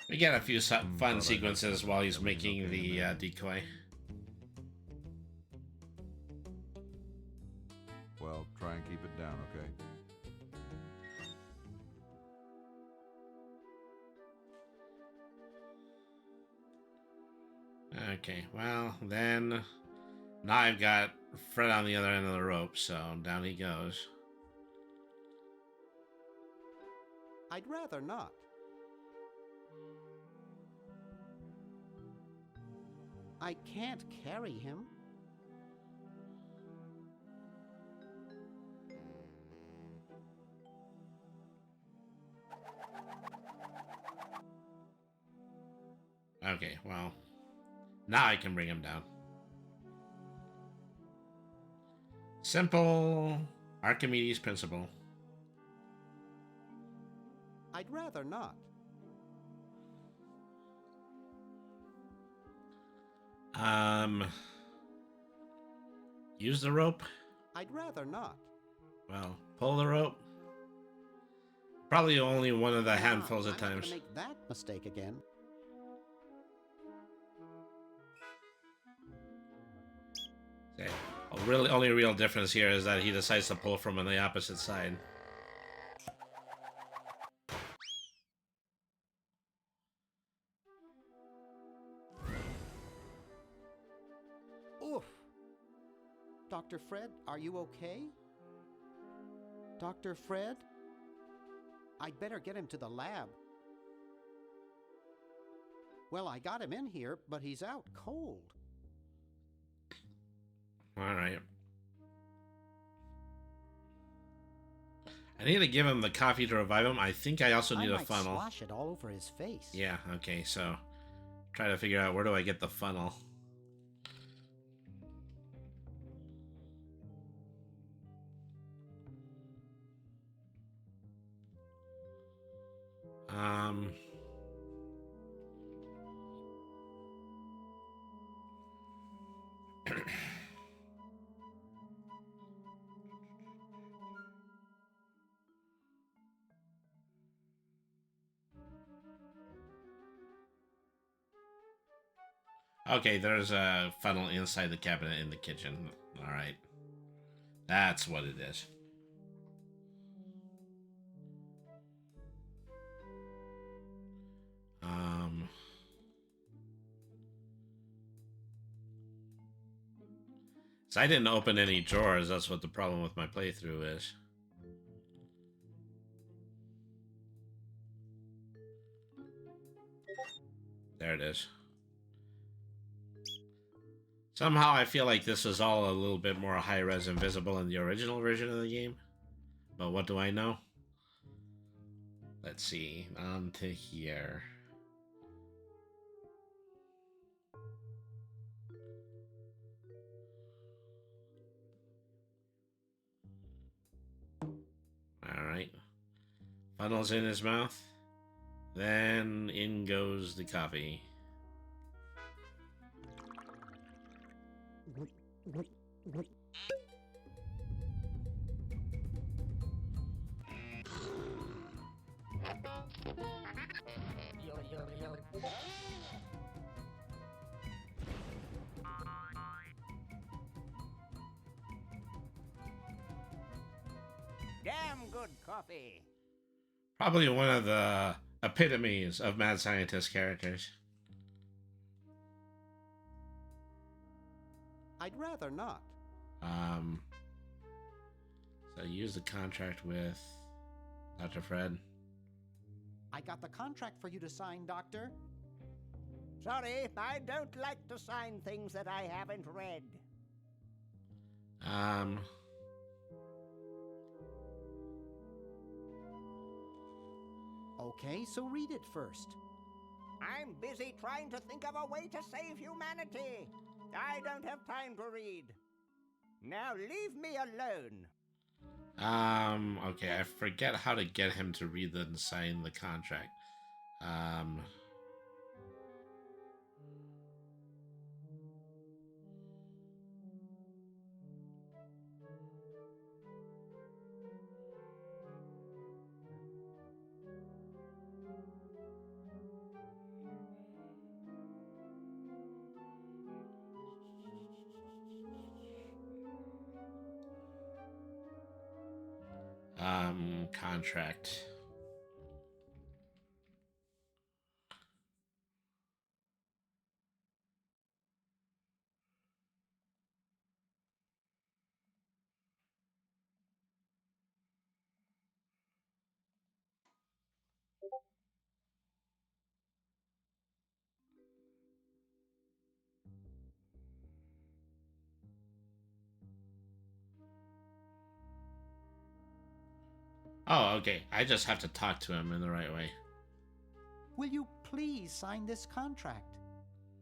We get a few fun sequences while he's making the decoy. Well, try and keep it down, okay? Okay, well, then... Now I've got Fred on the other end of the rope, so down he goes. I'd rather not. I can't carry him. Okay, well, now I can bring him down. Simple Archimedes principle. I'd rather not. Use the rope? I'd rather not. Well, pull the rope. Probably only one of the handfuls of I'm not times. gonna make that mistake again. Okay. Only real difference here is that he decides to pull from on the opposite side. Oof. Dr. Fred, are you okay? Dr. Fred? I'd better get him to the lab. Well, I got him in here, but he's out cold. Alright. I need to give him the coffee to revive him. I think I also need a funnel. I might slosh it all over his face. Yeah, okay, so... Try to figure out where do I get the funnel. Okay, there's a funnel inside the cabinet in the kitchen. Alright. That's what it is. So I didn't open any drawers. That's what the problem with my playthrough is. There it is. Somehow I feel like this is all a little bit more high-res and visible in the original version of the game. But what do I know? Let's see. On to here. Funnels in his mouth. Then in goes the coffee. Damn good coffee. Probably one of the epitomes of Mad Scientist characters. I'd rather not. So use the contract with Dr. Fred. I got the contract for you to sign, Doctor. Sorry, I don't like to sign things that I haven't read. Okay, so read it first. I'm busy trying to think of a way to save humanity. I don't have time to read. Now leave me alone. Okay, I forget how to get him to read and sign the contract. Contract. Oh, okay. I just have to talk to him in the right way. Will you please sign this contract?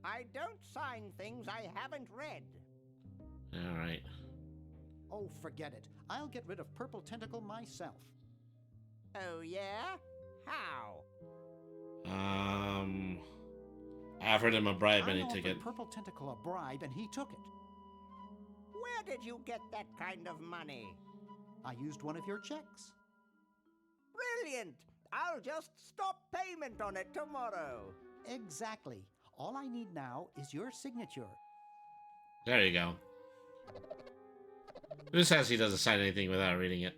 I don't sign things I haven't read. All right. Oh, forget it. I'll get rid of Purple Tentacle myself. Oh, yeah? How? I offered him a bribe and I he took it. offered Purple Tentacle a bribe and he took it. Where did you get that kind of money? I used one of your checks. Brilliant! I'll just stop payment on it tomorrow. Exactly. All I need now is your signature. There you go. Who says he doesn't sign anything without reading it?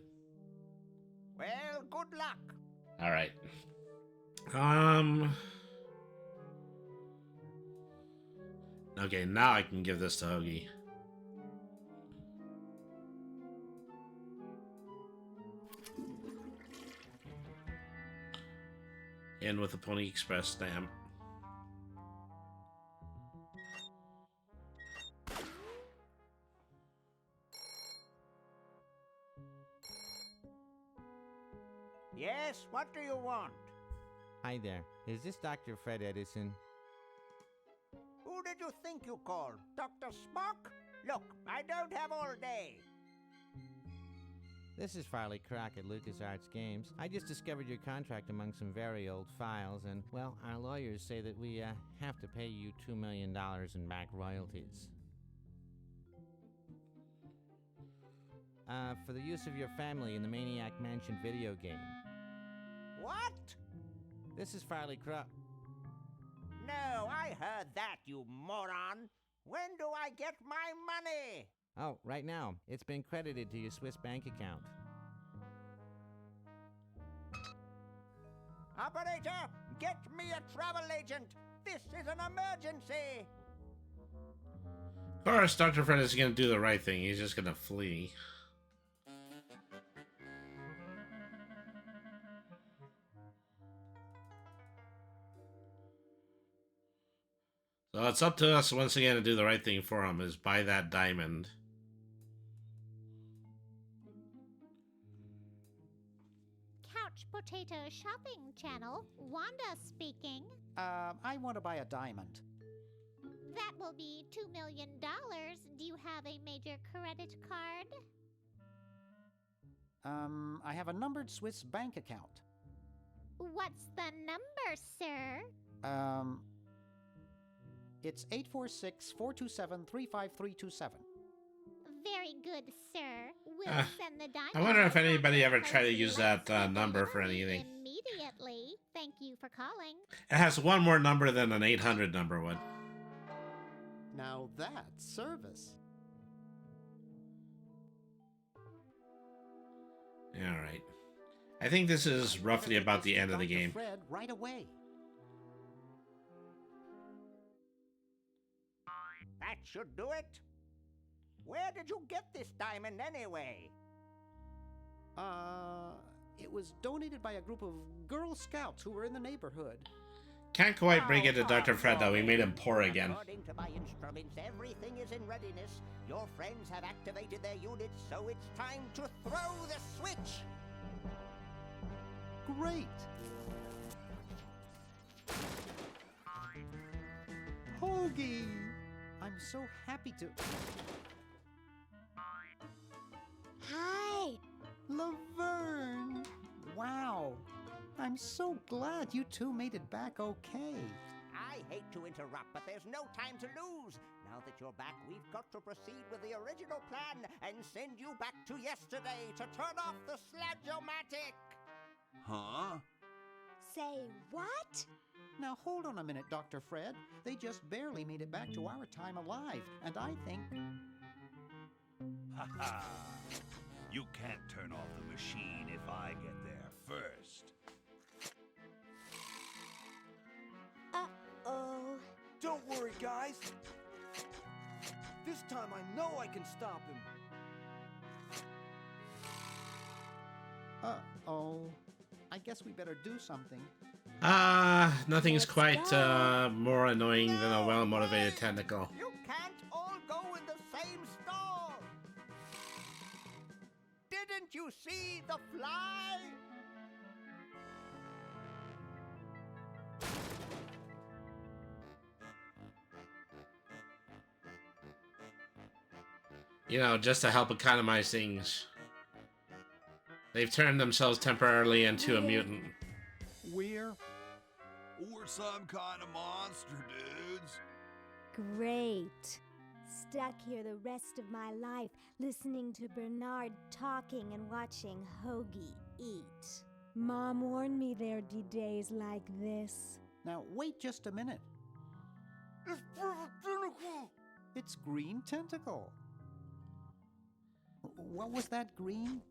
Well, good luck. All right. Okay, now I can give this to Hoagie. In with the Pony Express stamp. Yes, what do you want? Hi there. Is this Dr. Fred Edison? Who did you think you called? Dr. Spock? Look, I don't have all day. This is Farley Crock at LucasArts Games. I just discovered your contract among some very old files, and, well, our lawyers say that we have to pay you $2 million in back royalties. For the use of your family in the Maniac Mansion video game. What? This is Farley Crock. No, I heard that, you moron. When do I get my money? Oh, right now. It's been credited to your Swiss bank account. Operator, get me a travel agent. This is an emergency. Of course, Dr. Fred is going to do the right thing. He's just going to flee. So it's up to us once again to do the right thing for him, is buy that diamond. Couch Potato Shopping Channel, Wanda speaking. I want to buy a diamond. That will be $2 million. Do you have a major credit card? I have a numbered Swiss bank account. What's the number, sir? It's 846-427-35327. Very good, sir. We'll send the diamond. I wonder if anybody ever tried to use that number for anything. Immediately. Thank you for calling. It has one more number than an 800 number would. Now that's service. Alright. I think this is roughly about the end of the game. Fred, right away. That should do it. Where did you get this diamond anyway? It was donated by a group of Girl Scouts who were in the neighborhood. Can't quite bring it to Dr. Fred though, we made him poor again. According to my instruments, everything is in readiness. Your friends have activated their units, so it's time to throw the switch. Great! Hoagie! I'm so happy to... Hi! Laverne! Wow! I'm so glad you two made it back okay. I hate to interrupt, but there's no time to lose. Now that you're back, we've got to proceed with the original plan and send you back to yesterday to turn off the Sludge-O-Matic. Huh? Say what? Now hold on a minute, Dr. Fred. They just barely made it back to our time alive, and I think... Ha ha! You can't turn off the machine if I get there first. Uh-oh. Don't worry, guys. This time I know I can stop him. Uh-oh. I guess we better do something. Nothing is quite more annoying than a well-motivated tentacle. You can't all go in the same stall. Didn't you see the fly? You know, just to help economize things. They've turned themselves temporarily into a mutant. We're some kind of monster, dudes. Great. Stuck here the rest of my life, listening to Bernard talking and watching Hoagie eat. Mom warned me there'd be days like this. Now, wait just a minute. It's Green Tentacle. What was that, Green?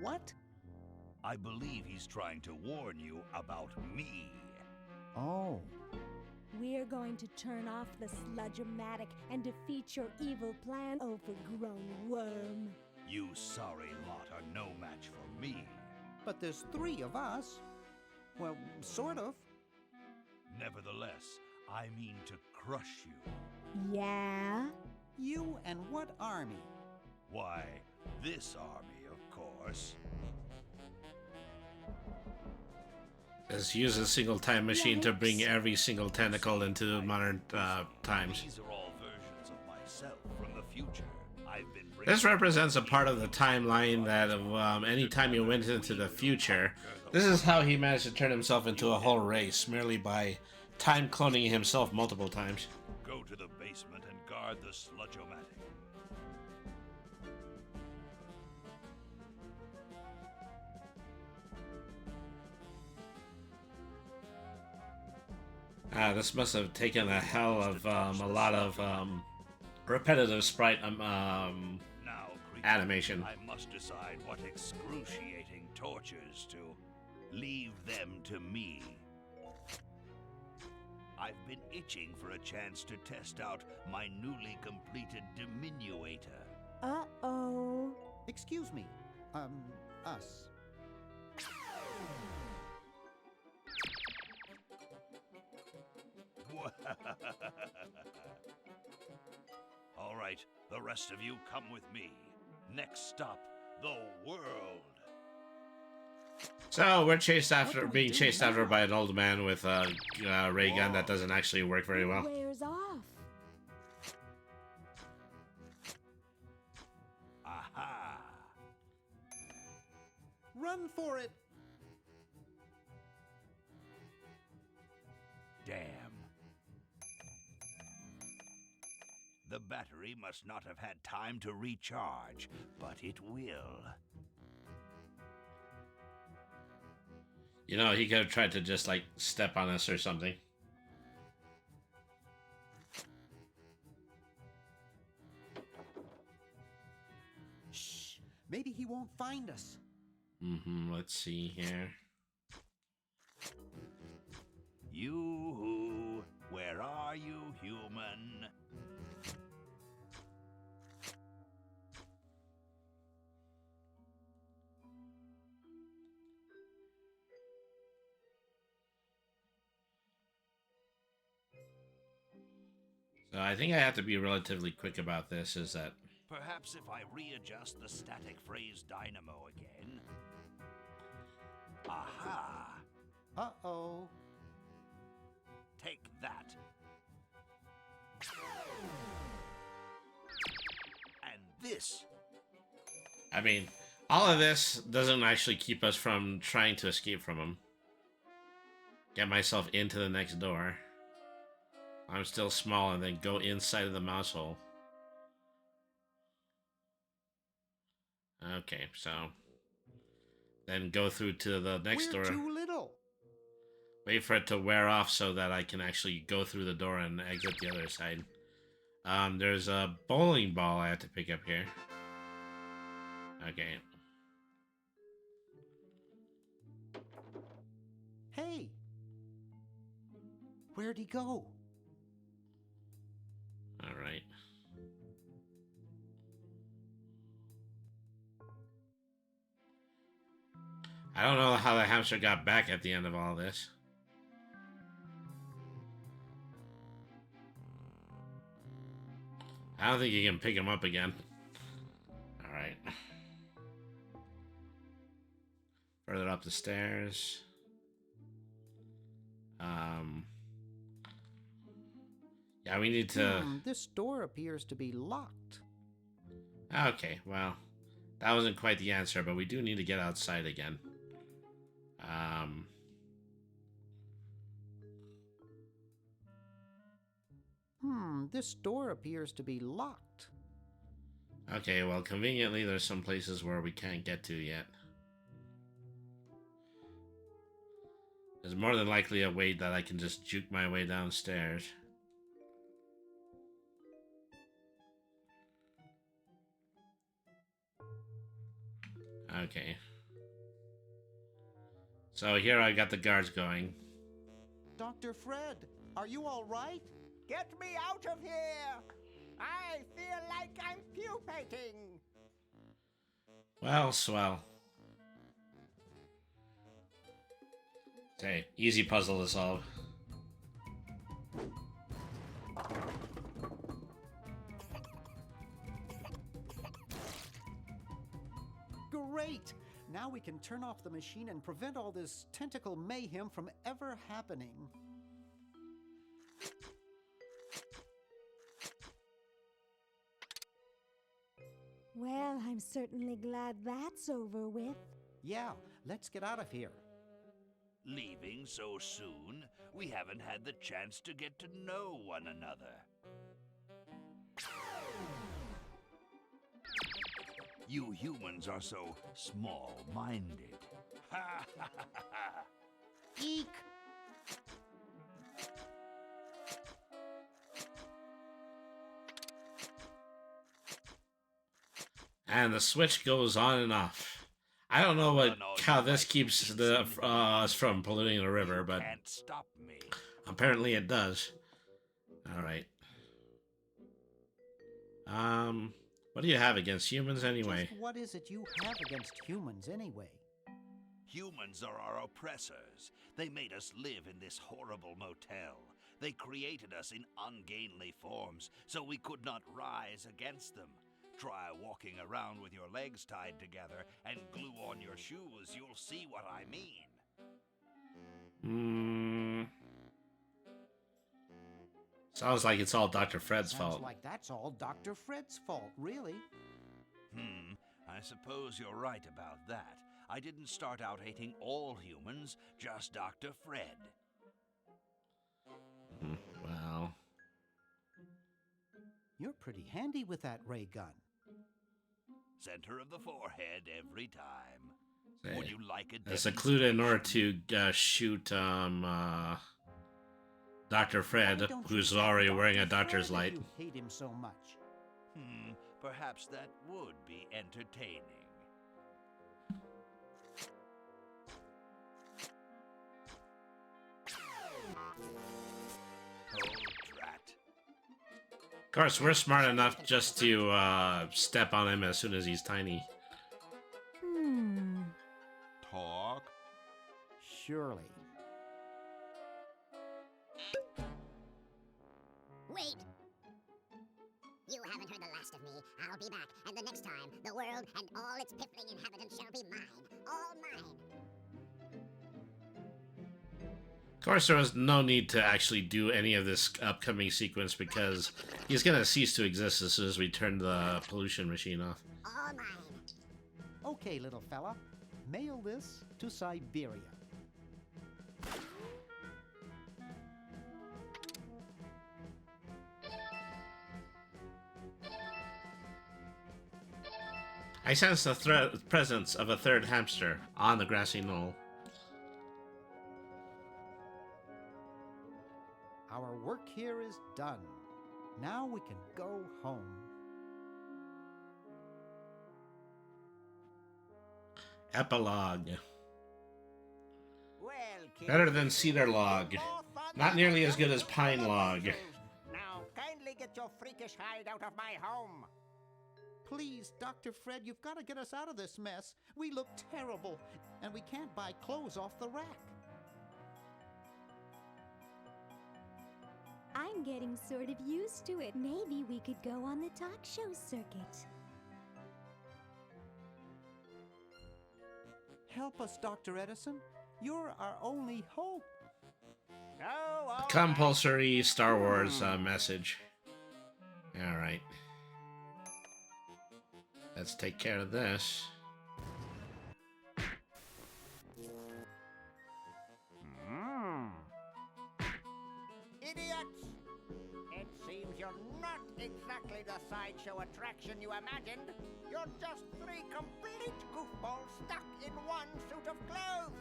What? I believe he's trying to warn you about me. Oh. We're going to turn off the Sludge-O-Matic and defeat your evil plan, overgrown worm. You sorry lot are no match for me. But there's 3 of us. Well, sort of. Nevertheless, I mean to crush you. Yeah? You and what army? Why, this army, of course. Just use a single time machine to bring every single tentacle into modern times. These are all versions of myself from the future. I've been This represents a part of the timeline that any time you went into the future, this is how he managed to turn himself into a whole race, merely by time cloning himself multiple times. Go to the basement and guard the Sludge-O-Matic. This must have taken a hell of a lot of repetitive sprite animation. I must decide what excruciating tortures to leave them to me. I've been itching for a chance to test out my newly completed diminuator. Uh-oh. Excuse me. Us. All right, the rest of you come with me. Next stop, the world. So we're being chased after by an old man with a ray gun that doesn't actually work very well. Wears off. Aha! Run for it! Damn. The battery must not have had time to recharge, but it will. You know, he could have tried to just, like, step on us or something. Shh! Maybe he won't find us. Let's see here. You, where are you, human? So I think I have to be relatively quick about this, is that... Perhaps if I readjust the static phrase dynamo again. Aha! Uh-oh. Take that. And this. I mean, all of this doesn't actually keep us from trying to escape from him. Get myself into the next door. I'm still small, and then go inside of the mouse hole. Okay, so then go through to the next door. We're too little. Wait for it to wear off so that I can actually go through the door and exit the other side. There's a bowling ball I have to pick up here. Okay. Hey! Where'd he go? Alright. I don't know how the hamster got back at the end of all this. I don't think you can pick him up again. Alright. Further up the stairs. Yeah, we need to... This door appears to be locked. Okay, well, that wasn't quite the answer, but we do need to get outside again. This door appears to be locked. Okay, well, conveniently, there's some places where we can't get to yet. There's more than likely a way that I can just juke my way downstairs. Okay. So here I got the guards going. Dr. Fred, are you all right? Get me out of here! I feel like I'm pupating! Well, swell. Okay, easy puzzle to solve. Great! Now we can turn off the machine and prevent all this tentacle mayhem from ever happening. Well, I'm certainly glad that's over with. Yeah, let's get out of here. Leaving so soon? We haven't had the chance to get to know one another. You humans are so small-minded. Ha ha ha ha! Eek! And the switch goes on and off. I don't know how this keeps the us from polluting the river, but Can't stop me. apparently it does. All right. What do you have against humans anyway? Just what is it you have against humans anyway? Humans are our oppressors. They made us live in this horrible motel. They created us in ungainly forms, so we could not rise against them. Try walking around with your legs tied together and glue on your shoes. You'll see what I mean. Sounds like it's all Dr. Fred's fault. Sounds like that's all Dr. Fred's fault, really. I suppose you're right about that. I didn't start out hating all humans, just Dr. Fred. Well, You're pretty handy with that ray gun. Center of the forehead every time. Would you like a secluded in order to shoot Dr. Fred, who's already wearing a doctor's light. You hate him so much. Perhaps that would be entertaining. Of course, we're smart enough just to step on him as soon as he's tiny. Talk? Surely. Wait! You haven't heard the last of me. I'll be back, and the next time, the world and all its piffling inhabitants shall be mine. All mine. Of course, there was no need to actually do any of this upcoming sequence because he's gonna cease to exist as soon as we turn the pollution machine off. All mine. Okay, little fella. Mail this to Siberia. I sense the presence of a third hamster on the grassy knoll. Our work here is done. Now we can go home. Epilogue. Well, Better than cedar log. Not nearly as good as pine log. Now, kindly get your freakish hide out of my home. Please, Dr. Fred, you've got to get us out of this mess. We look terrible, and we can't buy clothes off the rack. I'm getting sort of used to it. Maybe we could go on the talk show circuit. Help us, Dr. Edison. You're our only hope. Compulsory Star Wars message. Alright. Let's take care of this. Idiots! It seems you're not exactly the sideshow attraction you imagined. You're just three complete goofballs stuck in one suit of clothes.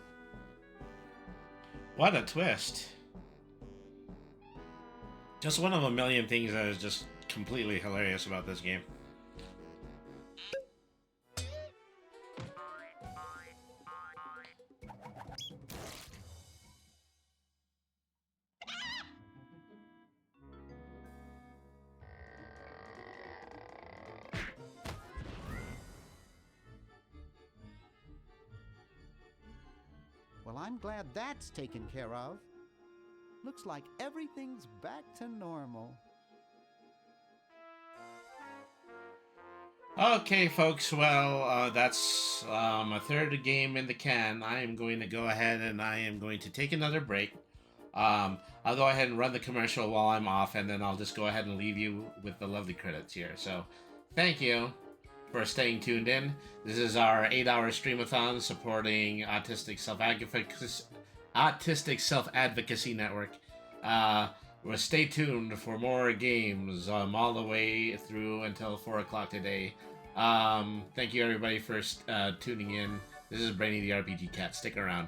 What a twist. Just one of a million things that is just completely hilarious about this game. Well, I'm glad that's taken care of. Looks like everything's back to normal. Okay, folks, well, that's a third game in the can. I am going to go ahead and I am going to take another break. I'll go ahead and run the commercial while I'm off, and then I'll just go ahead and leave you with the lovely credits here. So, thank you for staying tuned in. This is our 8-hour streamathon supporting Autistic Self-Advocacy Network. Well, stay tuned for more games all the way through until 4 o'clock today. Thank you everybody for tuning in. This is Brainy the RPG Cat. Stick around.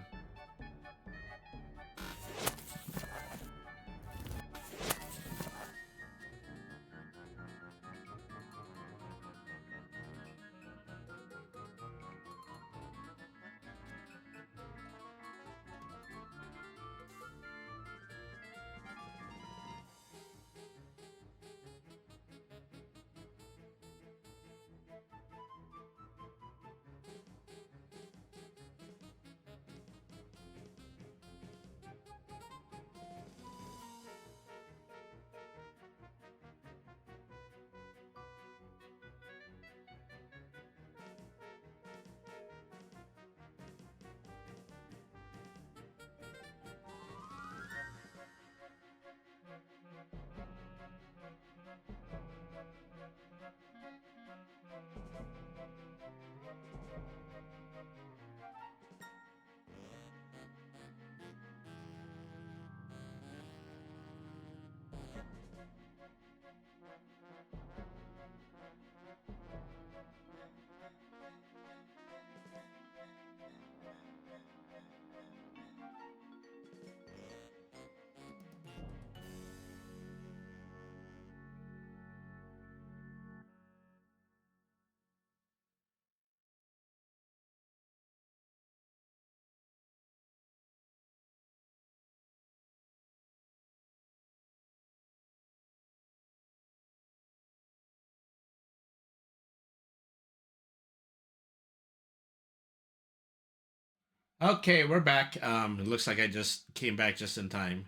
Okay, we're back. It looks like I just came back just in time.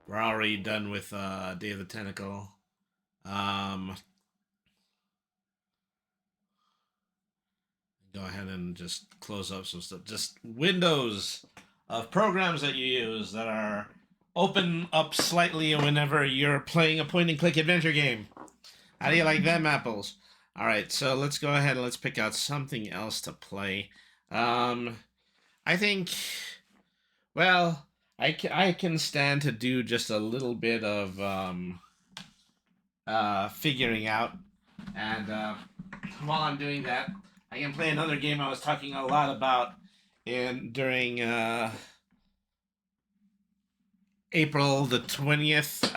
We're already done with Day of the Tentacle. Go ahead and just close up some stuff. Just windows of programs that you use that are open up slightly whenever you're playing a point-and-click adventure game. How do you like them apples? All right, so let's go ahead and let's pick out something else to play. I think, well, I can stand to do just a little bit of figuring out, and while I'm doing that, I can play another game I was talking a lot about during April the 20th.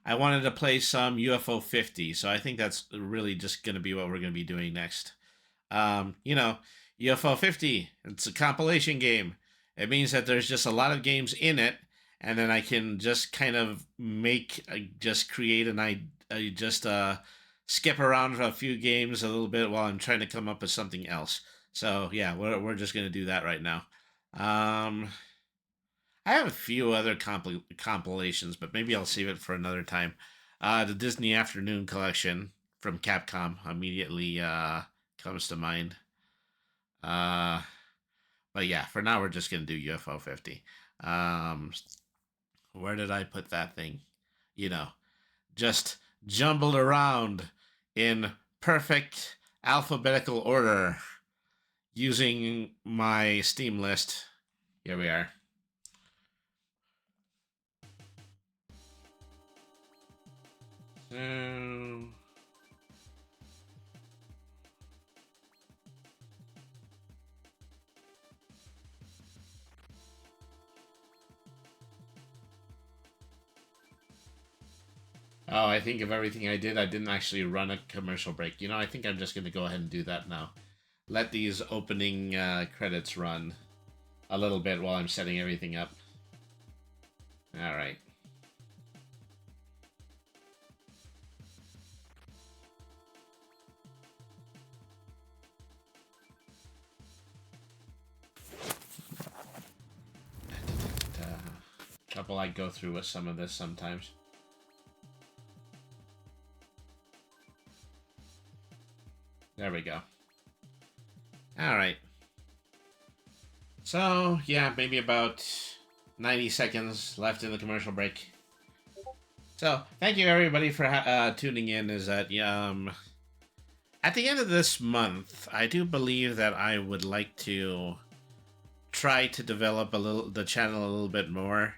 I wanted to play some UFO 50, so I think that's really just going to be what we're going to be doing next. UFO 50, it's a compilation game. It means that there's just a lot of games in it, and then I can just kind of create skip around for a few games a little bit while I'm trying to come up with something else. So yeah, we're just going to do that right now. I have a few other compilations, but maybe I'll save it for another time. The Disney Afternoon Collection from Capcom immediately comes to mind. But yeah, for now we're just going to do UFO 50. Where did I put that thing? Just jumbled around in perfect alphabetical order using my Steam list. Here we are. Oh, I think of everything I did. I didn't actually run a commercial break. I think I'm just going to go ahead and do that now. Let these opening credits run a little bit while I'm setting everything up. All right. Trouble I go through with some of this sometimes. There we go. All right. So, yeah, maybe about 90 seconds left in the commercial break. So, thank you everybody for tuning in. Is that, at the end of this month, I do believe that I would like to try to develop the channel a little bit more.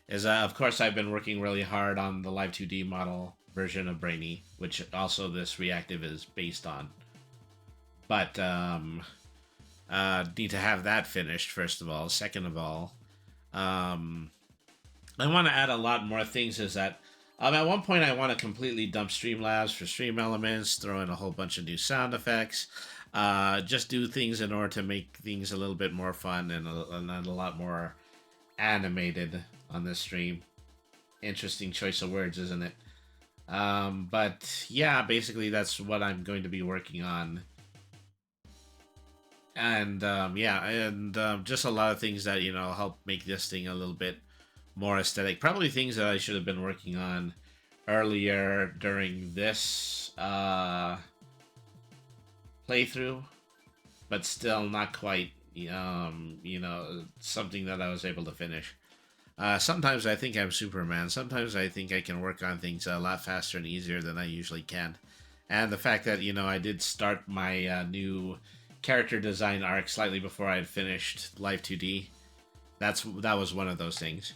Of course, I've been working really hard on the Live 2D model version of Brainy, which also this reactive is based on. But need to have that finished first of all. Second of all, I want to add a lot more things. At one point I want to completely dump Streamlabs for stream elements, throw in a whole bunch of new sound effects, just do things in order to make things a little bit more fun and a lot more animated on this stream. Interesting choice of words, isn't it? But yeah, basically that's what I'm going to be working on. And just a lot of things that help make this thing a little bit more aesthetic. Probably things that I should have been working on earlier during this playthrough, but still not quite something that I was able to finish. Sometimes I think I'm Superman. Sometimes I think I can work on things a lot faster and easier than I usually can. And the fact that I did start my new character design arc slightly before I had finished Live 2D. That was one of those things.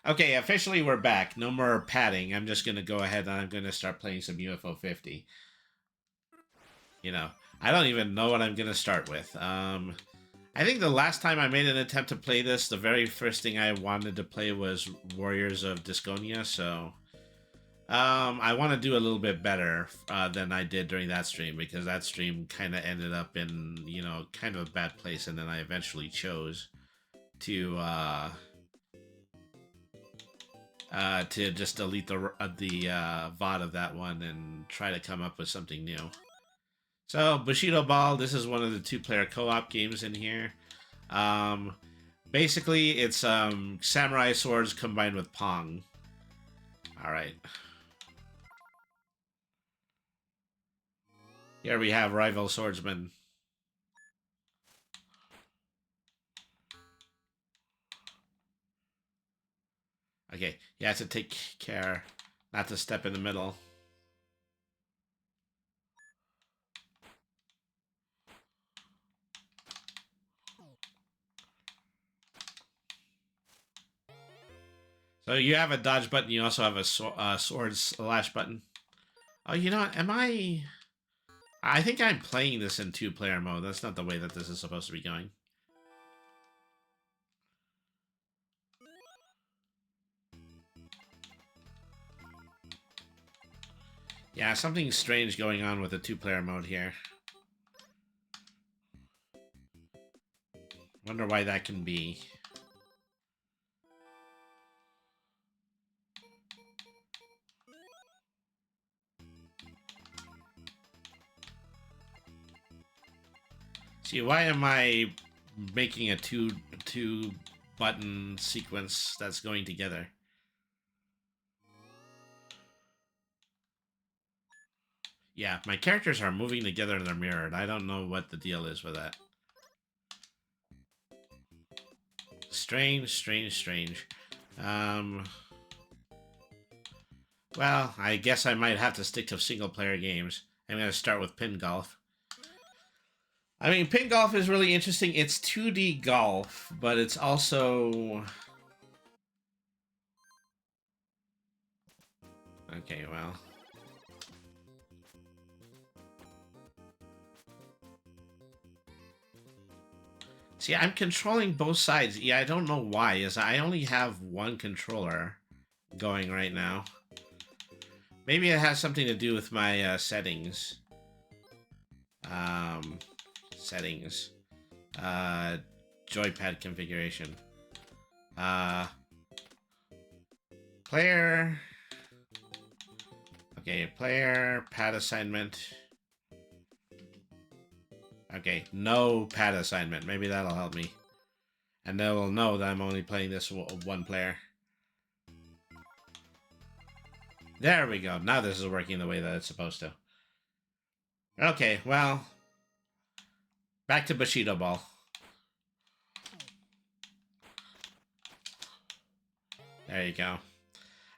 Okay, officially we're back. No more padding. I'm just going to go ahead and I'm going to start playing some UFO 50. I don't even know what I'm going to start with. I think the last time I made an attempt to play this, the very first thing I wanted to play was Warriors of Disconia, so I want to do a little bit better than I did during that stream, because that stream kind of ended up in, kind of a bad place, and then I eventually chose to just delete the VOD of that one and try to come up with something new. So, Bushido Ball, this is one of the 2-player co-op games in here. Basically, it's samurai swords combined with Pong. Alright. Here we have rival swordsmen. Okay, you have to take care not to step in the middle. So you have a dodge button, you also have a sword slash button. Oh, you know what? I think I'm playing this in two-player mode. That's not the way that this is supposed to be going. Yeah, something strange going on with the two-player mode here. Wonder why that can be. See, why am I making a two button sequence that's going together? Yeah, my characters are moving together and they're mirrored. I don't know what the deal is with that. Strange, strange, strange. Well, I guess I might have to stick to single-player games. I'm going to start with pin golf. I mean, pin golf is really interesting. It's 2D golf, but it's also... Okay, well... See, I'm controlling both sides. Yeah, I don't know why, is I only have one controller going right now. Maybe it has something to do with my settings. Settings. Joypad configuration. Player. Okay, player, pad assignment. Okay, no pad assignment. Maybe that'll help me. And they will know that I'm only playing this one player. There we go. Now this is working the way that it's supposed to. Okay, well. Back to Bushido Ball. There you go.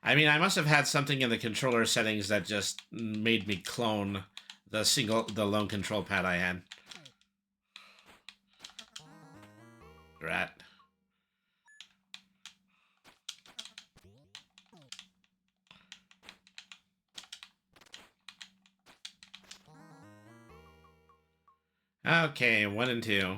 I mean, I must have had something in the controller settings that just made me clone the lone control pad I had. Rat. Okay, 1 and 2.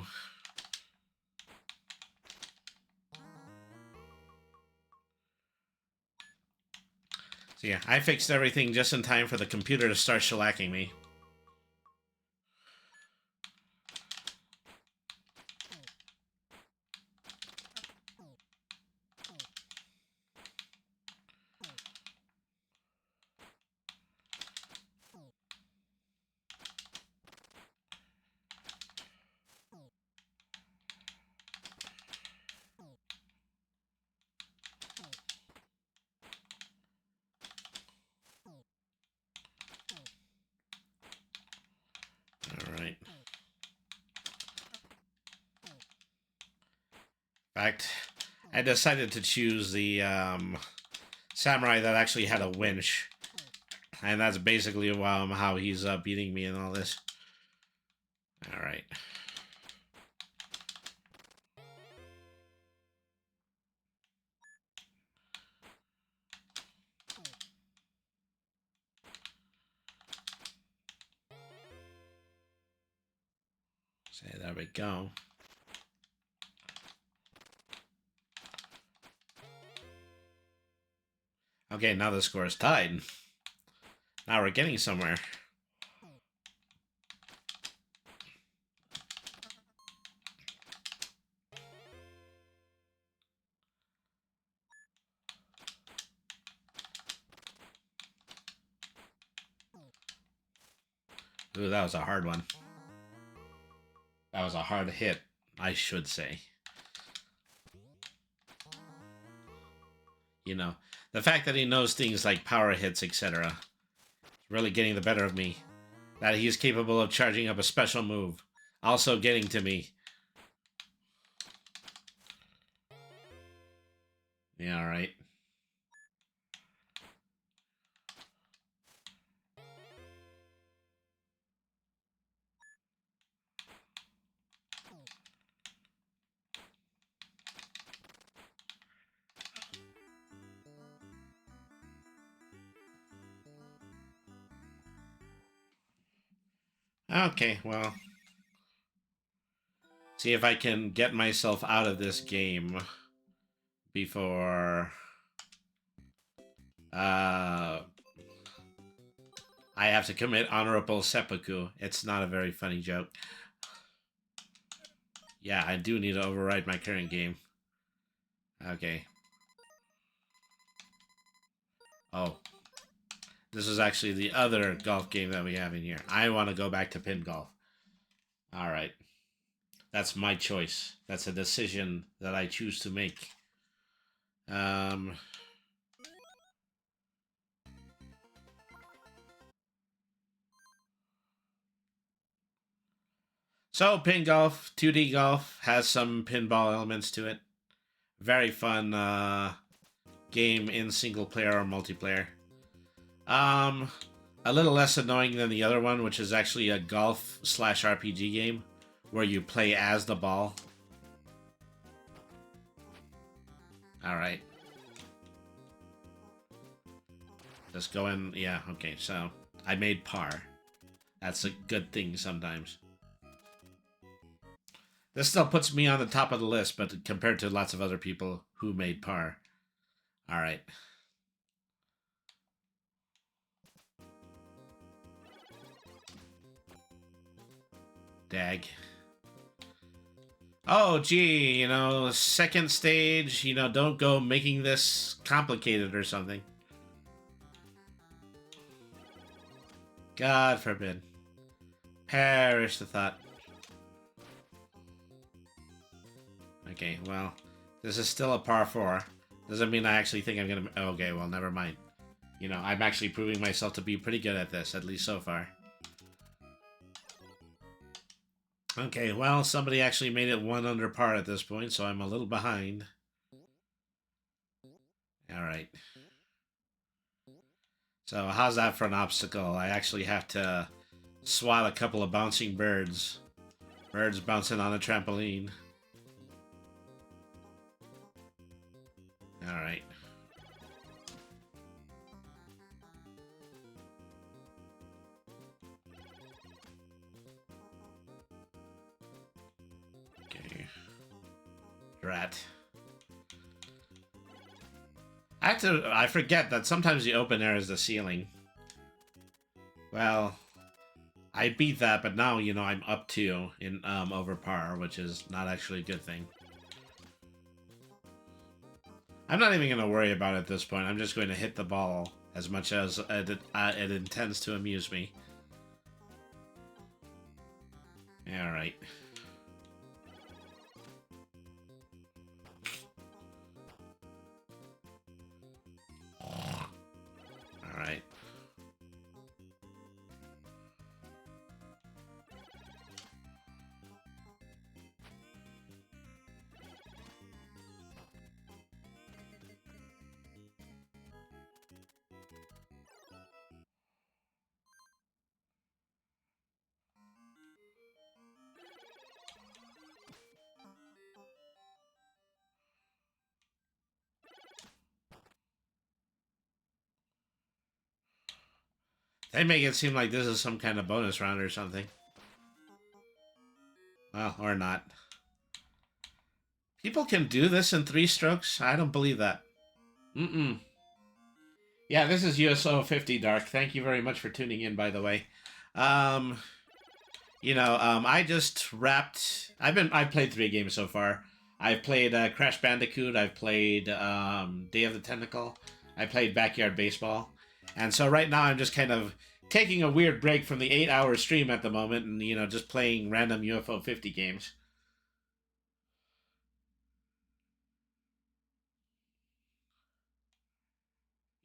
So yeah, I fixed everything just in time for the computer to start shellacking me. Alright. In fact, I decided to choose the samurai that actually had a winch. And that's basically how he's beating me and all this. Alright. So there we go. Okay, now the score is tied. Now we're getting somewhere. Ooh, that was a hard one. That was a hard hit. I should say. You know, the fact that he knows things like power hits, etc. is really getting the better of me. That he is capable of charging up a special move. Also getting to me. Yeah, alright. Okay, well. See if I can get myself out of this game before I have to commit honorable seppuku. It's not a very funny joke. Yeah, I do need to override my current game. Okay. Oh. This is actually the other golf game that we have in here. I want to go back to pin golf. Alright. That's my choice. That's a decision that I choose to make. So, pin golf, 2D golf, has some pinball elements to it. Very fun game in single player or multiplayer. A little less annoying than the other one, which is actually a golf/RPG game where you play as the ball. Alright. Just go in. Yeah, okay, so I made par. That's a good thing sometimes. This still puts me on the top of the list, but compared to lots of other people who made par. Alright. Dag. Oh, gee, you know, second stage, you know, don't go making this complicated or something. God forbid. Perish the thought. Okay, well, this is still a par 4. Doesn't mean I actually think I'm gonna... Okay, well, never mind. You know, I'm actually proving myself to be pretty good at this, at least so far. Okay, well, somebody actually made it 1 under par at this point, so I'm a little behind. Alright. So, how's that for an obstacle? I actually have to swat a couple of bouncing birds. Birds bouncing on a trampoline. Alright. Okay. Drat. I forget that sometimes the open air is the ceiling. Well, I beat that, but now, you know, I'm up 2 in over par, which is not actually a good thing. I'm not even going to worry about it at this point. I'm just going to hit the ball as much as it intends to amuse me. Alright. Alright. They make it seem like this is some kind of bonus round or something. Well, or not. People can do this in 3 strokes? I don't believe that. Yeah, this is USO 50 Dark. Thank you very much for tuning in, by the way. You know, I just wrapped... I've played 3 games so far. I've played Crash Bandicoot. I've played Day of the Tentacle. I played Backyard Baseball. And so right now I'm just kind of taking a weird break from the 8-hour stream at the moment and, you know, just playing random UFO 50 games.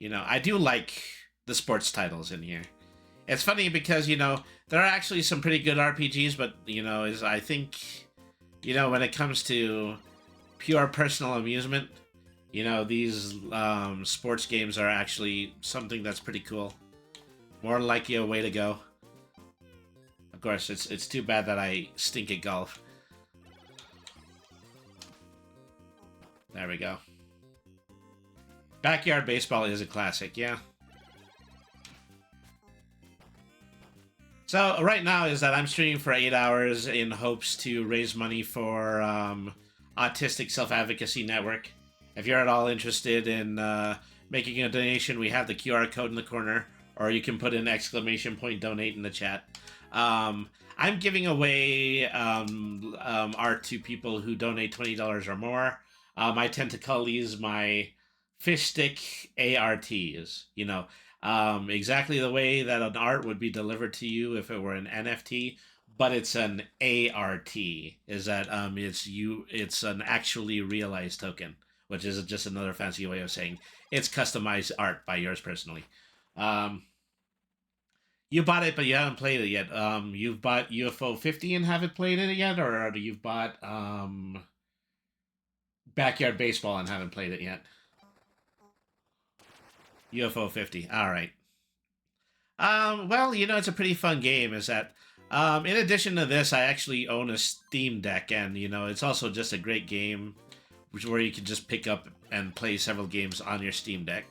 You know, I do like the sports titles in here. It's funny because, you know, there are actually some pretty good RPGs, but, you know, I think, you know, when it comes to pure personal amusement, you know, these sports games are actually something that's pretty cool. More likely a way to go. Of course, it's too bad that I stink at golf. There we go. Backyard baseball is a classic, yeah. So right now is that I'm streaming for 8 hours in hopes to raise money for Autistic Self-Advocacy Network. If you're at all interested in making a donation, we have the QR code in the corner, or you can put an exclamation point donate in the chat. I'm giving away art to people who donate $20 or more. I tend to call these my fish stick ARTs, you know, exactly the way that an art would be delivered to you if it were an NFT, but it's an ART, is that it's an actually realized token, which is just another fancy way of saying it's customized art by yours personally. You bought it, but you haven't played it yet. You've bought UFO 50 and haven't played it yet, or you've bought Backyard Baseball and haven't played it yet? UFO 50. All right. Well, you know, it's a pretty fun game. Is that in addition to this, I actually own a Steam Deck, and you know, it's also just a great game, where you can just pick up and play several games on your Steam Deck.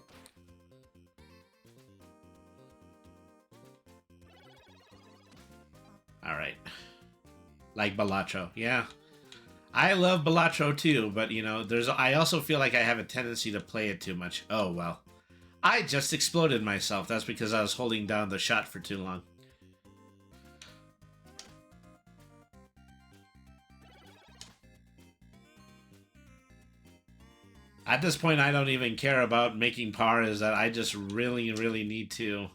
All right. Like Balatro, yeah. I love Balatro too, but you know, I also feel like I have a tendency to play it too much. Oh well. I just exploded myself. That's because I was holding down the shot for too long. At this point, I don't even care about making par, is that I just really, really need to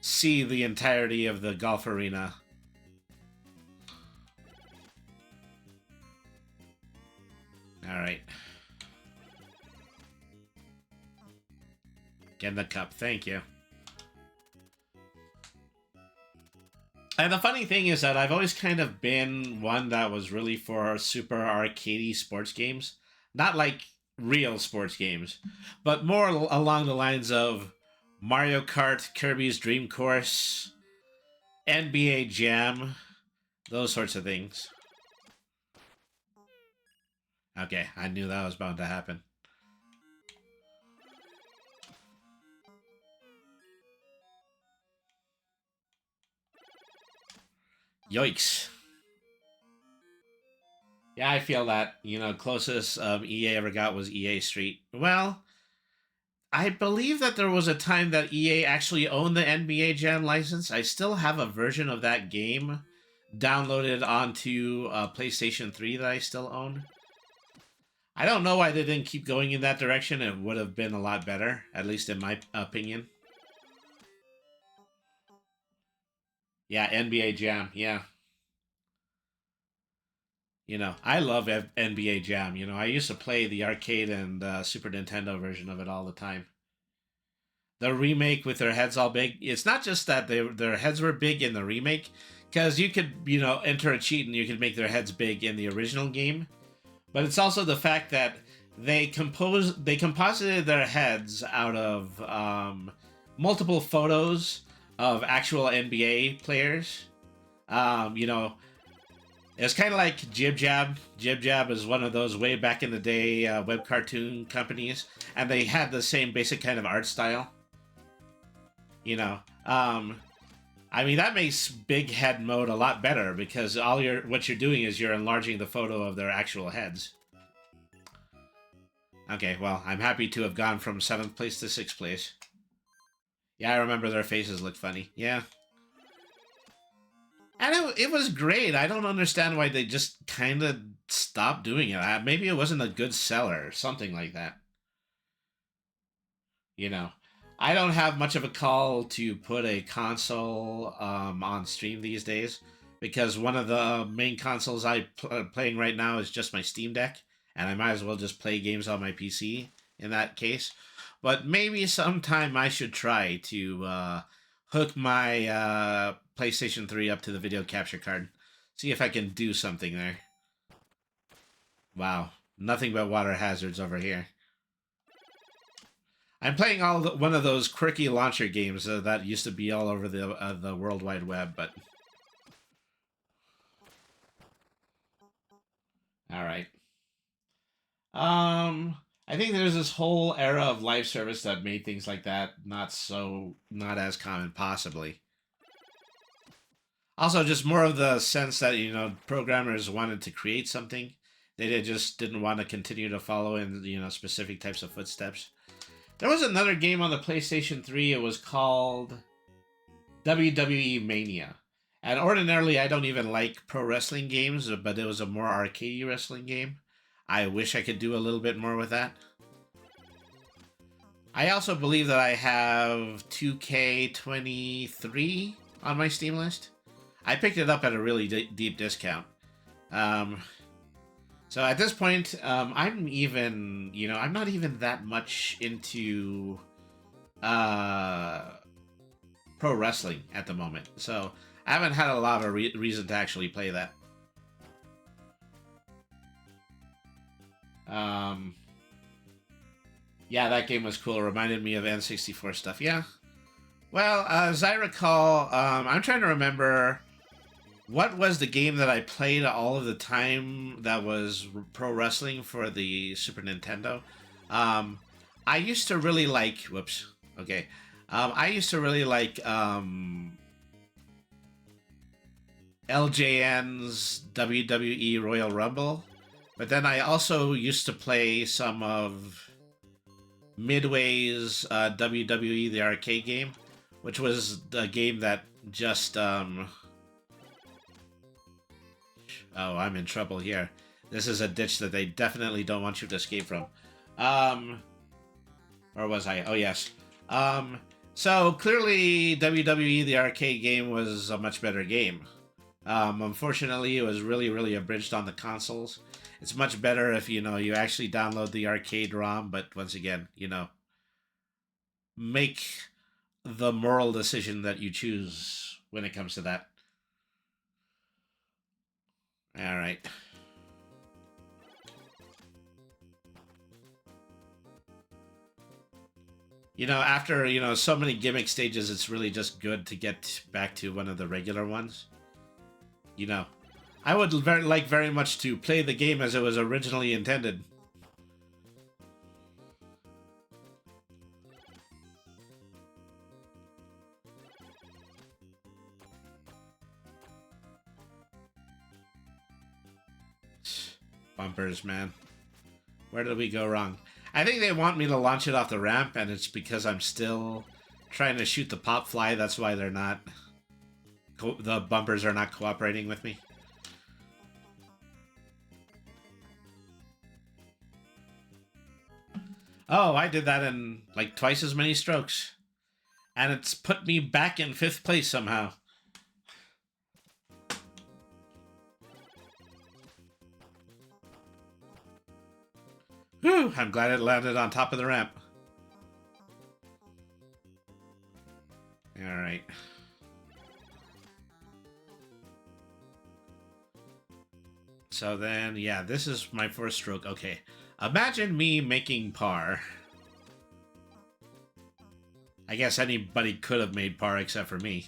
see the entirety of the golf arena. Alright. Get in the cup, thank you. And the funny thing is that I've always kind of been one that was really for super arcadey sports games. Not like real sports games, but more along the lines of Mario Kart, Kirby's Dream Course, NBA Jam, those sorts of things. Okay, I knew that was bound to happen. Yikes. Yeah, I feel that. You know, closest EA ever got was EA Street. Well, I believe that there was a time that EA actually owned the NBA Jam license. I still have a version of that game downloaded onto PlayStation 3 that I still own. I don't know why they didn't keep going in that direction. It would have been a lot better, at least in my opinion. Yeah, NBA Jam, yeah. You know, I love NBA Jam. You know, I used to play the arcade and Super Nintendo version of it all the time. The remake with their heads all big, it's not just that their heads were big in the remake, because you could, you know, enter a cheat and you could make their heads big in the original game. But it's also the fact that they composited their heads out of multiple photos of actual NBA players. You know, it's kind of like Jib Jab. Jib Jab is one of those way back in the day web cartoon companies, and they had the same basic kind of art style. You know, I mean, that makes big head mode a lot better, because what you're doing is you're enlarging the photo of their actual heads. Okay, well, I'm happy to have gone from 7th place to 6th place. Yeah, I remember their faces looked funny. Yeah. And it was great. I don't understand why they just kind of stopped doing it. Maybe it wasn't a good seller or something like that. You know. I don't have much of a call to put a console on stream these days, because one of the main consoles I'm playing right now is just my Steam Deck, and I might as well just play games on my PC in that case. But maybe sometime I should try to hook my PlayStation 3 up to the video capture card. See if I can do something there. Wow, nothing but water hazards over here. I'm playing one of those quirky launcher games that used to be all over the World Wide Web, but... Alright. I think there's this whole era of live service that made things like that not as common, possibly. Also, just more of the sense that, you know, programmers wanted to create something. They just didn't want to continue to follow in, you know, specific types of footsteps. There was another game on the PlayStation 3. It was called WWE Mania. And ordinarily, I don't even like pro wrestling games, but it was a more arcadey wrestling game. I wish I could do a little bit more with that. I also believe that I have 2K23 on my Steam list. I picked it up at a really deep discount. So at this point, I'm even, you know, I'm not even that much into pro wrestling at the moment. So I haven't had a lot of reason to actually play that. Yeah, that game was cool. It reminded me of N64 stuff. Yeah. Well, as I recall, I'm trying to remember what was the game that I played all of the time that was pro wrestling for the Super Nintendo. I used to really like... Whoops. Okay. I used to really like LJN's WWE Royal Rumble. But then I also used to play some of Midway's WWE the arcade game, which was the game that just... Oh, I'm in trouble here. This is a ditch that they definitely don't want you to escape from. Or was I? Oh, yes. So, clearly, WWE the arcade game was a much better game. Unfortunately, it was really, really abridged on the consoles. It's much better if, you know, you actually download the arcade ROM, but once again, you know, make the moral decision that you choose when it comes to that. All right. You know, after, you know, so many gimmick stages, it's really just good to get back to one of the regular ones. You know, I would like very much to play the game as it was originally intended. Bumpers, man. Where did we go wrong? I think they want me to launch it off the ramp, and it's because I'm still trying to shoot the pop fly. That's why they're not... the bumpers are not cooperating with me. Oh, I did that in like twice as many strokes. And it's put me back in 5th place somehow. Whew, I'm glad it landed on top of the ramp. Alright. So then, yeah, this is my first stroke. Okay. Imagine me making par. I guess anybody could have made par except for me.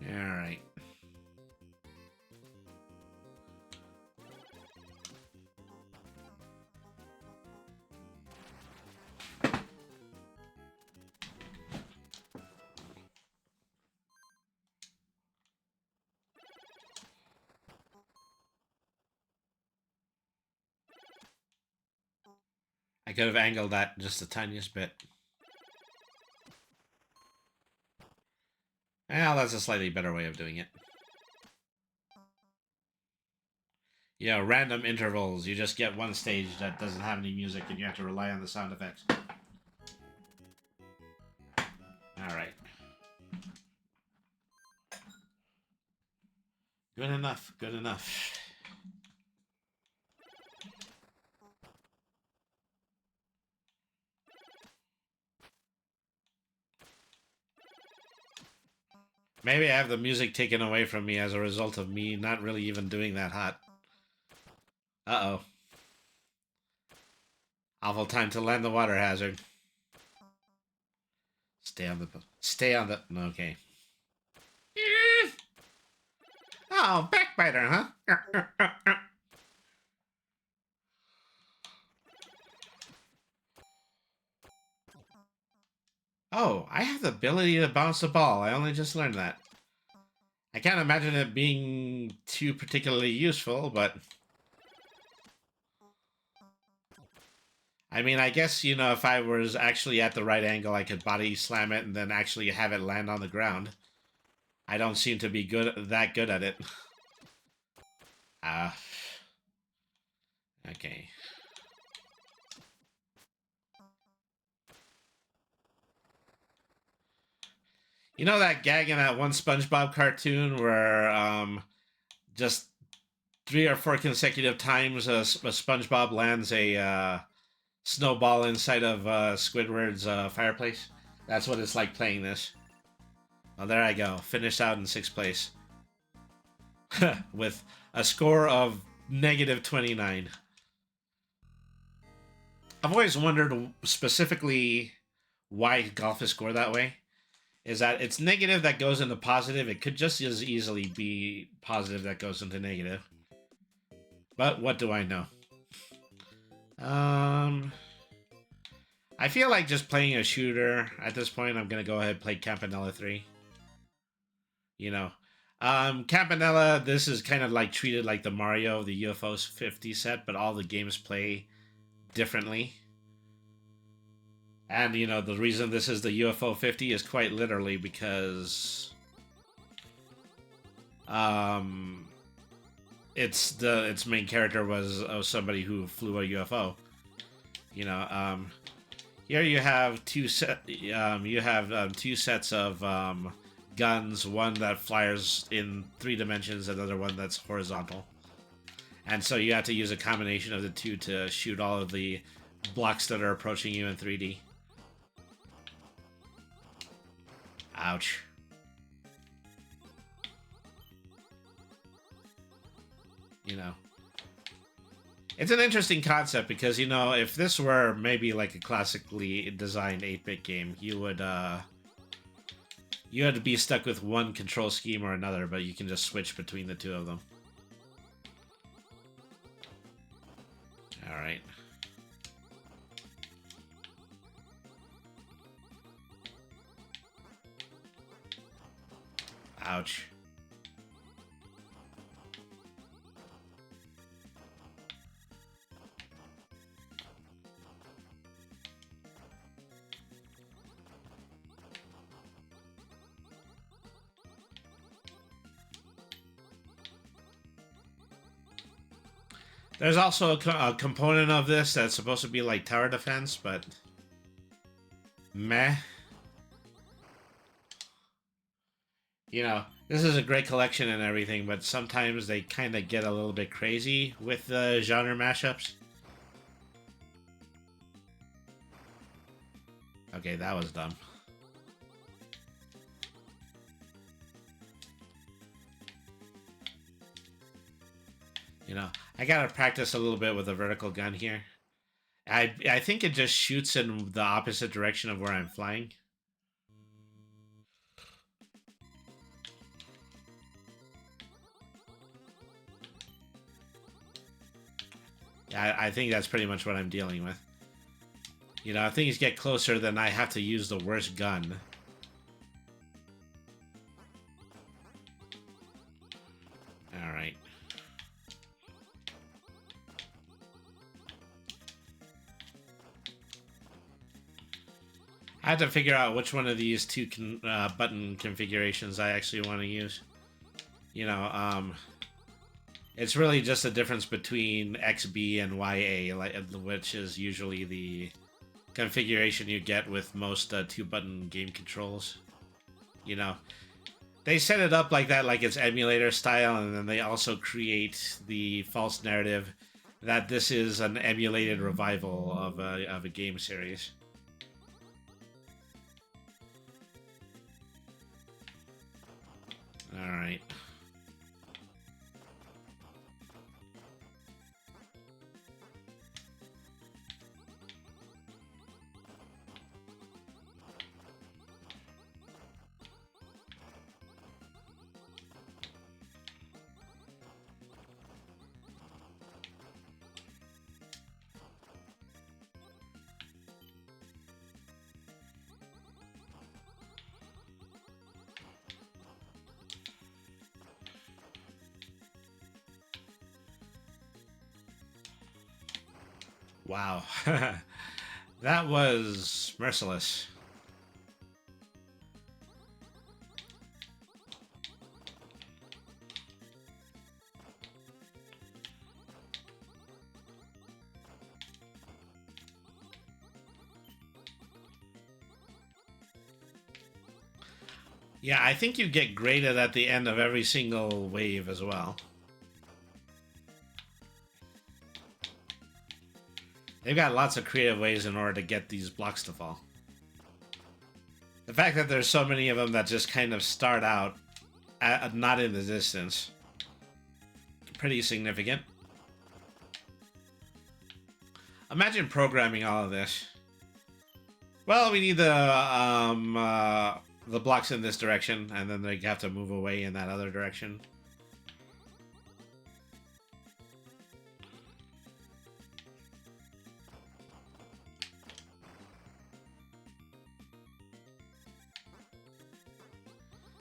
Alright. I could have angled that just the tiniest bit. Well, that's a slightly better way of doing it. Yeah, random intervals. You just get one stage that doesn't have any music and you have to rely on the sound effects. Alright. Good enough, good enough. Maybe I have the music taken away from me as a result of me not really even doing that hot. Uh-oh. Awful time to land the water hazard. Stay on the... Okay. Oh, backbiter, huh? Oh, I have the ability to bounce the ball. I only just learned that. I can't imagine it being too particularly useful, but... I mean, I guess, you know, if I was actually at the right angle, I could body slam it and then actually have it land on the ground. I don't seem to be that good at it. Okay. You know that gag in that one SpongeBob cartoon where, just 3 or 4 consecutive times a SpongeBob lands a, snowball inside of, Squidward's, fireplace? That's what it's like playing this. Oh, there I go. Finished out in 6th place. With a score of -29. I've always wondered specifically why golf is scored that way. Is that it's negative that goes into positive. It could just as easily be positive that goes into negative. But what do I know? I feel like just playing a shooter at this point. I'm going to go ahead and play Campanella 3. You know. Campanella, this is kind of like treated like the Mario, the UFO 50 set, but all the games play differently. And, you know, the reason this is the UFO 50 is quite literally because... its main character was somebody who flew a UFO. You know, here you have two sets of guns, one that fires in 3 dimensions, another one that's horizontal. And so you have to use a combination of the two to shoot all of the blocks that are approaching you in 3D. Ouch. You know. It's an interesting concept because, you know, if this were maybe like a classically designed 8-bit game, you would be stuck with one control scheme or another, but you can just switch between the two of them. Alright. Ouch. There's also a component of this that's supposed to be like tower defense, but meh. You know, this is a great collection and everything, but sometimes they kind of get a little bit crazy with the genre mashups. Okay, that was dumb. You know, I gotta practice a little bit with a vertical gun here. I think it just shoots in the opposite direction of where I'm flying. Yeah, I think that's pretty much what I'm dealing with. You know, if things get closer, then I have to use the worst gun. Alright. I have to figure out which one of these two button configurations I actually want to use. You know, It's really just a difference between XB and YA, like, which is usually the configuration you get with most 2-button game controls. You know, they set it up like that, like it's emulator style, and then they also create the false narrative that this is an emulated revival of a game series. All right. Wow. That was merciless. Yeah, I think you get graded at the end of every single wave as well. They've got lots of creative ways in order to get these blocks to fall. The fact that there's so many of them that just kind of start out not in the distance, pretty significant. Imagine programming all of this. Well, we need the blocks in this direction, and then they have to move away in that other direction.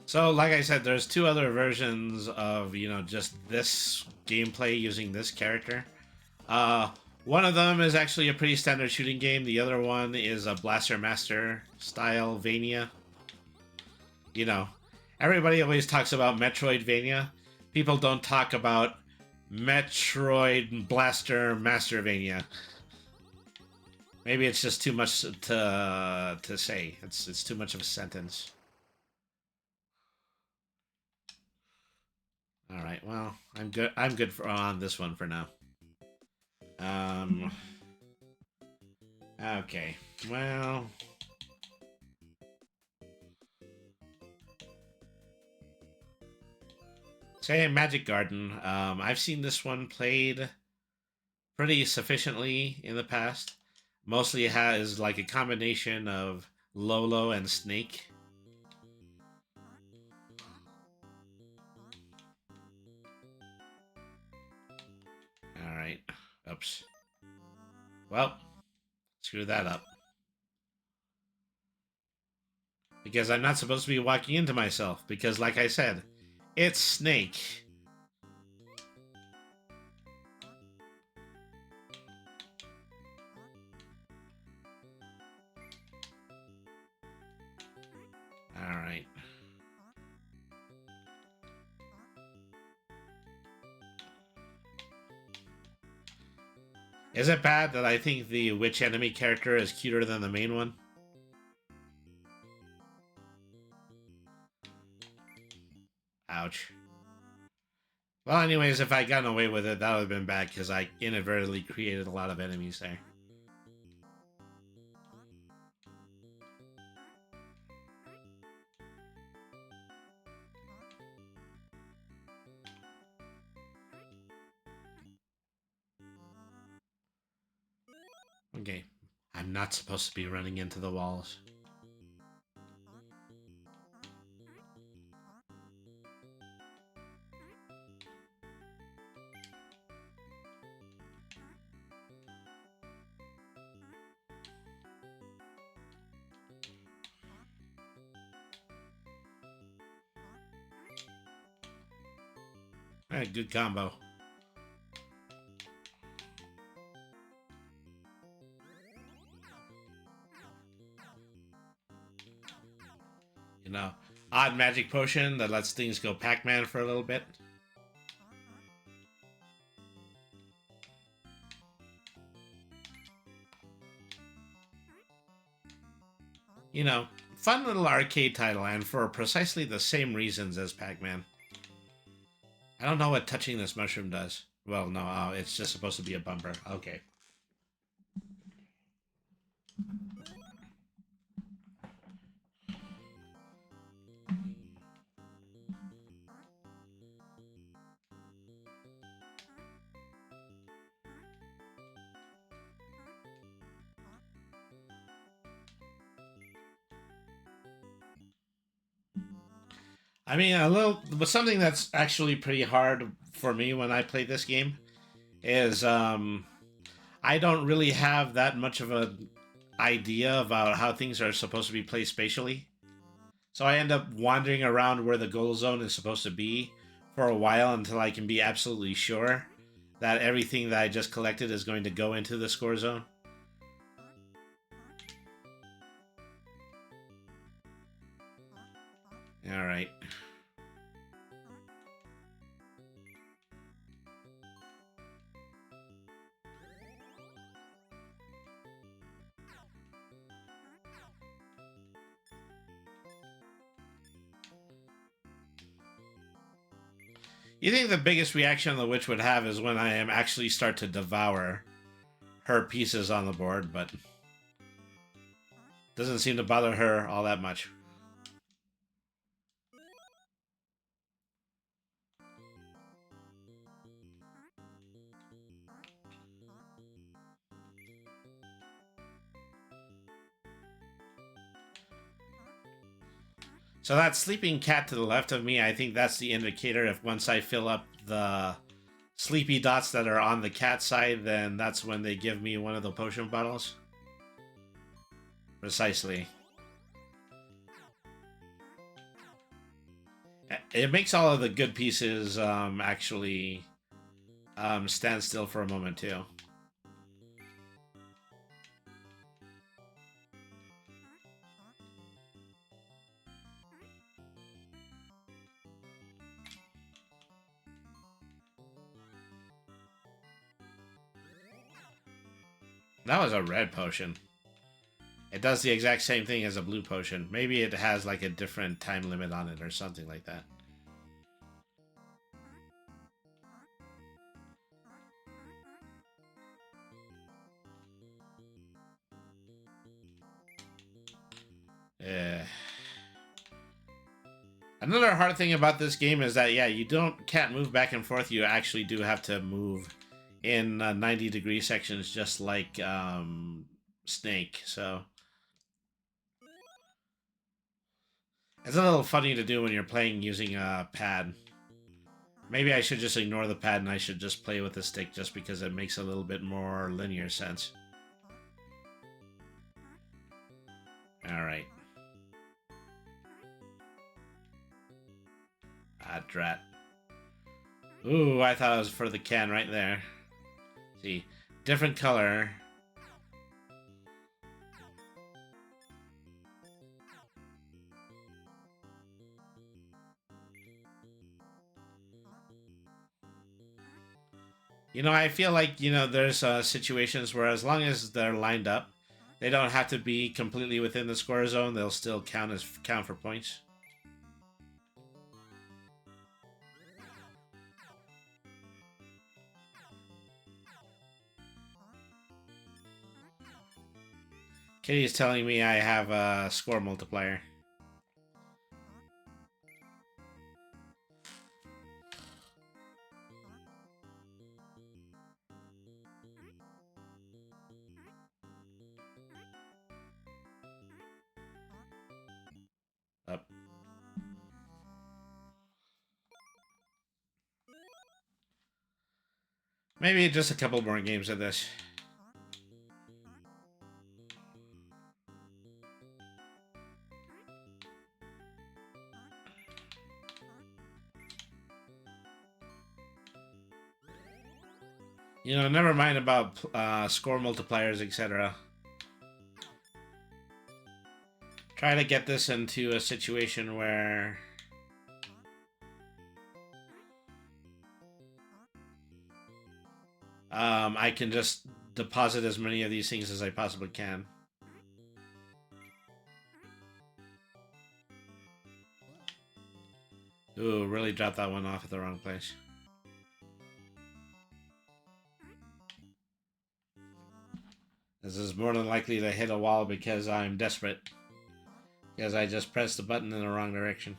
So, like I said, there's two other versions of, you know, just this gameplay using this character. One of them is actually a pretty standard shooting game. The other one is a Blaster Master style Vania. You know, everybody always talks about Metroidvania. People don't talk about Metroid Blaster Mastervania. Maybe it's just too much to say. It's too much of a sentence. All right. Well, I'm good. I'm good on this one for now. Okay. Well. Say Magic Garden. I've seen this one played pretty sufficiently in the past. Mostly it has like a combination of Lolo and Snake. Alright. Oops. Well, screw that up. Because I'm not supposed to be walking into myself, because like I said, it's Snake. Alright. Is it bad that I think the witch enemy character is cuter than the main one? Ouch. Well, anyways, if I'd gotten away with it, that would have been bad, because I inadvertently created a lot of enemies there. Okay. I'm not supposed to be running into the walls. Alright, good combo. You know, odd magic potion that lets things go Pac-Man for a little bit. You know, fun little arcade title, and for precisely the same reasons as Pac-Man. I don't know what touching this mushroom does. Well, no, it's just supposed to be a bumper. Okay. I mean, but something that's actually pretty hard for me when I play this game is I don't really have that much of an idea about how things are supposed to be played spatially. So I end up wandering around where the goal zone is supposed to be for a while until I can be absolutely sure that everything that I just collected is going to go into the score zone. All right. You think the biggest reaction the witch would have is when I am actually start to devour her pieces on the board, but doesn't seem to bother her all that much. So that sleeping cat to the left of me, I think that's the indicator. If once I fill up the sleepy dots that are on the cat side, then that's when they give me one of the potion bottles. Precisely. It makes all of the good pieces actually stand still for a moment too. That was a red potion. It does the exact same thing as a blue potion. Maybe it has like a different time limit on it or something like that. Another hard thing about this game is that, yeah, you can't move back and forth. You actually do have to move in 90-degree sections, just like Snake. So it's a little funny to do when you're playing using a pad. Maybe I should just ignore the pad and I should just play with the stick just because it makes a little bit more linear sense. Alright. Ah, drat. Ooh, I thought it was for the can right there. See, different color. You know, I feel like, there's situations where as long as they're lined up, they don't have to be completely within the score zone. They'll still count for points. Kitty is telling me I have a score multiplier. Up. Maybe just a couple more games of this. Never mind about score multipliers, etc. Try to get this into a situation where I can just deposit as many of these things as I possibly can. Ooh, really dropped that one off at the wrong place. This is more than likely to hit a wall because I'm desperate. Because I just pressed the button in the wrong direction.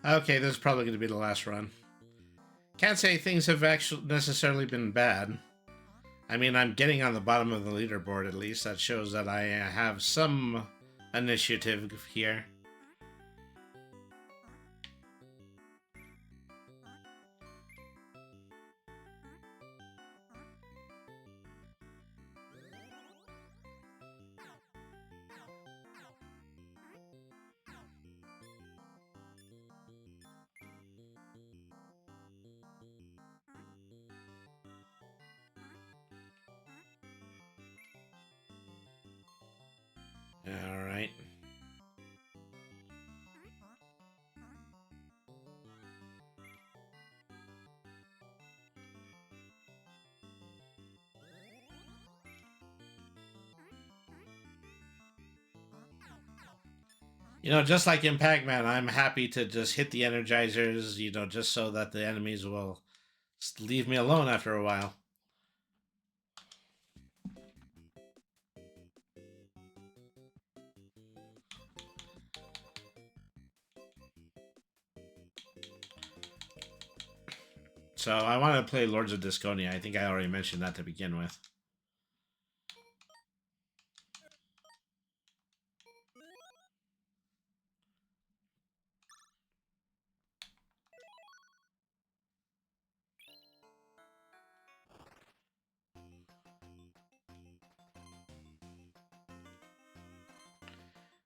Okay, this is probably going to be the last run. Can't say things have actually necessarily been bad. I mean, I'm getting on the bottom of the leaderboard at least. That shows that I have some initiative here. Alright. You know, just like in Pac-Man, I'm happy to just hit the energizers, you know, just so that the enemies will leave me alone after a while. So I want to play Lords of Disconia. I think I already mentioned that to begin with.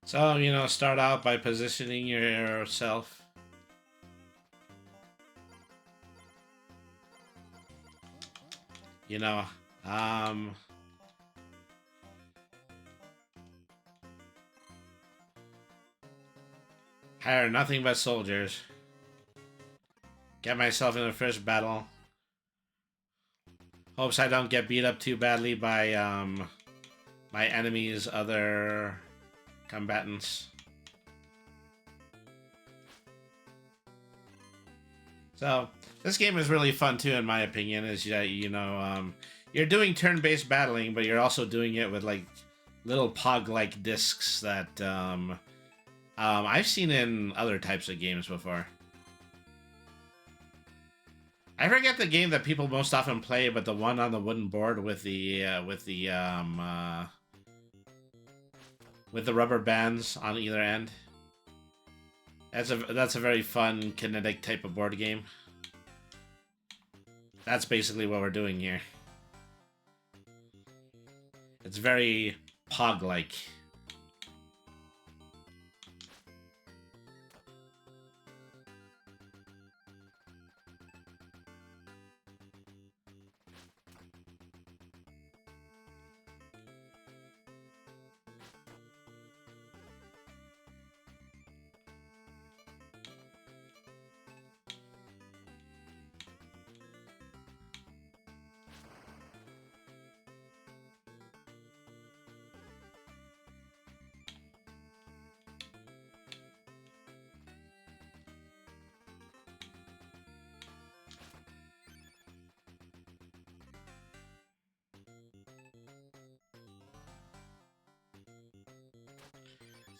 So, you know, start out by positioning yourself. You know, hire nothing but soldiers. Get myself in the first battle. Hopes I don't get beat up too badly by, my enemy's other combatants. So, this game is really fun too, in my opinion, is that, you know, you're doing turn-based battling, but you're also doing it with, like, little pog-like discs that, I've seen in other types of games before. I forget the game that people most often play, but the one on the wooden board with the rubber bands on either end. That's a very fun kinetic type of board game. That's basically what we're doing here. It's very Pog-like.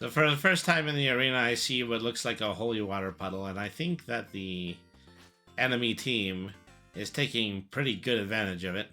So for the first time in the arena, I see what looks like a holy water puddle, and I think that the enemy team is taking pretty good advantage of it.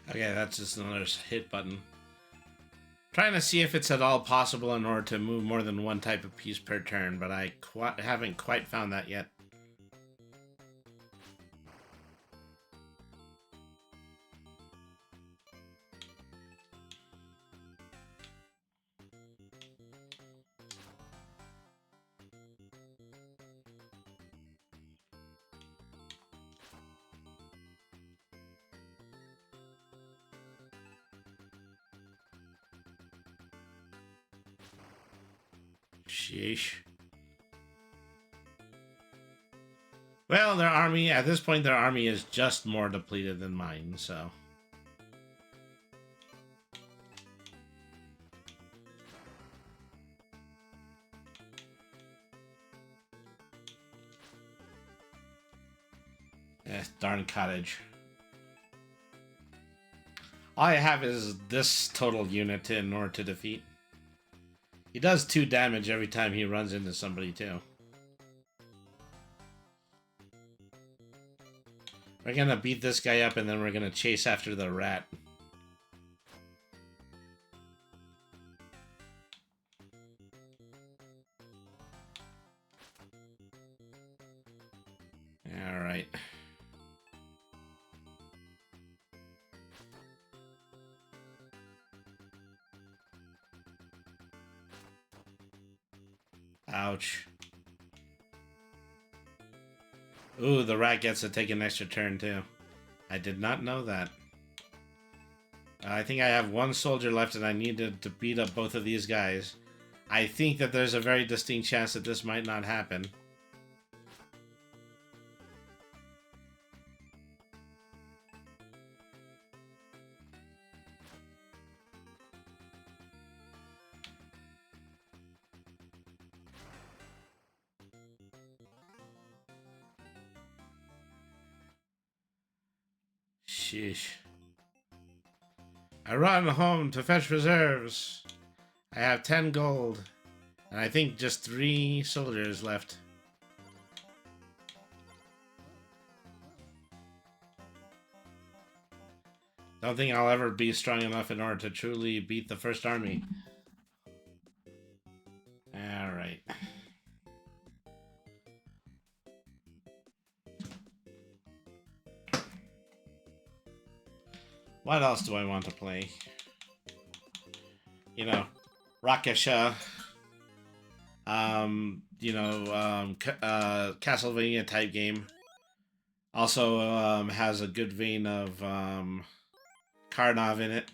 Okay, that's just another hit button. Trying to see if it's at all possible in order to move more than one type of piece per turn, but I haven't quite found that yet. Sheesh. Well, their army, at this point, their army is just more depleted than mine, so... Darn cottage. All I have is this total unit in order to defeat. He does 2 damage every time he runs into somebody, too. We're gonna beat this guy up, and then we're gonna chase after the rat. Alright. Ouch. Ooh, the rat gets to take an extra turn, too. I did not know that. I think I have 1 soldier left, and I needed to beat up both of these guys. I think that there's a very distinct chance that this might not happen. Sheesh. I run home to fetch reserves. I have 10 gold. And I think just 3 soldiers left. Don't think I'll ever be strong enough in order to truly beat the first army. Alright. What else do I want to play? You know, Rakasha. Castlevania type game. Also has a good vein of Karnov in it.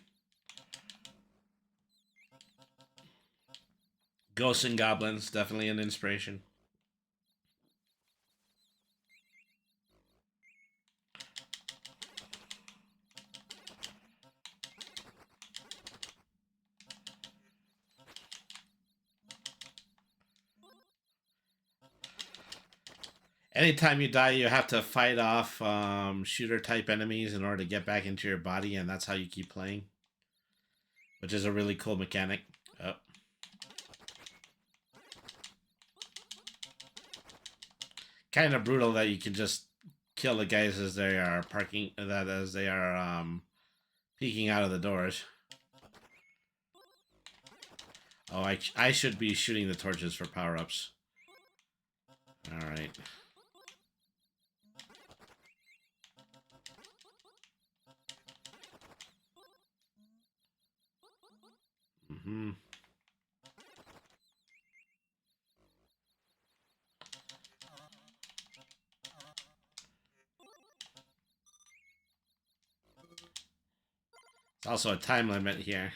Ghosts and Goblins, definitely an inspiration. Anytime you die, you have to fight off shooter-type enemies in order to get back into your body, and that's how you keep playing. Which is a really cool mechanic. Oh. Kind of brutal that you can just kill the guys as they are peeking out of the doors. Oh, I should be shooting the torches for power-ups. Alright. Mm-hmm. There's also a time limit here.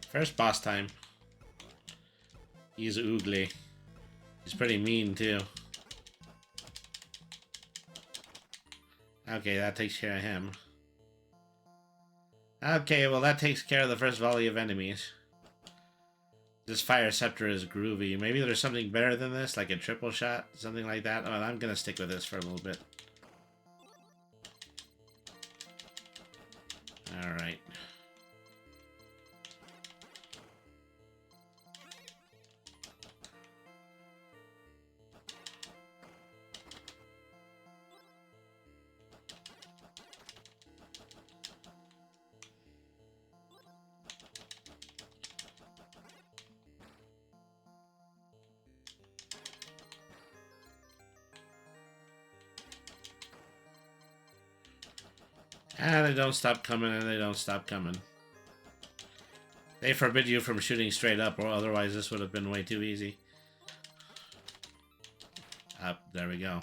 First boss time. He's oogly. He's pretty mean too. Okay, that takes care of him. Okay, well that takes care of the first volley of enemies. This fire scepter is groovy. Maybe there's something better than this, like a triple shot, something like that. Oh, I'm gonna stick with this for a little bit. Alright. And they don't stop coming, and they don't stop coming. They forbid you from shooting straight up, or otherwise this would have been way too easy. Up, there we go.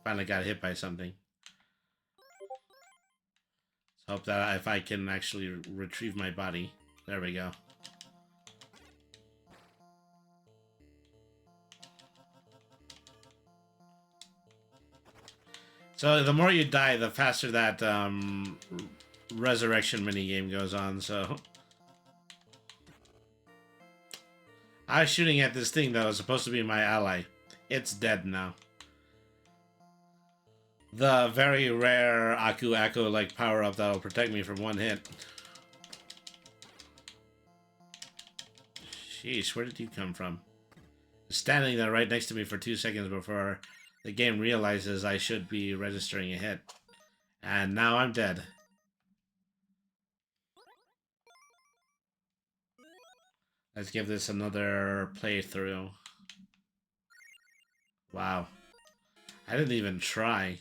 Finally got hit by something. Let's hope that if I can actually retrieve my body. There we go. So the more you die, the faster that resurrection minigame goes on, so... I was shooting at this thing that was supposed to be my ally. It's dead now. The very rare Aku like power-up that'll protect me from one hit. Sheesh, where did you come from? Standing there right next to me for 2 seconds before the game realizes I should be registering a hit. And now I'm dead. Let's give this another playthrough. Wow. I didn't even try.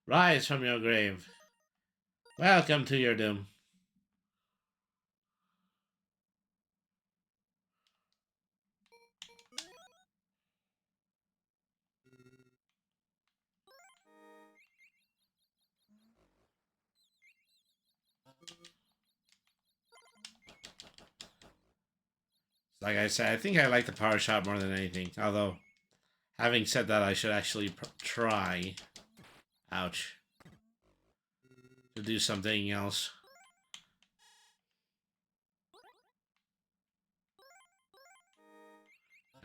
Rise from your grave. Welcome to your doom. Like I said, I think I like the power shot more than anything. Although, having said that, I should actually try. Ouch. To do something else.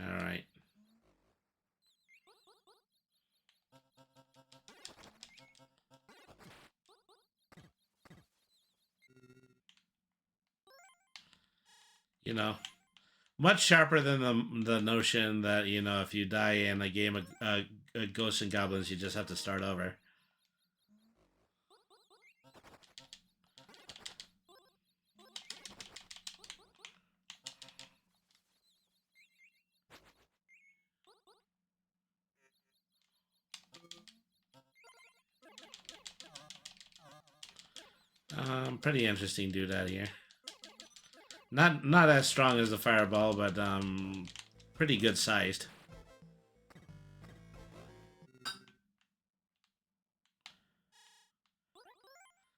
Alright. You know, much sharper than the notion that, you know, if you die in a game of Ghosts and Goblins, you just have to start over. Pretty interesting dude out here. Not as strong as the fireball, but pretty good sized.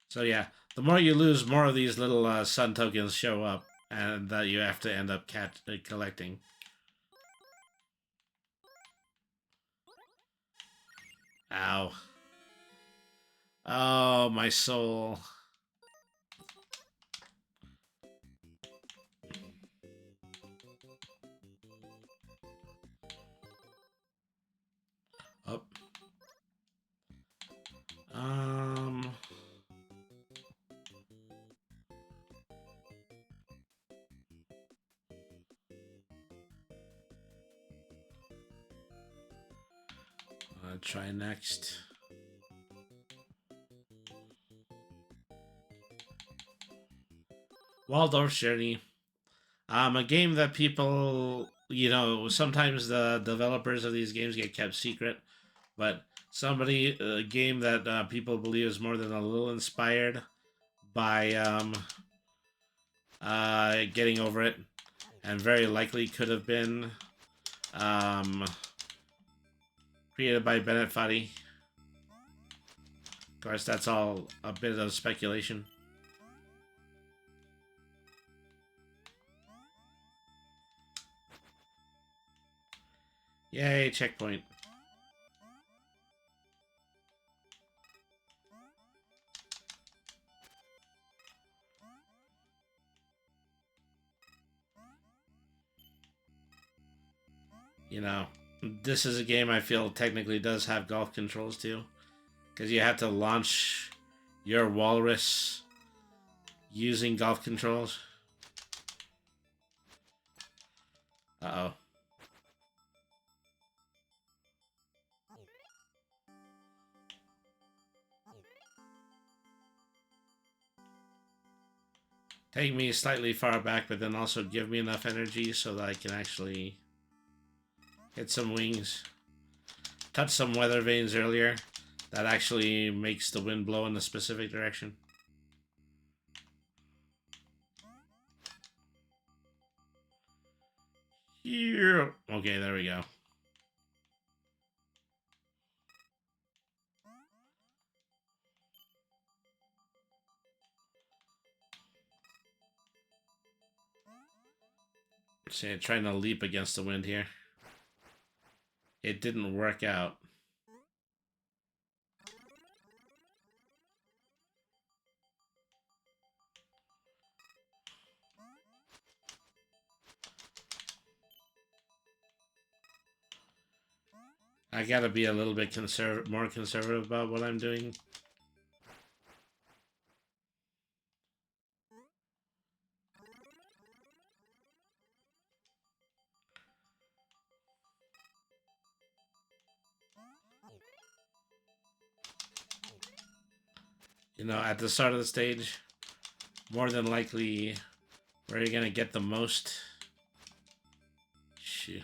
So yeah, the more you lose, more of these little sun tokens show up, and that you have to end up collecting. Ow. Oh, my soul. Up. Try next. Waldorf's Journey. A game that people, you know, sometimes the developers of these games get kept secret, but a game that people believe is more than a little inspired by Getting Over It, and very likely could have been Created by Bennett Foddy. Of course, that's all a bit of speculation. Yay, checkpoint. You know, this is a game I feel technically does have golf controls too. Because you have to launch your walrus using golf controls. Uh-oh. Take me slightly far back, but then also give me enough energy so that I can actually hit some wings. Touch some weather vanes earlier. That actually makes the wind blow in a specific direction. Yeah. Okay, there we go. See, trying to leap against the wind here. It didn't work out. I gotta be a little bit more conservative about what I'm doing. You know, at the start of the stage, more than likely, where you're gonna get the most. Shoot.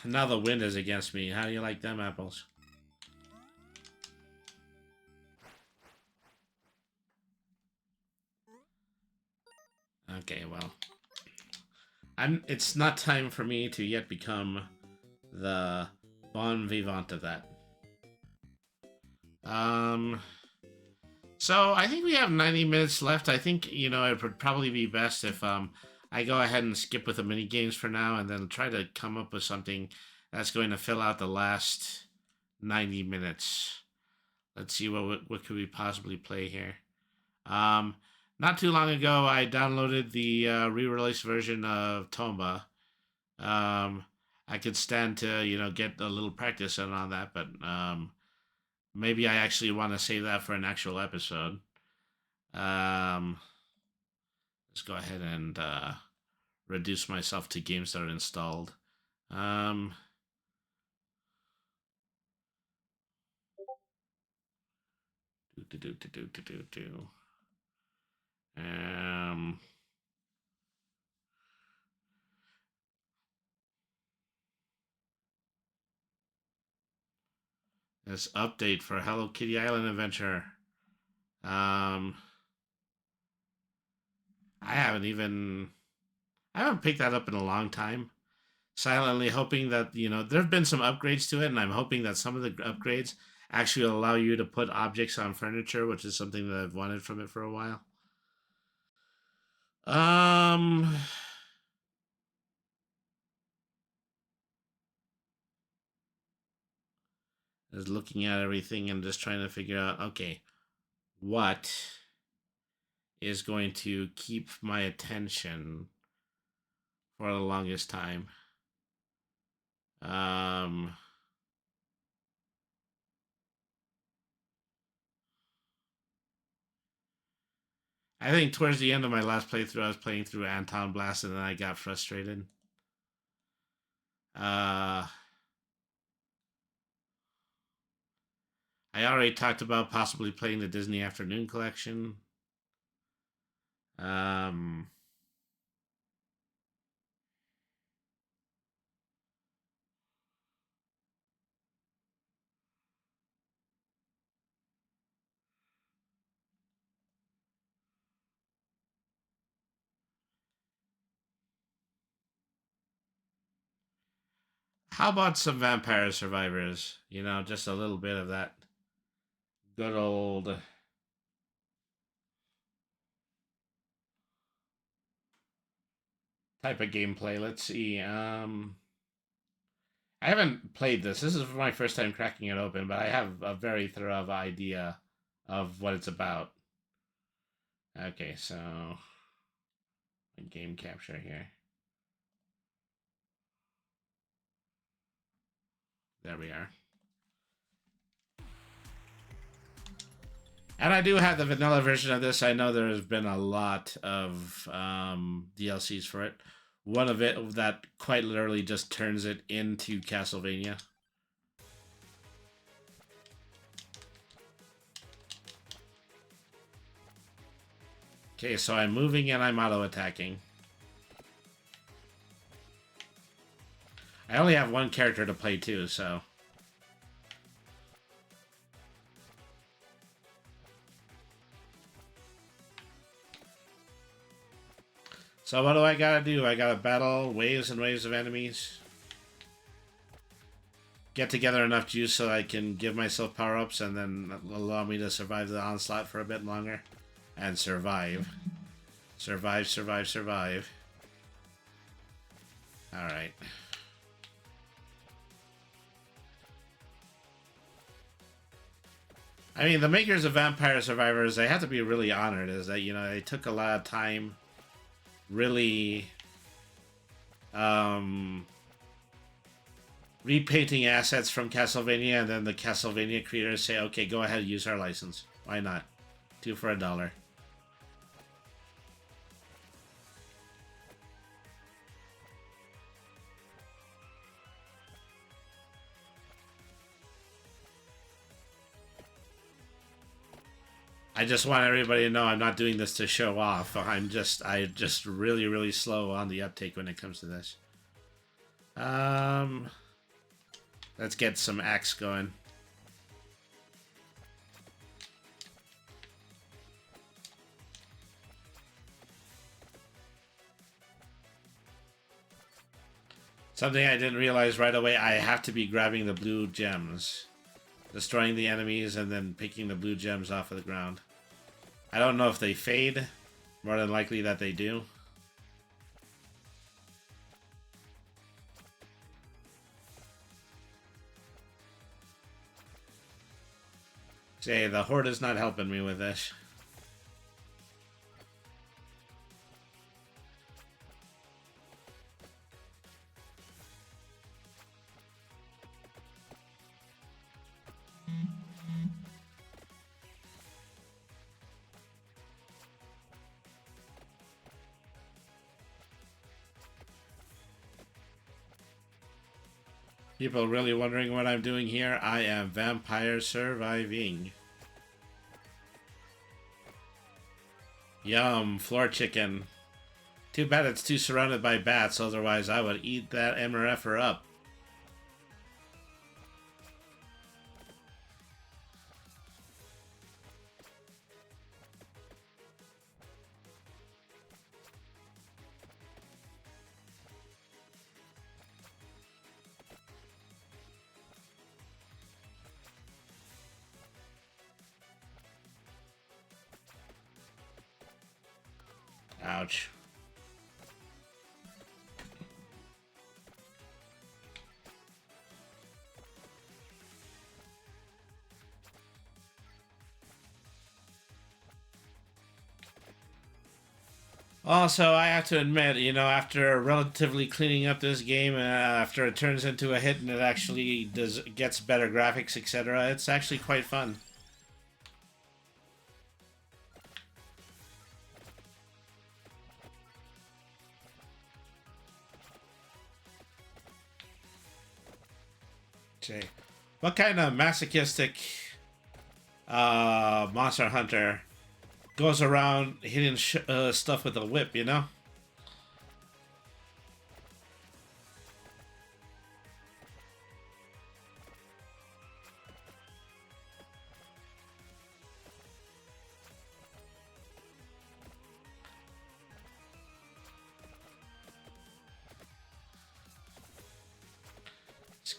Now the wind is against me. How do you like them apples? Okay, well. It's not time for me to yet become the bon vivant of that. So I think we have 90 minutes left. I think, you know, it would probably be best if I go ahead and skip with the mini games for now and then try to come up with something that's going to fill out the last 90 minutes. Let's see what could we possibly play here. Not too long ago, I downloaded the re-release version of Tomba. I could stand to, you know, get a little practice in on that, but maybe I actually want to save that for an actual episode. Let's go ahead and reduce myself to games that are installed. This update for Hello Kitty Island Adventure. I haven't picked that up in a long time. Silently hoping that, you know, there have been some upgrades to it, and I'm hoping that some of the upgrades actually allow you to put objects on furniture, which is something that I've wanted from it for a while. Is looking at everything and just trying to figure out, okay, what is going to keep my attention for the longest time. I think towards the end of my last playthrough, I was playing through Anton Blast, and then I got frustrated. I already talked about possibly playing the Disney Afternoon Collection. How about some Vampire Survivors? You know, just a little bit of that good old type of gameplay. Let's see. I haven't played this. This is my first time cracking it open, but I have a very thorough idea of what it's about. Okay, so game capture here. There we are. And I do have the vanilla version of this. I know there's been a lot of DLCs for it. One of it that quite literally just turns it into Castlevania. Okay, so I'm moving and I'm auto-attacking. I only have one character to play too, so... So what do I gotta do? I gotta battle waves and waves of enemies. Get together enough juice so I can give myself power-ups and then allow me to survive the onslaught for a bit longer. And survive. Survive, survive, survive. Alright. I mean, the makers of Vampire Survivors, they have to be really honored, is that, you know, they took a lot of time really repainting assets from Castlevania, and then the Castlevania creators say, okay, go ahead, use our license. Why not? 2 for $1. I just want everybody to know I'm not doing this to show off. I'm just really, really slow on the uptake when it comes to this. Let's get some axe going. Something I didn't realize right away, I have to be grabbing the blue gems. Destroying the enemies and then picking the blue gems off of the ground. I don't know if they fade. More than likely that they do. Say, the Horde is not helping me with this. People really wondering what I'm doing here? I am vampire surviving. Yum, floor chicken. Too bad it's too surrounded by bats, otherwise I would eat that MRFer up. Ouch. Also, I have to admit, you know, after relatively cleaning up this game, after it turns into a hit and it actually gets better graphics, etc., it's actually quite fun. Okay. What kind of masochistic monster hunter goes around hitting stuff with a whip, you know?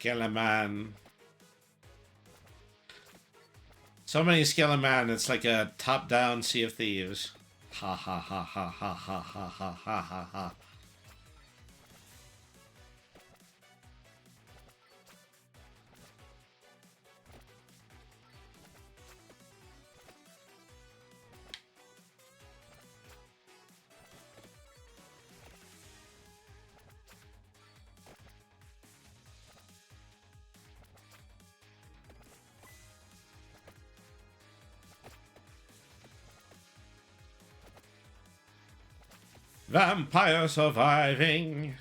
Skeleman. So many Skeleman, it's like a top-down Sea of Thieves. Ha ha ha ha ha ha ha ha ha ha ha. Vampire surviving.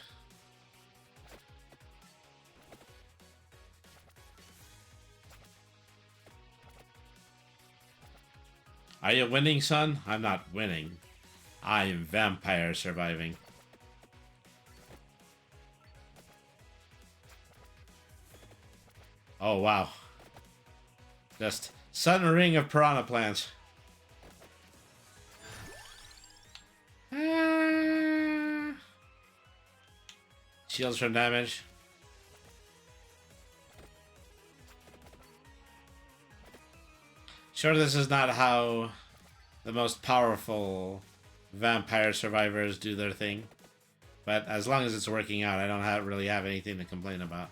Are you winning, son? I'm not winning. I am vampire surviving. Oh, wow. Just sun ring of piranha plants. Shields from damage. Sure, this is not how the most powerful vampire survivors do their thing, but as long as it's working out, I don't really have anything to complain about.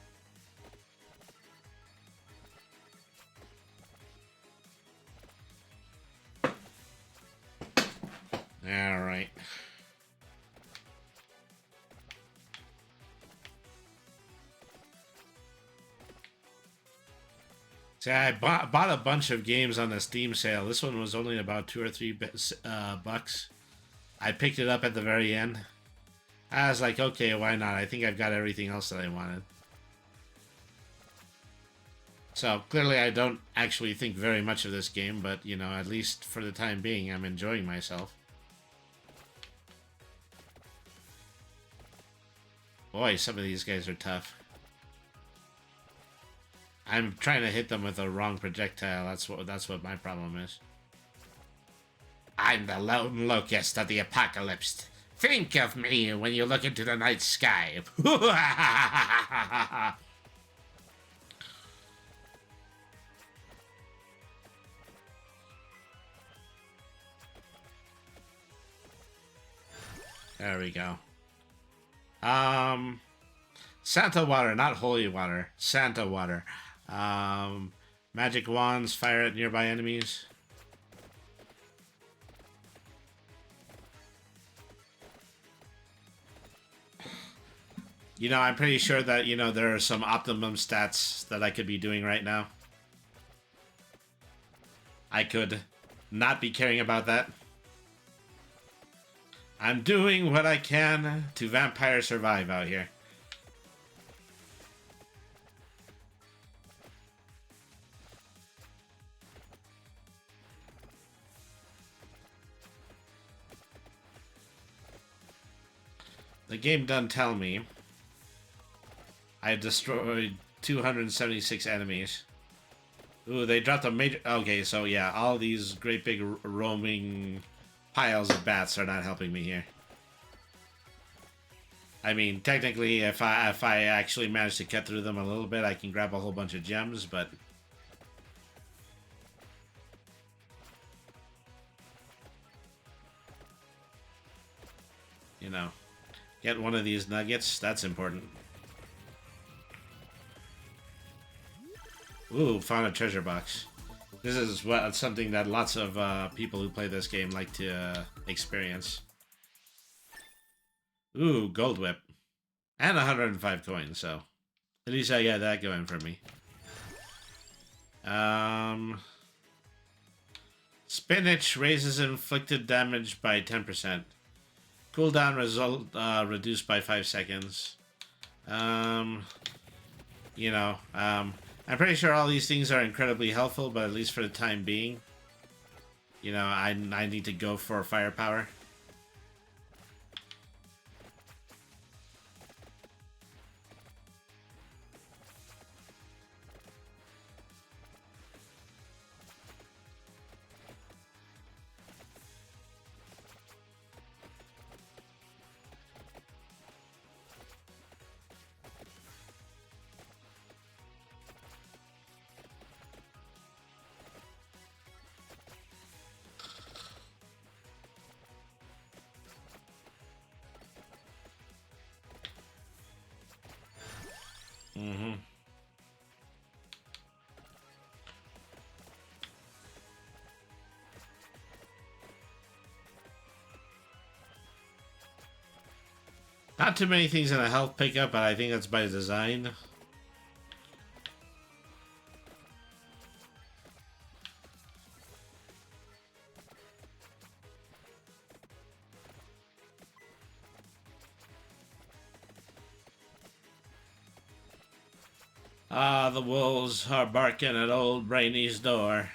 All right. See, I bought a bunch of games on the Steam sale. This one was only about $2 or $3 bucks. I picked it up at the very end. I was like, okay, why not? I think I've got everything else that I wanted. So clearly I don't actually think very much of this game, but you know, at least for the time being, I'm enjoying myself. Boy, some of these guys are tough. I'm trying to hit them with a wrong projectile. That's what my problem is. I'm the lone locust of the apocalypse. Think of me when you look into the night sky. There we go. Santa water, not holy water. Santa water. Magic wands fire at nearby enemies. You know, I'm pretty sure that, you know, there are some optimum stats that I could be doing right now. I could not be caring about that. I'm doing what I can to vampire survive out here. The game doesn't tell me. I destroyed 276 enemies. Ooh, they dropped a major... Okay, so yeah, all these great big roaming piles of bats are not helping me here. I mean, technically, if I actually manage to cut through them a little bit, I can grab a whole bunch of gems, but... You know, get one of these nuggets, that's important. Ooh, found a treasure box. This is something that lots of people who play this game like to experience. Ooh, gold whip. And 105 coins, so at least I got that going for me. Spinach raises inflicted damage by 10%. Cooldown result reduced by 5 seconds. You know, I'm pretty sure all these things are incredibly helpful, but at least for the time being, you know, I need to go for firepower. Not too many things in a health pickup, but I think that's by design. Ah, the wolves are barking at old Brainy's door.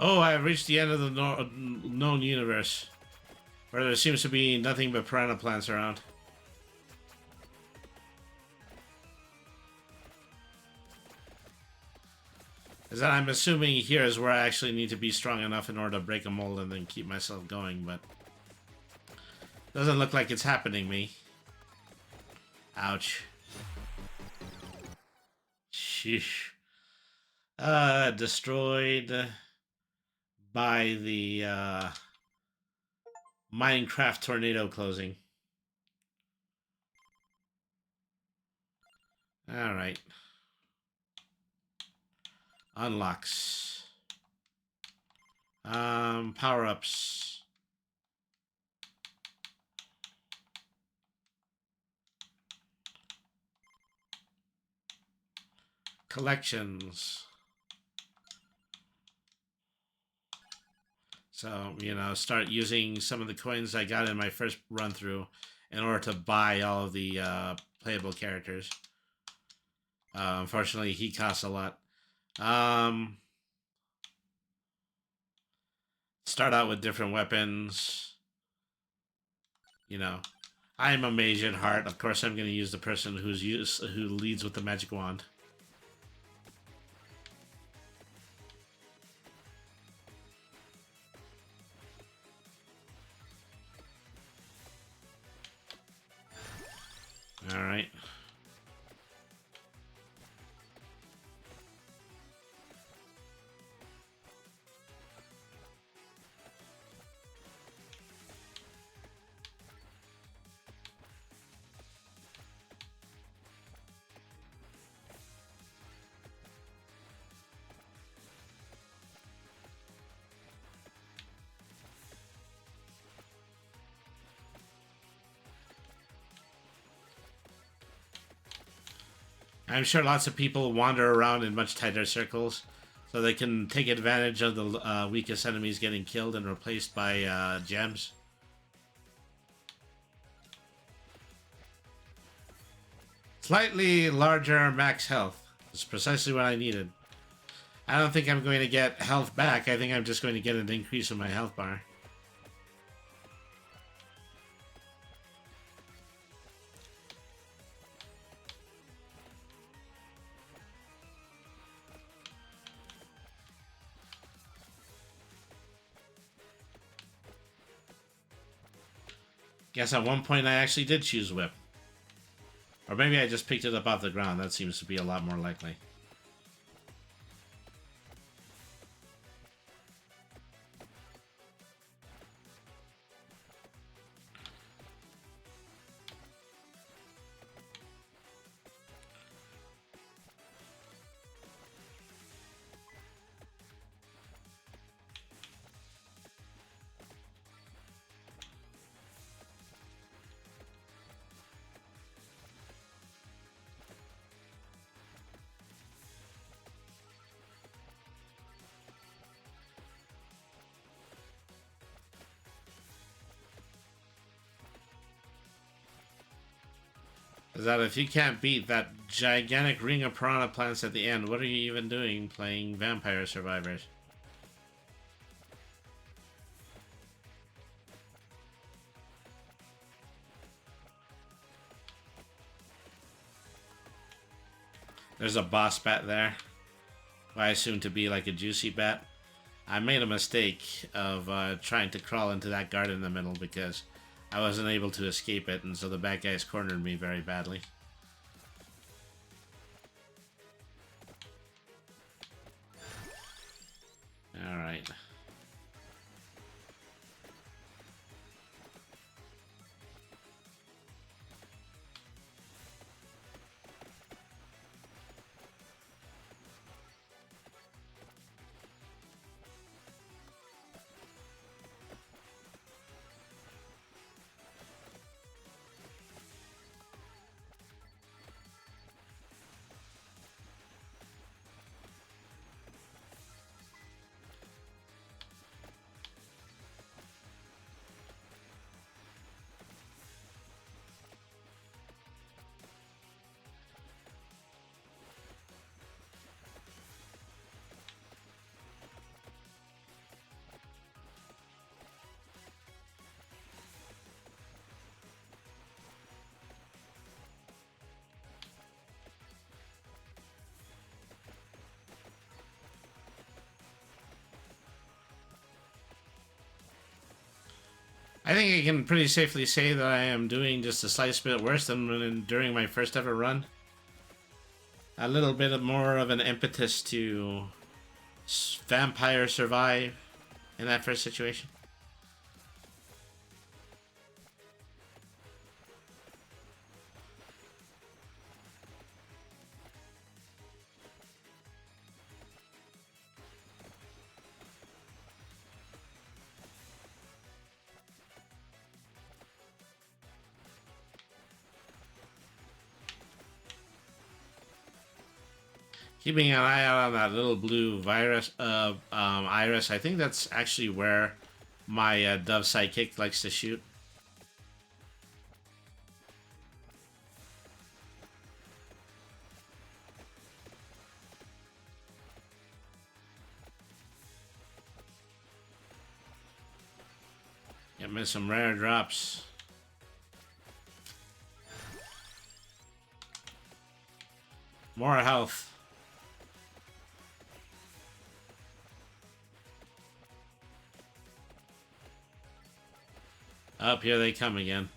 Oh, I have reached the end of the known universe, where there seems to be nothing but piranha plants around. Is that I'm assuming here is where I actually need to be strong enough in order to break a mold and then keep myself going, but doesn't look like it's happening, me. Ouch. Sheesh. Destroyed by the Minecraft tornado closing. All right. Unlocks. Power-ups. Collections. So, you know, start using some of the coins I got in my first run through in order to buy all of the playable characters. Unfortunately, he costs a lot. Start out with different weapons. You know, I'm a mage at heart. Of course, I'm going to use the person who leads with the magic wand. All right. I'm sure lots of people wander around in much tighter circles so they can take advantage of the weakest enemies getting killed and replaced by gems. Slightly larger max health. It's precisely what I needed. I don't think I'm going to get health back. I think I'm just going to get an increase in my health bar. Guess at one point I actually did choose whip. Or maybe I just picked it up off the ground. That seems to be a lot more likely. Is that if you can't beat that gigantic ring of piranha plants at the end, what are you even doing playing Vampire Survivors? There's a boss bat there, who I assume to be like a juicy bat. I made a mistake of trying to crawl into that garden in the middle because I wasn't able to escape it, and so the bad guys cornered me very badly. Alright. I think I can pretty safely say that I am doing just a slight bit worse than during my first ever run. A little bit more of an impetus to vampire survive in that first situation. Keeping an eye out on that little blue virus, iris. I think that's actually where my dove sidekick likes to shoot. Get me some rare drops. More health. Up here they come again.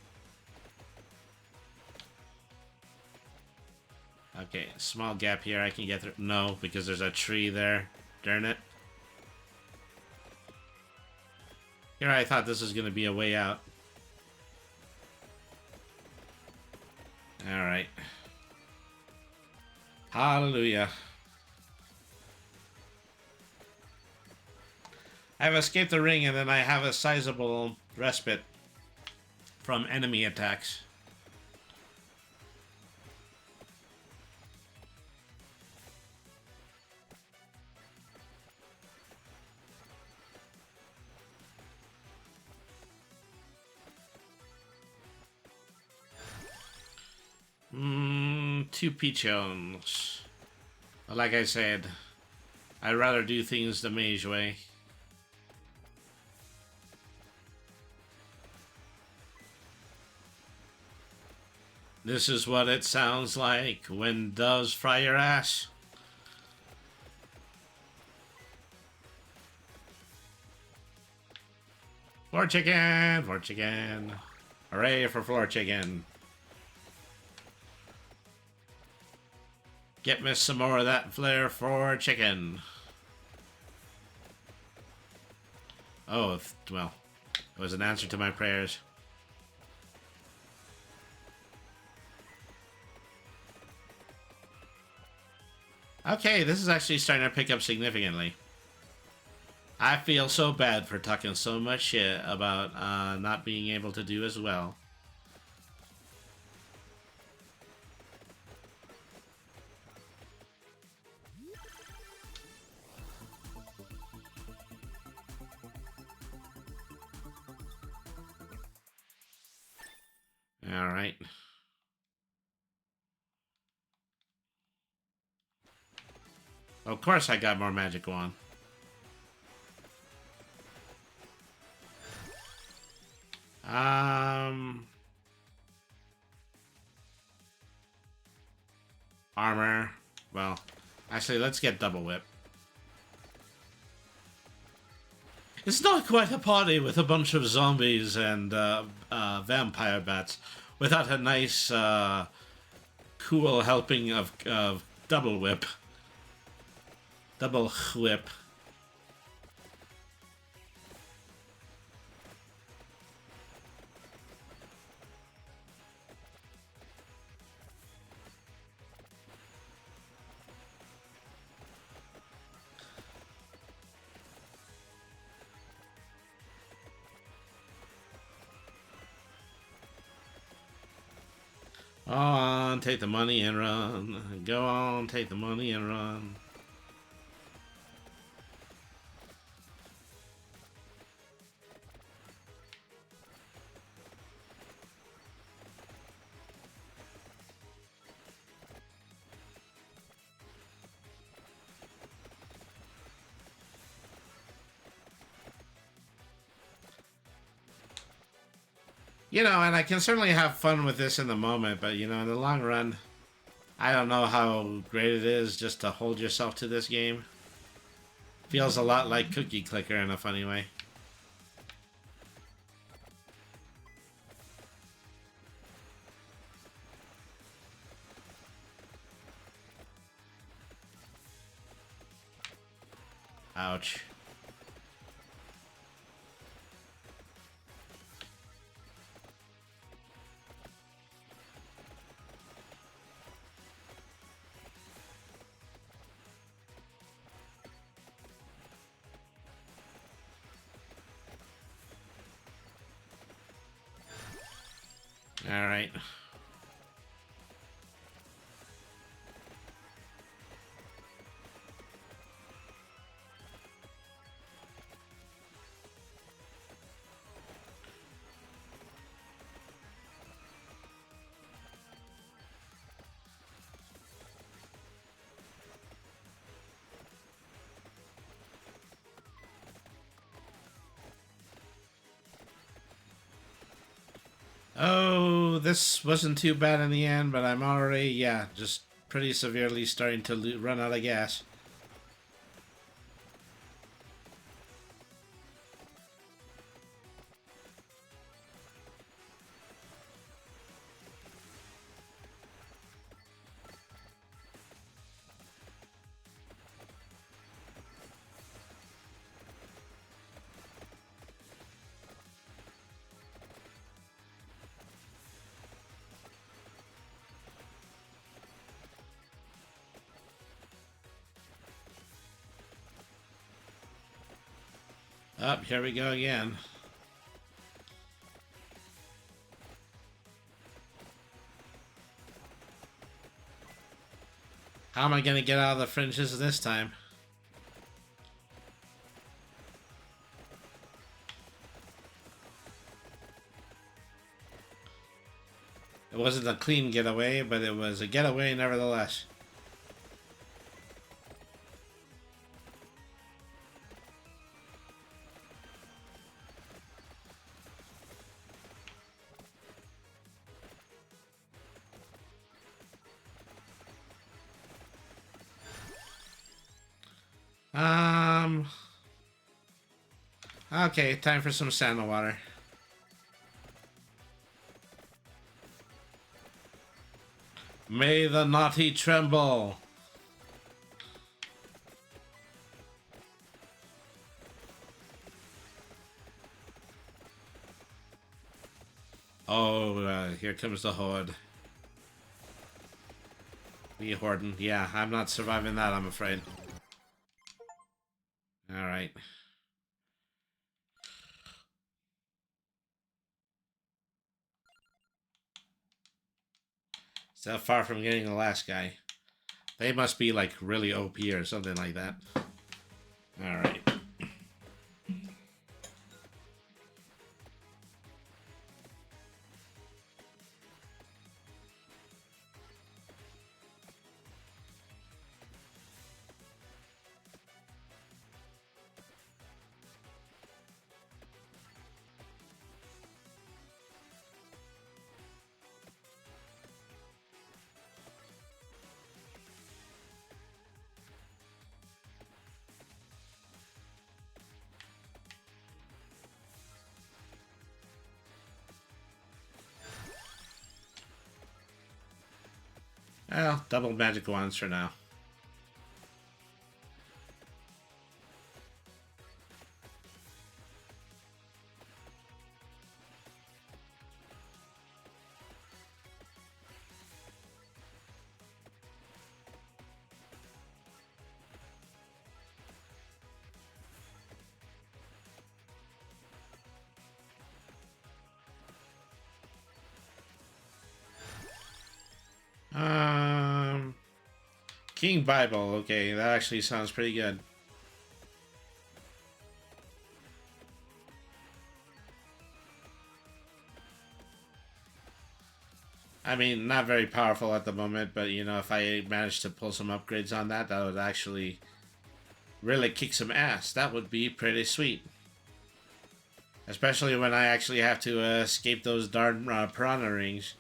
Okay, small gap here I can get through. No, because there's a tree there. Darn it. Here I thought this was going to be a way out. Alright. Hallelujah. I've escaped the ring and then I have a sizable respite from enemy attacks. Two pichons. But like I said, I'd rather do things the mage way. This is what it sounds like when doves fry your ass. Floor chicken! Floor chicken! Hooray for floor chicken! Get me some more of that flair for chicken. Oh, well, it was an answer to my prayers. Okay, this is actually starting to pick up significantly. I feel so bad for talking so much shit about not being able to do as well. All right. Of course I got more magic wand. Armor. Well, actually, let's get double whip. It's not quite a party with a bunch of zombies and vampire bats without a nice, cool helping of double whip. Double whip. Go on, take the money and run. Go on, take the money and run. You know, and I can certainly have fun with this in the moment, but, you know, in the long run, I don't know how great it is just to hold yourself to this game. Feels a lot like Cookie Clicker in a funny way. Ouch. All right. Oh, this wasn't too bad in the end, but I'm already, yeah, just pretty severely starting to run out of gas. Up, here we go again. How am I going to get out of the fringes this time? It wasn't a clean getaway, but it was a getaway nevertheless. Okay, time for some sand water. May the naughty tremble. Oh, here comes the horde. The horden. Yeah, I'm not surviving that, I'm afraid. Alright. So far from getting the last guy. They must be like really OP or something like that. Alright. Well, double magic wands for now. King Bible. Okay, that actually sounds pretty good. I mean, not very powerful at the moment, but you know, if I managed to pull some upgrades on that, that would actually really kick some ass. That would be pretty sweet. Especially when I actually have to escape those darn piranha rings.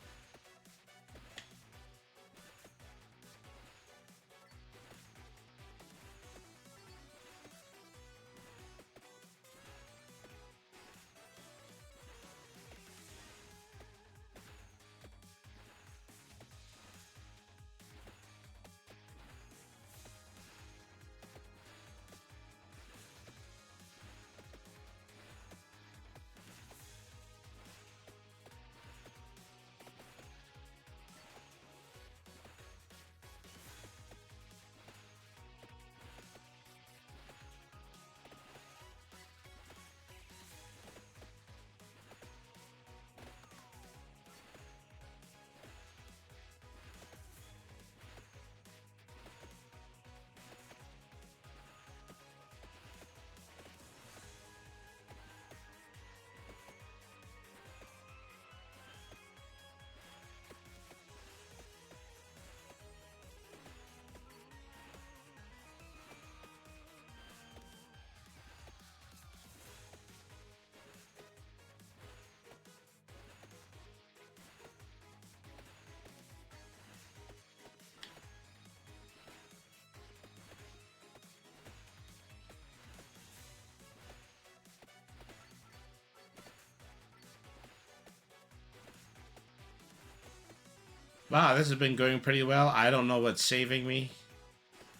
Wow, this has been going pretty well. I don't know what's saving me.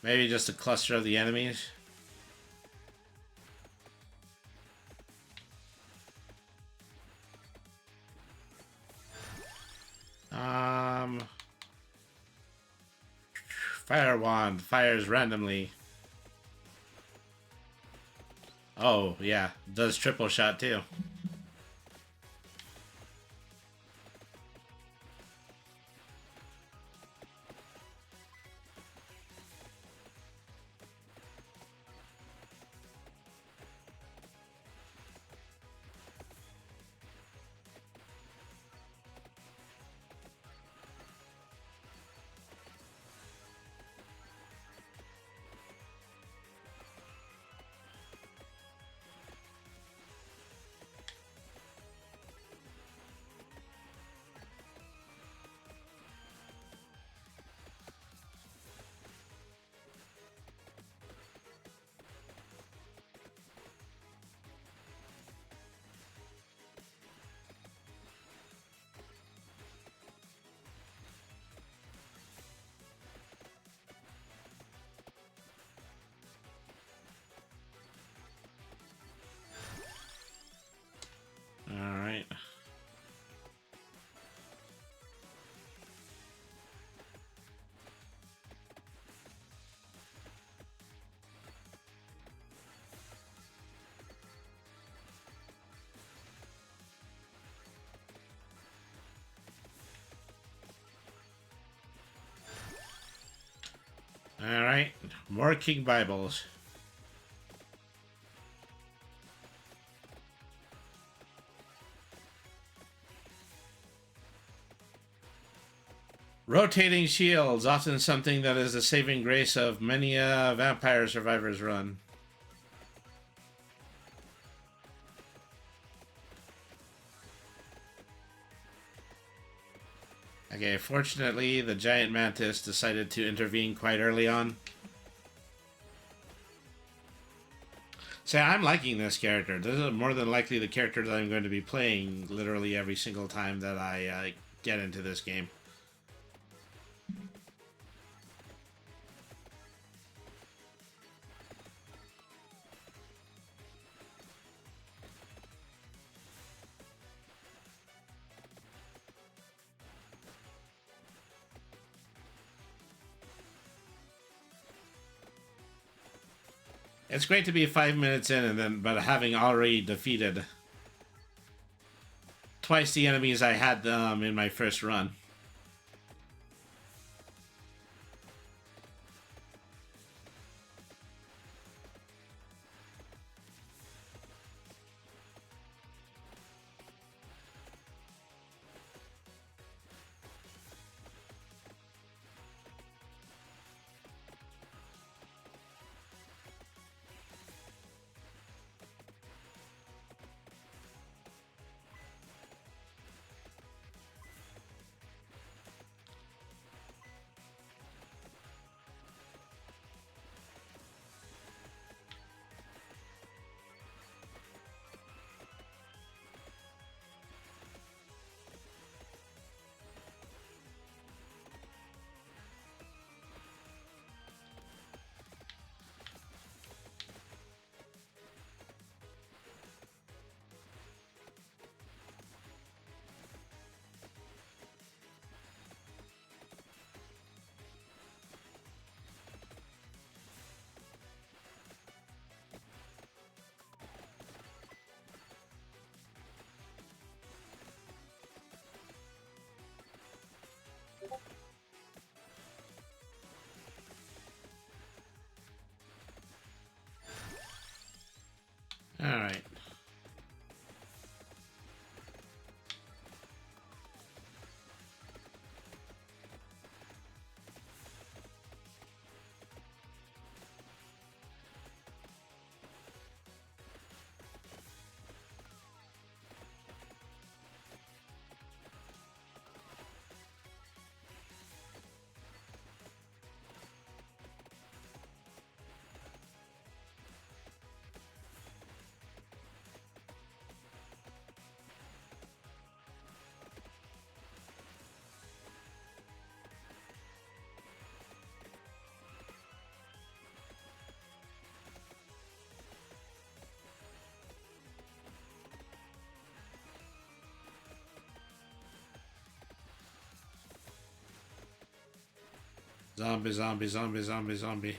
Maybe just a cluster of the enemies. Fire wand fires randomly. Oh, yeah. Does triple shot too. Alright. Alright. More King Bibles. Rotating shields, often something that is the saving grace of many a Vampire Survivors run. Okay, fortunately, the giant mantis decided to intervene quite early on. So I'm liking this character. This is more than likely the character that I'm going to be playing literally every single time that I get into this game. It's great to be 5 minutes in and then, but having already defeated twice the enemies I had in my first run. All right. Zombie, zombie, zombie, zombie, zombie.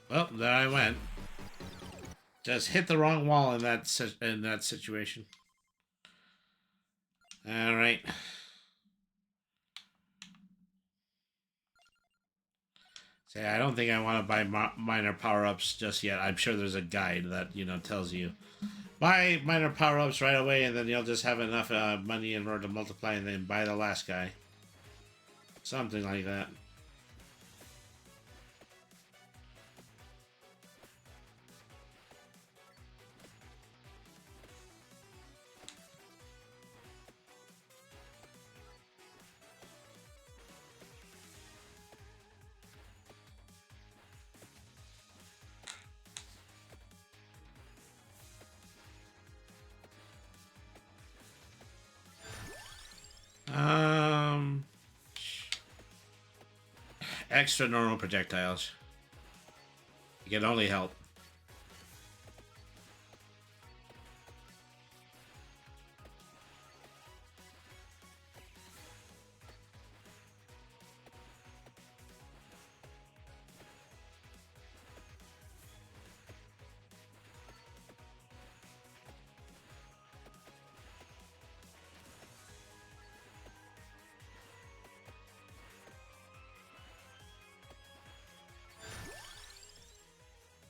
Well, there I went. Just hit the wrong wall in that situation. All right. Say, I don't think I want to buy minor power-ups just yet. I'm sure there's a guide that, you know, tells you buy minor power-ups right away, and then you'll just have enough money in order to multiply, and then buy the last guy. Something like that. Extra normal projectiles. It can only help.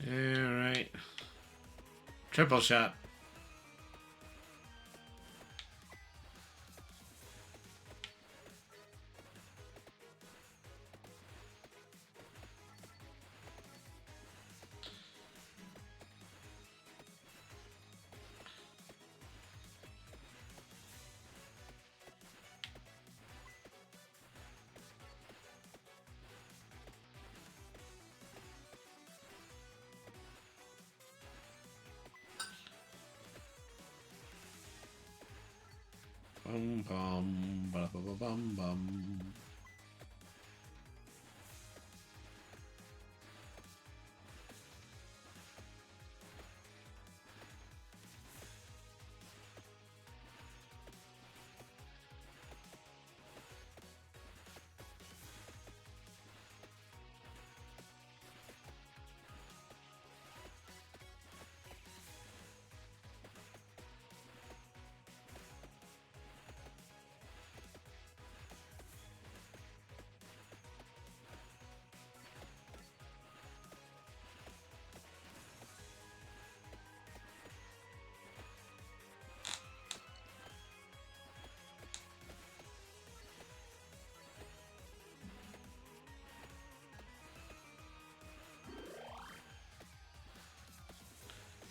Alright. Triple shot. Bum bum ba ba ba bum bum.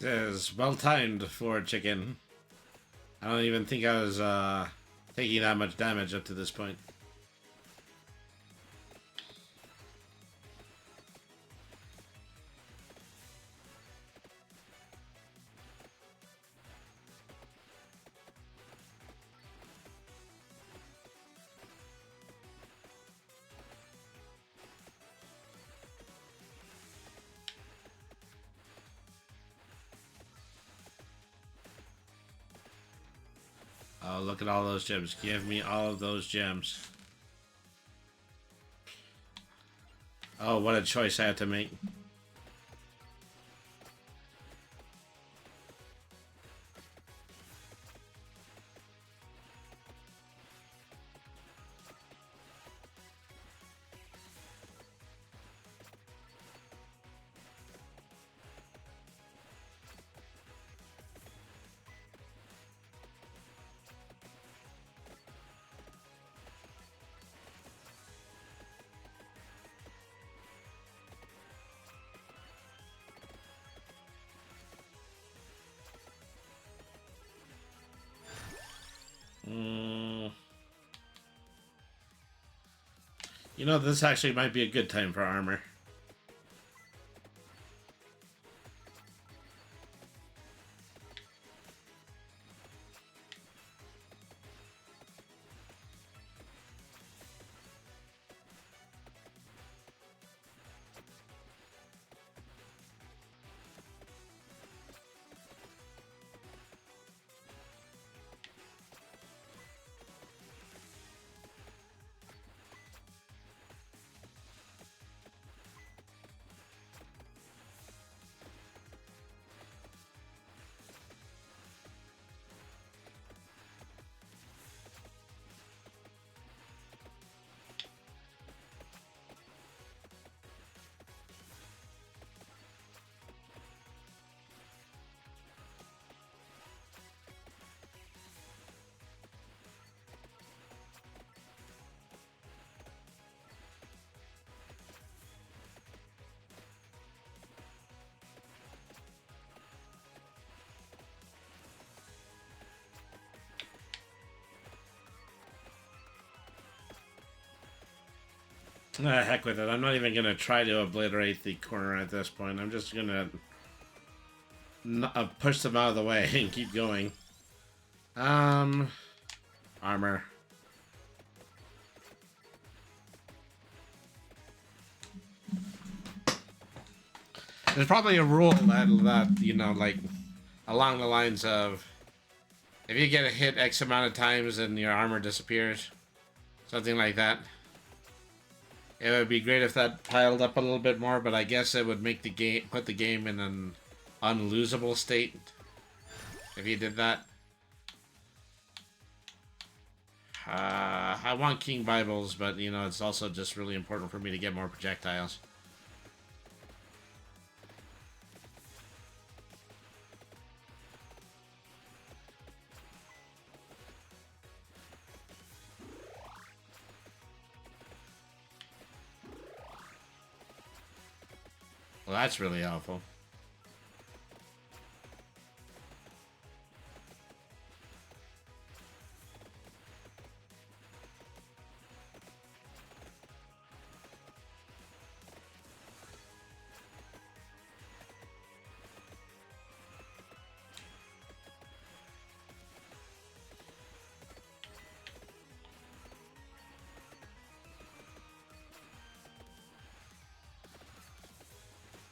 This is well timed for chicken. I don't even think I was taking that much damage up to this point. Oh, look at all those gems. Give me all of those gems. Oh, what a choice I had to make. You know, this actually might be a good time for armor. Ah, heck with it. I'm not even going to try to obliterate the corner at this point. I'm just going to push them out of the way and keep going. Armor. There's probably a rule that, you know, like, along the lines of, if you get a hit X amount of times and your armor disappears. Something like that. It would be great if that piled up a little bit more, but I guess it would make the game, put the game in an unlosable state if you did that. I want King Bibles, but you know, it's also just really important for me to get more projectiles. Well, that's really helpful.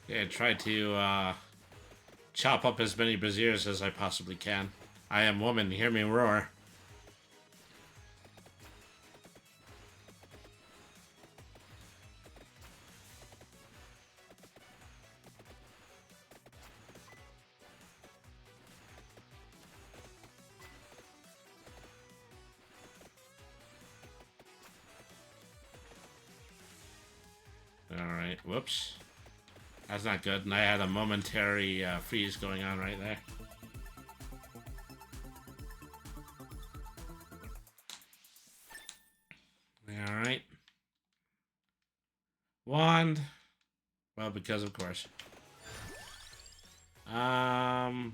Yeah, try to chop up as many braziers as I possibly can. I am woman, hear me roar. Alright, whoops. That's not good, and I had a momentary freeze going on right there. Alright. Wand. Well, because of course. Armor.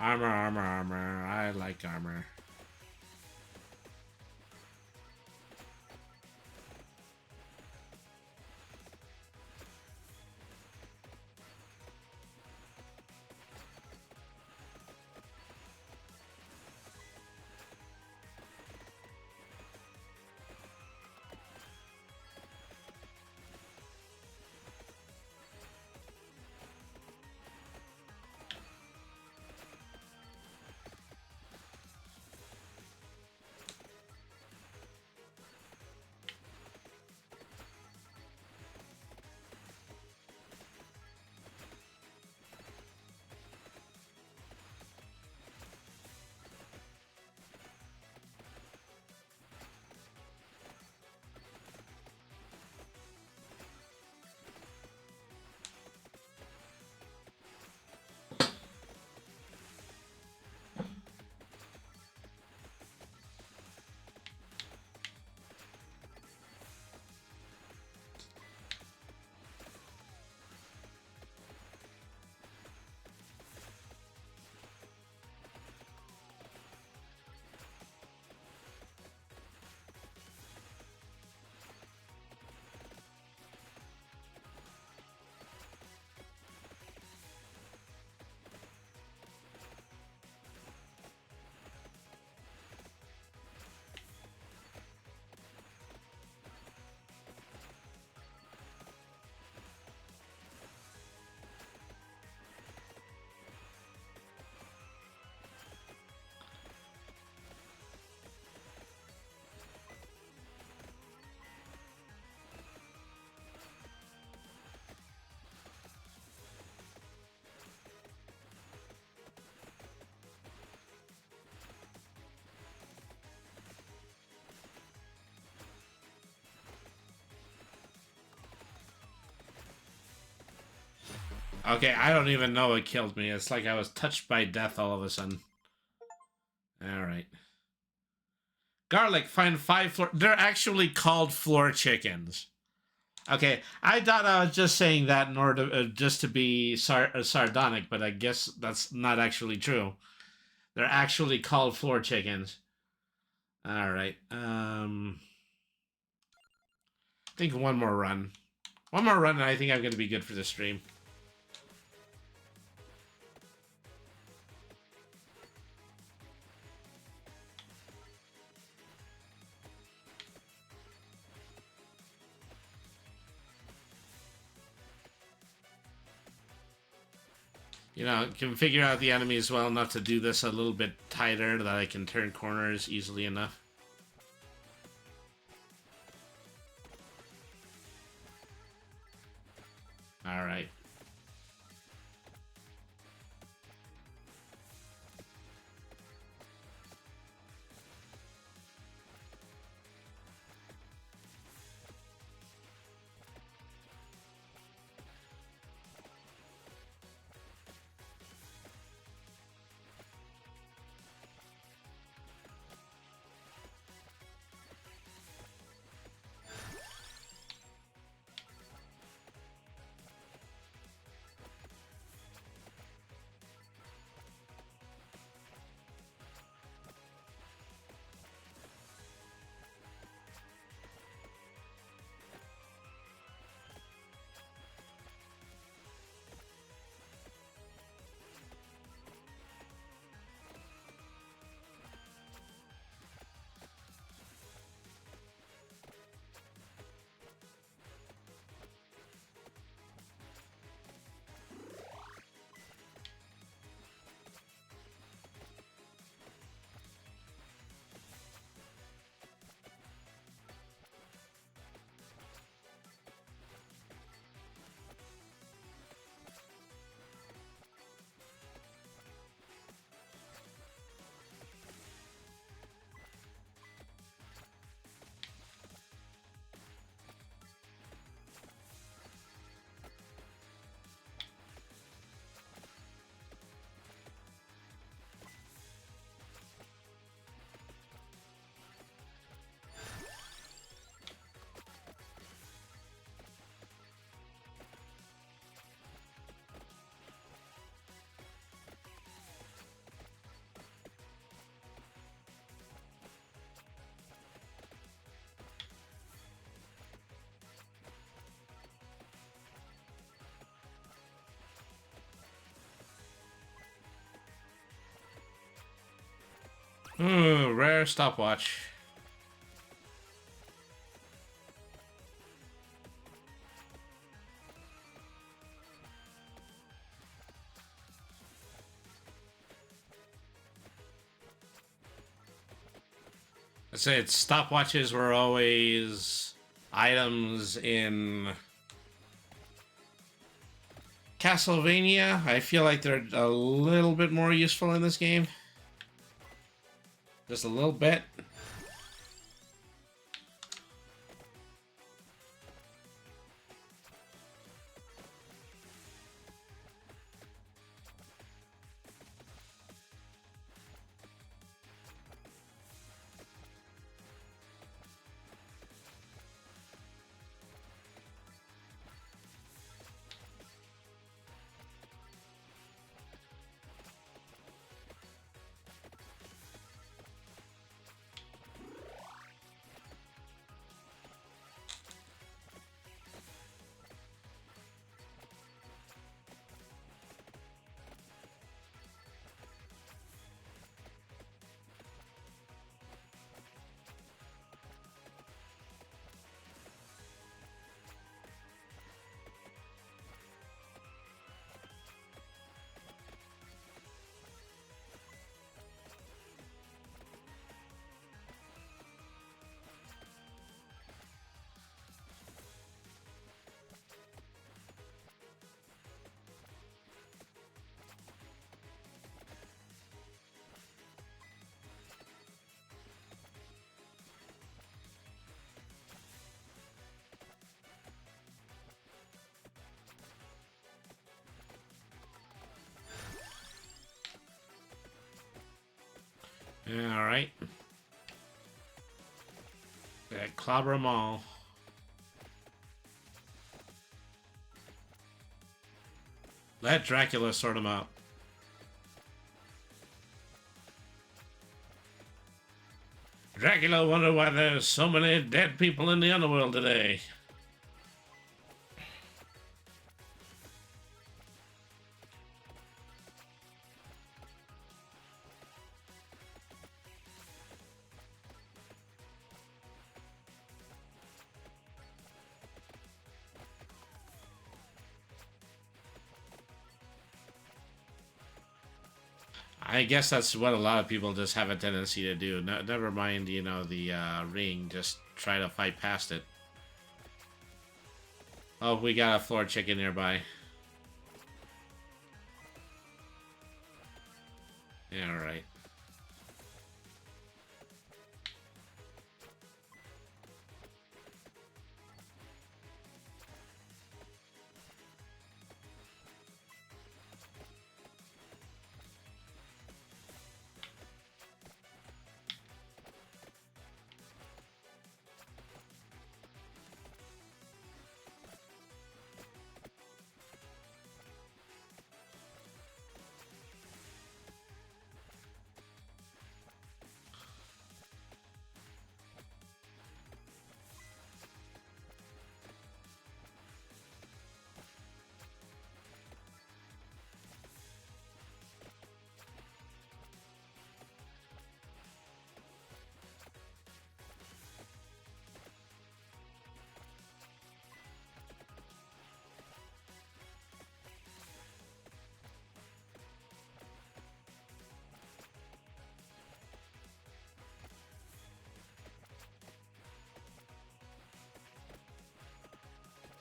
I like armor. Okay, I don't even know what killed me. It's like I was touched by death all of a sudden. Alright. Garlic, find 5 floor... They're actually called floor chickens. Okay, I thought I was just saying that in order to, just to be sardonic, but I guess that's not actually true. They're actually called floor chickens. Alright, I think one more run. One more run and I think I'm going to be good for the stream. You know, can figure out the enemies well enough to do this a little bit tighter that I can turn corners easily enough. Alright. Ooh, rare stopwatch. I say it's stopwatches were always items in Castlevania. I feel like they're a little bit more useful in this game. Just a little bit. All right. Clobber 'em all. Let Dracula sort them out. Dracula wondered why there's so many dead people in the underworld today. I guess that's what a lot of people just have a tendency to do. No, never mind, you know, the ring. Just try to fight past it. Oh, we got a floor chicken nearby. Yeah, all right.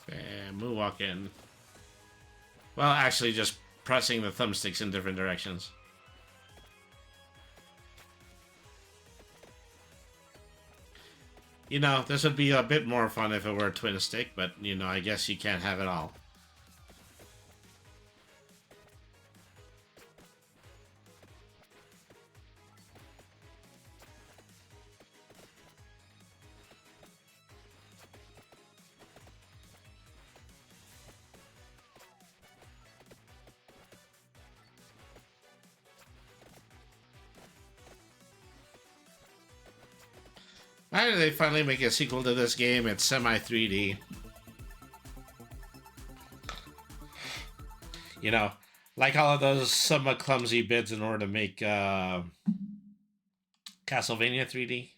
And moonwalk in. Well, actually just pressing the thumbsticks in different directions. You know, this would be a bit more fun if it were a twin stick, but, you know, I guess you can't have it all. Why did they finally make a sequel to this game? It's semi 3D. You know, like all of those somewhat clumsy bits in order to make Castlevania 3D.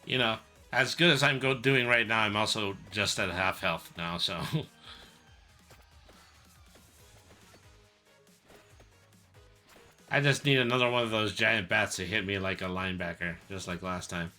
You know, as good as I'm doing right now, I'm also just at half health now, so... I just need another one of those giant bats to hit me like a linebacker, just like last time.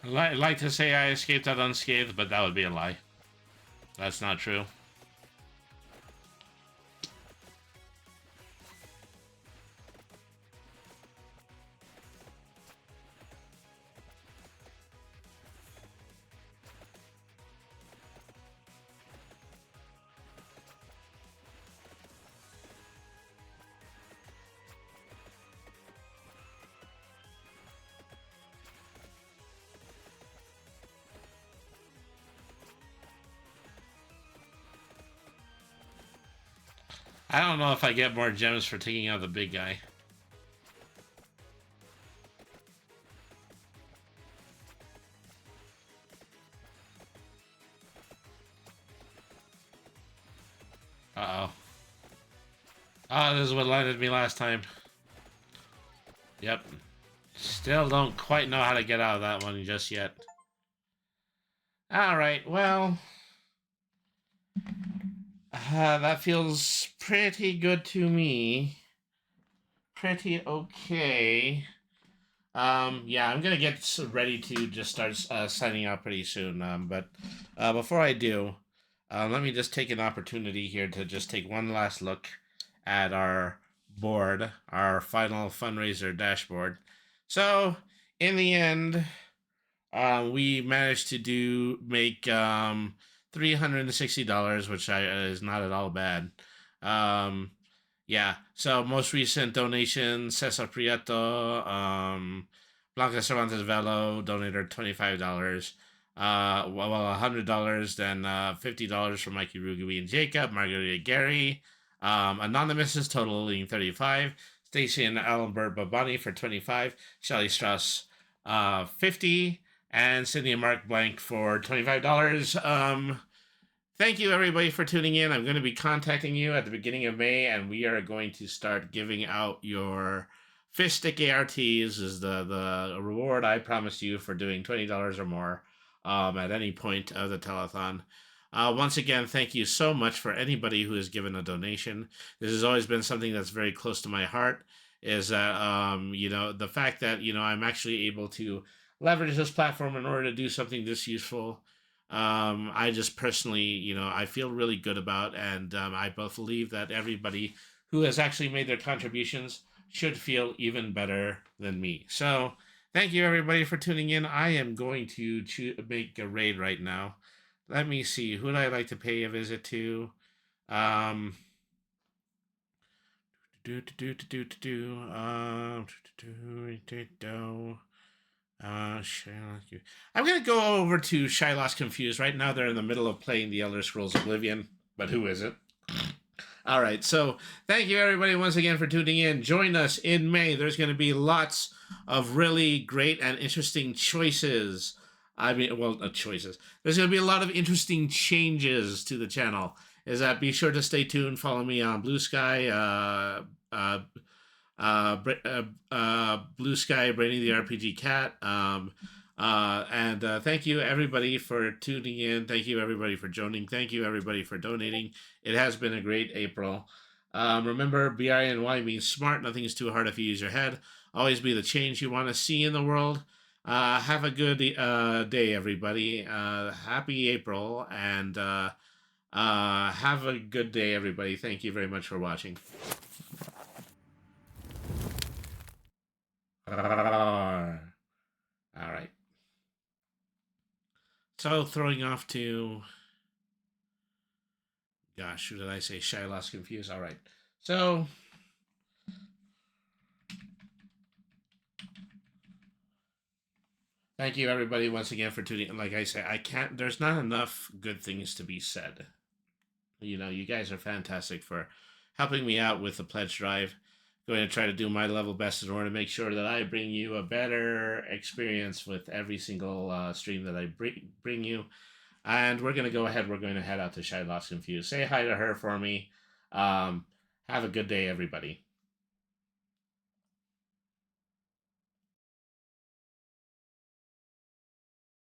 I'd like to say I escaped that unscathed, but that would be a lie. That's not true. I don't know if I get more gems for taking out the big guy. Uh-oh. Oh, this is what landed me last time. Yep. Still don't quite know how to get out of that one just yet. Alright, well... that feels pretty good to me. Pretty okay. Yeah, I'm gonna get ready to just start signing out pretty soon. But before I do, let me just take an opportunity here to just take one last look at our board, our final fundraiser dashboard. So, in the end, we managed to make $360, which is not at all bad. Yeah, so most recent donation, Cesar Prieto, Blanca Cervantes Velo donated $25. Well, $100, then $50 from Mikey Rugui and Jacob, Margarita Gary. Anonymous is totaling $35. Stacy and Allenbert Babani for $25. Shelly Strauss, $50. and Sydney and Mark Blank for $25. Thank you, everybody, for tuning in. I'm going to be contacting you at the beginning of May, and we are going to start giving out your fish stick ARTs is the reward I promised you for doing $20 or more at any point of the telethon. Once again, thank you so much for anybody who has given a donation. This has always been something that's very close to my heart, is that, the fact that, I'm actually able to leverage this platform in order to do something this useful. I just personally, I feel really good about, and I both believe that everybody who has actually made their contributions should feel even better than me. So, thank you everybody for tuning in. I am going to make a raid right now. Let me see, who would I like to pay a visit to? I'm gonna go over to Shylock's Confused. Right now they're in the middle of playing the Elder Scrolls Oblivion, but who is it? All right, so thank you everybody once again for tuning in. Join us in May. There's going to be lots of really great and interesting choices. Choices. There's going to be a lot of interesting changes to the channel. Be sure to stay tuned. Follow me on Blue Sky, Blue Sky, Brainy the RPG Cat. Thank you everybody for tuning in. Thank you everybody for joining. Thank you everybody for donating. It has been a great April. Remember, BINY means smart. Nothing is too hard if you use your head. Always be the change you want to see in the world. Have a good day, everybody. Happy April, and have a good day, everybody. Thank you very much for watching. All right. So throwing off to, gosh, who did I say? Shylock's Confused. All right. So thank you everybody once again for tuning in. Like I say, there's not enough good things to be said. You guys are fantastic for helping me out with the pledge drive. Going to try to do my level best in order to make sure that I bring you a better experience with every single stream that I bring you. And we're going to go ahead. We're going to head out to Shylock's Confused. Say hi to her for me. Have a good day, everybody.